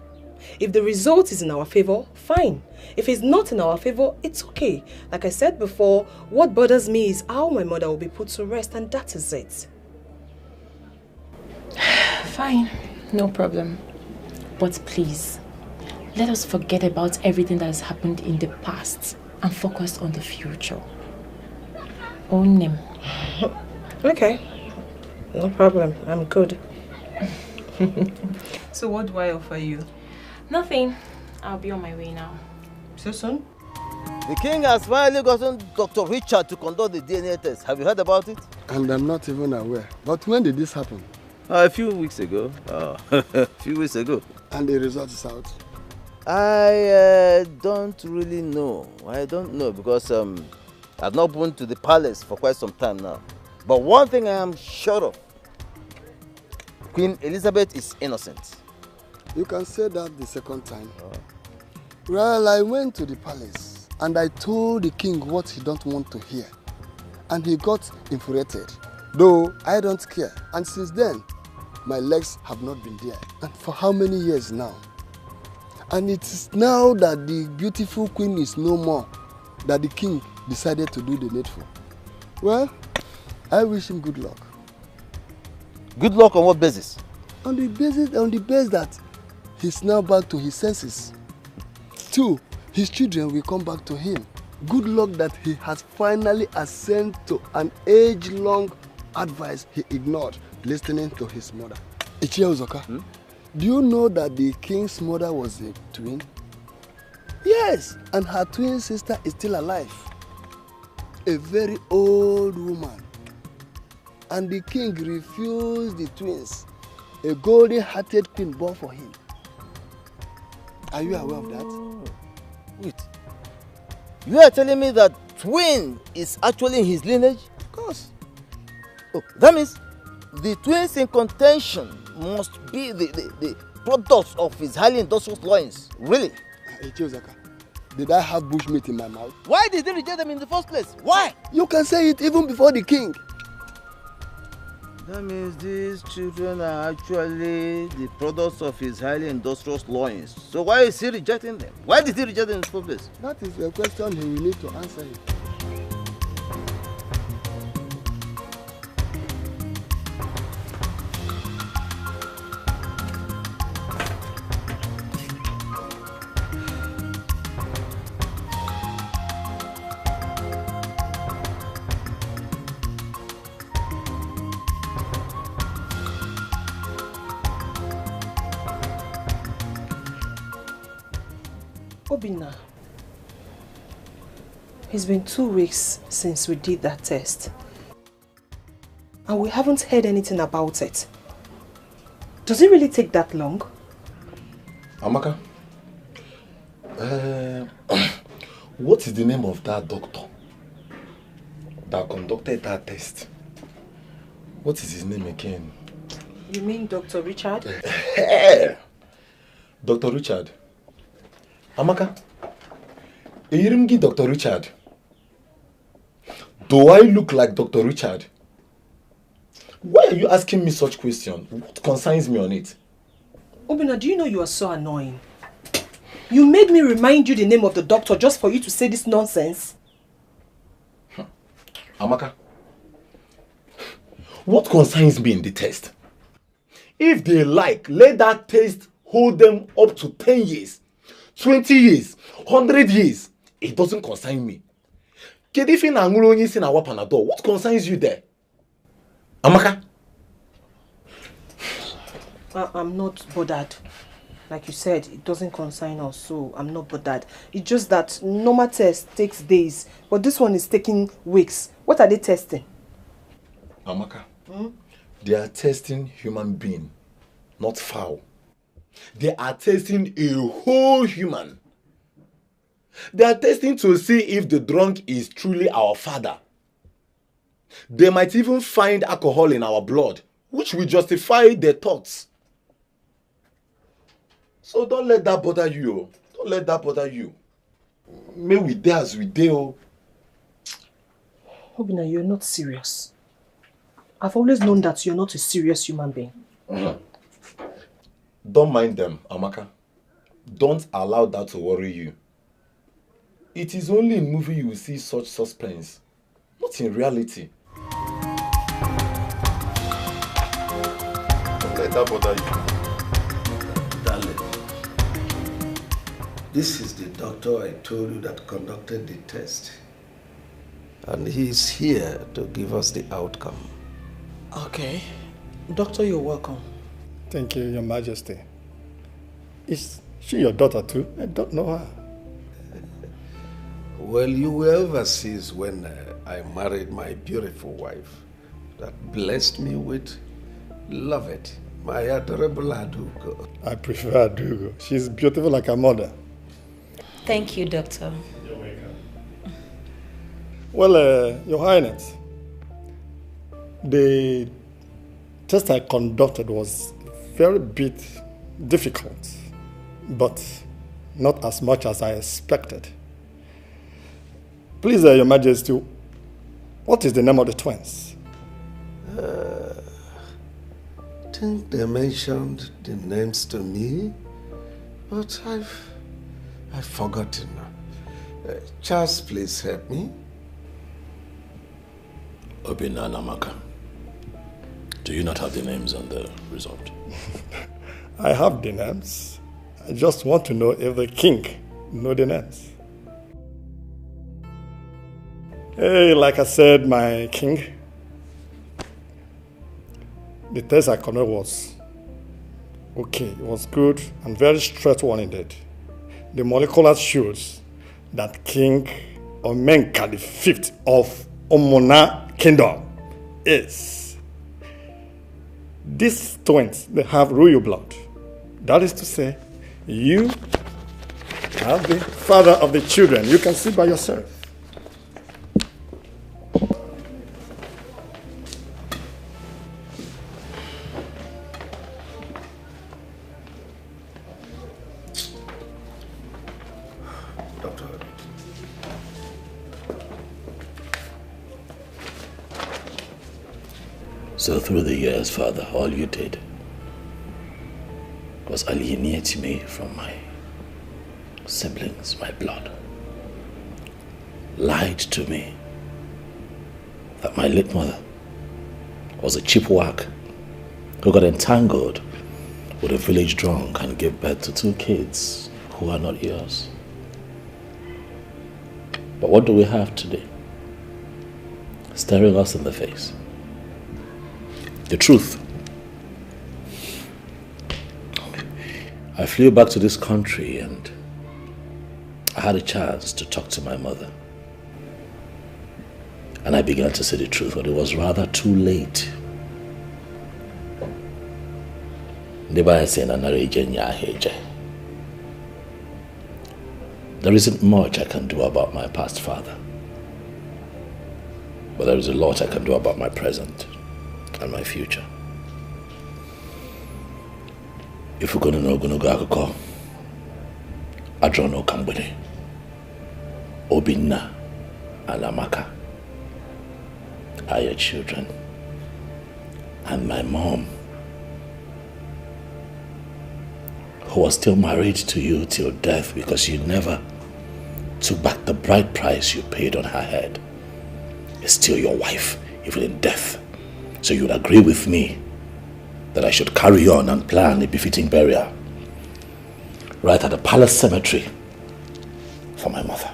If the result is in our favor, fine. If it's not in our favor, it's okay. Like I said before, what bothers me is how my mother will be put to rest, and that is it. Fine, no problem. But please, let us forget about everything that has happened in the past and focus on the future. Own him. Okay, no problem. I'm good. So what do I offer you? Nothing. I'll be on my way now. So soon? The king has finally gotten Dr. Richard to conduct the DNA test. Have you heard about it? And I'm not even aware. But when did this happen? A few weeks ago. A few weeks ago. And the result is out? I don't really know. I don't know because I've not been to the palace for quite some time now. But one thing I am sure of, Queen Elizabeth is innocent. You can say that the second time. Well, I went to the palace and I told the king what he don't want to hear. And he got infuriated. Though I don't care. And since then, my legs have not been there. And for how many years now? And it is now that the beautiful queen is no more that the king decided to do the needful. Well, I wish him good luck. Good luck on what basis? On the basis that he's now back to his senses. 2, his children will come back to him. Good luck that he has finally ascended to an age-long advice he ignored, listening to his mother. Ichie Uzoka, do you know that the king's mother was a twin? Yes, and her twin sister is still alive. A very old woman. And the king refused the twins, a golden-hearted queen born for him. Are you aware of that? Wait. You are telling me that twin is actually in his lineage? Of course. Oh, that means the twins in contention must be the products of his highly industrious loins. Really? Ichiozaka, did I have bushmeat in my mouth? Why did they reject them in the first place? Why? You can say it even before the king. That means these children are actually the products of his highly industrious loins. So why is he rejecting them? Why did he reject them in the first place? That is a question he will need to answer him. Obina, it's been 2 weeks since we did that test. And we haven't heard anything about it. Does it really take that long? Amaka, what is the name of that doctor that conducted that test? What is his name again? You mean Dr. Richard? Dr. Richard. Amaka, Irimgi Dr. Richard. Do I look like Dr. Richard? Why are you asking me such question? What concerns me on it? Obina, do you know you are so annoying? You made me remind you the name of the doctor just for you to say this nonsense. Amaka, what concerns me in the test? If they like, let that test hold them up to 10 years. 20 years, 100 years, it doesn't concern me. What concerns you there? Amaka? I'm not bothered. Like you said, it doesn't concern us, so I'm not bothered. It's just that normal test takes days, but this one is taking weeks. What are they testing? Amaka, they are testing human being, not fowl. They are testing a whole human. They are testing to see if the drunk is truly our father. They might even find alcohol in our blood, which will justify their thoughts. So don't let that bother you. Don't let that bother you. May we dare as we dare. Obina, you're not serious. I've always known that you're not a serious human being. Don't mind them, Amaka. Don't allow that to worry you. It is only in movie you will see such suspense, not in reality. Don't let that bother you. Darling, this is the doctor I told you that conducted the test. And he is here to give us the outcome. Okay. Doctor, you're welcome. Thank you, Your Majesty. Is she your daughter too? I don't know her. Well, you were overseas when I married my beautiful wife that blessed me with Lovett, my adorable Adugo. I prefer Adugo. She's beautiful like her mother. Thank you, Doctor. You're welcome. Well, Your Highness, the test I conducted was very bit difficult, but not as much as I expected. Please, Your Majesty, what is the name of the twins? I think they mentioned the names to me, but I've forgotten. Charles, please help me. Obinna and Amaka, do you not have the names on the result? I have the names. I just want to know if the king knows the names. Hey, like I said, my king, the test I conducted was okay. It was good and very straight one indeed. The molecular shows that King Omenka V of Omona Kingdom is. These twins, they have royal blood. That is to say, you are the father of the children. You can see by yourself. So through the years, Father, all you did was alienate me from my siblings, my blood. Lied to me that my late mother was a cheap whack who got entangled with a village drunk and gave birth to 2 kids who are not yours. But what do we have today? Staring us in the face. The truth. I flew back to this country and I had a chance to talk to my mother. And I began to say the truth, but it was rather too late. There isn't much I can do about my past father. But there is a lot I can do about my present and my future. If we're going to know Akụkọ, Adrono Kambede, Obinna and Amaka are your children. And my mom, who was still married to you till death because you never took back the bride price you paid on her head, is still your wife, even in death. So you would agree with me that I should carry on and plan a befitting burial right at the palace cemetery for my mother.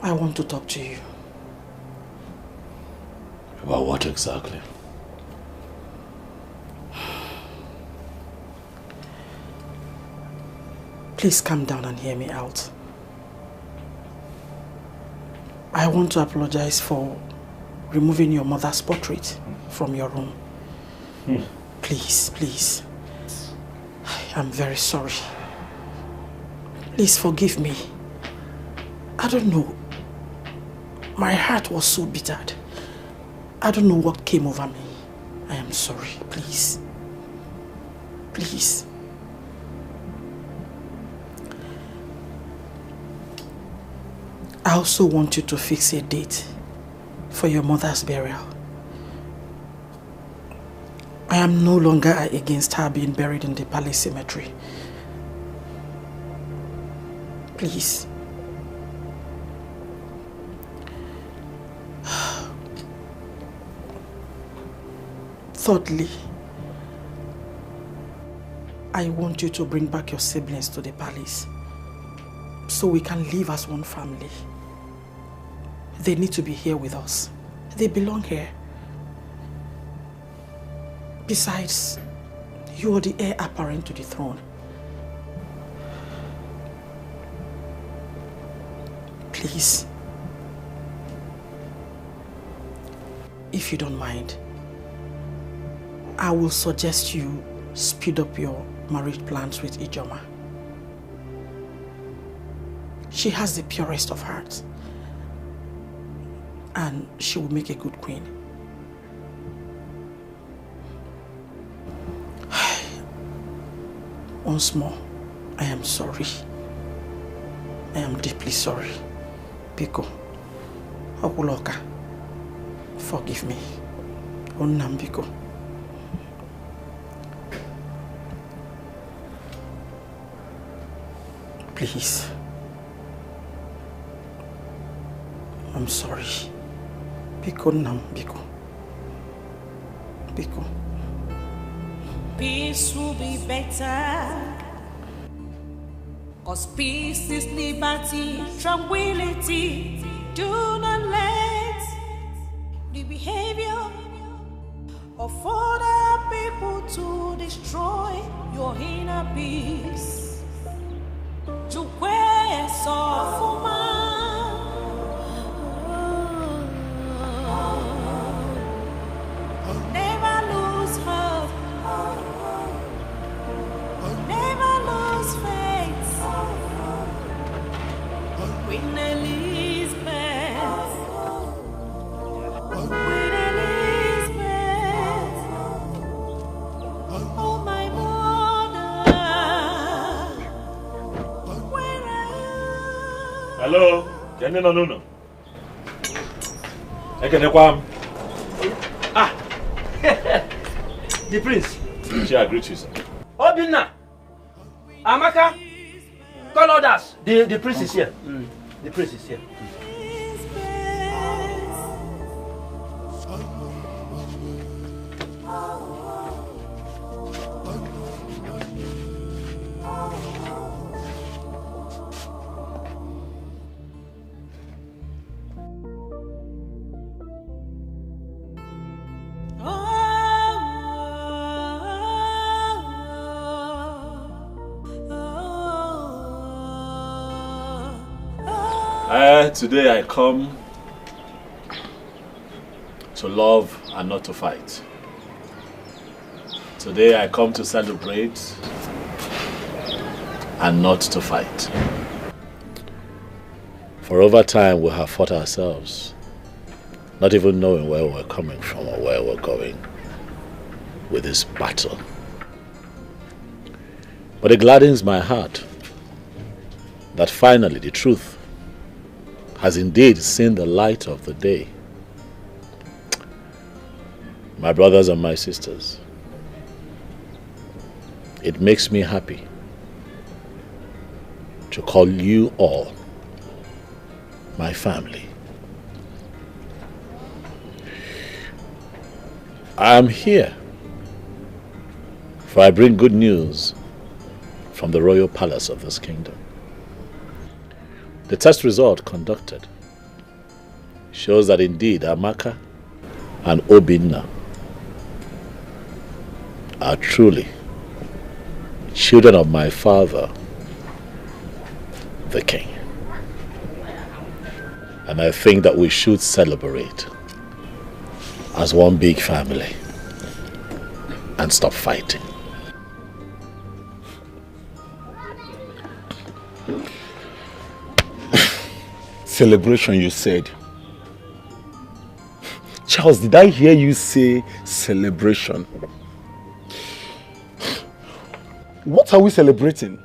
I want to talk to you. About what exactly? Please calm down and hear me out. I want to apologize for removing your mother's portrait from your room. Please, please. I'm very sorry. Please forgive me. I don't know. My heart was so bittered. I don't know what came over me. I am sorry, please. Please. I also want you to fix a date for your mother's burial. I am no longer against her being buried in the palace cemetery. Please. Thirdly, I want you to bring back your siblings to the palace so we can live as one family. They need to be here with us. They belong here. Besides, you are the heir apparent to the throne. Please, if you don't mind, I will suggest you speed up your marriage plans with Ijoma. She has the purest of hearts, and she will make a good queen. Once more, I am sorry. I am deeply sorry. Biko, Okuloka, forgive me. Onnam Biko. Please. I'm sorry. Biko Nam Biko. Biko. Peace will be better. 'Cause peace is liberty, tranquility. Do not let the behavior of other people to destroy your inner peace. To where so never lose hope. Never lose faith. Queen Elizabeth. Queen Elizabeth. Oh my mother. Where are you? Hello, Jenny no. Ekenekwam. Ah, the prince. She agreed you, sir. Obinna, Amaka, call others. The prince is here. The prince is here. Today I come to love and not to fight. Today I come to celebrate and not to fight. For over time we have fought ourselves, not even knowing where we're coming from or where we're going with this battle. But it gladdens my heart that finally the truth has indeed seen the light of the day. My brothers and my sisters, it makes me happy to call you all my family. I am here, for I bring good news from the royal palace of this kingdom. The test result conducted shows that indeed Amaka and Obinna are truly children of my father, the king. And I think that we should celebrate as one big family and stop fighting. Celebration, you said. Charles, did I hear you say celebration? What are we celebrating?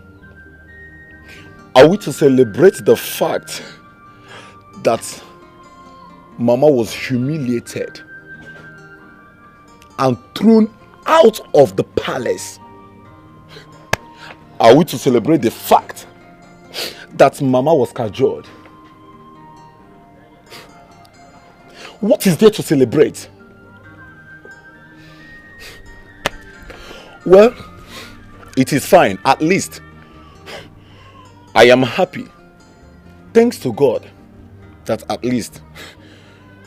Are we to celebrate the fact that Mama was humiliated and thrown out of the palace? Are we to celebrate the fact that Mama was cajoled? What is there to celebrate? Well, it is fine. At least I am happy, thanks to God, that at least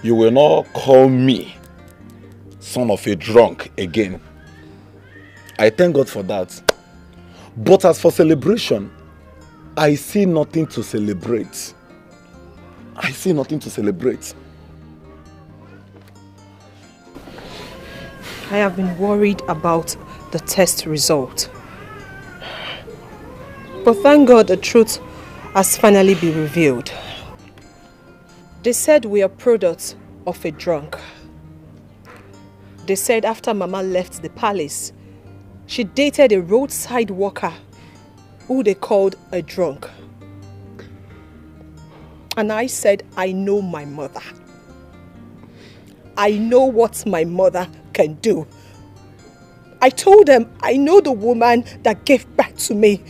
you will not call me son of a drunk again. I thank God for that. But as for celebration, I see nothing to celebrate. I see nothing to celebrate. I have been worried about the test result. But thank God the truth has finally been revealed. They said we are products of a drunk. They said after Mama left the palace, she dated a roadside walker who they called a drunk. And I said, I know my mother. I know what my mother can do. I told them I know the woman that gave birth to me.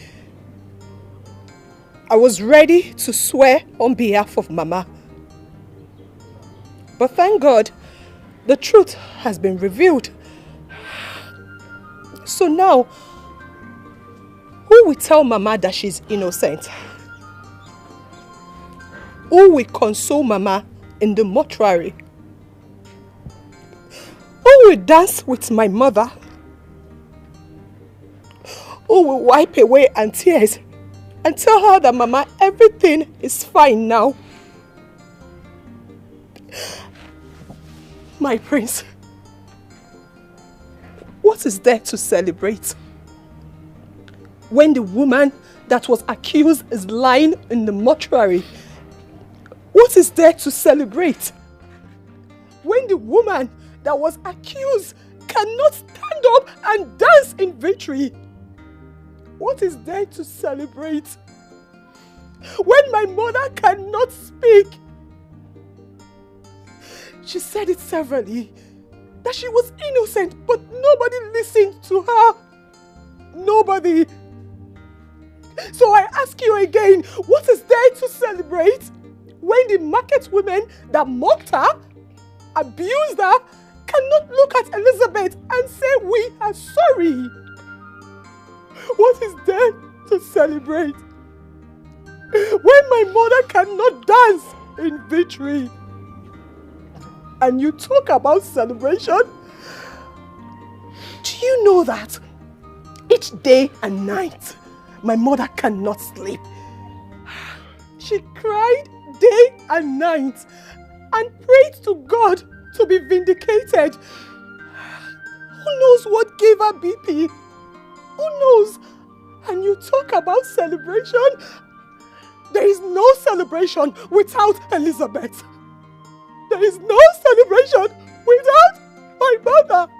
I was ready to swear on behalf of Mama. But thank God, the truth has been revealed. So now, who will tell Mama that she's innocent? Who will console Mama in the mortuary? Who will dance with my mother? Who will wipe away her tears and tell her that Mama, everything is fine now? My prince, what is there to celebrate? When the woman that was accused is lying in the mortuary, what is there to celebrate? When the woman that was accused cannot stand up and dance in victory, what is there to celebrate? When my mother cannot speak, she said it severally, that she was innocent, but nobody listened to her. Nobody. So I ask you again, what is there to celebrate? When the market women that mocked her, abused her, cannot look at Elizabeth and say, we are sorry. What is there to celebrate? When my mother cannot dance in victory, and you talk about celebration, do you know that each day and night my mother cannot sleep? She cried day and night and prayed to God to be vindicated. Who knows what gave her BP? Who knows? And you talk about celebration? There is no celebration without Elizabeth. There is no celebration without my mother.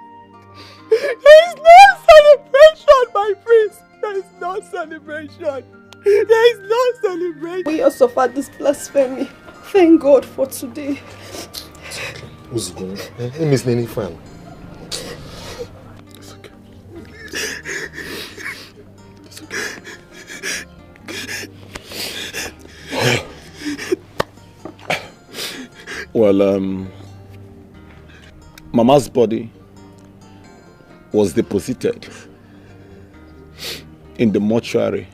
There is no celebration, my prince. There is no celebration. There is no celebration. We have suffered this blasphemy. Thank God for today. What's going on? Miss Nene fan. It's okay. It's okay. Well, Mama's body was deposited in the mortuary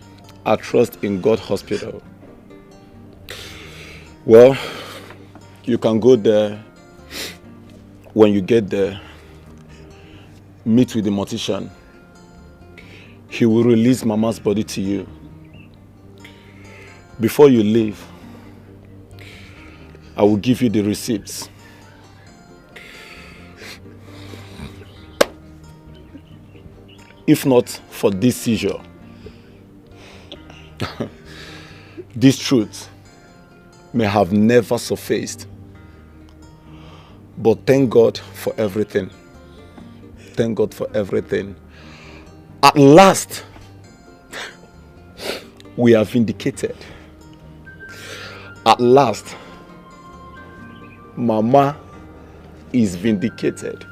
at Trust in God Hospital. Well, you can go there. When you get there, meet with the mortician. He will release Mama's body to you. Before you leave, I will give you the receipts. If not for this seizure, this truth may have never surfaced. But thank God for everything. Thank God for everything. At last, we are vindicated. At last, Mama is vindicated.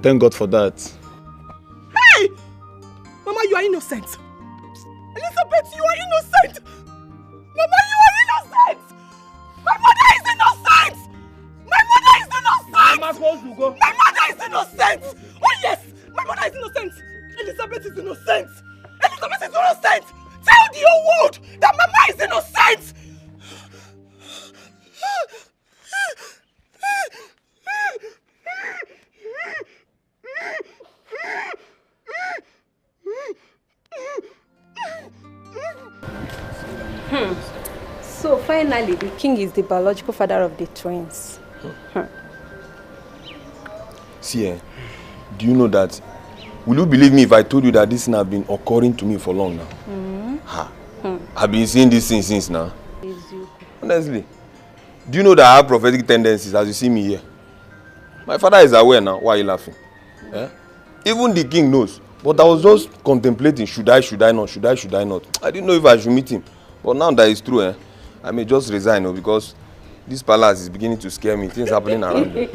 Thank God for that. Hey! Mama, you are innocent. Elizabeth, you are innocent. Mama, you are innocent. My mother is innocent. My mother is innocent. Mama, supposed to go. My mother is innocent. Oh yes, my mother is innocent. Elizabeth is innocent. Elizabeth is innocent. Tell the whole world that Mama is innocent. So finally, the king is the biological father of the twins. See, do you know that? Will you believe me if I told you that this thing has been occurring to me for long now? I've been seeing this thing since now. Honestly, do you know that I have prophetic tendencies as you see me here? My father is aware now. Why are you laughing? Even the king knows. But I was just contemplating, should I not? I didn't know if I should meet him. But now that it's true, I may just resign because this palace is beginning to scare me. Things happening around me.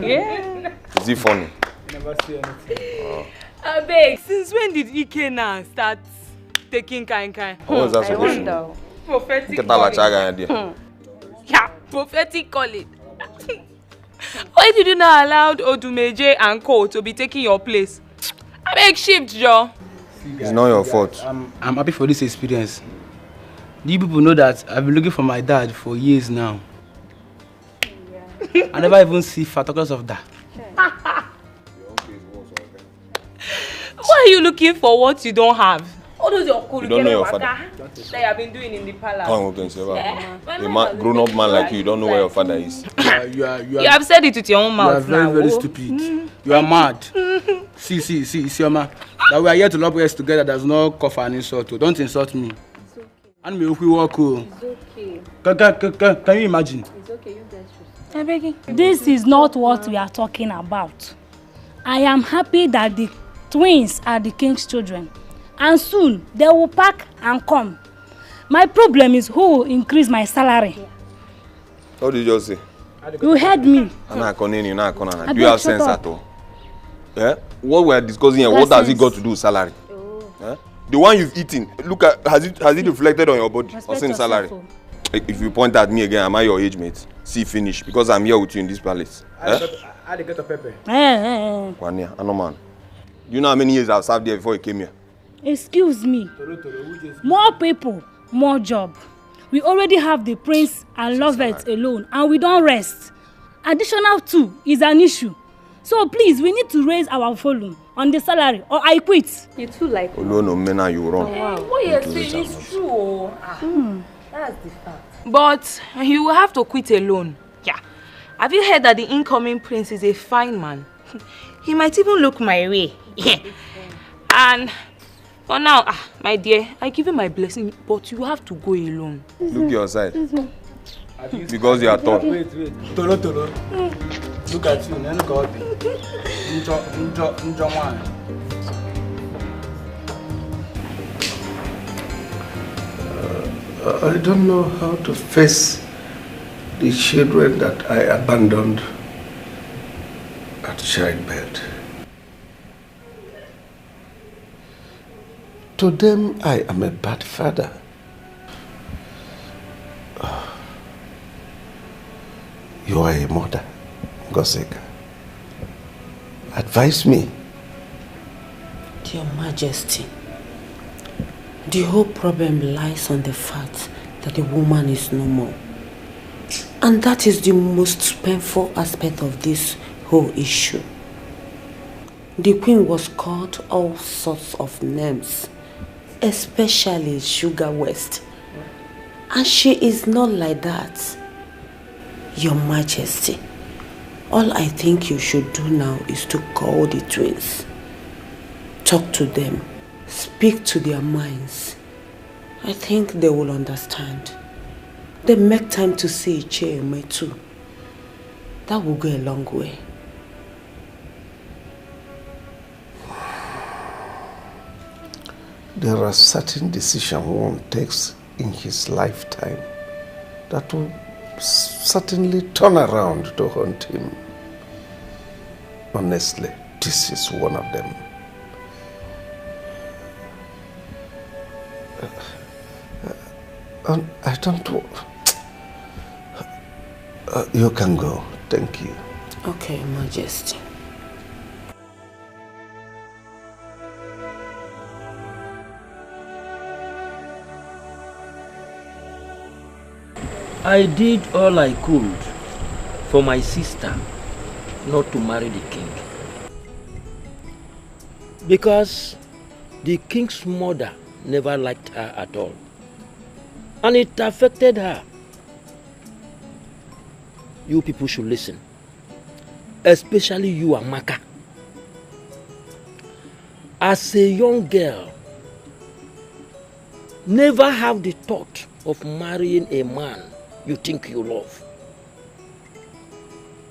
Is it funny? Never see anything. Abeg, since when did Ike now start taking kind? What was that supposed to do? Prophetic Get that calling. Yeah, prophetic calling. Why did you not allow Odumeje and Co to be taking your place? Abeg, shift, Joe. It's not your fault. I'm happy for this experience. Do you people know that I've been looking for my dad for years now? I never even see photographs of that. Why are you looking for what you don't have? All those your cool You don't know your father. that you have been doing in the palace. A grown-up man like you don't know where your father is. You have said it with your own mouth. You are very stupid. You are mad. See, Oma. That we are here to love us together does not call for an insult. Don't insult me. It's okay. And me, we walk. It's okay. Can you imagine? It's okay, you guys should. This is not what we are talking about. I am happy that the twins are the king's children. And soon they will pack and come. My problem is who will increase my salary. What did you just say? You heard me. Do you have sense at all? What we are discussing here, what does it got to do with salary? The one you've eaten, look at, has it reflected on your body or same salary? If you point at me again, am I your age mate? See, finish, because I'm here with you in this palace. I get a pepper. Kwania, man. Do you know how many years I've served there before you came here? Excuse me. More people, more job. We already have the prince and Lovett alone, and we don't rest. Additional 2 is an issue. So please, we need to raise our volume on the salary, or I quit. You too like me. No, Mena, you wrong. Oh, wow. What you're saying is true. That's the fact. But you will have to quit alone. Yeah. Have you heard that the incoming prince is a fine man? He might even look my way. Yeah. And for now, my dear, I give you my blessing, but you have to go alone. Look your side. Because you are tall. Wait. Tolo. Look at you. Look at I don't know how to face the children that I abandoned at childbirth. To them, I am a bad father. You are a mother, Goseka. Advise me. Your Majesty, the whole problem lies on the fact that the woman is no more. And that is the most painful aspect of this whole issue. The queen was called all sorts of names, especially Sugar West. And she is not like that. Your Majesty, all I think you should do now is to call the twins. Talk to them. Speak to their minds. I think they will understand. They make time to see Icheme too. That will go a long way. there are certain decisions one takes in his lifetime that will certainly turn around to haunt him. Honestly, this is one of them. I don't know. You can go. Thank you. Okay, Majesty. I did all I could for my sister not to marry the king. Because the king's mother never liked her at all. And it affected her. You people should listen. Especially you, Amaka. As a young girl, never have the thought of marrying a man you think you love.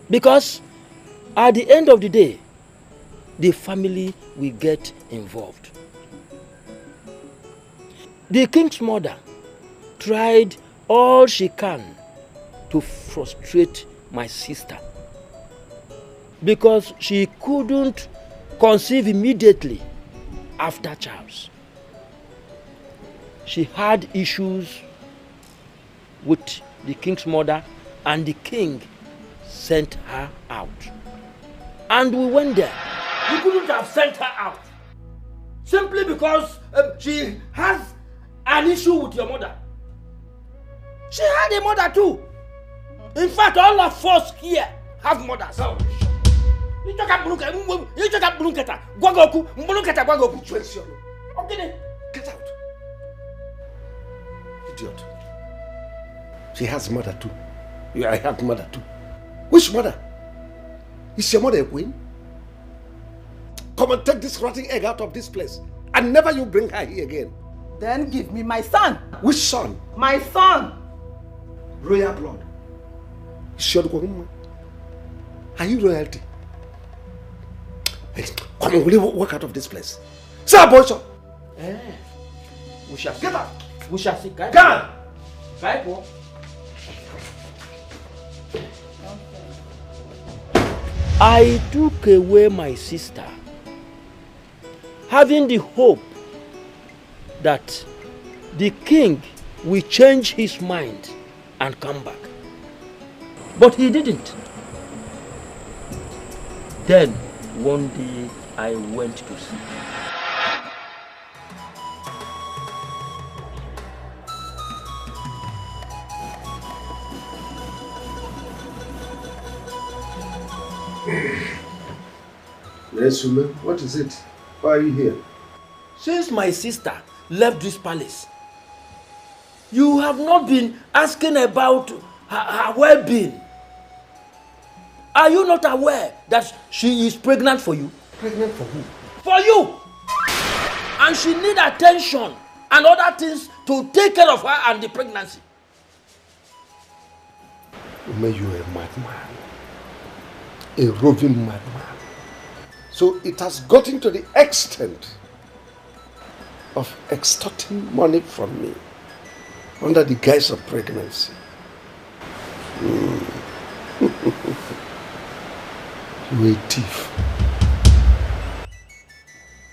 Because at the end of the day, the family will get involved. The king's mother tried all she can to frustrate my sister because she couldn't conceive immediately after Charles. She had issues with the king's mother, and the king sent her out. And we went there. You couldn't have sent her out simply because she has an issue with your mother. She had a mother too. In fact, all of us here have mothers. You talk about Get out. Idiot. She has mother too. I have mother too. Which mother? Is your mother a queen? Come and take this rotting egg out of this place. And never you bring her here again. Then give me my son. Which son? My son. Royal blood. Are you royalty? Hey, come on, will you walk out of this place? Sir, boy, sir. We shall see. Get out. We shall see. Come on. I took away my sister, having the hope that the king will change his mind and come back. But he didn't. Then, one day, I went to see. Yes, woman. What is it? Why are you here? Since my sister left this palace, you have not been asking about her well-being. Are you not aware that she is pregnant for you? Pregnant for who? For you! And she needs attention and other things to take care of her and the pregnancy. Woman, you are a madman. A roving madman. So it has gotten to the extent of extorting money from me under the guise of pregnancy. You a thief.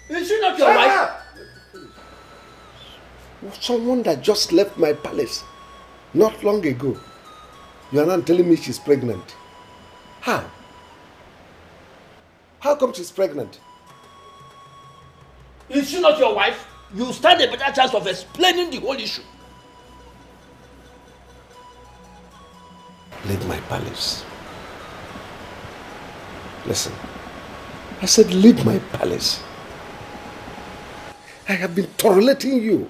Is she not your wife? Someone that just left my palace not long ago. You are not telling me she's pregnant. How? How come she's pregnant? Is she not your wife? You stand a better chance of explaining the whole issue. Leave my palace. Listen, I said leave my palace. I have been tolerating you.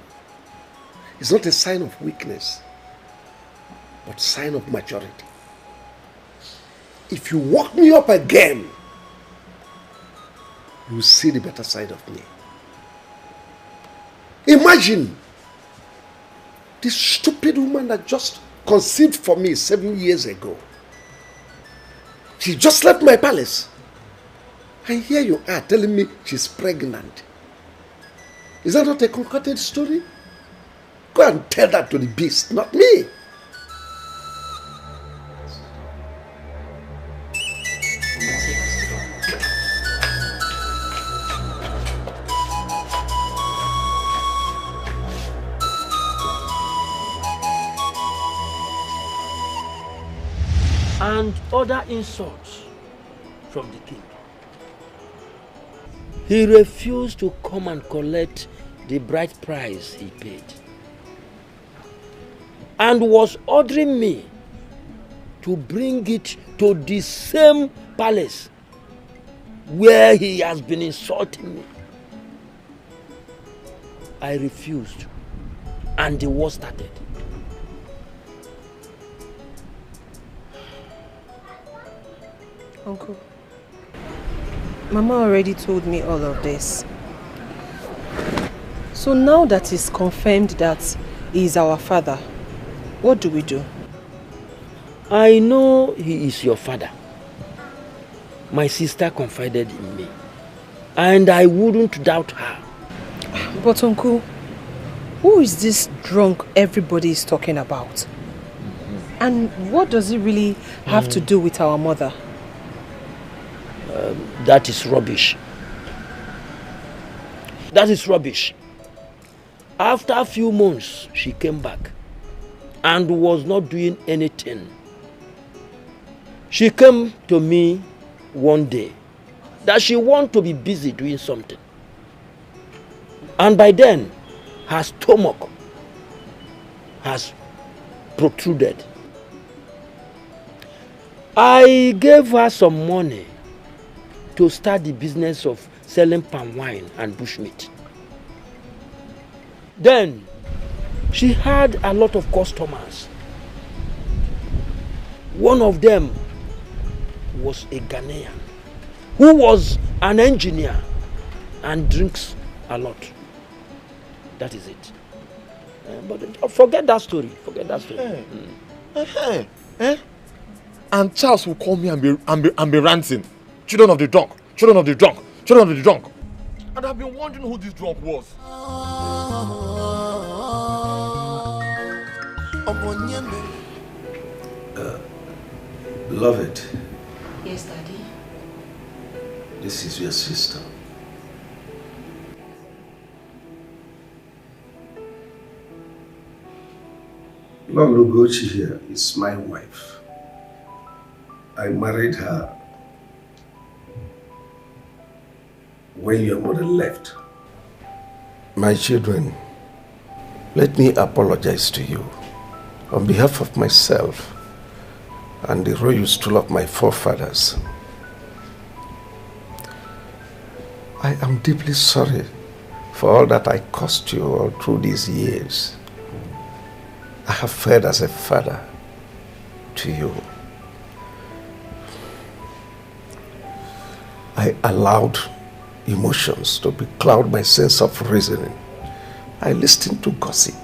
It's not a sign of weakness, but sign of maturity. If you walk me up again, you will see the better side of me. Imagine this stupid woman that just conceived for me 7 years ago. She just left my palace. And here you are telling me she's pregnant. Is that not a concocted story? Go and tell that to the beast, not me. And other insults from the king. He refused to come and collect the bride price he paid, and was ordering me to bring it to the same palace where he has been insulting me. I refused, and the war started. Uncle, Mama already told me all of this. So now that it's confirmed that he is our father, what do we do? I know he is your father. My sister confided in me, and I wouldn't doubt her. But Uncle, who is this drunk everybody is talking about? And what does it really have to do with our mother? That is rubbish. That is rubbish. After a few months, she came back and was not doing anything. She came to me one day that she wanted to be busy doing something. And by then, her stomach has protruded. I gave her some money to start the business of selling palm wine and bushmeat. Then, she had a lot of customers. One of them was a Ghanaian who was an engineer and drinks a lot. That is it. But forget that story. Forget that story. And Charles will call me and be ranting. Children of the drunk, children of the drunk, children of the drunk. And I've been wondering who this drunk was. Beloved. Yes, Daddy. This is your sister. Lolo Gochi here is my wife. I married her when your mother left. My children, let me apologize to you on behalf of myself and the royal stool of my forefathers. I am deeply sorry for all that I caused you all through these years. I have fared as a father to you. I allowed emotions to becloud my sense of reasoning. I listened to gossip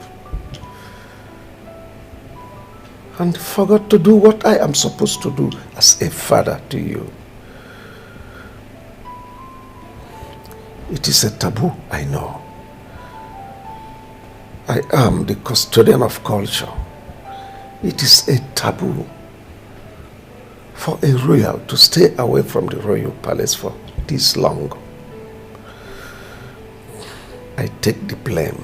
and forgot to do what I am supposed to do as a father to you. It is a taboo, I know. I am the custodian of culture. It is a taboo for a royal to stay away from the royal palace for this long. I take the blame.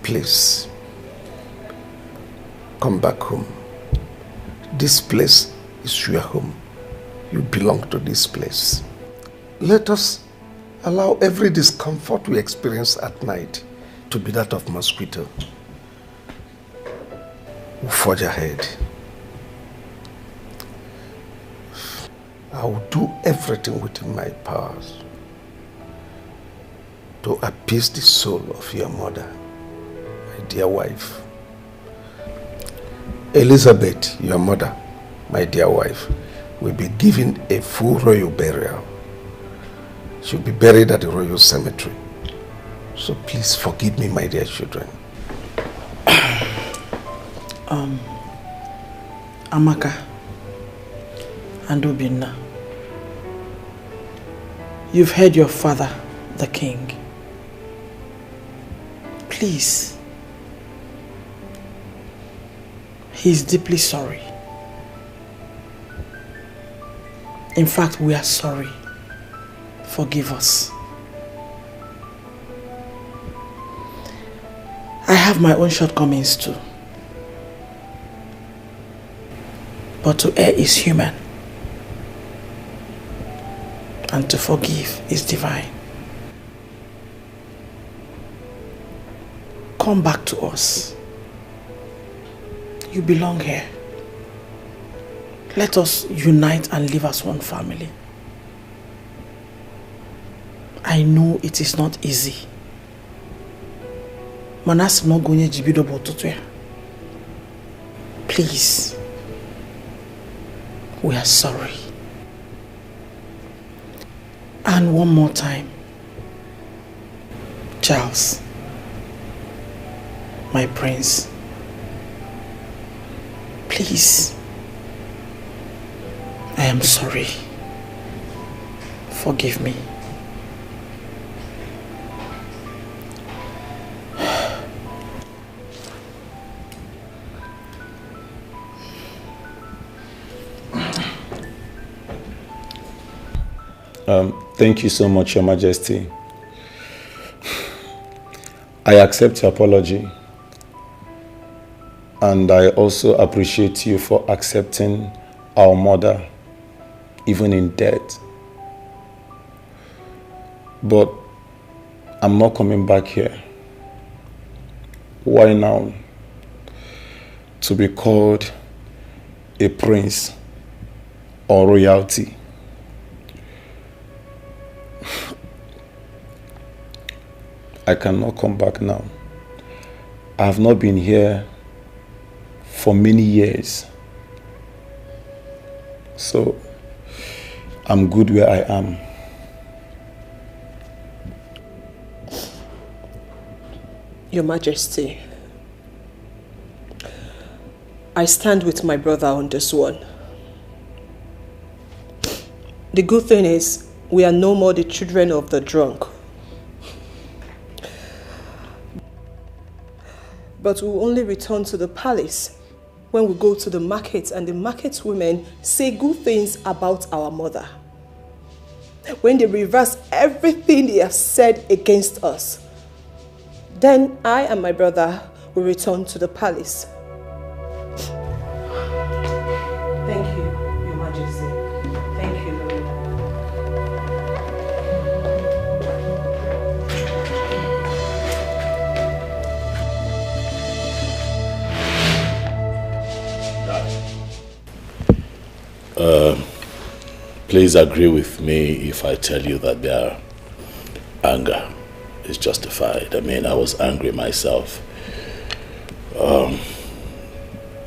Please, come back home. This place is your home. You belong to this place. Let us allow every discomfort we experience at night to be that of mosquito. We'll forge ahead. I will do everything within my powers to appease the soul of your mother, my dear wife. Elizabeth, your mother, my dear wife, will be given a full royal burial. She'll be buried at the royal cemetery. So please forgive me, my dear children. Amaka and Obinna, You've heard your father, the king. Please. He's deeply sorry. In fact, we are sorry. Forgive us. I have my own shortcomings too. But to err is human. And to forgive is divine. Come back to us. You belong here. Let us unite and live as one family. I know it is not easy. Please. We are sorry. And one more time. Charles, my prince, please, I am sorry. Forgive me. Thank you so much, Your Majesty. I accept your apology. And I also appreciate you for accepting our mother, even in death. But I'm not coming back here. Why now? To be called a prince or royalty. I cannot come back now. I have not been here for many years. So I'm good where I am. Your Majesty, I stand with my brother on this one. The good thing is, we are no more the children of the drunk. But we will only return to the palace when we go to the market and the market women say good things about our mother. When they reverse everything they have said against us, then I and my brother will return to the palace. Thank you, Your Majesty. Thank you, Lord. Please agree with me if I tell you that their anger is justified. I mean, I was angry myself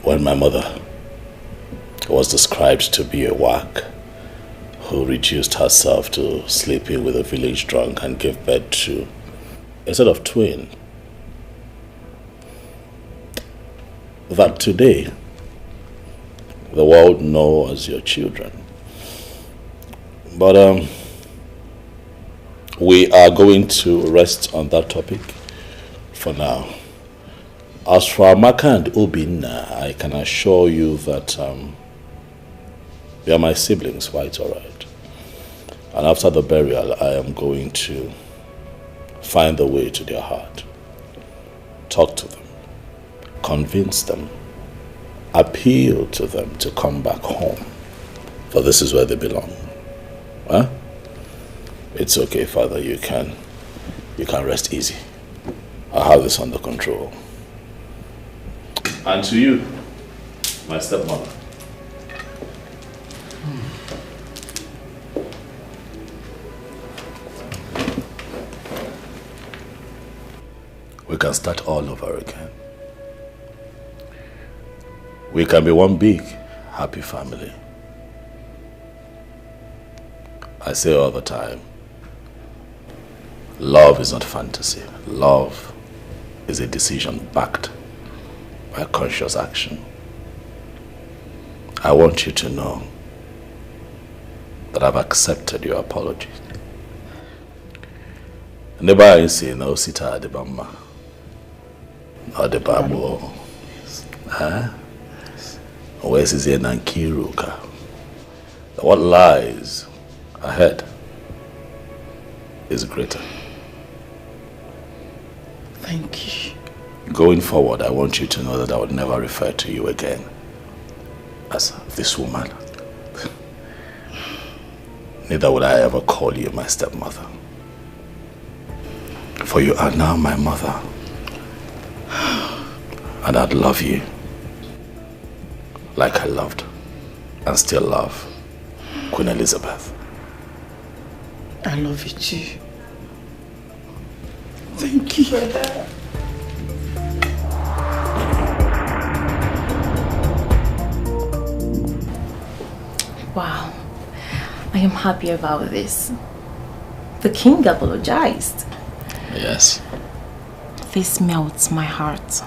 when my mother was described to be a whack who reduced herself to sleeping with a village drunk and gave birth to a set of twin. That today the world know as your children. But we are going to rest on that topic for now. As for Amaka and Obinna, I can assure you that they are my siblings, quite all right. And after the burial, I am going to find the way to their heart. Talk to them. Convince them. Appeal to them to come back home. For this is where they belong. Huh? It's okay, Father. You can rest easy. I have this under control. And to you, my stepmother. We can start all over again. We can be one big, happy family. I say all the time, love is not fantasy. Love is a decision backed by conscious action. I want you to know that I've accepted your apology. Never I say no sita de bama. No de babo. Huh? Where's his Nankiruka? What lies ahead is greater. Thank you. Going forward, I want you to know that I would never refer to you again as this woman. Neither would I ever call you my stepmother. For you are now my mother. And I'd love you like I loved and still love Queen Elizabeth. I love you too. Thank you. Wow, I am happy about this. The king apologized. Yes. This melts my heart.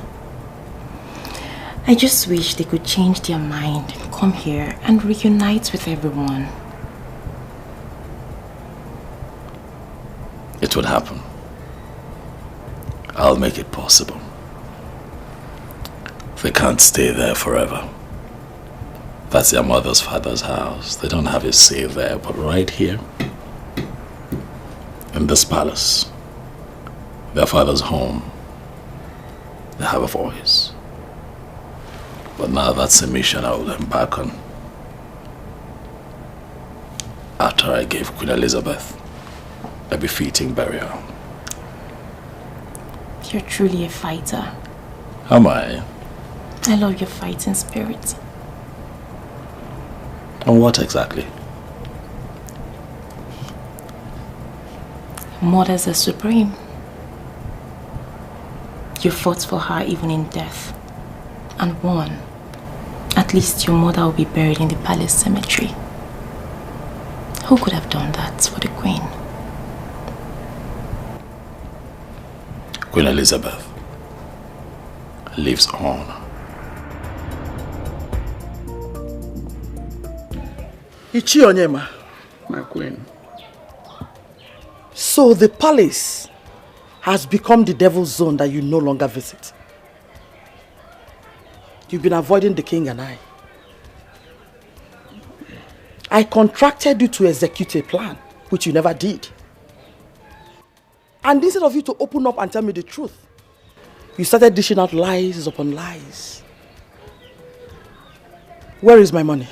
I just wish they could change their mind, come here and reunite with everyone. It would happen. I'll make it possible. They can't stay there forever. That's their mother's father's house. They don't have a say there, but right here, in this palace, their father's home, they have a voice. But now that's a mission I will embark on. After I gave Queen Elizabeth a befitting burial. You're truly a fighter. Am I? I love your fighting spirit. And what exactly? Mothers are supreme. You fought for her even in death. And won. At least your mother will be buried in the palace cemetery. Who could have done that for the queen? Queen Elizabeth lives on. Ichi Onyema, my queen. So the palace has become the devil's zone that you no longer visit. You've been avoiding the king and I. I contracted you to execute a plan, which you never did. And instead of you to open up and tell me the truth, you started dishing out lies upon lies. Where is my money?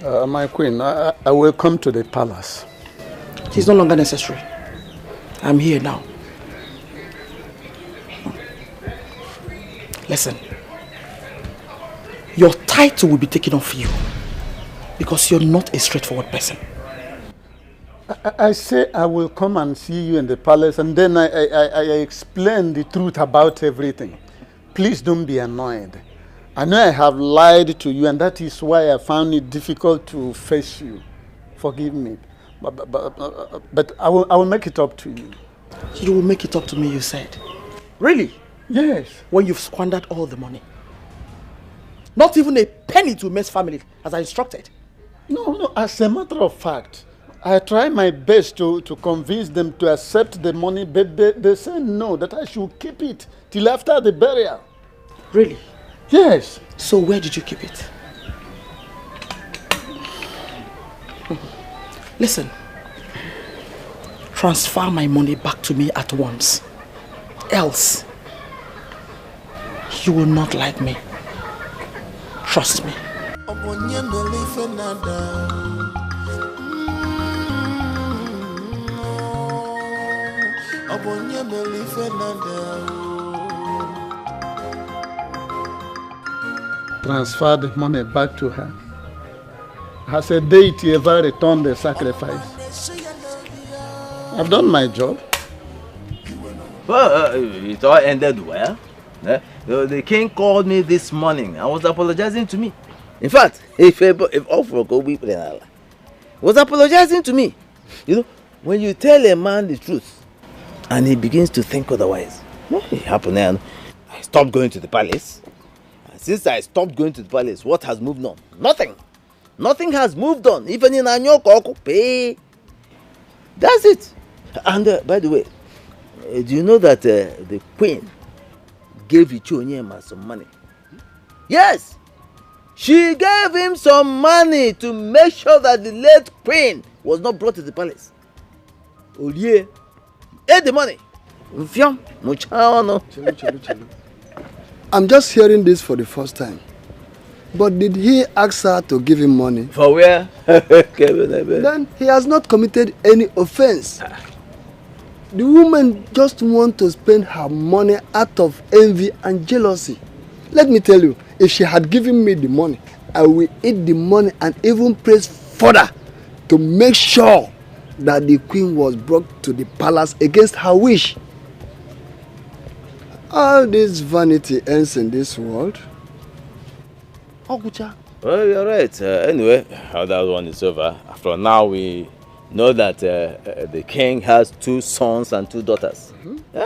My queen, I will come to the palace. It's no longer necessary. I'm here now. Listen. Your title will be taken off you because you're not a straightforward person. I say I will come and see you in the palace and then I explain the truth about everything. Please don't be annoyed. I know I have lied to you and that is why I found it difficult to face you. Forgive me. But I will make it up to you. You will make it up to me, you said? Really? Yes. When you've squandered all the money. Not even a penny to May's family as I instructed. No, as a matter of fact, I try my best to convince them to accept the money, but they say no, that I should keep it till after the burial. Really? Yes. So where did you keep it? Listen. Transfer my money back to me at once. Else, you will not like me. Trust me. Transfer the money back to her. Has a deity ever returned the sacrifice? I've done my job. Well, it all ended well. The king called me this morning and was apologizing to me. In fact, if was apologizing to me. You know, when you tell a man the truth and he begins to think otherwise, it happened and I stopped going to the palace. And since I stopped going to the palace, what has moved on? Nothing. Nothing has moved on. Even in Anyoko, pay. That's it. And by the way, do you know that the queen gave Ichonyema some money? Yes! She gave him some money to make sure that the late queen was not brought to the palace. Olie ate the money. I'm just hearing this for the first time. But did he ask her to give him money? For where? Then he has not committed any offense. The woman just wants to spend her money out of envy and jealousy. Let me tell you, if she had given me the money, I will eat the money and even press further to make sure that the queen was brought to the palace against her wish. All this vanity ends in this world. Well, you're right. Anyway, how that one is over. After now, we know that the king has 2 sons and 2 daughters.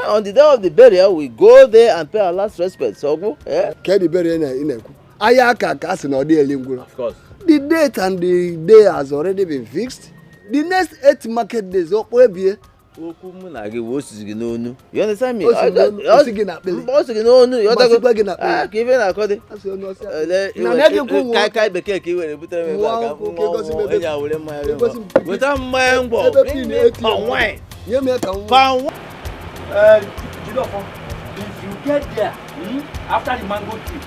On the day of the burial, we go there and pay our last respect. So go. The burial Of course. The date and the day has already been fixed. The next 8 market days, you understand me? If you get there after the mango tree,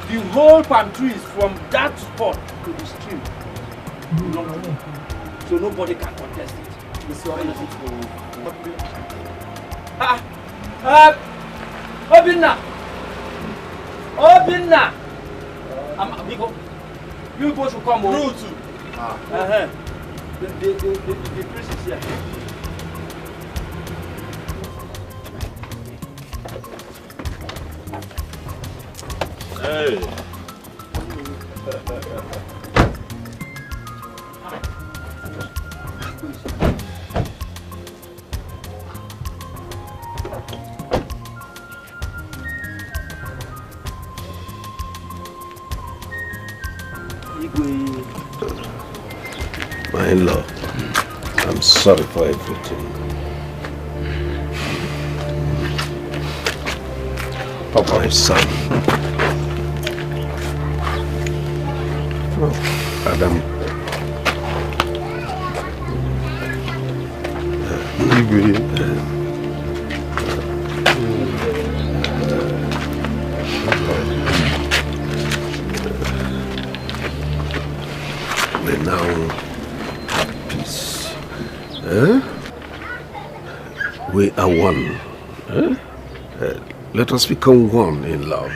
the whole palm trees from that spot to the stream belong to you. So nobody can contest it. Obinna! You go to come over. The priest is here. Hey. My love, I'm sorry for everything. Papa, my son. Adam. We're now at peace. We are one. Let us become one in love.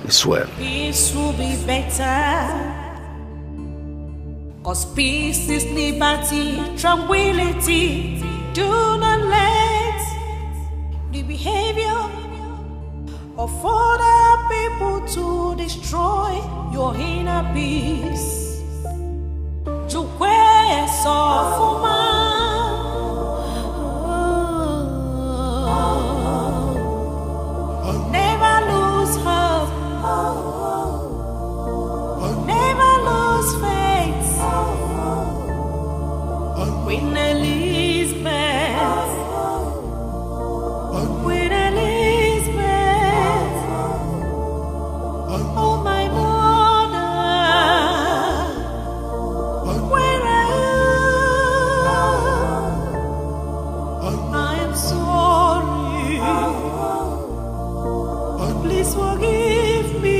It's well. Peace will be better. Cause peace is liberty, tranquility. Do not let the behavior of other people to destroy your inner peace. To where so never lose hope. Never lose faith. Queen Elizabeth. Queen Elizabeth. Oh my mother. Where are you? I am sorry. Please forgive me.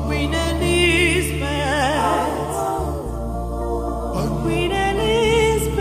Queen Elizabeth. Queen Elizabeth.